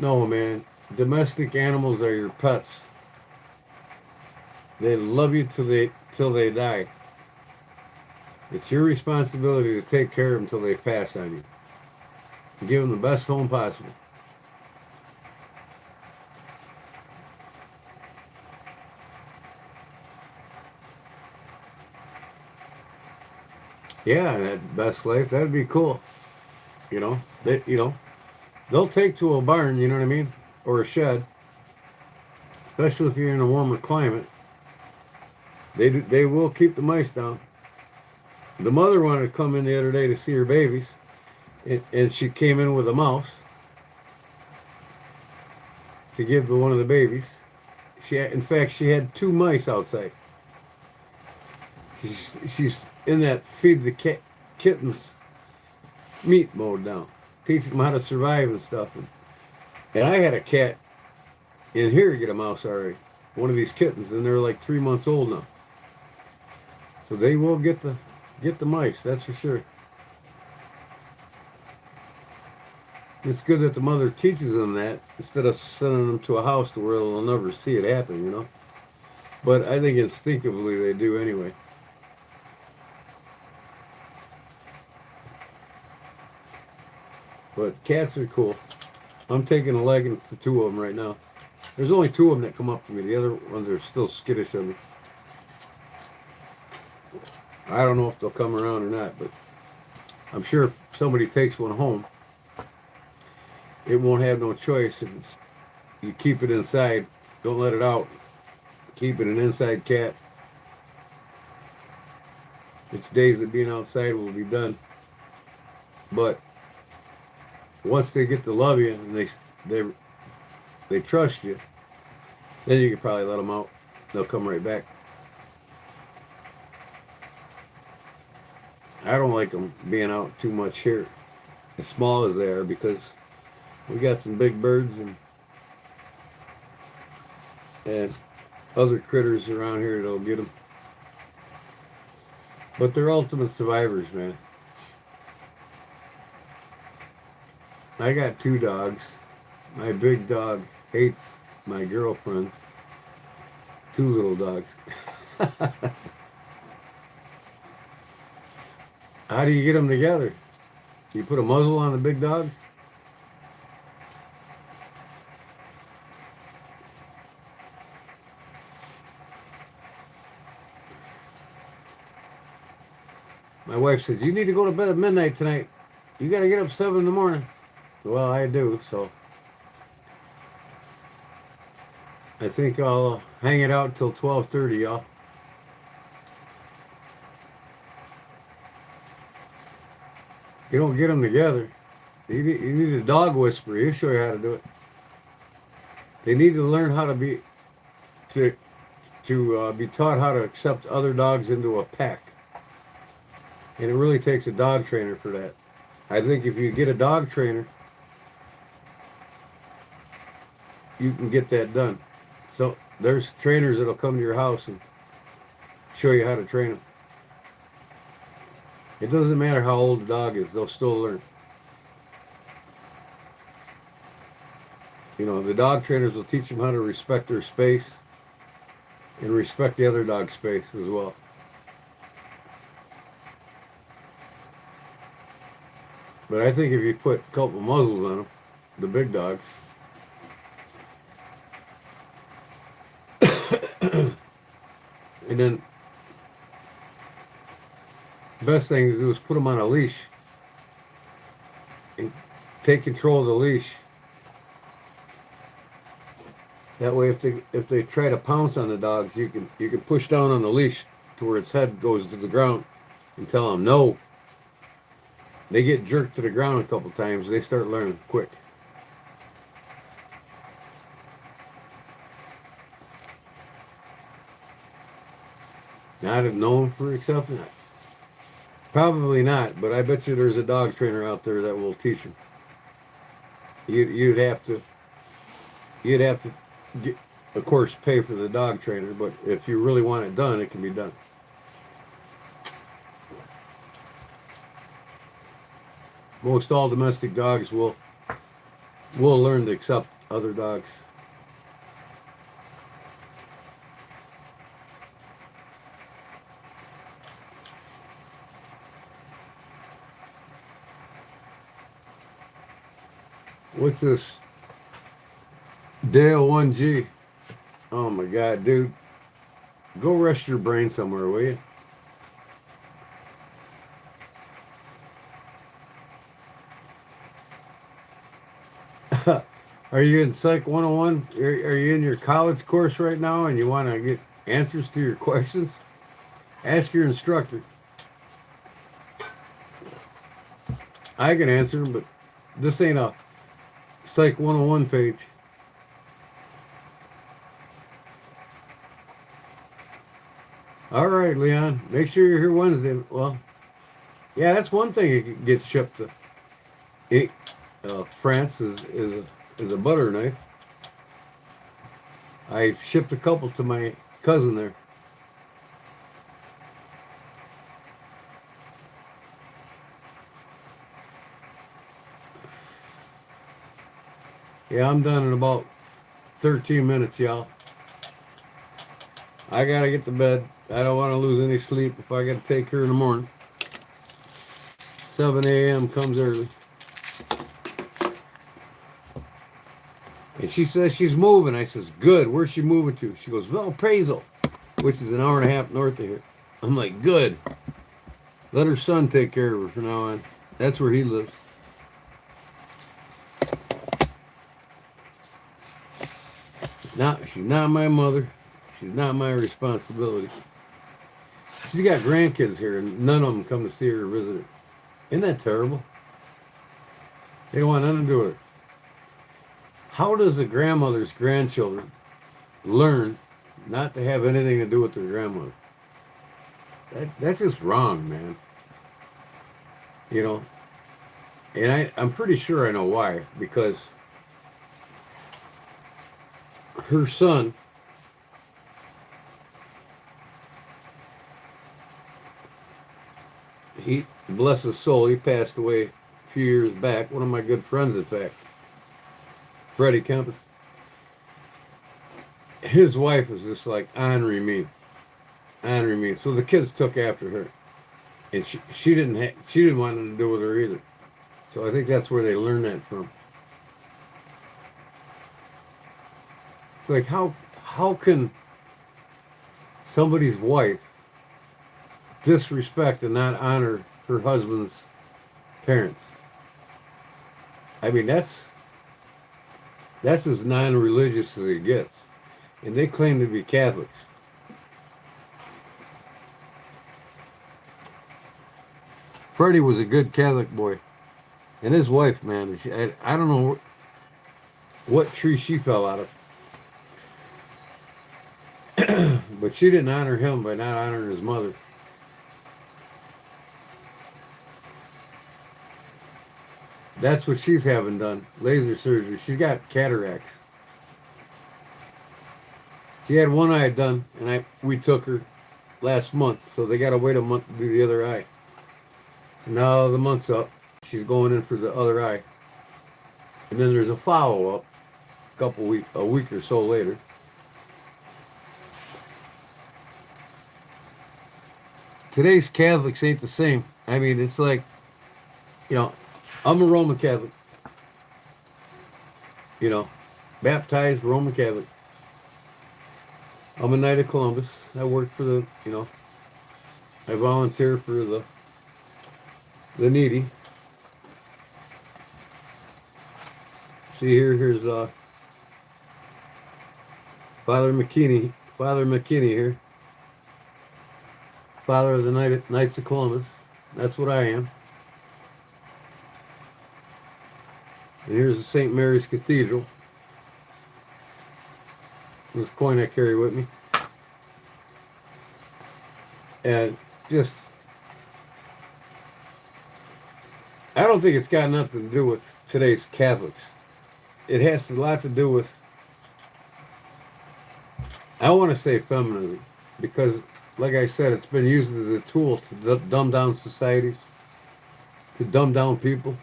No, man. Domestic animals are your pets. They love you till they die. It's your responsibility to take care of them until they pass on you. Give them the best home possible. Yeah, that best life, that'd be cool. They'll take to a barn, you know what I mean? Or a shed. Especially if you're in a warmer climate. They will keep the mice down. The mother wanted to come in the other day to see her babies, and she came in with a mouse to give to one of the babies. In fact, she had 2 mice outside. She's in that feed the kittens meat mode now, teaching them how to survive and stuff. And I had a cat in here get a mouse already, one of these kittens, and they're like 3 months old now. So they will get the mice, that's for sure. It's good that the mother teaches them that instead of sending them to a house to where they'll never see it happen, But I think instinctively they do anyway. But cats are cool. I'm taking a liking to 2 of them right now. There's only 2 of them that come up to me. The other ones are still skittish of me. I don't know if they'll come around or not, but I'm sure if somebody takes one home, it won't have no choice. If it's, you keep it inside, don't let it out. Keep it an inside cat. Its days of being outside will be done. But once they get to love you and they trust you, then you can probably let them out. They'll come right back. I don't like them being out too much here, as small as they are, because we got some big birds and other critters around here that'll get them. But they're ultimate survivors, man. I got 2 dogs. My big dog hates my girlfriend's 2 little dogs. How do you get them together? You put a muzzle on the big dogs? My wife says, you need to go to bed at midnight tonight. You got to get up 7 in the morning. Well, I do, so I think I'll hang it out till 12:30, y'all. You don't get them together. You need a dog whisperer. He'll show you how to do it. They need to learn how to be taught how to accept other dogs into a pack. And it really takes a dog trainer for that. I think if you get a dog trainer, you can get that done. So there's trainers that'll come to your house and show you how to train them. It doesn't matter how old the dog is, they'll still learn. You know, the dog trainers will teach them how to respect their space and respect the other dog's space as well. But I think if you put a couple muzzles on them, the big dogs, and then the best thing to do is put them on a leash and take control of the leash. That way, if they try to pounce on the dogs, you can push down on the leash to where its head goes to the ground and tell them no. They get jerked to the ground a couple times. They start learning quick. Not known for accepting it. Probably not, but I bet you there's a dog trainer out there that will teach them. You'd have to get, of course, pay for the dog trainer, but if you really want it done, it can be done. Most all domestic dogs will learn to accept other dogs. What's this? Dale 1G. Oh my God, dude. Go rest your brain somewhere, will you? Are you in Psych 101? Are you in your college course right now and you want to get answers to your questions? Ask your instructor. I can answer them, but this ain't a Psych 101 page. All right, Leon. Make sure you're here Wednesday. Well, yeah, that's one thing that gets shipped to France is a butter knife. I shipped a couple to my cousin there. Yeah, I'm done in about 13 minutes, y'all. I gotta get to bed. I don't want to lose any sleep if I gotta take her in the morning. 7 a.m. comes early. And she says she's moving. I says, good. Where's she moving to? She goes, Valparaiso, which is an hour and a half north of here. I'm like, good. Let her son take care of her from now on. That's where he lives. She's not my mother. She's not my responsibility. She's got grandkids here, and none of them come to see her or visit her. Isn't that terrible? They don't want nothing to do with her. How does a grandmother's grandchildren learn not to have anything to do with their grandmother? That's just wrong, man. You know, and I'm pretty sure I know why, because her son, he, bless his soul, he passed away a few years back. One of my good friends, in fact, Freddie Kempis. His wife was just like honoring me. So the kids took after her, and she didn't want nothing to do with her either. So I think that's where they learned that from. It's like how can somebody's wife disrespect and not honor her husband's parents? I mean, that's as non-religious as it gets, and they claim to be Catholics. Freddie was a good Catholic boy, and his wife, man, I don't know what tree she fell out of, but she didn't honor him by not honoring his mother. That's what she's having done, laser surgery. She's got cataracts. She had one eye done, and we took her last month, so they got to wait a month to do the other eye. Now the month's up. She's going in for the other eye. And then there's a follow-up a week or so later. Today's Catholics ain't the same. I mean, it's like, you know, I'm a Roman Catholic. You know, baptized Roman Catholic. I'm a Knight of Columbus. I work for I volunteer for the needy. See here's Father McKinney here. Father of the Knights of Columbus. That's what I am. And here's the St. Mary's Cathedral. This coin I carry with me. And just, I don't think it's got nothing to do with today's Catholics. It has a lot to do with, I want to say feminism, because like I said, it's been used as a tool to dumb down societies, to dumb down people.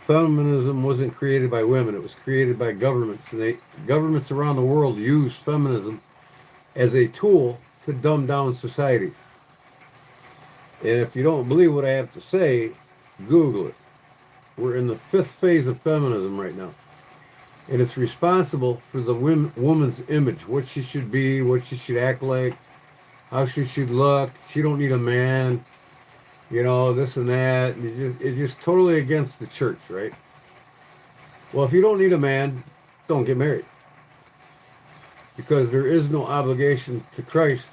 Feminism wasn't created by women, it was created by governments, and governments around the world use feminism as a tool to dumb down societies. And if you don't believe what I have to say, Google it. We're in the 5th phase of feminism right now. And it's responsible for the woman's image, what she should be, what she should act like, how she should look. She don't need a man, this and that. It's just totally against the church, right? Well, if you don't need a man, don't get married. Because there is no obligation to Christ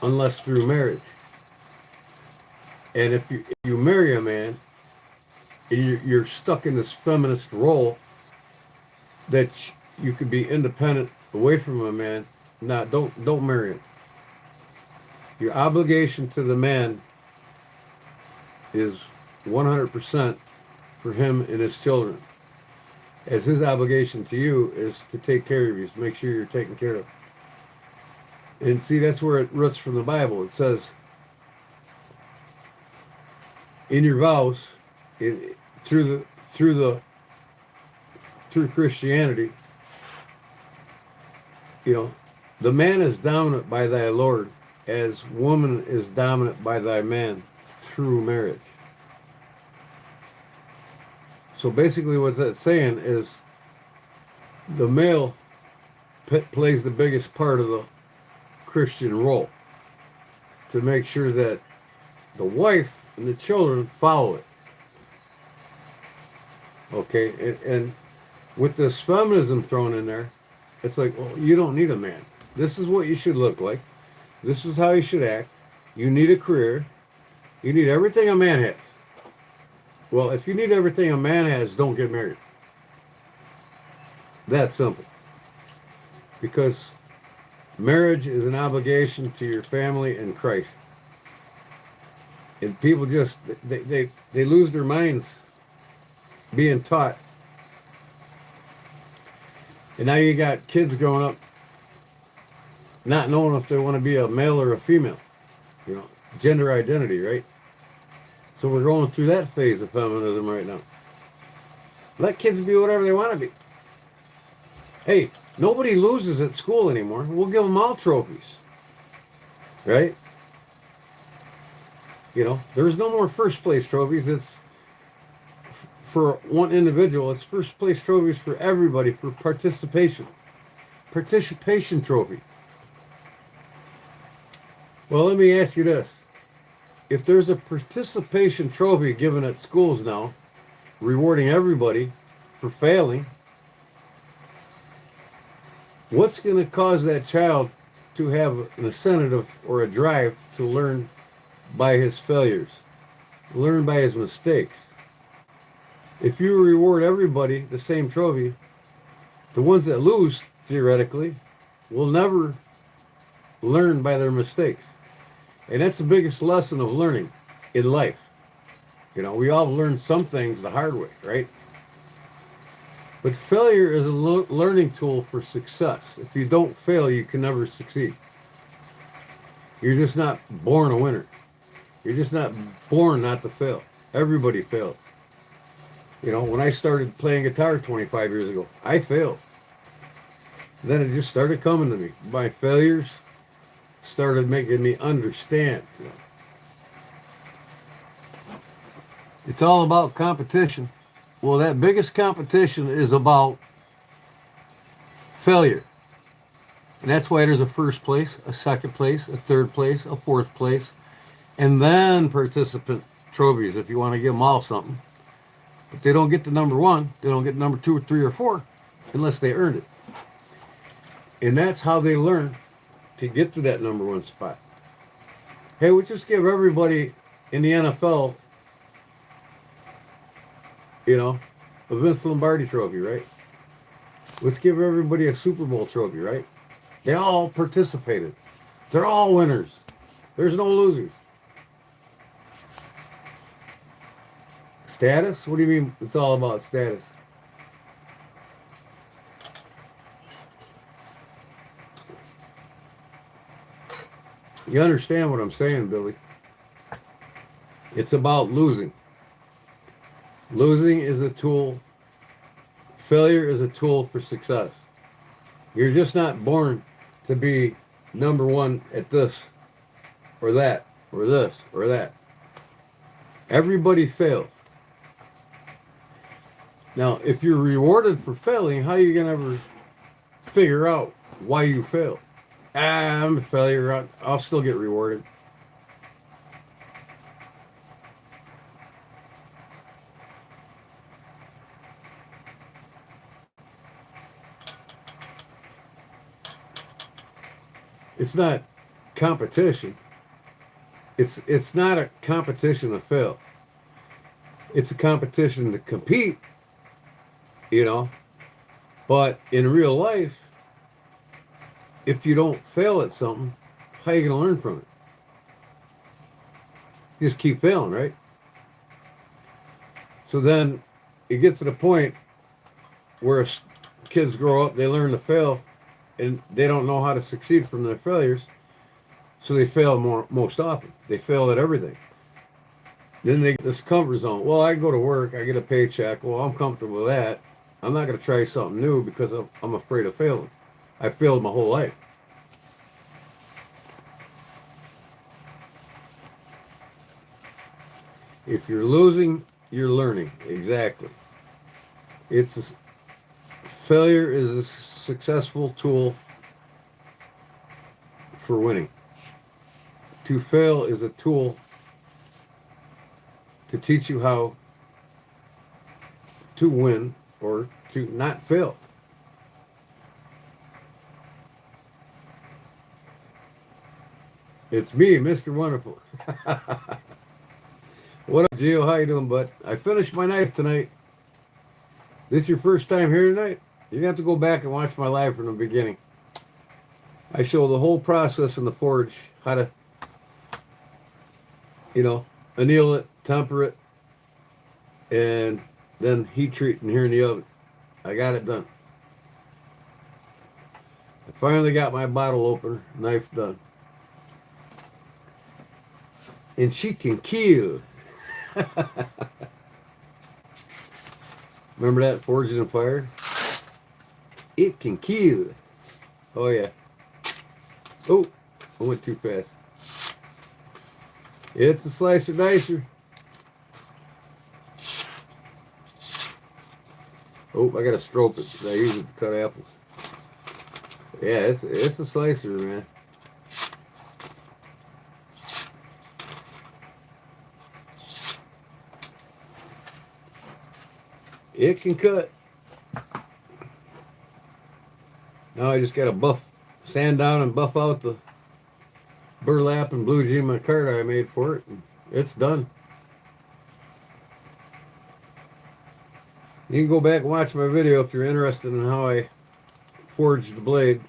unless through marriage. And if you marry a man, you're stuck in this feminist role that you could be independent away from a man. Nah, don't marry him. Your obligation to the man is 100% for him and his children. As his obligation to you is to take care of you, to make sure you're taken care of. And see, that's where it roots from the Bible. It says, in your vows, through Christianity, the man is dominant by thy Lord, as woman is dominant by thy man through marriage. So basically what that's saying is the male plays the biggest part of the Christian role to make sure that the wife and the children follow it. Okay, and with this feminism thrown in there, it's like, well, you don't need a man. This is what you should look like. This is how you should act. You need a career. You need everything a man has. Well, if you need everything a man has, don't get married. That simple. Because marriage is an obligation to your family and Christ. And people just, they lose their minds being taught. And now you got kids growing up not knowing if they want to be a male or a female. You know, gender identity, right? So we're going through that phase of feminism right now. Let kids be whatever they want to be. Hey, nobody loses at school anymore. We'll give them all trophies. Right? You know, there's no more first place trophies. It's for one individual. It's first place trophies for everybody for participation. Participation trophy. Well, let me ask you this. If there's a participation trophy given at schools now, rewarding everybody for failing, what's going to cause that child to have an incentive or a drive to learn by his failures, learn by his mistakes? If you reward everybody the same trophy, the ones that lose, theoretically, will never learn by their mistakes. And that's the biggest lesson of learning in life. You know, we all learn some things the hard way, right? But failure is a learning tool for success. If you don't fail, you can never succeed. You're just not born a winner. You're just not born not to fail. Everybody fails. You know, when I started playing guitar 25 years ago, I failed. Then it just started coming to me. My failures started making me understand. You know. It's all about competition. Well, that biggest competition is about failure. And that's why there's a first place, a second place, a third place, a fourth place, and then participant trophies if you want to give them all something. But they don't get the number one. They don't get number 2 or 3 or 4 unless they earned it. And that's how they learn to get to that number 1 spot. Hey, we just give everybody in the NFL, you know, a Vince Lombardi trophy, right? Let's give everybody a Super Bowl trophy, right? They all participated. They're all winners. There's no losers. Status? What do you mean it's all about status? You understand what I'm saying, Billy? It's about losing. Losing is a tool. Failure is a tool for success. You're just not born to be number 1 at this or that or this or that. Everybody fails. Now, if you're rewarded for failing, how are you going to ever figure out why you failed? I'm a failure. I'll still get rewarded. It's not competition. It's not a competition to fail. It's a competition to compete, you know. But in real life, if you don't fail at something, how are you going to learn from it? You just keep failing, right? So then you get to the point where kids grow up, they learn to fail, and they don't know how to succeed from their failures, so they fail most often. They fail at everything. Then they get this comfort zone. Well, I go to work, I get a paycheck. Well, I'm comfortable with that. I'm not going to try something new because I'm afraid of failing. I failed my whole life. If you're losing, you're learning. Exactly. Failure is a successful tool for winning. To fail is a tool to teach you how to win or to not fail. It's me, Mr. Wonderful. What up, Gio? How you doing, bud? I finished my knife tonight. This your first time here tonight? You have to go back and watch my live from the beginning. I show the whole process in the forge, how to, you know, anneal it, temper it, and then heat treat in here in the oven. I got it done. I finally got my bottle opener, knife done. And she can kill. Remember that Forged and Fired? It can kill. Oh yeah. Oh, I went too fast. It's a slicer dicer. Oh, I gotta stroke it. I use it to cut apples. Yeah, it's a slicer, man. It can cut. Now I just gotta sand down and buff out the burlap and blue jean micarta I made for it. And it's done. You can go back and watch my video if you're interested in how I forged the blade,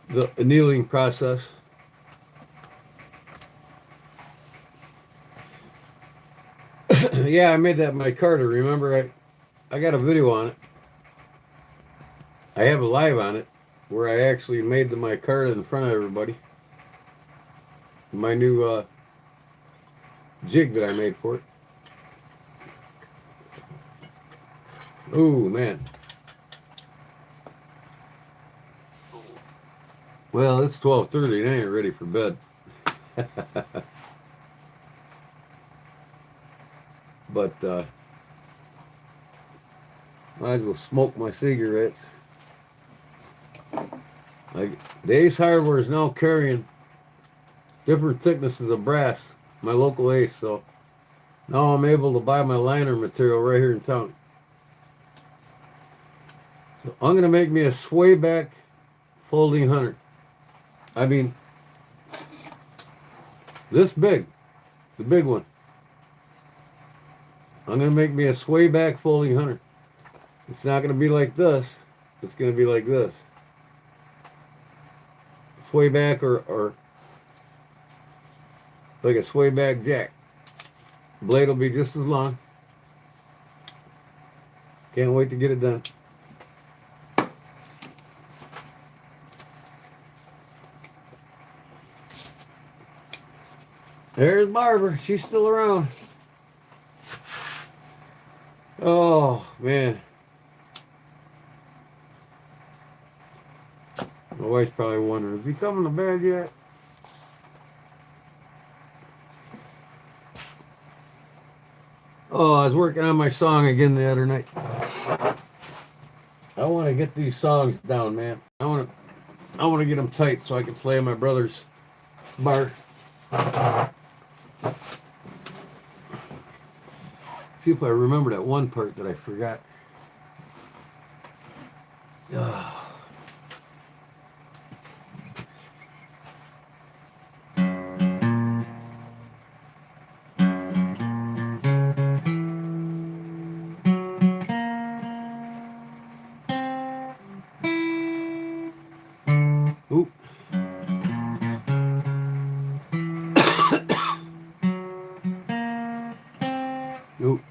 the annealing process. Yeah, I made that micarta. Remember, I got a video on it. I have a live on it where I actually made the micarta in front of everybody. My new jig that I made for it. Oh man. Well, it's 12:30 and I ain't ready for bed. But might as well smoke my cigarettes. Like the Ace Hardware is now carrying different thicknesses of brass, my local Ace, so now I'm able to buy my liner material right here in town. So I'm gonna make me a sway back folding hunter. I mean this big, the big one. I'm going to make me a sway back folding hunter. It's not going to be like this. It's going to be like this. Sway back or like a sway back jack. Blade will be just as long. Can't wait to get it done. There's Barbara. She's still around. Oh, man. My wife's probably wondering, is he coming to bed yet? Oh, I was working on my song again the other night. I want to get these songs down, man. I want to get them tight so I can play my brother's bar. See if I remember that one part that I forgot. Oop. Oop.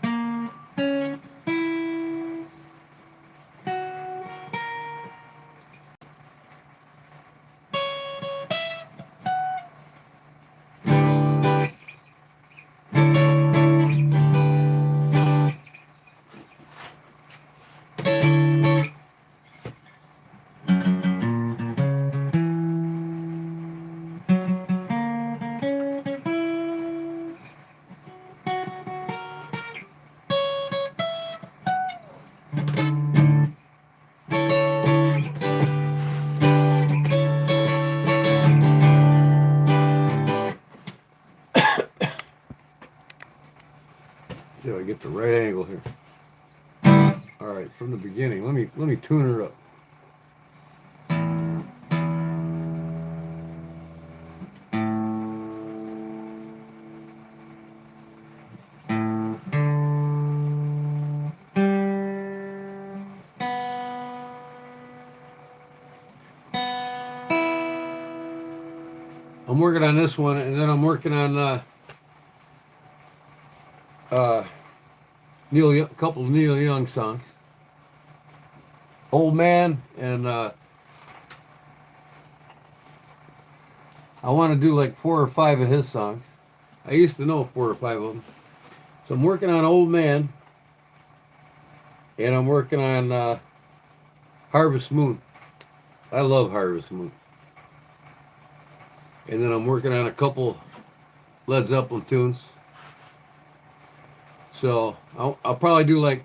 right from the beginning. Let me tune her up. I'm working on this one, and then I'm working on a couple of Neil Young songs. Old Man, and I want to do like 4 or 5 of his songs. I used to know 4 or 5 of them. So I'm working on Old Man, and I'm working on Harvest Moon. I love Harvest Moon. And then I'm working on a couple Led Zeppelin tunes. So I'll probably do like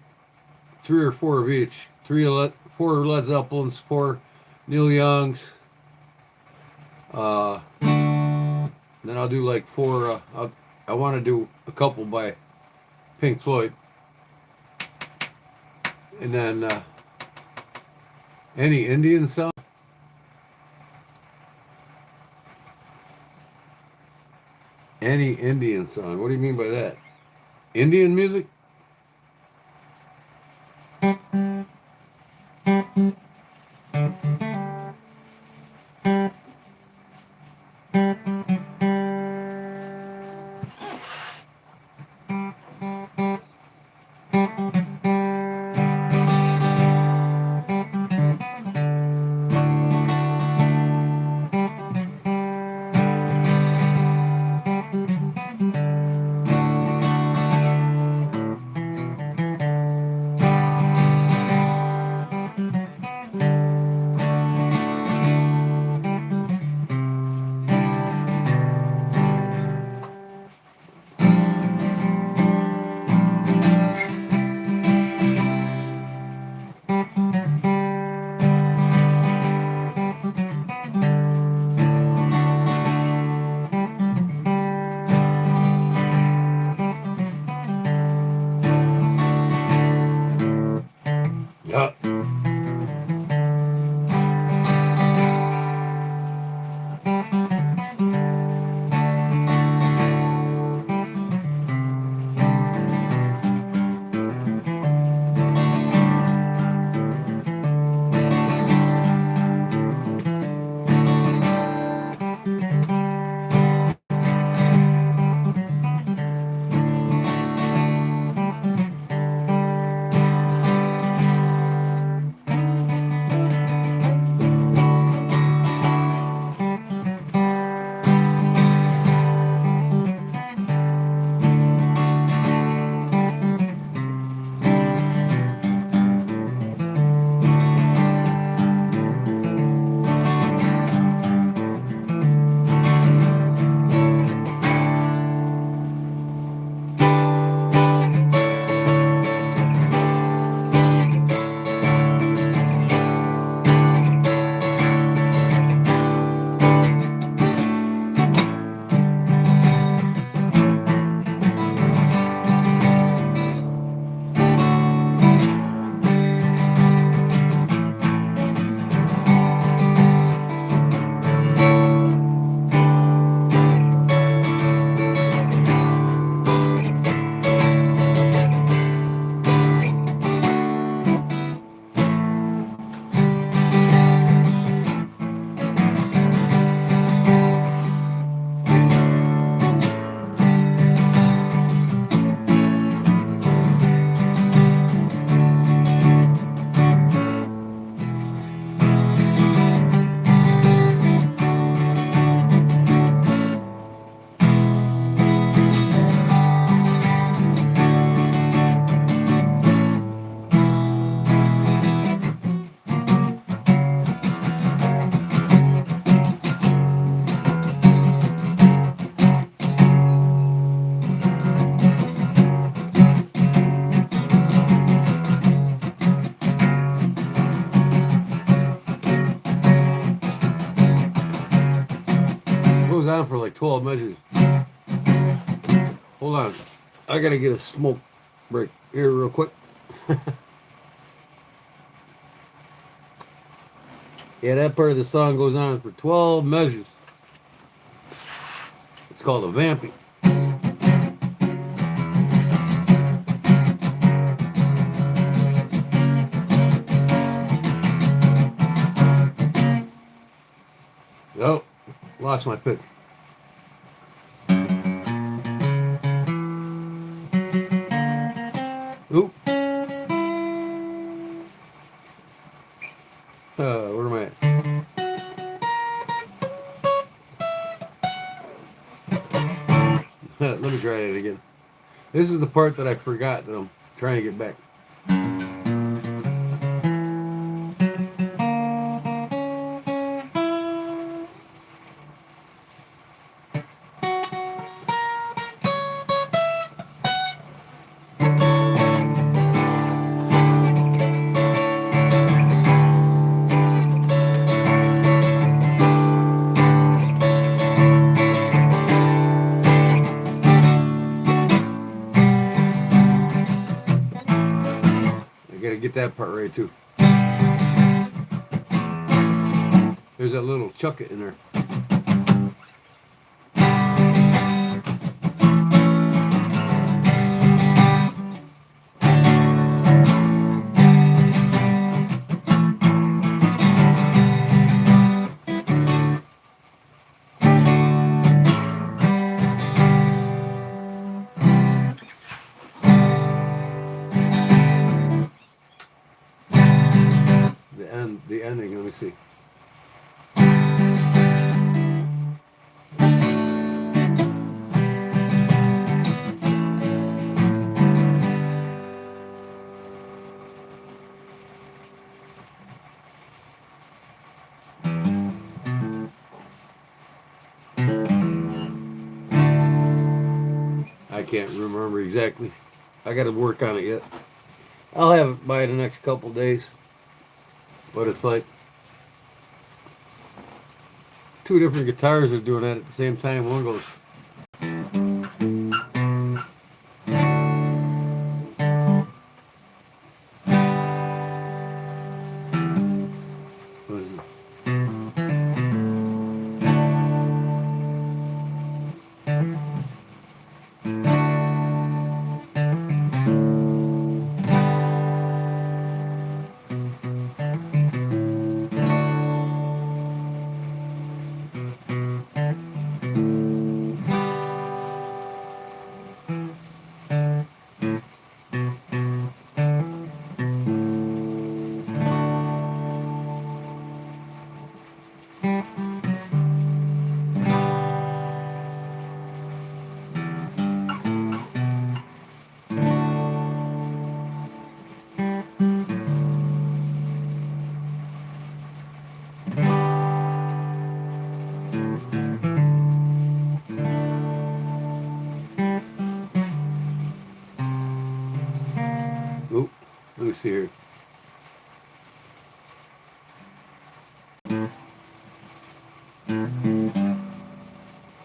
3 or 4 of each. 4 Led Zeppelins, 4 Neil Youngs. Then I'll do like 4. I want to do a couple by Pink Floyd. And then any Indian song. Any Indian song. What do you mean by that? Indian music? Yeah. Goes on for like 12 measures. Hold on. I gotta get a smoke break here real quick. Yeah, that part of the song goes on for 12 measures. It's called a vamping. Oh, lost my pick. Oop. Where am I at? Let me try it again. This is the part that I forgot that I'm trying to get back. I gotta get that part right too. There's that little chuck it in there. The ending, let me see. I can't remember exactly. I gotta work on it yet. I'll have it by the next couple days. But it's like two different guitars are doing that at the same time. One goes. What is it? Oop, let me see here.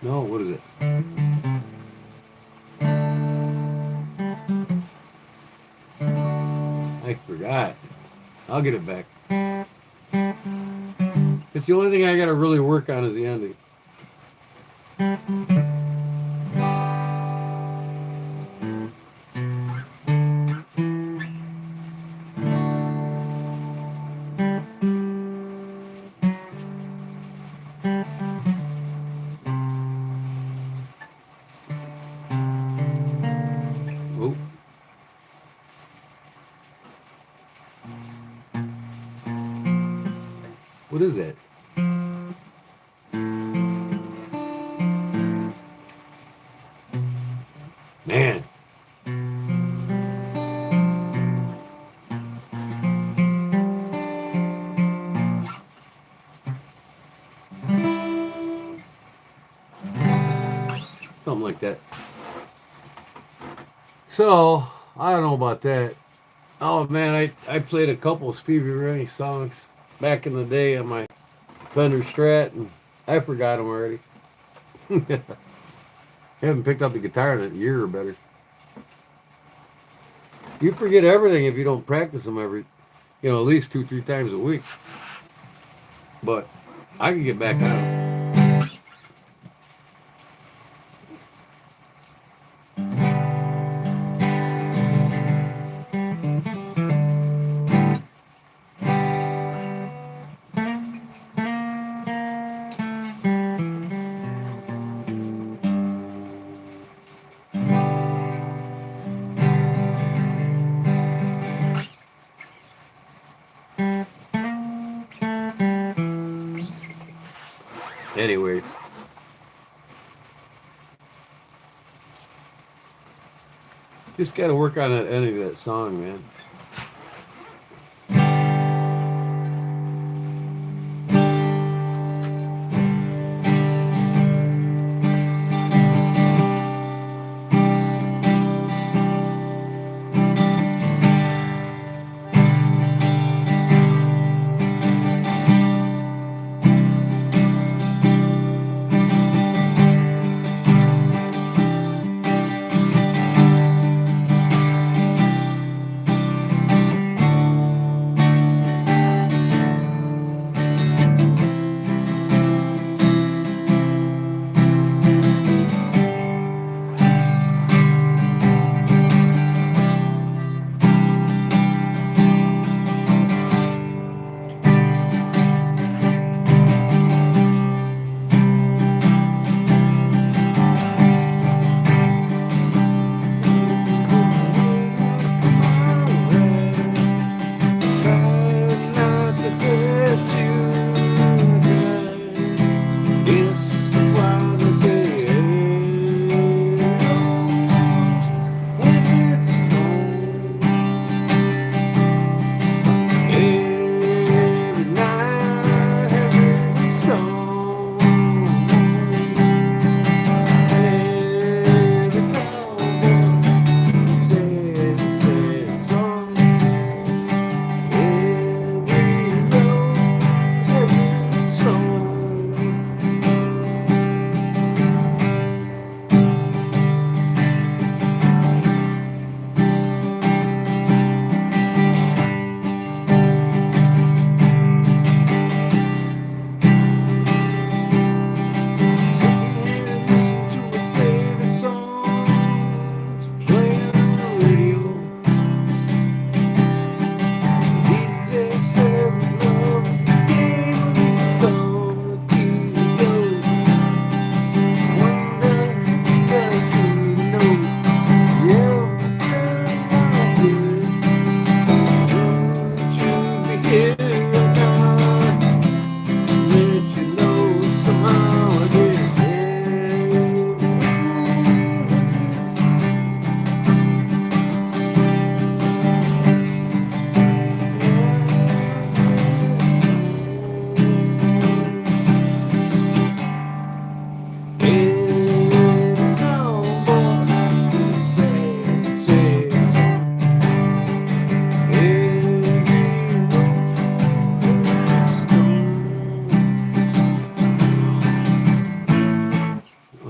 No, what is it? I forgot. I'll get it back. It's the only thing I gotta really work on is the ending. Oh. What is that? Man. Something like that. So, I don't know about that. Oh man, I played a couple of Stevie Ray songs back in the day on my Fender Strat, and I forgot them already. I haven't picked up the guitar in a year or better. You forget everything if you don't practice them every, at least 2-3 times a week. but I can get back on it. Anyway, just got to work on that ending of that song, man.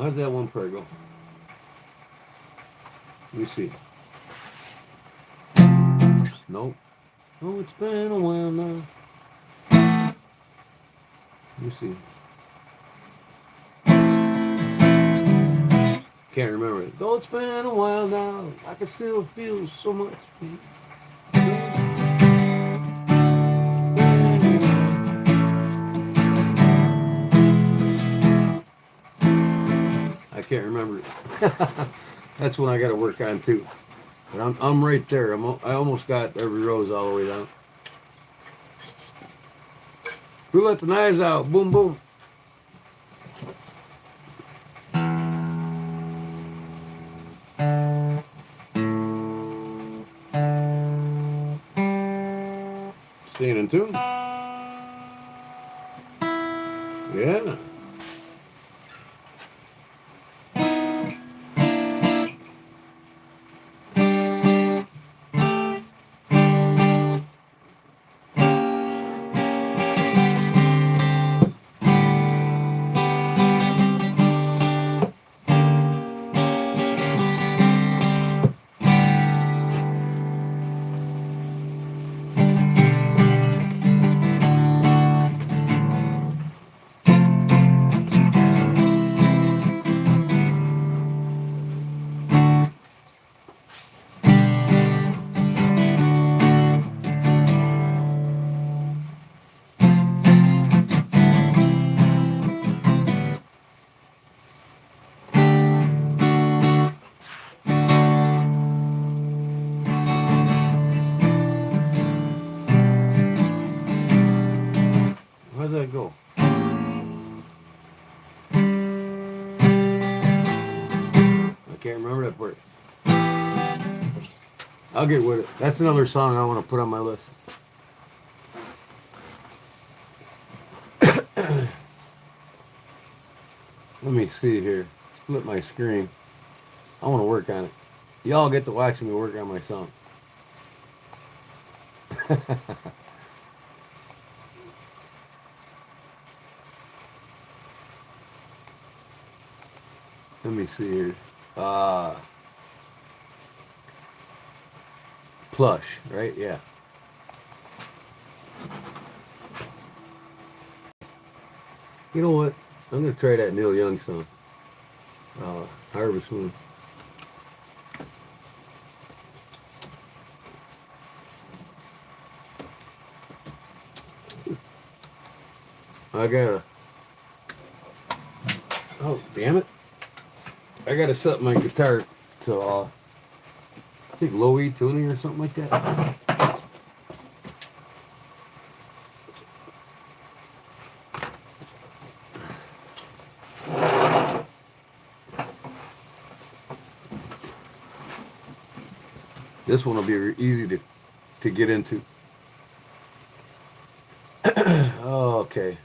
How's that one prayer go? Let me see. Nope. Oh, it's been a while now. Let me see. Can't remember it. Though it's been a while now, I can still feel so much pain. I can't remember it. That's one I got to work on too. But I'm right there. I almost got every rose all the way down. Who let the knives out? Boom, boom. Staying in tune. Yeah. How'd that go? I can't remember that part. I'll get with it. That's another song I want to put on my list. Let me see here. Split my screen. I want to work on it. Y'all get to watch me work on my song. Let me see here. Plush, right? Yeah. You know what? I'm gonna try that Neil Young song. Harvest Moon. I gotta. Oh, damn it. I gotta set my guitar to, I think low E tuning or something like that. This one will be easy to get into. Okay.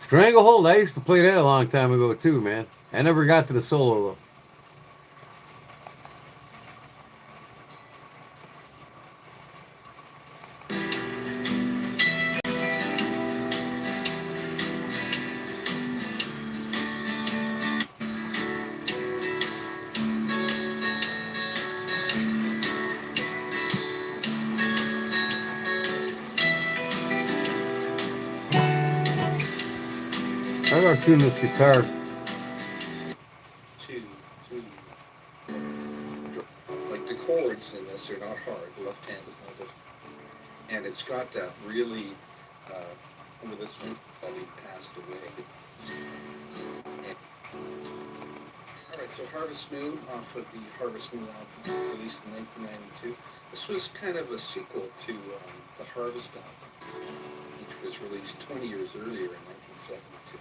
Stranglehold, I used to play that a long time ago too, man. I never got to the solo though. I gotta tune this guitar. 2, 3. Like the chords in this are not hard. The left hand is no different. And it's got that really, with this one, he passed away. Alright, so Harvest Moon off of the Harvest Moon album, released in 1992. This was kind of a sequel to the Harvest album, which was released 20 years earlier in 1972.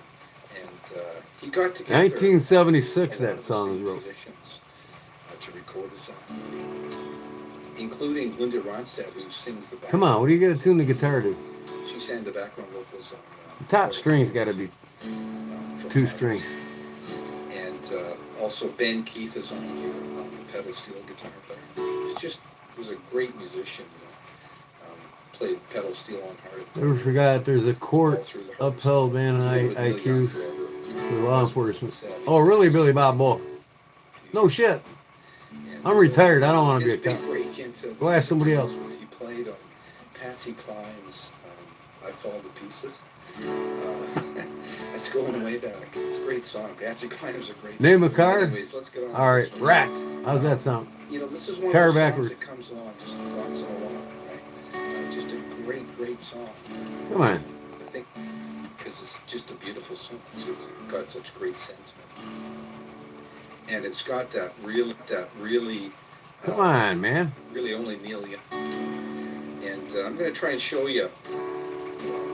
And he got together 1976 a lot that of song was the wrote. musicians to record the song, including Linda Ronstadt, who sings the background. Come on, what are you gonna tune the guitar to? She sang the background vocals on The top string's gotta be from 2 Harvest. strings. And also Ben Keith is on here, the pedal steel guitar player. He was a great musician. Played pedal steel on hard. Never forgot there's a all court through the Harvest. upheld man He lived with Neil Young IQ forever. for law enforcement. Sadly, Oh, really, Billy Bob Bull? No shit. and, I'm retired. I don't want to be a his big cop. break into Go ask somebody else. was he played on Patsy Cline's "I Fall to Pieces." That's going way back. It's a great song. Patsy Cline was a great Name song. a car? Anyways, let's get on. All with right, this one. rack. How's that sound? You know, this is one Car of those backwards. songs that comes along just once in a while, right? Just a great song. Come on. I think because it's just a beautiful song. It's got such great sentiment, and it's got that really. Come on, man. Really only Neil Young. And I'm going to try and show you,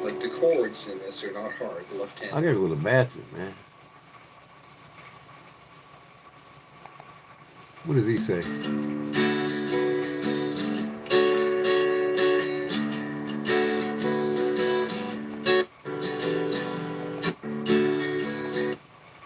like the chords in this are not hard. The left hand. I gotta go to the bathroom, man. What does he say?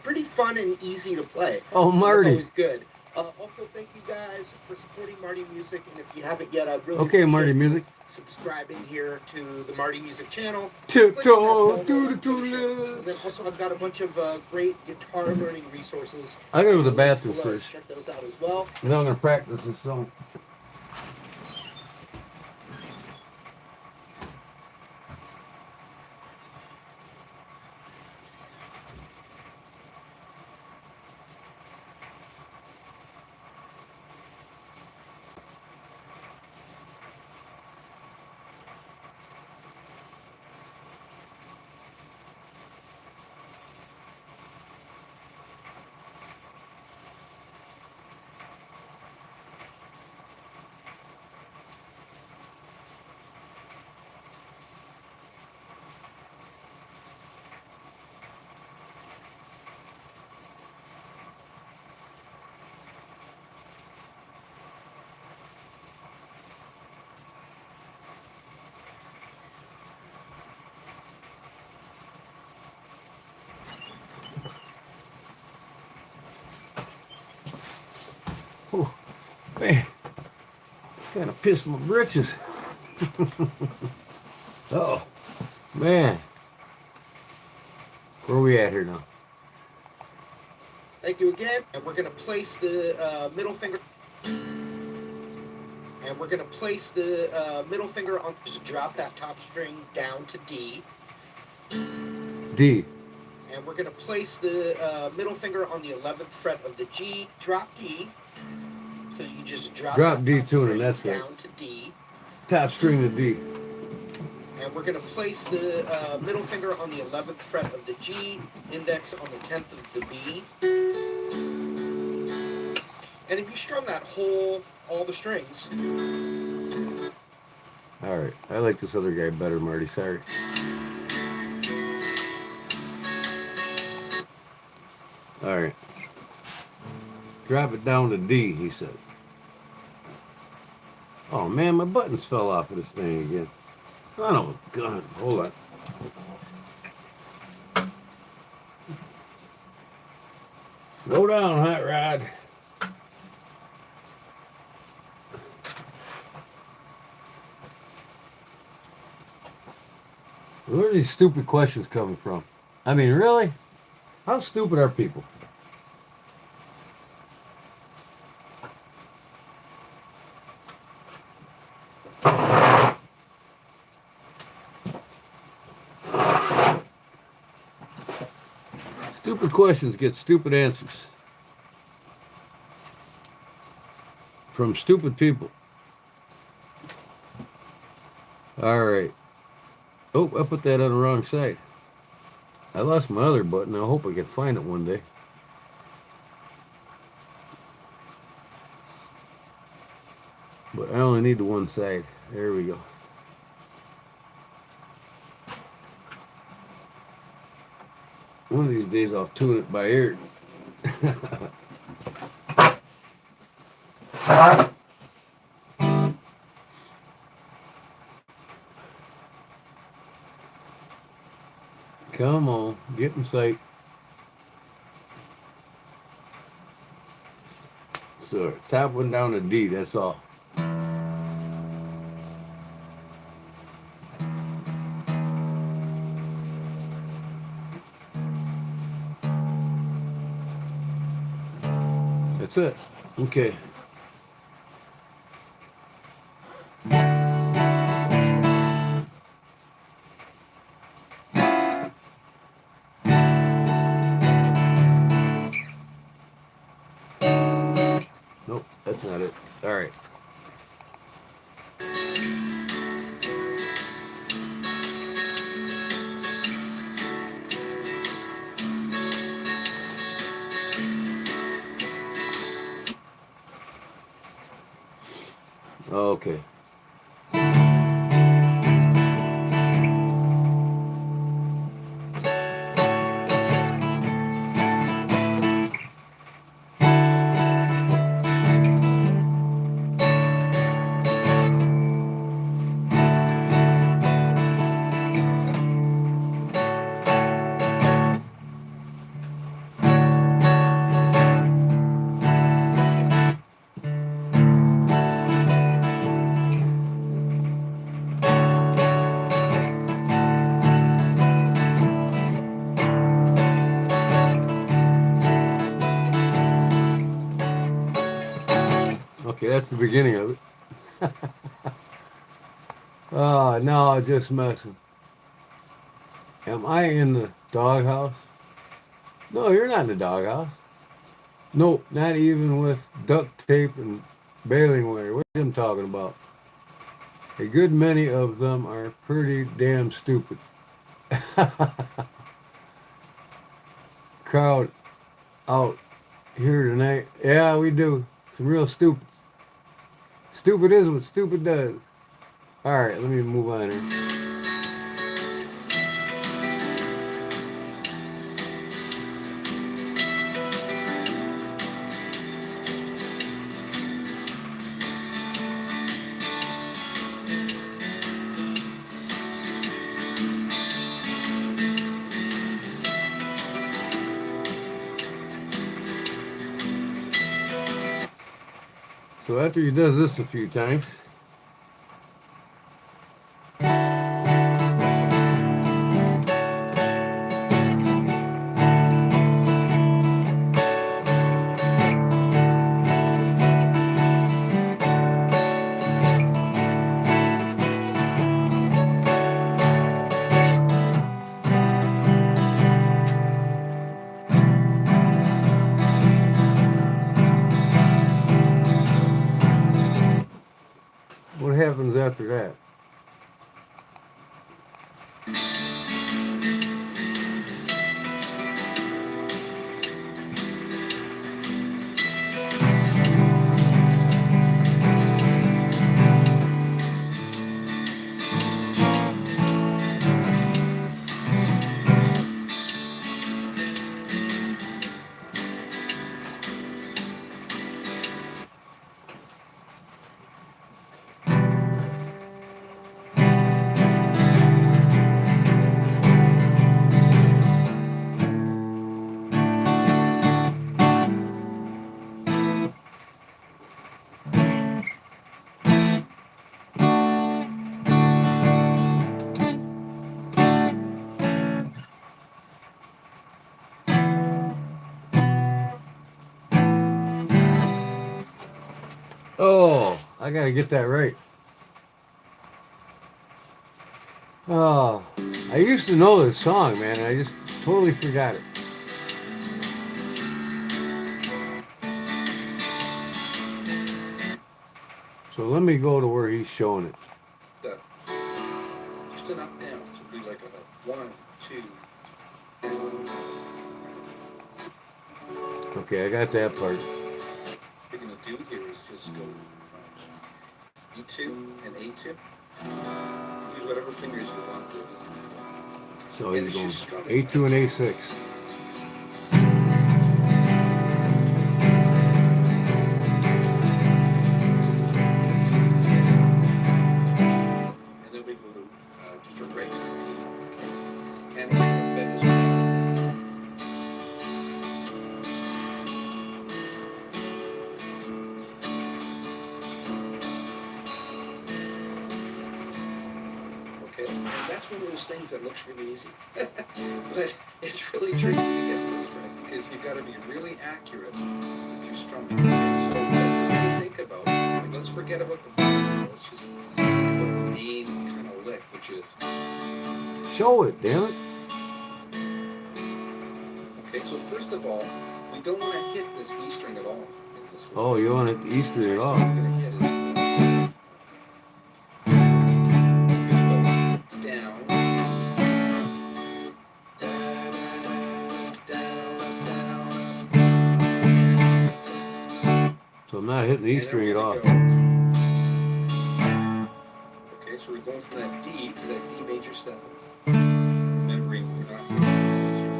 Pretty fun and easy to play. Oh, That's Marty. always good. Also, thank you guys for supporting Marty Music, and if you haven't yet, I'd really Okay, Marty appreciate Music. subscribing here to the Marty Music channel. Tiptoe Click to that the bell notification. left. And then also, I've got a bunch of great guitar learning resources. I gotta go to the bathroom Below. first. Check those out as well. And then I'm gonna practice this song. Man, kind of pissed my britches. Oh, man. Where are we at here now? Thank you again. And we're going to place the middle finger. And we're going to place the middle finger on. Just drop that top string down to D. D. And we're going to place the middle finger on the 11th fret of the G. Drop D. So you just drop that D top tuning, string that's right. down to D. Top string to D. And we're going to place the middle finger on the 11th fret of the G, index on the 10th of the B. And if you strum that all the strings. All right. I like this other guy better, Marty. Sorry. All right. Drop it down to D, he said. Oh, man, my buttons fell off of this thing again. Son of a gun. Hold on. Slow down, Hot Rod. Where are these stupid questions coming from? I mean, really? How stupid are people? Stupid questions get stupid answers. From stupid people. All right. Oh, I put that on the wrong side. I lost my other button. I hope I can find it one day. But I only need the one side. There we go. One of these days I'll tune it by ear. Come on, get in sight. So top one down to D, that's all. That's it. Okay. Nope, that's not it. All right. Okay. Okay, that's the beginning of it. Oh, no, just messing. Am I in the doghouse? No, you're not in the doghouse. Nope, not even with duct tape and baling wire. What are you talking about? A good many of them are pretty damn stupid. Crowd out here tonight. Yeah, we do. Some real stupid. Stupid is what stupid does. All right, let me move on here. So after he does this a few times, what happens after that? Oh, I gotta get that right. Oh, I used to know this song, man, and I just totally forgot it. So let me go to where he's showing it. Just an up down. So it'd be like a 1, 2, down. Okay, I got that part. What you're gonna do here is just go E2 and A2. Use whatever fingers you want to. So And he's it's going just strumming. A2 and A6. And then we go to just a regular D. And we're gonna play this one. Okay, and that's one of those things that looks really easy, but it's really tricky to get this right because you've got to be really accurate with your strumming. So what you think about, like, let's forget about the bar. Let's just put the main kind of lick, which is Show it, damn it. okay. So first of all, we don't want to hit this E string at all in this. Oh, you want it Easter it Next off. thing we're gonna hit is down. So I'm not hitting the E And then string we're at gonna all. go. Okay, so we're going from that D to that D major 7. Remembering we're not doing that string.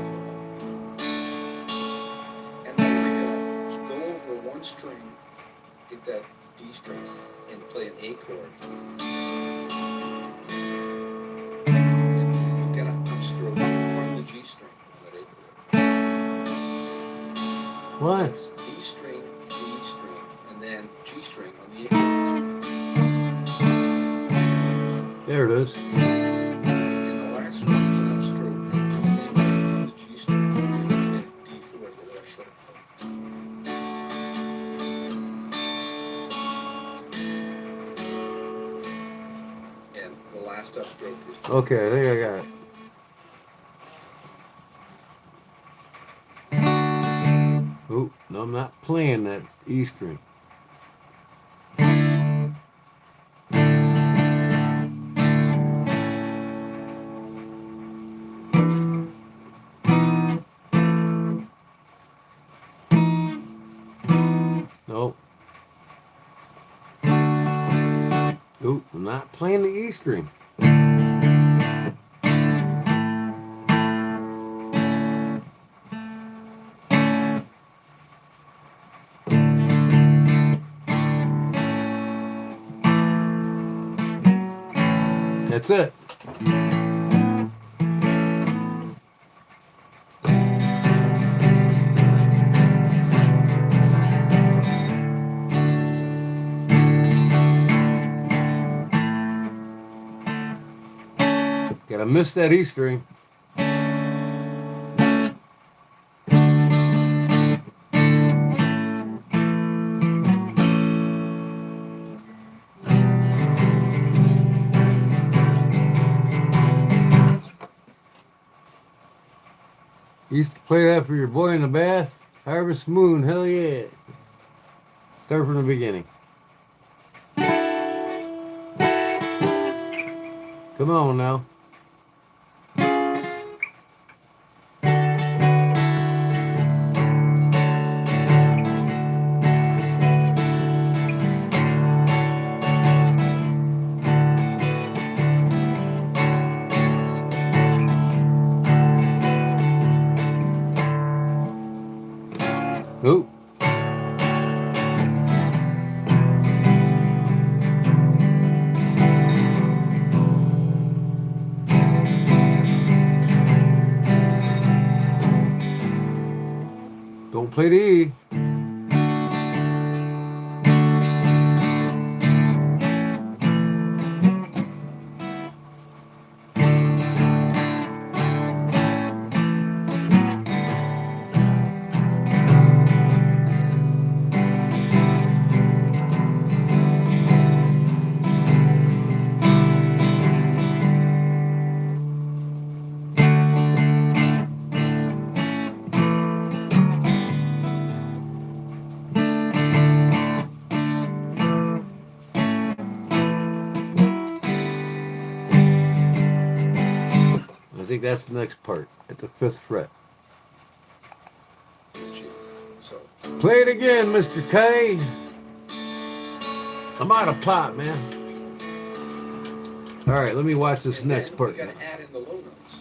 And then we're gonna go over one string, get that D string, and play an A chord. And we're gonna upstroke from the G string on that A chord. What? That's D string, D string, and then G string on the A chord. There it is. And the last one is an upstroke. Same thing from the G string. We're going to hit D4 to the left stroke. And the last upstroke is Okay, I think I got it. Oh, no, I'm not playing that E string. Nope. Oop, I'm not playing the E string. That's it. Gotta miss that E string. You used to play that for your boy in the bath? Harvest Moon, hell yeah. Start from the beginning. Come on now. Oop. Don't play the E. I think that's the next part at the 5th fret. So Play it again, Mr. K. I'm out of pot, man. All right, let me watch this and next then part. you gotta add in the low notes.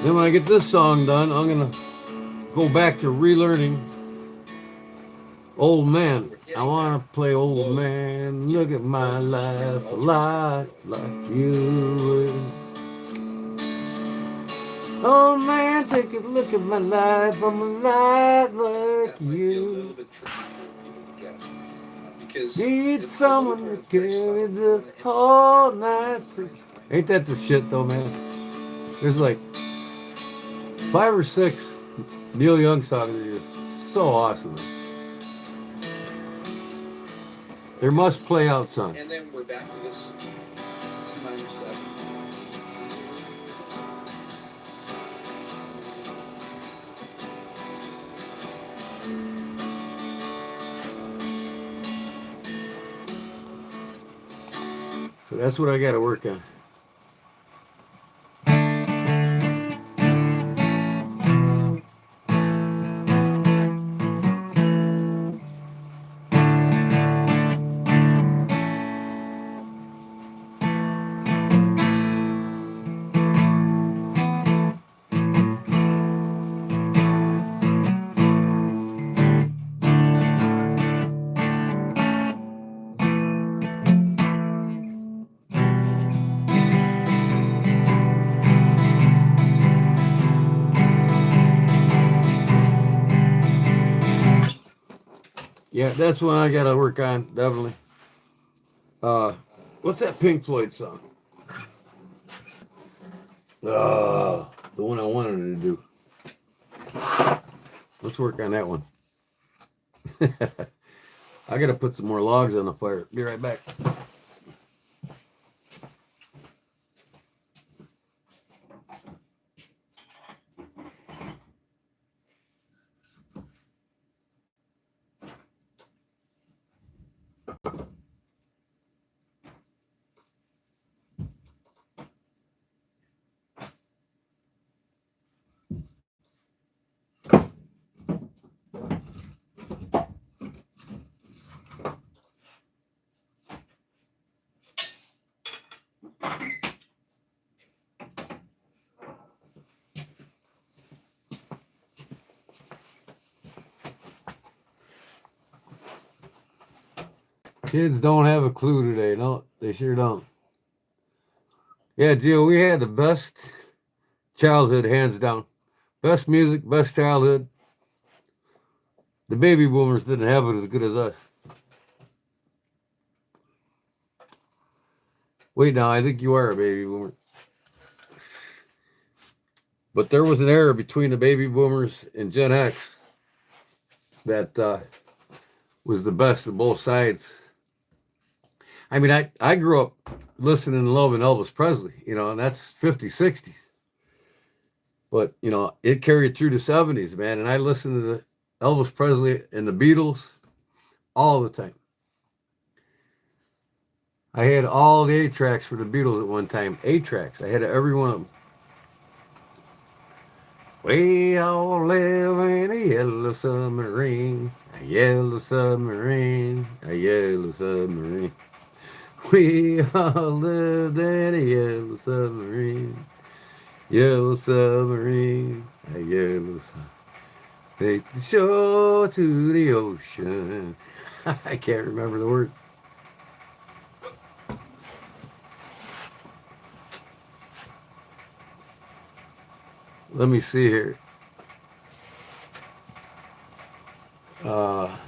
Then when I get this song done, I'm gonna go back to relearning Old Man. I wanna play Old Man. Look at my life, a lot like you would. Old man, take a look at my life. I'm a lot like That might be a little you. bit tricky for people to get. Because Need it's someone the to low part very carry subtle. the whole night. Ain't that the shit though, man? There's like 5 or 6 Neil Young songs that are just so awesome. There must play out songs. And then we're back to this minor 7. So that's what I got to work on. Yeah, that's one I gotta work on, definitely. What's that Pink Floyd song? The one I wanted to do. Let's work on that one. I gotta put some more logs on the fire. Be right back. Kids don't have a clue today. No, they sure don't. Yeah, Gio, we had the best childhood, hands down. Best music, best childhood. The baby boomers didn't have it as good as us. Wait, now I think you are a baby boomer. But there was an era between the baby boomers and Gen X that was the best of both sides. I mean, I grew up listening and loving Elvis Presley, and that's 50, 60. But, it carried through the 70s, man. And I listened to the Elvis Presley and the Beatles all the time. I had all the 8 tracks for the Beatles at one time. 8 tracks. I had every one of them. We all live in a yellow submarine, a yellow submarine, a yellow submarine. We all lived in a yellow submarine, a yellow submarine. Take the shore to the ocean. I can't remember the words. Let me see here. Ah.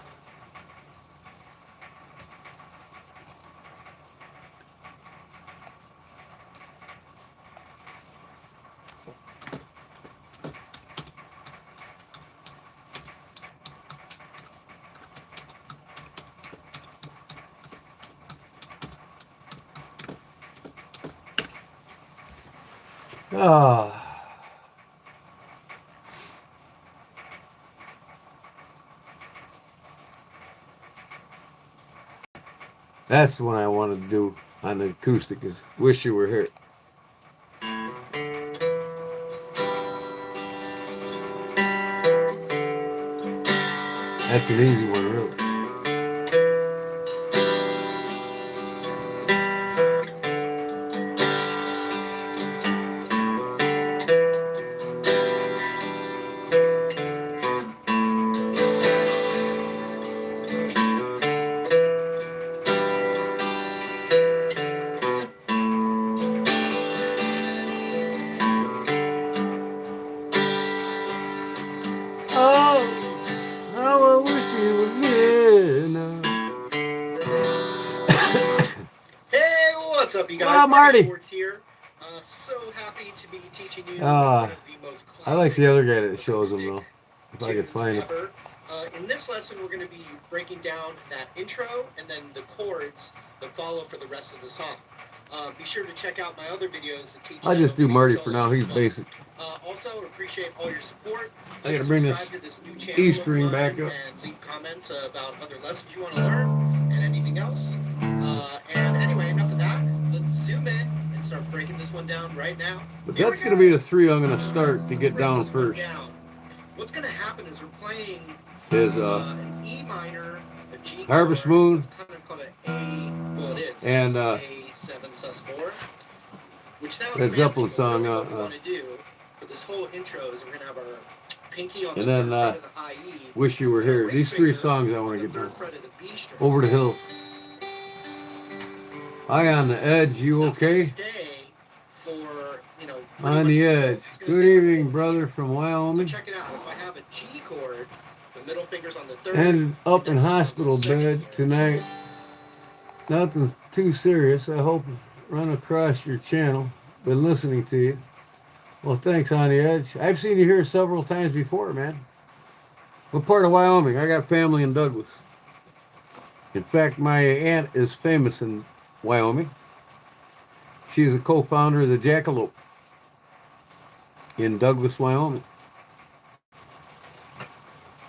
That's what I wanted to do on the acoustic is Wish You Were Here. That's an easy one, really. Marty. Here. So happy to be teaching you I like the other guy that shows them though. If I could find it. In this lesson, we're going to be breaking down that intro and then the chords that follow for the rest of the song. Be sure to check out my other videos that teach. I just do Marty for now. He's basic. Also, appreciate all your support. I gotta bring this E string back up and leave comments about other lessons you want to learn and anything else. And anyway, enough of that. Let's zoom in and start breaking this one down right now. But that's going to be the 3 I'm going to start to get down first. What's going to happen is we're playing an E minor, a G chord, Harvest Moon, kind of called an A, well it is, and A7 sus4, which sounds that Zeppelin song. What we want to do for this whole intro is we're going to have our pinky on and the then third fret of the high E. Wish You Were Here. These 3 songs I want to get down. Over the Hills. High on the Edge, you okay? For, on the Edge. Good evening, brother from Wyoming. So check it out. If I have a G chord, the middle finger's on the third. Ended up in hospital bed tonight. Nothing too serious. I hope run across your channel. Been listening to you. Well, thanks, On the Edge. I've seen you here several times before, man. What part of Wyoming? I got family in Douglas. In fact, my aunt is famous in Wyoming. She's a co-founder of the Jackalope in Douglas, Wyoming.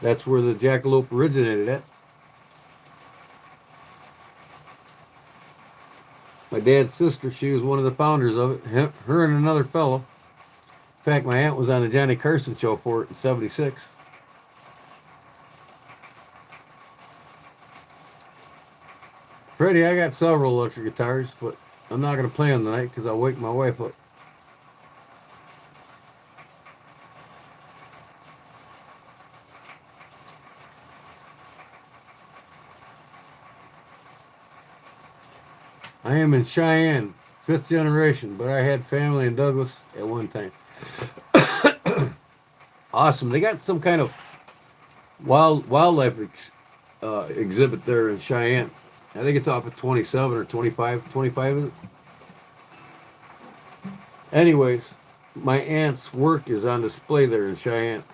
That's where the Jackalope originated at. My dad's sister, she was one of the founders of it. Her and another fellow. In fact, my aunt was on the Johnny Carson show for it in '76. Freddie, I got several electric guitars, but I'm not going to play them tonight because I'll wake my wife up. I am in Cheyenne, 5th generation, but I had family in Douglas at one time. Awesome. They got some kind of wildlife exhibit there in Cheyenne. I think it's off at 27 or 25. 25 is it? Anyways, my aunt's work is on display there in Cheyenne.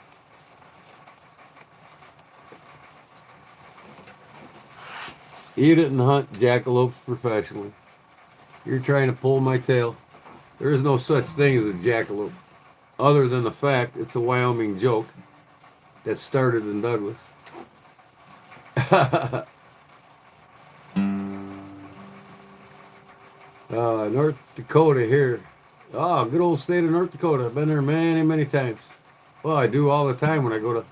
Eat it and hunt jackalopes professionally. You're trying to pull my tail. There is no such thing as a jackalope, other than the fact it's a Wyoming joke that started in Douglas. North Dakota here. Oh, good old state of North Dakota. I've been there many, many times. Well, I do all the time when I go to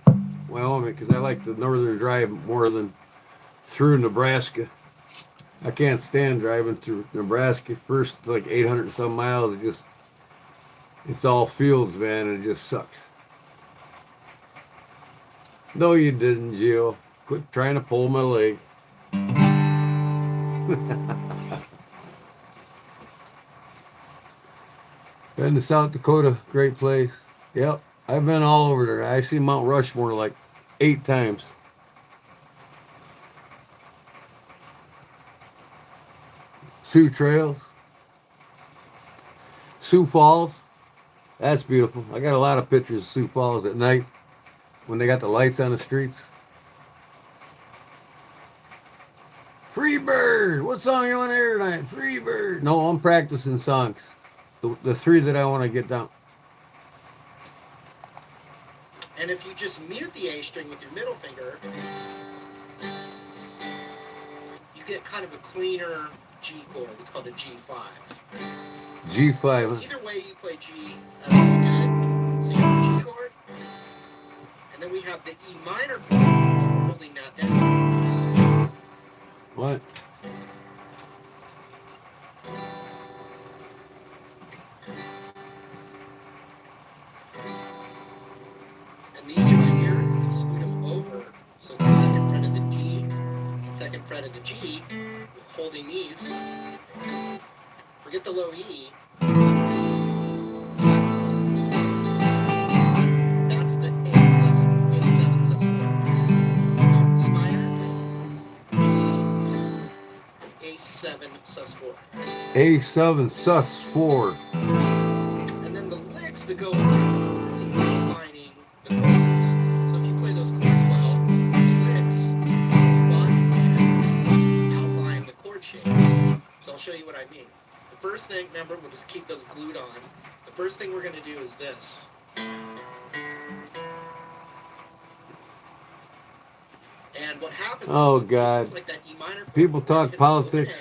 Wyoming because I like the northern drive more than through Nebraska. I can't stand driving through Nebraska. First, like 800 and some miles, it's all fields, man, and it just sucks. No, you didn't, Gio. Quit trying to pull my leg. Been to South Dakota, great place. Yep, I've been all over there. I've seen Mount Rushmore like 8 times. Sioux Trails, Sioux Falls. That's beautiful. I got a lot of pictures of Sioux Falls at night when they got the lights on the streets. Free Bird. What song you want to hear tonight? Free Bird. No, I'm practicing songs. The 3 that I want to get down. And if you just mute the A string with your middle finger, you get kind of a cleaner G chord. It's called a G5. G5. Either way you play G, that's all good. So you have the G chord, and then we have the E minor chord, holding that down. What? And these 2 right here, you can scoot them over. So the second fret of the D, second fret of the G, holding these. Forget the low E. That's the A7 sus4. E minor, A7 sus4. A7 sus4. And then the licks that go with outlining the chords. So if you play those chords well, the licks fun and outline the chord shapes. So I'll show you what I mean. The first thing, remember, we'll just keep those glued on. The first thing we're going to do is this. And what happens Oh, is, God. this looks like that E minor chord. People We're gonna talk hit the politics. A,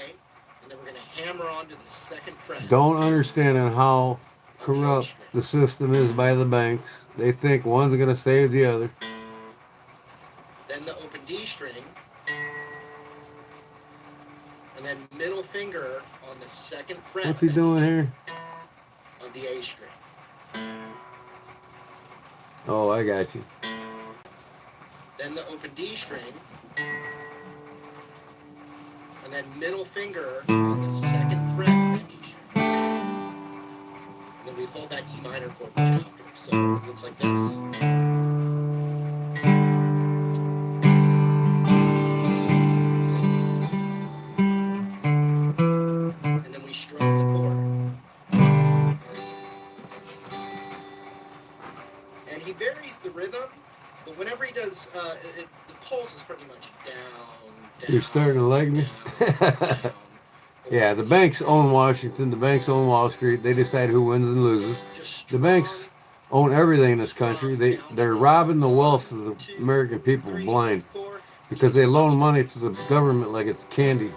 and then we're going to hammer onto the second fret. Don't understand on how corrupt the system is by the banks. They think one's going to save the other. Then the open D string, and then middle finger on the second fret. What's he doing here? Of the A string. Oh, I got you. Then the open D string, and then middle finger on the second fret of that D string. And then we hold that E minor chord right after. So it looks like this. And then we strum the chord. And he varies the rhythm, but whenever he does, the pulse is pretty much down. You're starting to like me? down. Yeah, the banks own Washington. The banks own Wall Street. They decide who wins and loses. Just The banks own everything in this country. They're robbing the wealth of the American people blind because they loan money to the government like it's candy.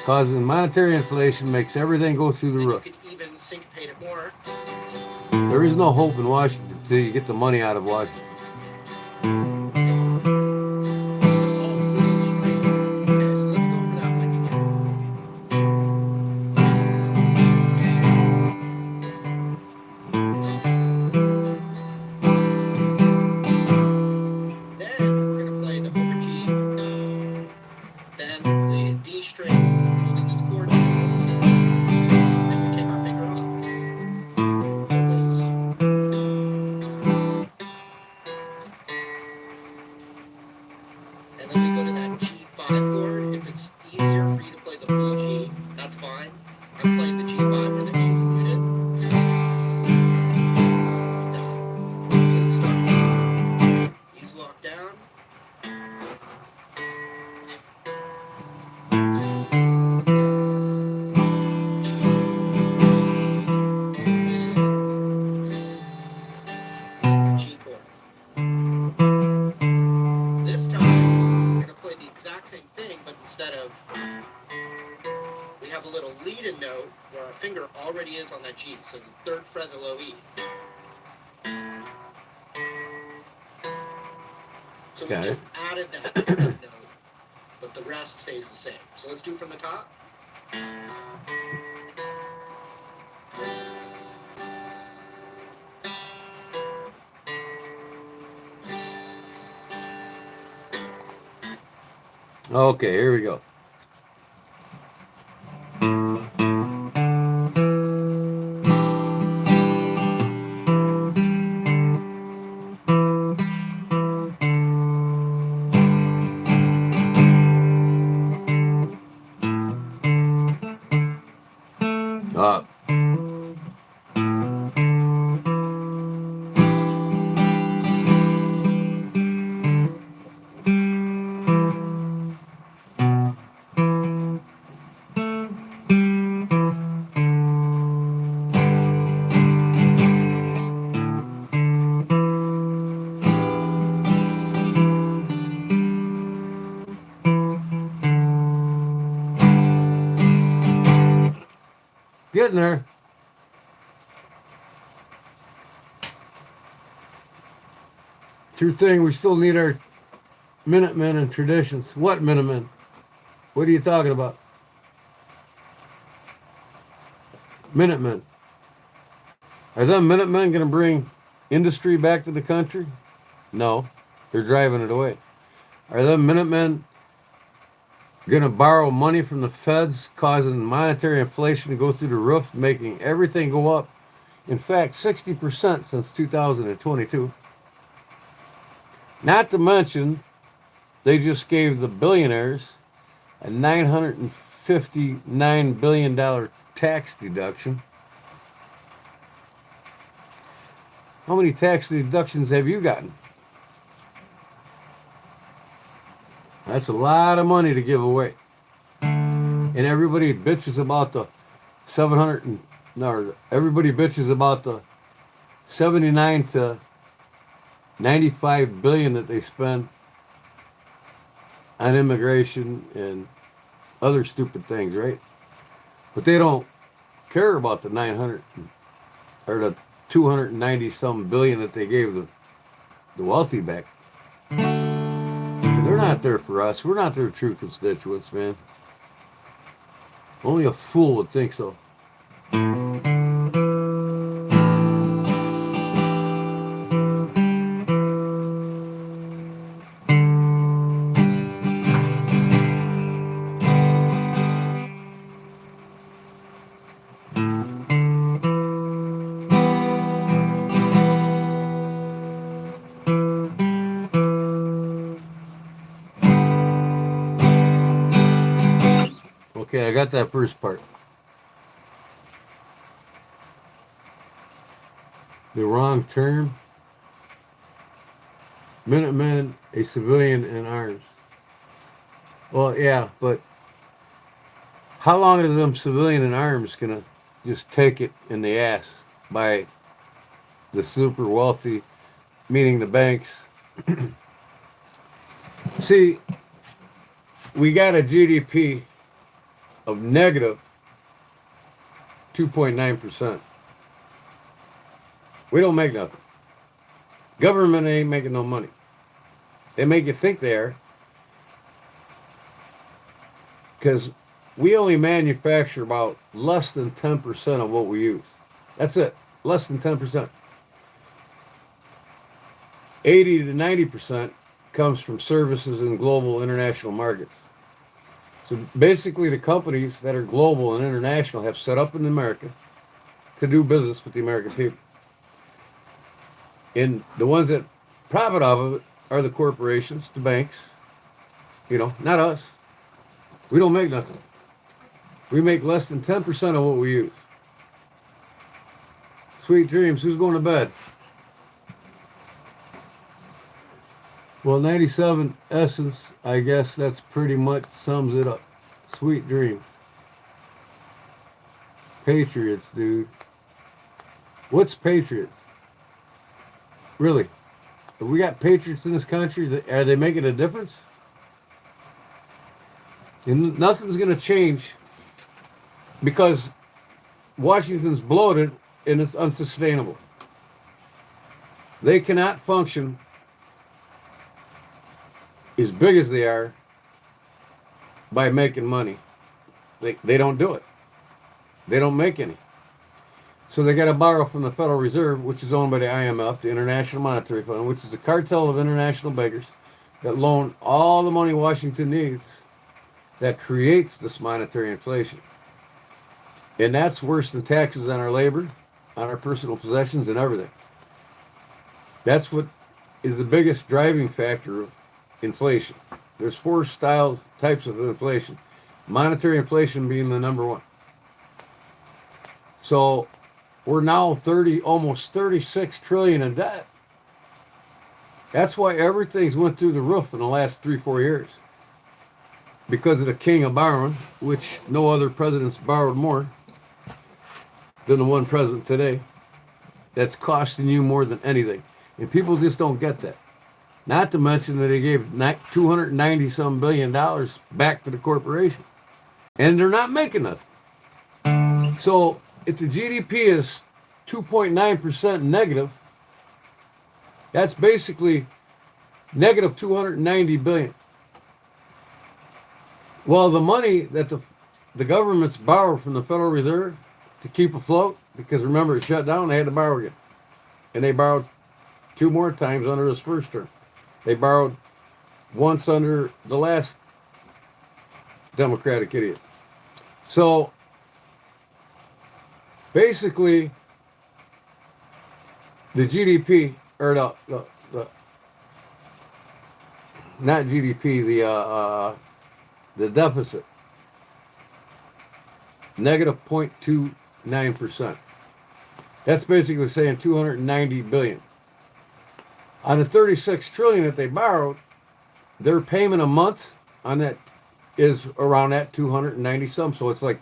Causing monetary inflation makes everything go through the and you roof. could even syncopate it more. There is no hope in Washington until you get the money out of Washington. Okay, so let's go over that lick again. Then we're gonna play the open G, then the D string, holding this chord, then we take our finger off. Hold this. already is on that G. So the third fret of the low E. So we Got just added that note, but the rest stays the same. So let's do it from the top. Okay, here we go. Uh, Getting there. True thing, we still need our Minutemen and traditions. What Minutemen? What are you talking about? Minutemen. Are them Minutemen going to bring industry back to the country? No, they're driving it away. Are them Minutemen going to borrow money from the feds, causing monetary inflation to go through the roof, making everything go up? In fact, 60% since 2022. Not to mention, they just gave the billionaires a $959 billion tax deduction. How many tax deductions have you gotten? That's a lot of money to give away. And everybody bitches about the 79 to 95 billion that they spend on immigration and other stupid things, right? But they don't care about the 900 or the 290 some billion that they gave the wealthy back. So they're not there for us. We're not their true constituents, man. Only a fool would think so. Okay, I got that first part. The wrong term. Minutemen, a civilian in arms. Well, yeah, but how long are them civilian in arms gonna just take it in the ass by the super wealthy, meaning the banks? See, we got a GDP of negative 2.9%. We don't make nothing. Government ain't making no money. They make you think they are. Because we only manufacture about less than 10% of what we use. That's it. Less than 10%. 80 to 90% comes from services in global international markets. So basically the companies that are global and international have set up in America to do business with the American people. And the ones that profit off of it are the corporations, the banks, not us. We don't make nothing. We make less than 10% of what we use. Sweet dreams, who's going to bed? Well, 97 Essence, I guess that's pretty much sums it up. Sweet dreams. Patriots, dude. What's patriots? Really? If we got patriots in this country, are they making a difference? And nothing's going to change because Washington's bloated and it's unsustainable. They cannot function as big as they are by making money. They don't do it. They don't make any. So they got to borrow from the Federal Reserve, which is owned by the IMF, the International Monetary Fund, which is a cartel of international beggars that loan all the money Washington needs that creates this monetary inflation. And that's worse than taxes on our labor, on our personal possessions, and everything. That's what is the biggest driving factor of inflation. There's four types of inflation. Monetary inflation being the number one. So we're now almost 36 trillion in debt. That's why everything's went through the roof in the last 3-4 years. Because of the king of borrowing, which no other president's borrowed more than the one president today. That's costing you more than anything. And people just don't get that. Not to mention that they gave $290-some billion back to the corporation. And they're not making nothing. So if the GDP is 2.9% negative, that's basically negative 290 billion. Well, the money that the government's borrowed from the Federal Reserve to keep afloat, because remember it shut down, they had to borrow again. And they borrowed 2 more times under his first term. They borrowed once under the last Democratic idiot. So basically, the GDP, or the not GDP, the deficit, negative 0.29%. That's basically saying 290 billion. On the 36 trillion that they borrowed, their payment a month on that is around that 290 some. So it's like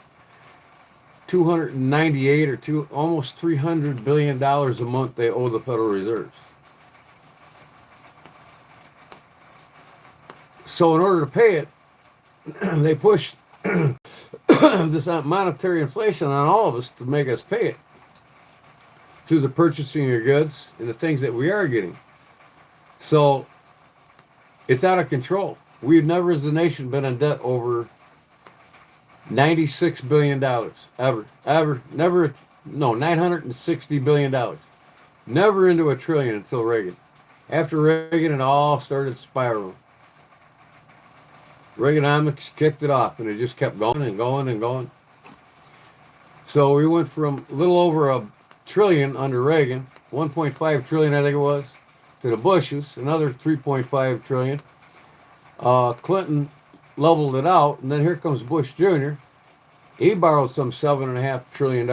298 or almost $300 billion a month they owe the Federal Reserve. So in order to pay it, they push this monetary inflation on all of us to make us pay it through the purchasing of goods and the things that we are getting. So it's out of control. We've never as a nation been in debt over $96 billion. Never, $960 billion. Never into $1 trillion until Reagan. After Reagan, it all started spiraling. Reaganomics kicked it off, and it just kept going and going and going. So we went from a little over $1 trillion under Reagan, 1.5 trillion I think it was, to the Bushes, another 3.5 trillion. Clinton leveled it out, and then here comes Bush Jr. He borrowed some $7.5 trillion.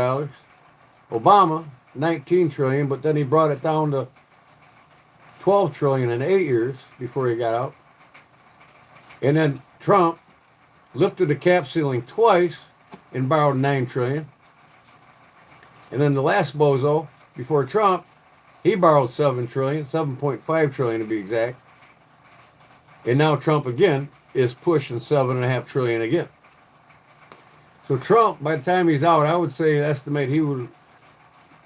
Obama, 19 trillion, but then he brought it down to 12 trillion in 8 years before he got out. And then Trump lifted the cap ceiling twice and borrowed 9 trillion. And then the last bozo, before Trump, he borrowed 7 trillion, 7.5 trillion to be exact. And now Trump again is pushing 7.5 trillion again. So Trump, by the time he's out, I would say estimate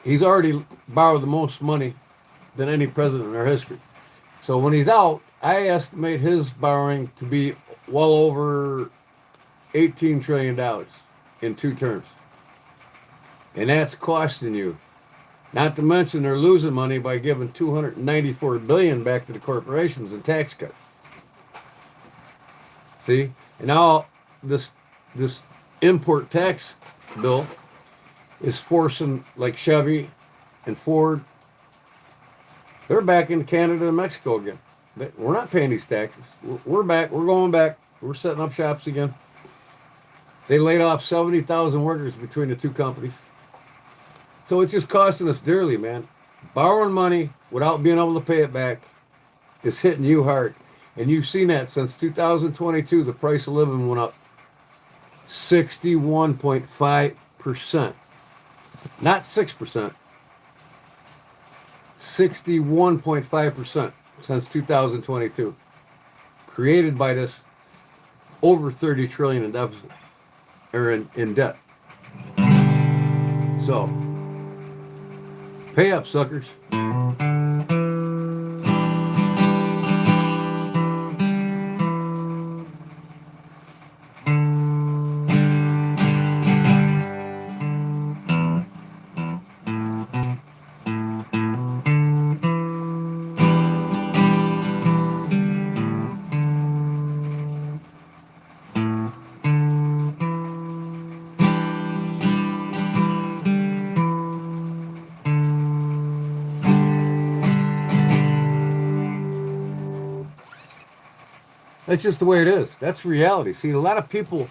he's already borrowed the most money than any president in our history. So when he's out, I estimate his borrowing to be well over $18 trillion in 2 terms. And that's costing you. Not to mention they're losing money by giving $294 billion back to the corporations in tax cuts. See? And now this import tax bill is forcing, like Chevy and Ford, they're back into Canada and Mexico again. We're not paying these taxes. We're back. We're going back. We're setting up shops again. They laid off 70,000 workers between the 2 companies. So it's just costing us dearly, man. Borrowing money without being able to pay it back is hitting you hard. And you've seen that since 2022, the price of living went up 61.5%. Not 6%. 61.5% since 2022. Created by this over 30 trillion in deficit, or in debt. So, pay up, suckers. That's just the way it is. That's reality. See, a lot of people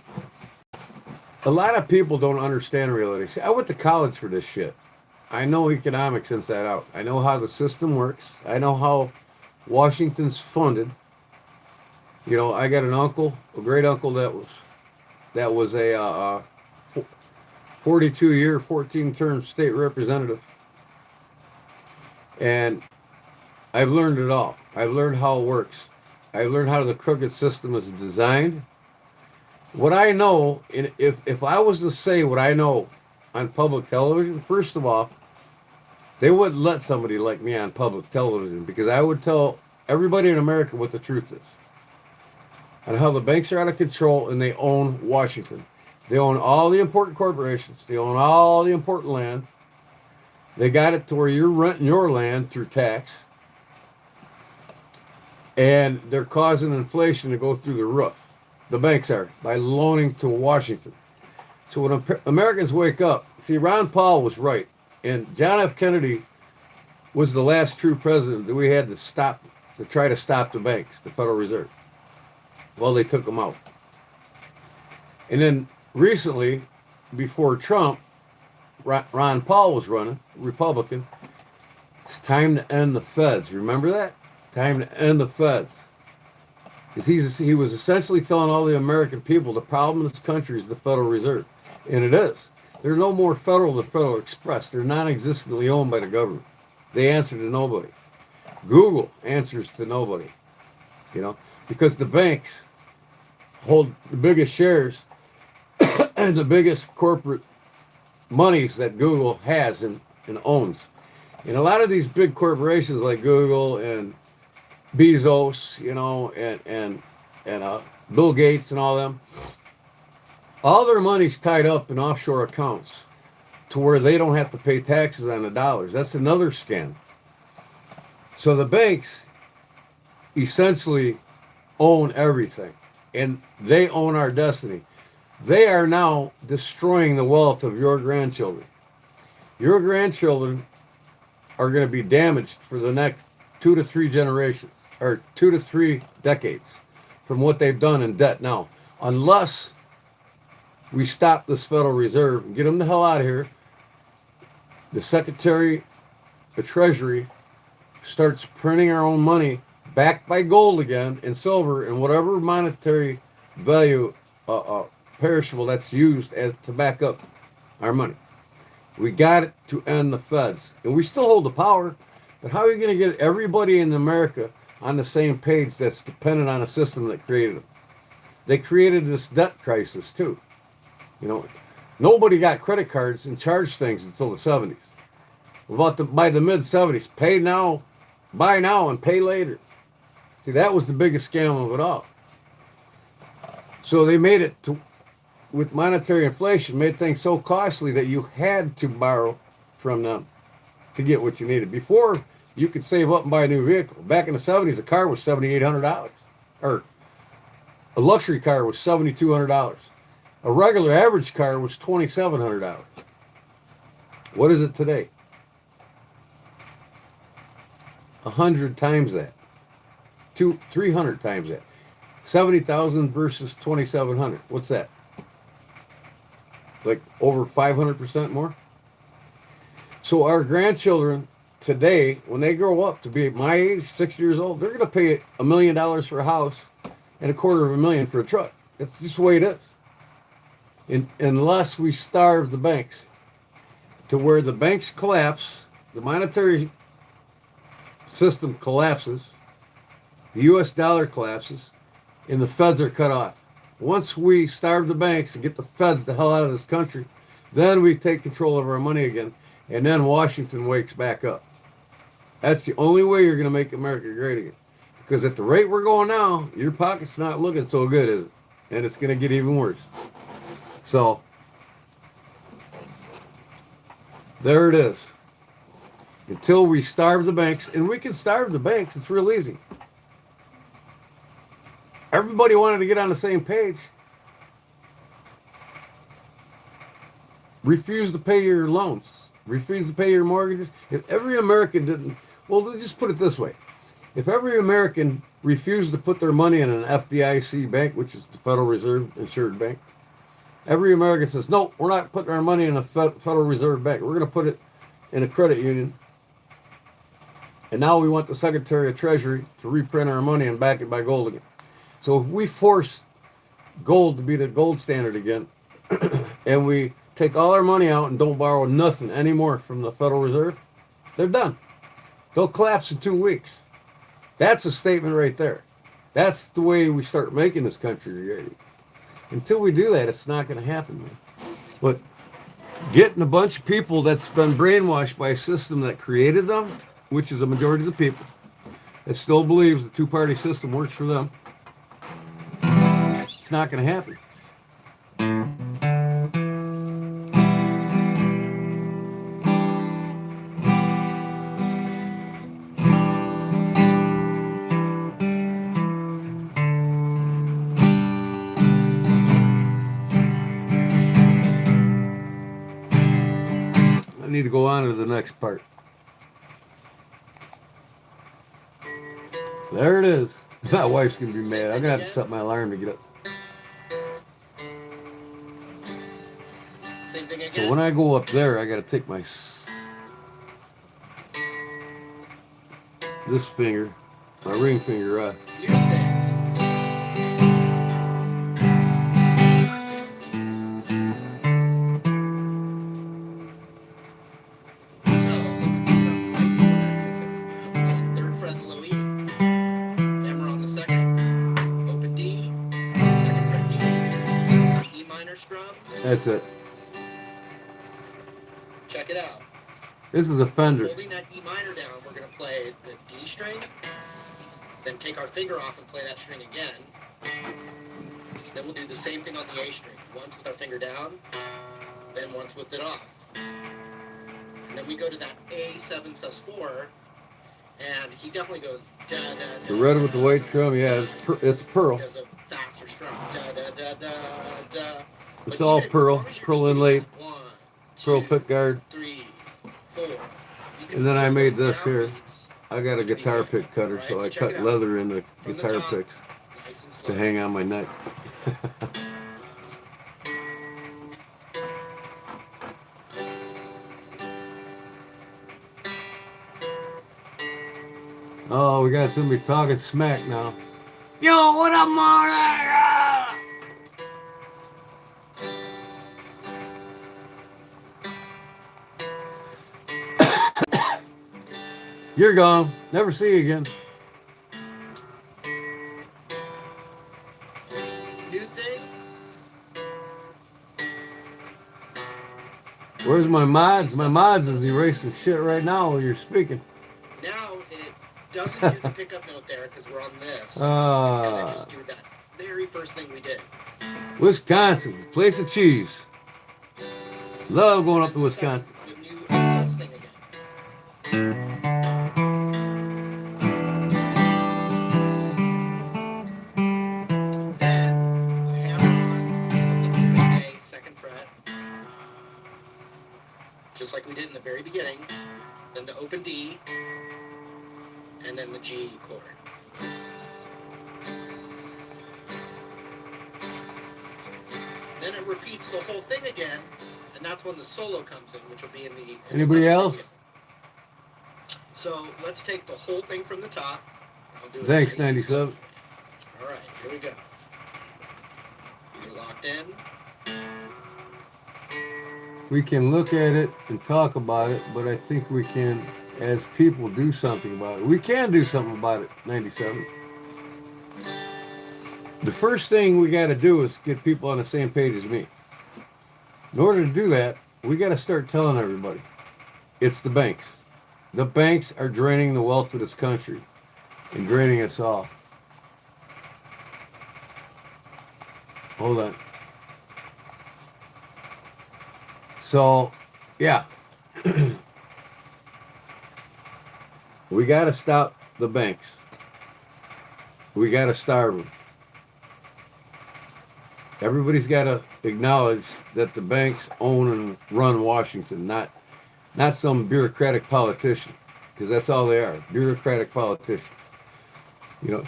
don't understand reality. See, I went to college for this shit. I know economics inside out. I know how the system works. I know how Washington's funded. You know, I got an uncle, a great uncle that was a 42-year, 14-term state representative. And I've learned it all. I've learned how it works. I learned how the crooked system is designed. What I know, if I was to say what I know on public television, first of all, they wouldn't let somebody like me on public television because I would tell everybody in America what the truth is. And how the banks are out of control and they own Washington. They own all the important corporations. They own all the important land. They got it to where you're renting your land through tax. And they're causing inflation to go through the roof. The banks are, by loaning to Washington. So when Americans wake up, see, Ron Paul was right. And John F. Kennedy was the last true president that we had to try to stop the banks, the Federal Reserve. Well, they took them out. And then recently, before Trump, Ron Paul was running, Republican. It's time to end the feds. Remember that? Time to end the feds. Because he was essentially telling all the American people the problem in this country is the Federal Reserve. And it is. They're no more federal than Federal Express. They're non-existently owned by the government. They answer to nobody. Google answers to nobody. You know, because the banks hold the biggest shares and the biggest corporate monies that Google has and owns. And a lot of these big corporations like Google and Bezos, you know, and Bill Gates and all them, all their money's tied up in offshore accounts to where they don't have to pay taxes on the dollars. That's another scam. So the banks essentially own everything, and they own our destiny. They are now destroying the wealth of your grandchildren. Your grandchildren are going to be damaged for the next 2 to 3 generations, or 2 to 3 decades from what they've done in debt now. Unless we stop this Federal Reserve and get them the hell out of here, the Secretary of Treasury starts printing our own money backed by gold again and silver and whatever monetary value perishable that's used to back up our money. We got it to end the feds. And we still hold the power, but how are you going to get everybody in America on the same page that's dependent on a system that created them? They created this debt crisis too. You know, nobody got credit cards and charged things until the 70s. By the mid-70s, pay now, buy now, and pay later. See, that was the biggest scam of it all. So they made it to, with monetary inflation, made things so costly that you had to borrow from them to get what you needed. Before, you could save up and buy a new vehicle. Back in the 70s, a car was $7,800. Or a luxury car was $7,200. A regular average car was $2,700. What is it today? 100 times that. 300 times that. 70,000 versus 2,700. What's that? Like over 500% more? So our grandchildren today, when they grow up to be my age, 6 years old, they're going to pay $1 million for a house and $250,000 for a truck. That's just the way it is. Unless we starve the banks to where the banks collapse, the monetary system collapses, the U.S. dollar collapses, and the feds are cut off. Once we starve the banks and get the feds the hell out of this country, Then we take control of our money again, and then Washington wakes back up. That's the only way you're going to make America great again. Because at the rate we're going now, your pocket's not looking so good, is it? And it's going to get even worse. So, there it is. Until we starve the banks, and we can starve the banks, it's real easy. Everybody wanted to get on the same page. Refuse to pay your loans. Refuse to pay your mortgages. If every American didn't, well, let's just put it this way. If every American refused to put their money in an FDIC bank, which is the Federal Reserve insured bank, every American says, no, we're not putting our money in a Federal Reserve bank. We're going to put it in a credit union. And now we want the Secretary of Treasury to reprint our money and back it by gold again. So if we force gold to be the gold standard again, and we take all our money out and don't borrow nothing anymore from the Federal Reserve, they're done. They'll collapse in 2 weeks. That's a statement right there. That's the way we start making this country great. Until we do that, it's not going to happen, man. But getting a bunch of people that's been brainwashed by a system that created them, which is a majority of the people, that still believes the two-party system works for them, it's not going to happen. I need to go on to the next part. There it is. My wife's going to be mad. I'm going to have to set my alarm to get up. Same thing So again. when I go up there, I got to take my this finger, my ring finger off. New thing. So, third fret low E. Hammer on the second. Open D. Second fret D. E minor strum. That's it. Check it out. This is a Fender. Holding that E minor down, we're going to play the D string, then take our finger off and play that string again. Then we'll do the same thing on the A string. Once with our finger down, then once with it off. And then we go to that A7 sus4, and he definitely goes da da da. The red with the white strum, yeah, it's pearl. Does a faster strum. Da da da da da. It's But all even pearl, as long as you're pearl swinging inlaid, that 1, pearl 2, pick guard. 3, 4. You can And then I feel made those this here. downbeats. I got a guitar pick cutter, so I cut leather in the From the guitar top, picks nice and to slow. hang on my neck. Oh, we got somebody talking smack now. Yo, what up, Marty? You're gone. Never see you again. New thing, Where's my mods? My mods is erasing shit right now while you're speaking. now it doesn't do the pickup note there because we're on this. It's gonna Ah, just do that very first thing we did. Wisconsin, place of cheese. Love going up to Wisconsin. The new SS thing again. Then hammer on the A, second fret, just like we did in the very beginning. Then the open D, and then the G chord. Then it repeats the whole thing again, and that's when the solo comes in, which will be in the. Anybody else? So let's take the whole thing from the top. I'll do it Thanks, nice and 97. slow. All right, here we go. These are locked in. We can look at it and talk about it, but I think we can, as people, do something about it. We can do something about it, 97. The first thing we got to do is get people on the same page as me. In order to do that, we got to start telling everybody it's the banks. The banks are draining the wealth of this country and draining us all. Hold on. So, yeah. We got to stop the banks. We got to starve them. Everybody's got to acknowledge that the banks own and run Washington, not some bureaucratic politician, because that's all they are, bureaucratic politicians. You know,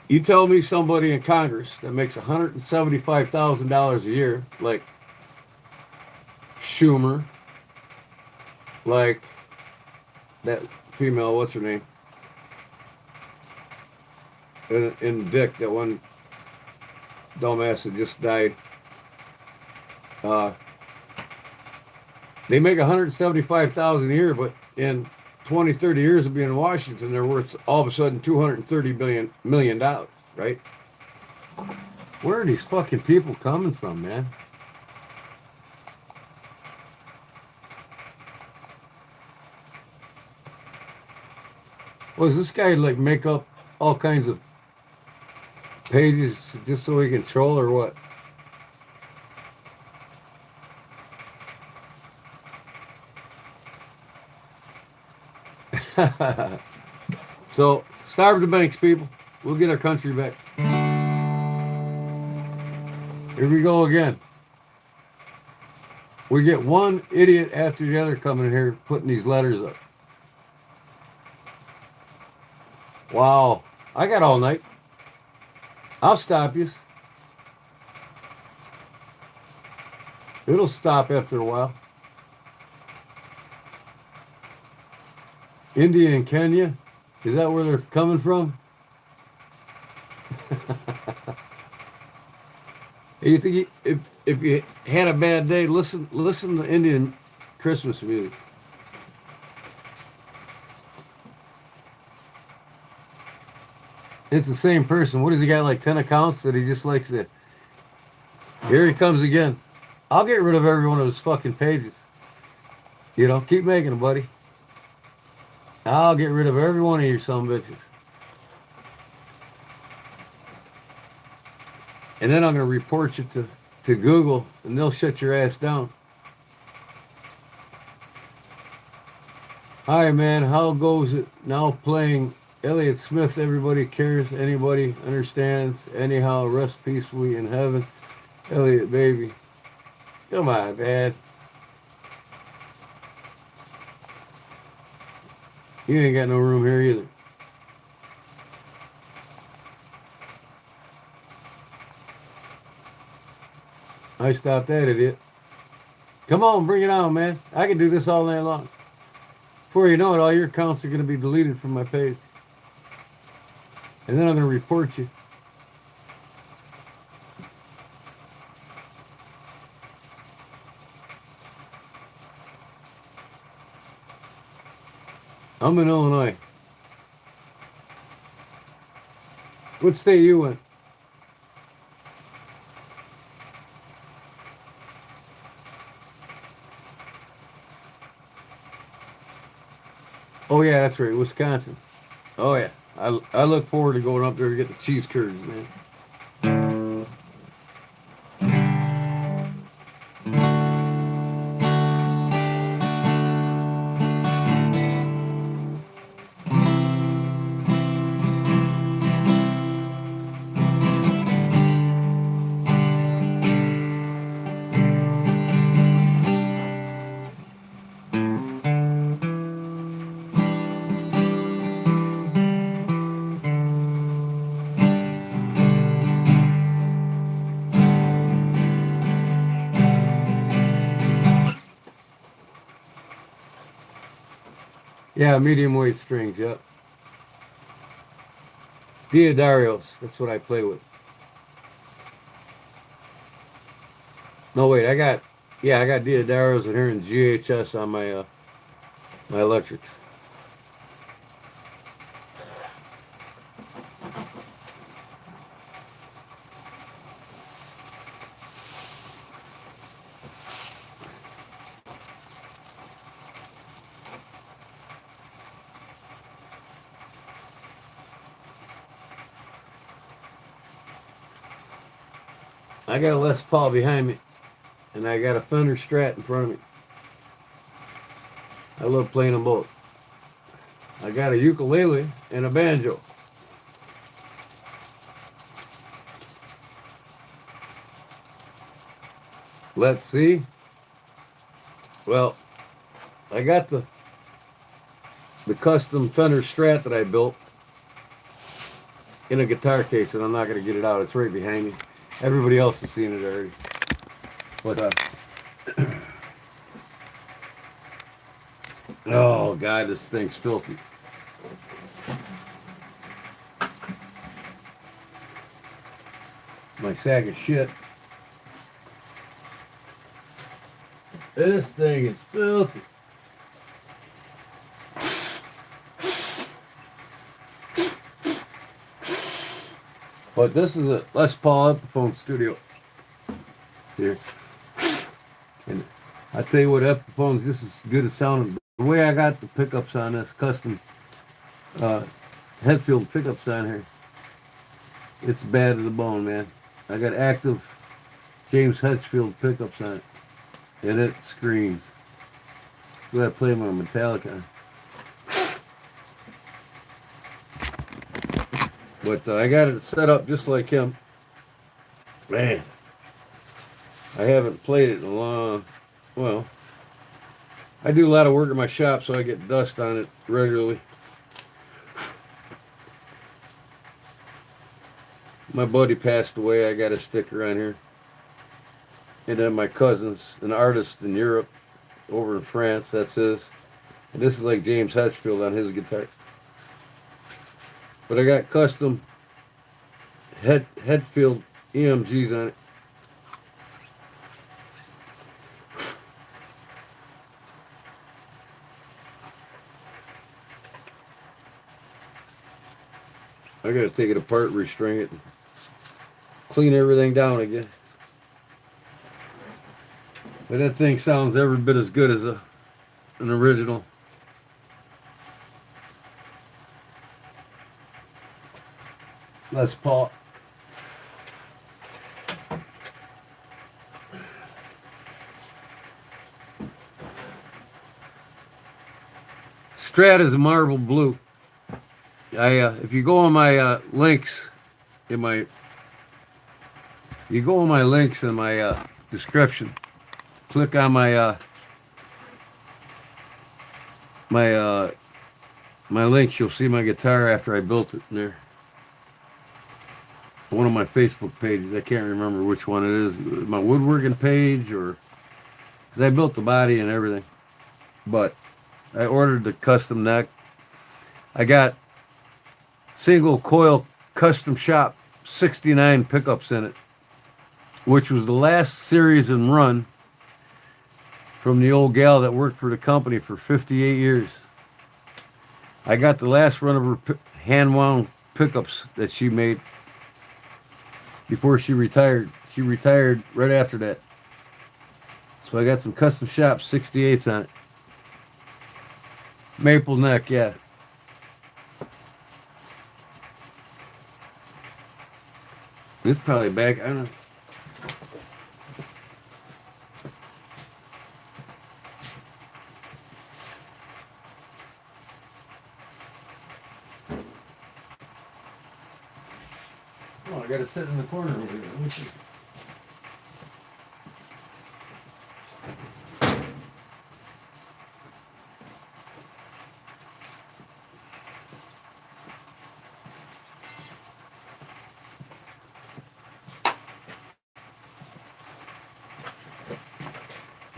you tell me somebody in Congress that makes $175,000 a year, like Schumer, like that female, what's her name? And Dick, that one dumbass that just died. They make $175,000 a year, but in 20, 30 years of being in Washington, they're worth all of a sudden $230 million, right? Where are these fucking people coming from, man? Well, does this guy like make up all kinds of pages just so he can troll or what? So, starve the banks, people. We'll get our country back. Here we go again. We get one idiot after the other coming in here putting these letters up. Wow. I got all night. I'll stop you. It'll stop after a while. India and Kenya, is that where they're coming from? You think if you had a bad day, listen to Indian Christmas music. It's the same person. What has he got, like 10 accounts that he just likes to... Here he comes again. I'll get rid of every one of his fucking pages. You know, keep making them, buddy. I'll get rid of every one of your son bitches. And then I'm going to report you to Google, and they'll shut your ass down. Hi, man. How goes it now playing Elliott Smith? Everybody cares. Anybody understands. Anyhow, rest peacefully in heaven. Elliott, baby. Come on, man. You ain't got no room here either. I stopped that idiot. Come on, bring it on, man. I can do this all night long. Before you know it, all your accounts are going to be deleted from my page. And then I'm going to report you. I'm in Illinois. What state you in? Oh yeah, that's right, Wisconsin. Oh yeah, I look forward to going up there to get the cheese curds, man. Yeah, medium weight strings, yep. Diodarios, that's what I play with. No, wait, I got Diodarios in here and GHS on my my electrics. I got a Les Paul behind me, and I got a Fender Strat in front of me. I love playing them both. I got a ukulele and a banjo. Let's see. Well, I got the custom Fender Strat that I built in a guitar case, and I'm not going to get it out. It's right behind me. Everybody else has seen it already. But oh God, this thing's filthy. My sack of shit. This thing is filthy. But this is a Les Paul Epiphone Studio. Here. And I tell you what, Epiphones, this is good as sounding. The way I got the pickups on this custom Hetfield pickups on here, it's bad to the bone, man. I got active James Hetfield pickups on it, and it screams. Go ahead, play my Metallica. But I got it set up just like him. Man, I haven't played it in a long, well, I do a lot of work in my shop, so I get dust on it regularly. My buddy passed away. I got a sticker on here. And then my cousin's an artist in Europe, over in France, that's his. And this is like James Hetfield on his guitar. But I got custom Hetfield EMGs on it. I gotta take it apart, restring it, and clean everything down again. But that thing sounds every bit as good as an original. Les Paul. Strat is a marble blue. If you go on my links in my, description, click on my my links. You'll see my guitar after I built it in there. One of my Facebook pages. I can't remember which one it is. My woodworking page, or because I built the body and everything. But I ordered the custom neck. I got single coil custom shop 69 pickups in it, which was the last series and run from the old gal that worked for the company for 58 years. I got the last run of her hand-wound pickups that she made before she retired. She retired right after that. So I got some custom shop 68s on it. Maple neck, yeah. This is probably back, I don't know. Oh, I got it set in the corner over there. Let me see.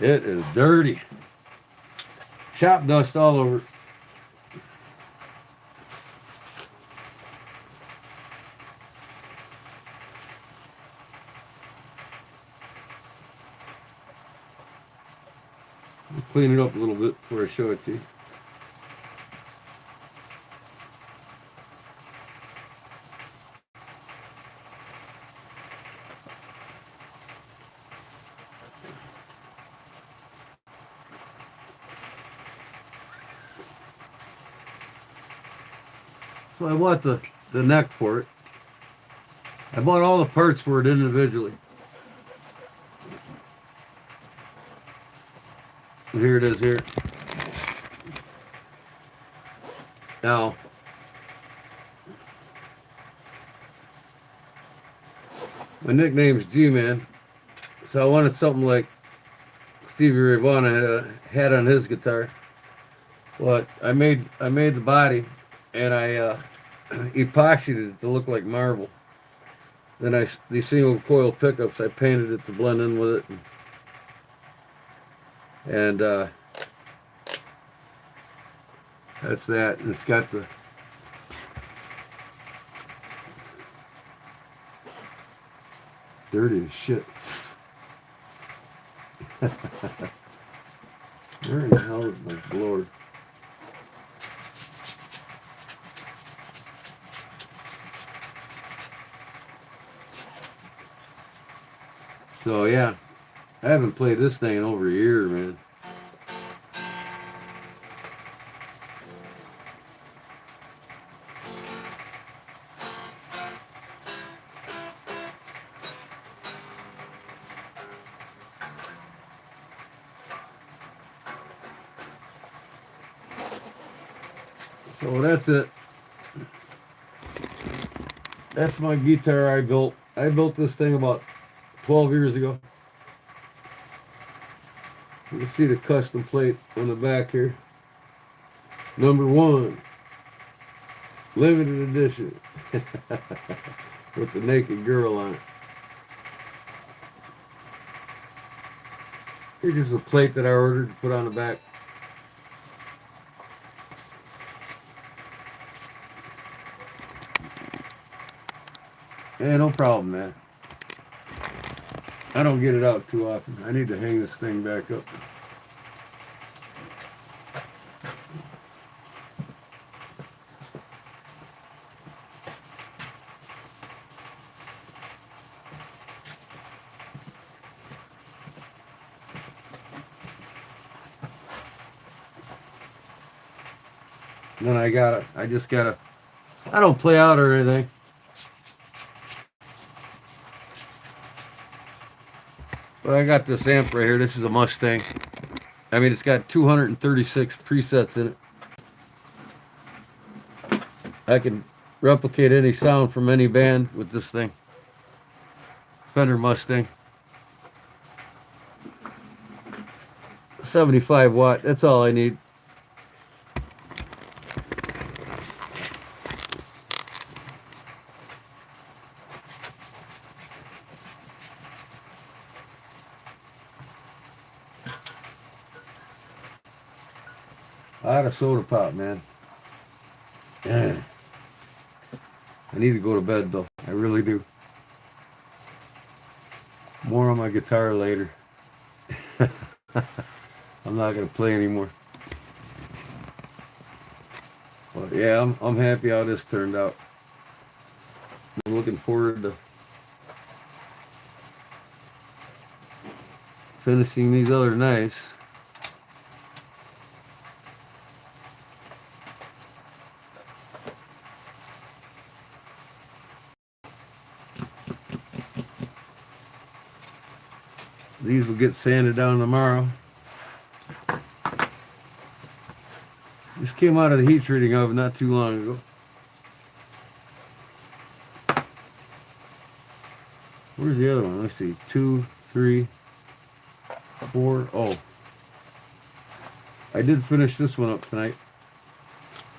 It is dirty. Shop dust all over it. I'll clean it up a little bit before I show it to you. So I bought the neck for it. I bought all the parts for it individually. here it is here. Now, my nickname's G-Man, so I wanted something like Stevie Ray Vaughan had on his guitar. But I made the body, and I epoxied it to look like marble. Then these single coil pickups, I painted it to blend in with it, and that's that. And it's got the dirty as shit. Where in the hell is my blower? So yeah, I haven't played this thing in over a year, man. So that's it. That's my guitar I built. I built this thing about 12 years ago. You can see the custom plate on the back here. Number 1. Limited edition. With the naked girl on it. Here's just a plate that I ordered to put on the back. Yeah, no problem, man. I don't get it out too often. I need to hang this thing back up. Then I don't play out or anything. But I got this amp right here. This is a Mustang. I mean, it's got 236 presets in it. I can replicate any sound from any band with this thing. Fender Mustang. 75 watt. That's all I need. I had a soda pop, man. Yeah. I need to go to bed, though. I really do. More on my guitar later. I'm not going to play anymore. But yeah, I'm happy how this turned out. I'm looking forward to finishing these other knives. These will get sanded down tomorrow. This came out of the heat treating oven not too long ago. Where's the other one? Let's see. 2, 3, 4. Oh. I did finish this one up tonight.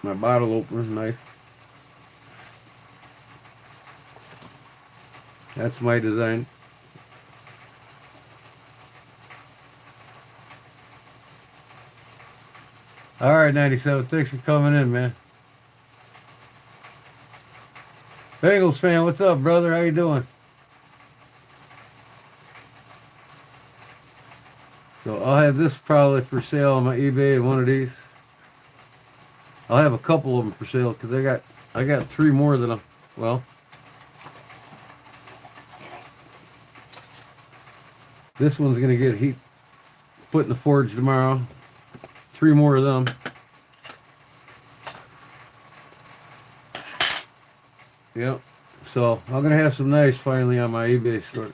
My bottle opener knife. That's my design. All right, 97. Thanks for coming in, man. Bengals fan, what's up, brother? How you doing? So I'll have this probably for sale on my eBay and one of these. I'll have a couple of them for sale because I got 3 more that well. This one's gonna get heat put in the forge tomorrow. 3 more of them. Yep. So I'm gonna have some knives finally on my eBay store.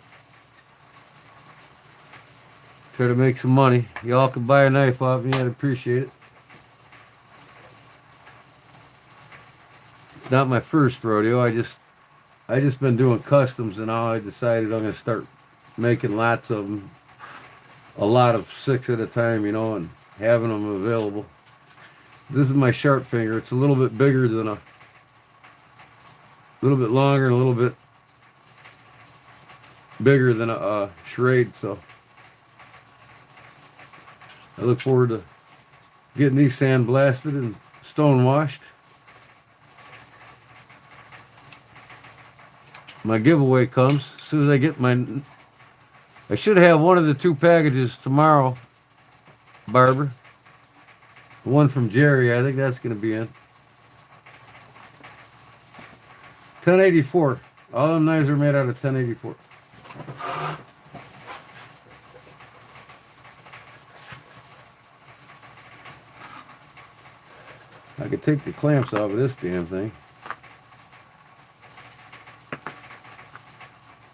Try to make some money. Y'all can buy a knife off me. I'd appreciate it. It's not my first rodeo. I just been doing customs, and now I decided I'm gonna start making lots of them. A lot of 6 at a time, you know, and having them available. This is my sharp finger. It's a little bit bigger than a little bit longer and a little bit bigger than a charade, so I look forward to getting these sandblasted and stone washed. My giveaway comes as soon as I get I should have one of the 2 packages tomorrow, Barbara. The one from Jerry, I think that's going to be in. 1084. All them knives are made out of 1084. I could take the clamps off of this damn thing.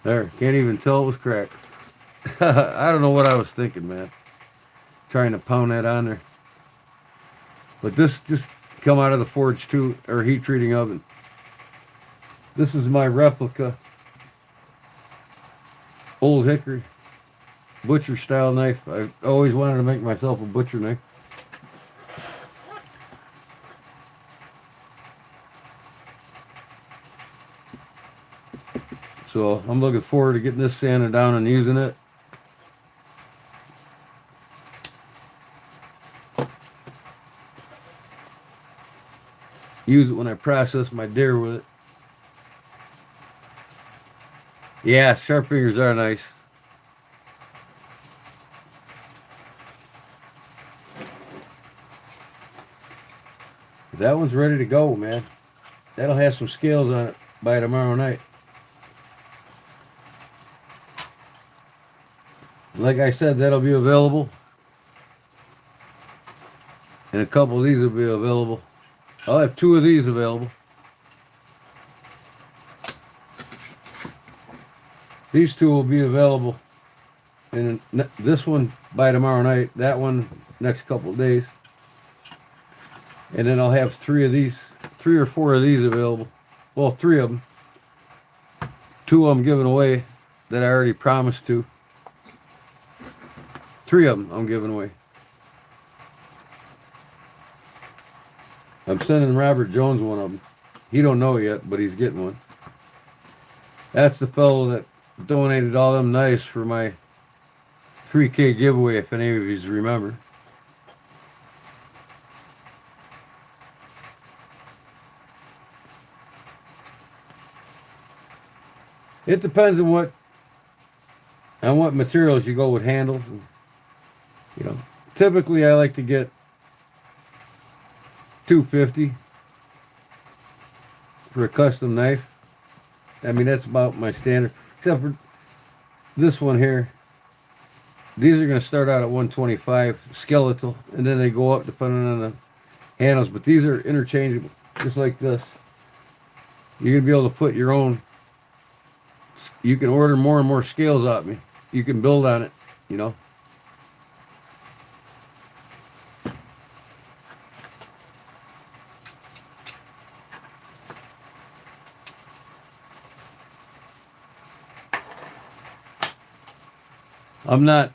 There, can't even tell it was cracked. I don't know what I was thinking, man. Trying to pound that on there. But this just come out of the forge too, or heat treating oven. This is my replica Old Hickory butcher style knife. I always wanted to make myself a butcher knife. So I'm looking forward to getting this sanded down and using it. Use it when I process my deer with it. Yeah, sharp fingers are nice. That one's ready to go, man. That'll have some scales on it by tomorrow night. Like I said, that'll be available. And a couple of these will be available. I'll have 2 of these available. These 2 will be available. And this one by tomorrow night. That one next couple of days. And then I'll have 3 of these. 3 or 4 of these available. Well, 3 of them. 2 I'm giving away that I already promised to. 3 of them I'm giving away. I'm sending Robert Jones one of them. He don't know yet, but he's getting one. That's the fellow that donated all them knives for my 3K giveaway, if any of you remember. It depends on what materials you go with handles. You know, typically I like to get $250 for a custom knife. I mean, that's about my standard, except for this one here. These are going to start out at $125 skeletal, and then they go up depending on the handles. But these are interchangeable, just like this. You're going to be able to put your own. You can order more and more scales off me. You can build on it, you know. I'm not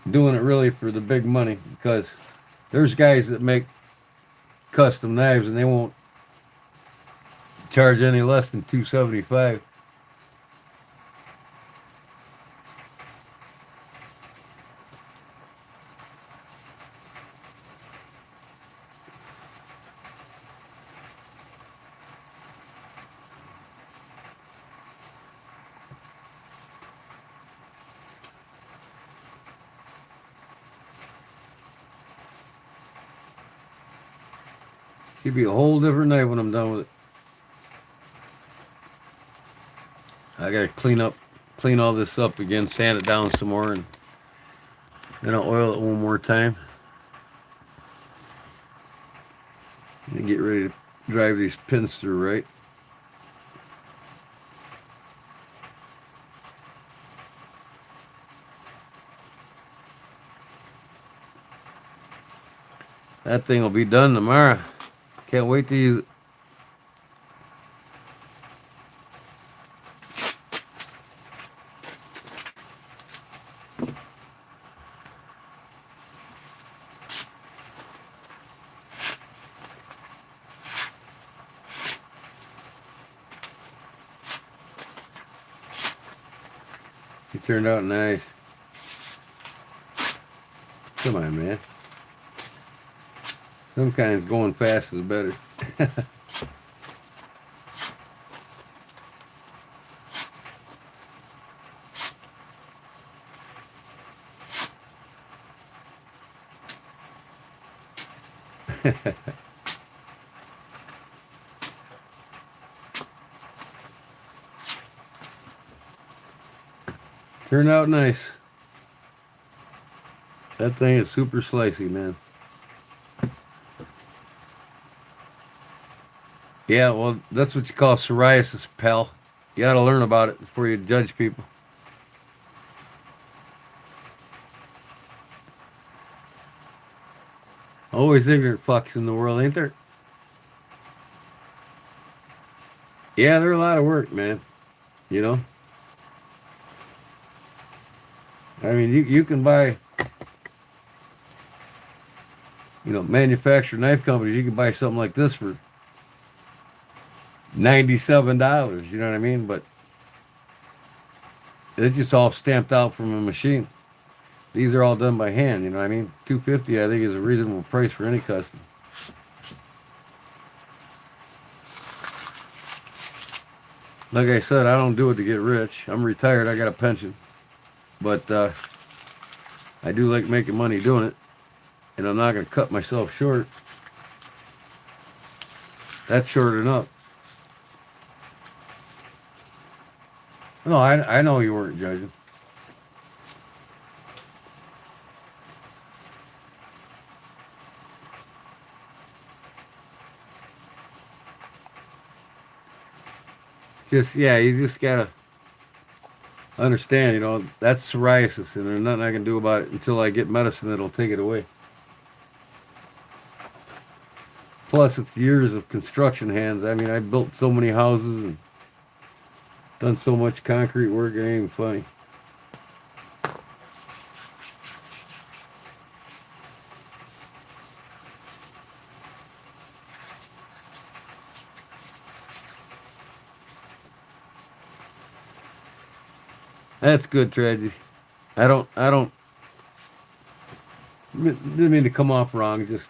doing it really for the big money, because there's guys that make custom knives and they won't charge any less than $275. Should be a whole different night when I'm done with it. I gotta clean all this up again, sand it down some more, and then I'll oil it one more time. And get ready to drive these pins through right. That thing will be done tomorrow. Can't wait to use it. It turned out nice. Come on, man. Sometimes going fast is better. Turned out nice. That thing is super slicey, man. Yeah, well, that's what you call psoriasis, pal. You gotta learn about it before you judge people. Always ignorant fucks in the world, ain't there? Yeah, they're a lot of work, man. You know? I mean, you can buy, manufactured knife companies, you can buy something like this for $97, you know what I mean? But it's just all stamped out from a machine. These are all done by hand, you know what I mean? $250, I think, is a reasonable price for any custom. Like I said, I don't do it to get rich. I'm retired, I got a pension. But I do like making money doing it. And I'm not going to cut myself short. That's short enough. No, I know you weren't judging. You just gotta understand, that's psoriasis, and there's nothing I can do about it until I get medicine that'll take it away. Plus, it's years of construction hands. I mean, I built so many houses and done so much concrete work, it ain't even funny. That's good, tragedy. I don't didn't mean to come off wrong, just,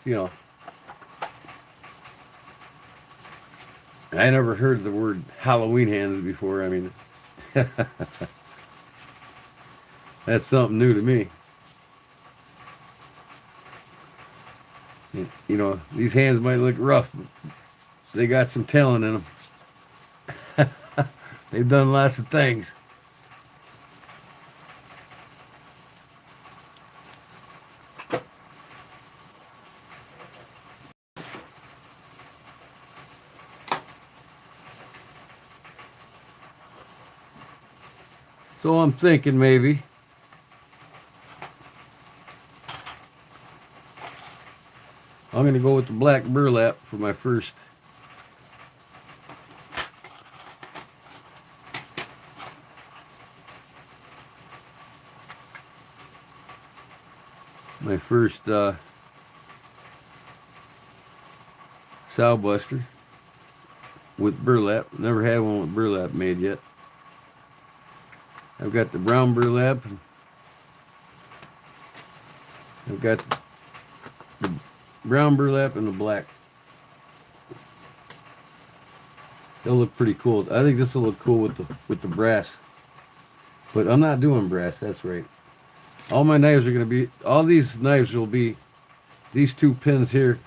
I never heard the word Halloween hands before. I mean, that's something new to me. These hands might look rough, but they got some talent in them. They've done lots of things. So I'm thinking maybe I'm going to go with the black burlap for my first sow buster with burlap. Never had one with burlap made yet. I've got the brown burlap. I've got the brown burlap and the black. They'll look pretty cool. I think this will look cool with the brass. But I'm not doing brass, that's right. All my knives are going to be, all these knives will be, these two pins here,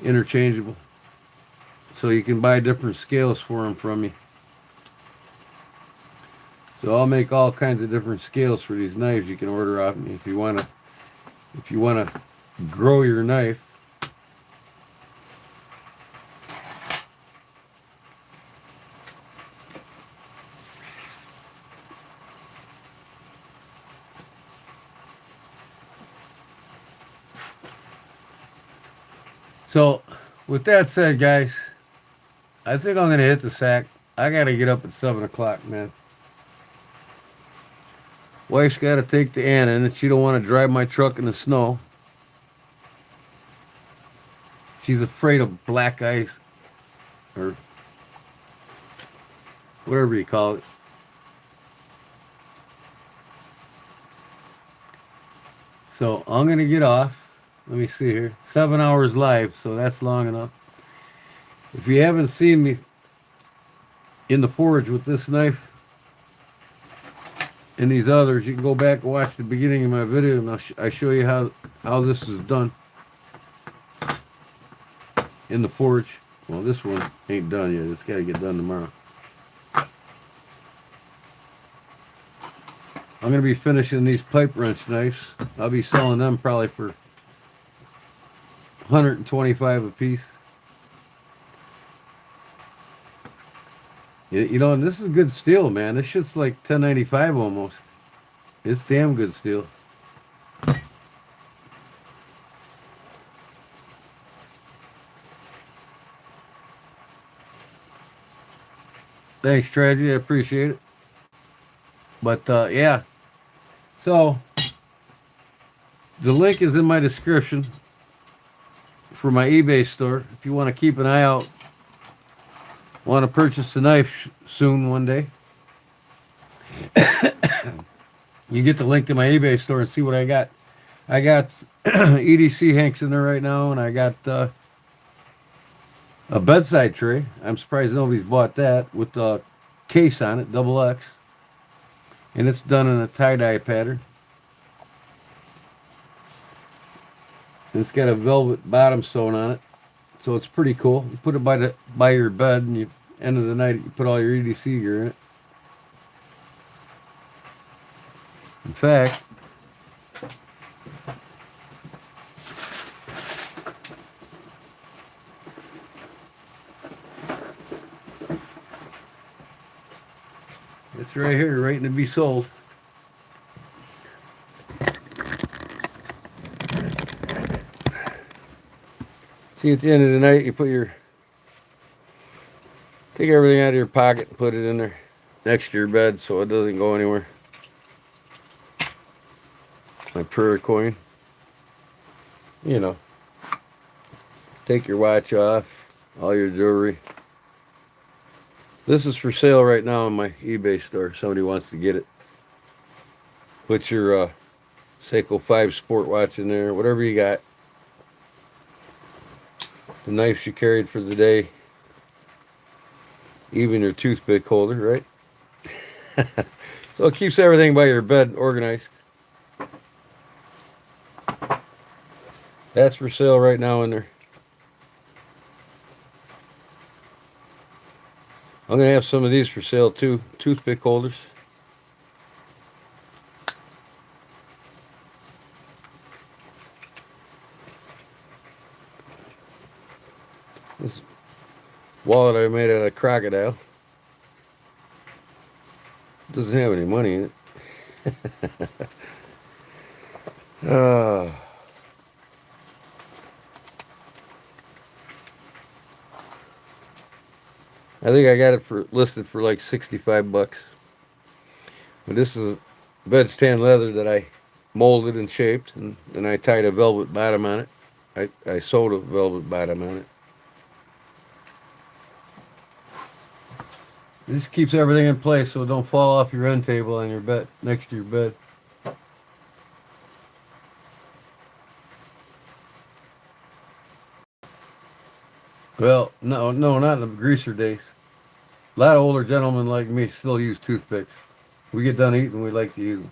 interchangeable. So you can buy different scales for them from me. So I'll make all kinds of different scales for these knives you can order off me if you wanna grow your knife. So, with that said, guys, I think I'm gonna hit the sack. I gotta get up at 7 o'clock, man. Wife's gotta take the Anna, and she don't want to drive my truck in the snow. She's afraid of black ice, or whatever you call it. So I'm gonna get off. Let me see here. 7 hours live, so that's long enough. If you haven't seen me in the forge with this knife and these others, you can go back and watch the beginning of my video, and I show you how this is done in the forge. Well, this one ain't done yet. It's got to get done tomorrow. I'm going to be finishing these pipe wrench knives. I'll be selling them probably for 125 a piece. You know, and this is good steel, man. This shit's like 1095 almost. It's damn good steel. Thanks, Tragedy. I appreciate it. But, yeah. So, the link is in my description for my eBay store. If you want to keep an eye out, want to purchase a knife soon one day, you get the link to my eBay store and see what I got. I got EDC Hanks in there right now, and I got a bedside tray. I'm surprised nobody's bought that, with the case on it, double X. And it's done in a tie-dye pattern. And it's got a velvet bottom sewn on it. So it's pretty cool. You put it by your bed, and end of the night you put all your EDC gear in it. In fact, it's right here, waiting to be sold. See, at the end of the night, you take everything out of your pocket and put it in there next to your bed so it doesn't go anywhere. My prayer coin. You know. Take your watch off, all your jewelry. This is for sale right now on my eBay store. Somebody wants to get it. Put your Seiko 5 sport watch in there, whatever you got. The knives you carried for the day. Even your toothpick holder, right? So it keeps everything by your bed organized. That's for sale right now in there. I'm going to have some of these for sale too. Toothpick holders. This wallet I made out of crocodile. Doesn't have any money in it. I think I got it listed for like 65 bucks. But this is bed stand leather that I molded and shaped, and then I tied a velvet bottom on it. I sewed a velvet bottom on it. This keeps everything in place so it don't fall off your end table on your bed, next to your bed. Well, no, not in the greaser days. A lot of older gentlemen like me still use toothpicks. We get done eating, we like to use them.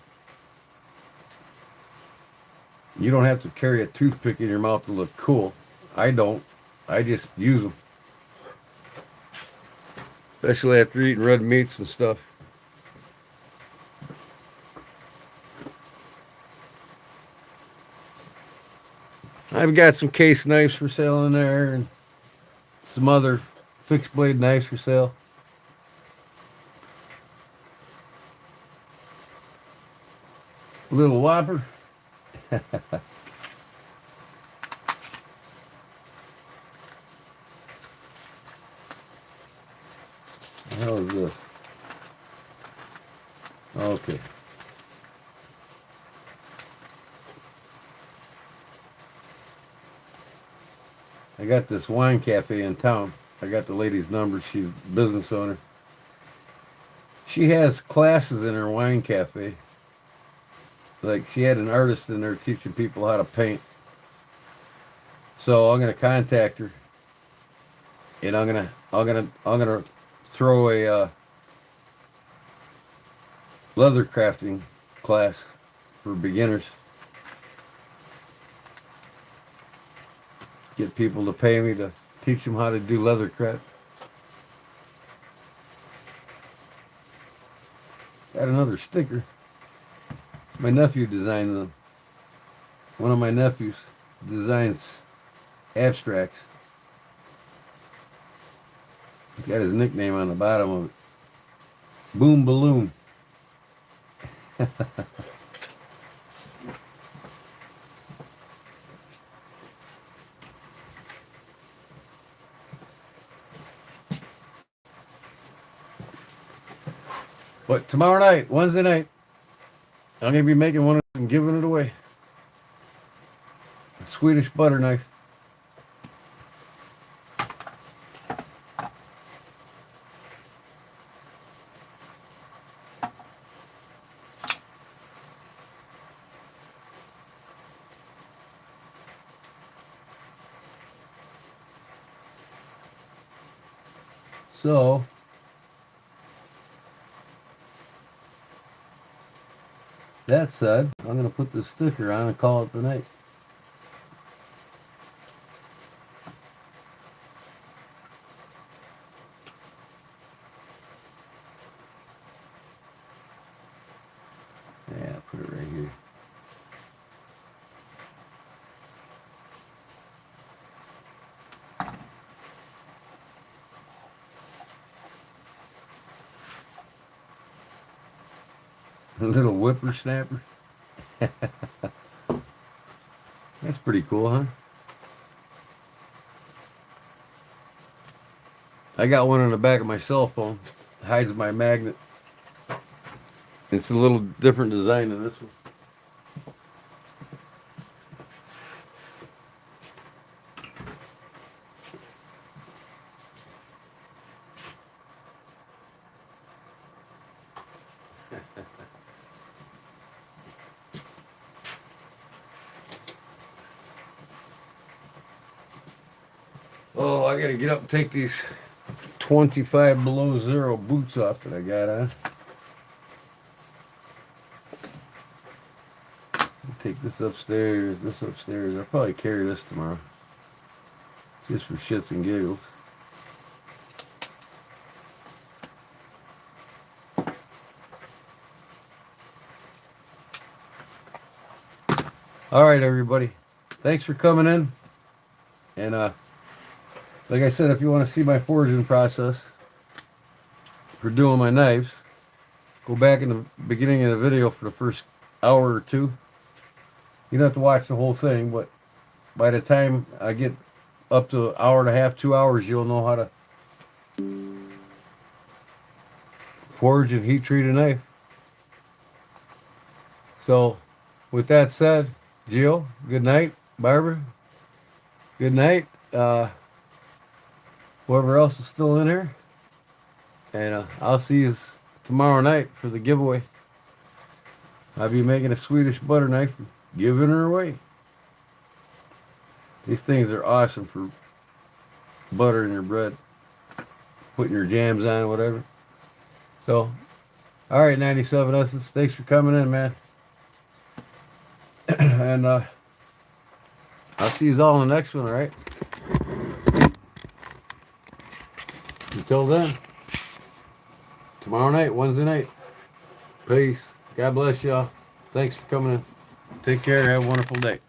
You don't have to carry a toothpick in your mouth to look cool. I don't. I just use them. Especially after eating red meats and stuff. I've got some case knives for sale in there, and some other fixed blade knives for sale. Little Whopper. hell is this? Okay. I got this wine cafe in town. I got the lady's number. She's a business owner. She has classes in her wine cafe. Like she had an artist in there teaching people how to paint. So I'm gonna contact her, and I'm gonna throw a leather crafting class for beginners. Get people to pay me to teach them how to do leather craft. Got another sticker. My nephew designed them. One of my nephews designs abstracts. He's got his nickname on the bottom of it. Boom Balloon. But tomorrow night, Wednesday night, I'm going to be making one of them and giving it away. A Swedish butter knife. So, that said, I'm going to put this sticker on and call it the night. Yeah, put it right here. A little whippersnapper. That's pretty cool, huh? I got one on the back of my cell phone. It hides my magnet. It's a little different design than this one. Oh, I gotta get up and take these 25 below zero boots off that I got on. Take this upstairs, I'll probably carry this tomorrow. Just for shits and giggles. All right, everybody. Thanks for coming in. And like I said, if you want to see my forging process for doing my knives, go back in the beginning of the video for the first hour or two. You don't have to watch the whole thing, but by the time I get up to an hour and a half, 2 hours, you'll know how to forge and heat treat a knife. So, with that said, Jill, good night. Barbara, good night. Whoever else is still in here. And I'll see you tomorrow night for the giveaway. I'll be making a Swedish butter knife, giving her away. These things are awesome for buttering your bread, putting your jams on, whatever. So, all right, 97 Essence, thanks for coming in, man. And I'll see you all in the next one, all right? Until then, tomorrow night, Wednesday night. Peace. God bless y'all. Thanks for coming in. Take care. Have a wonderful day.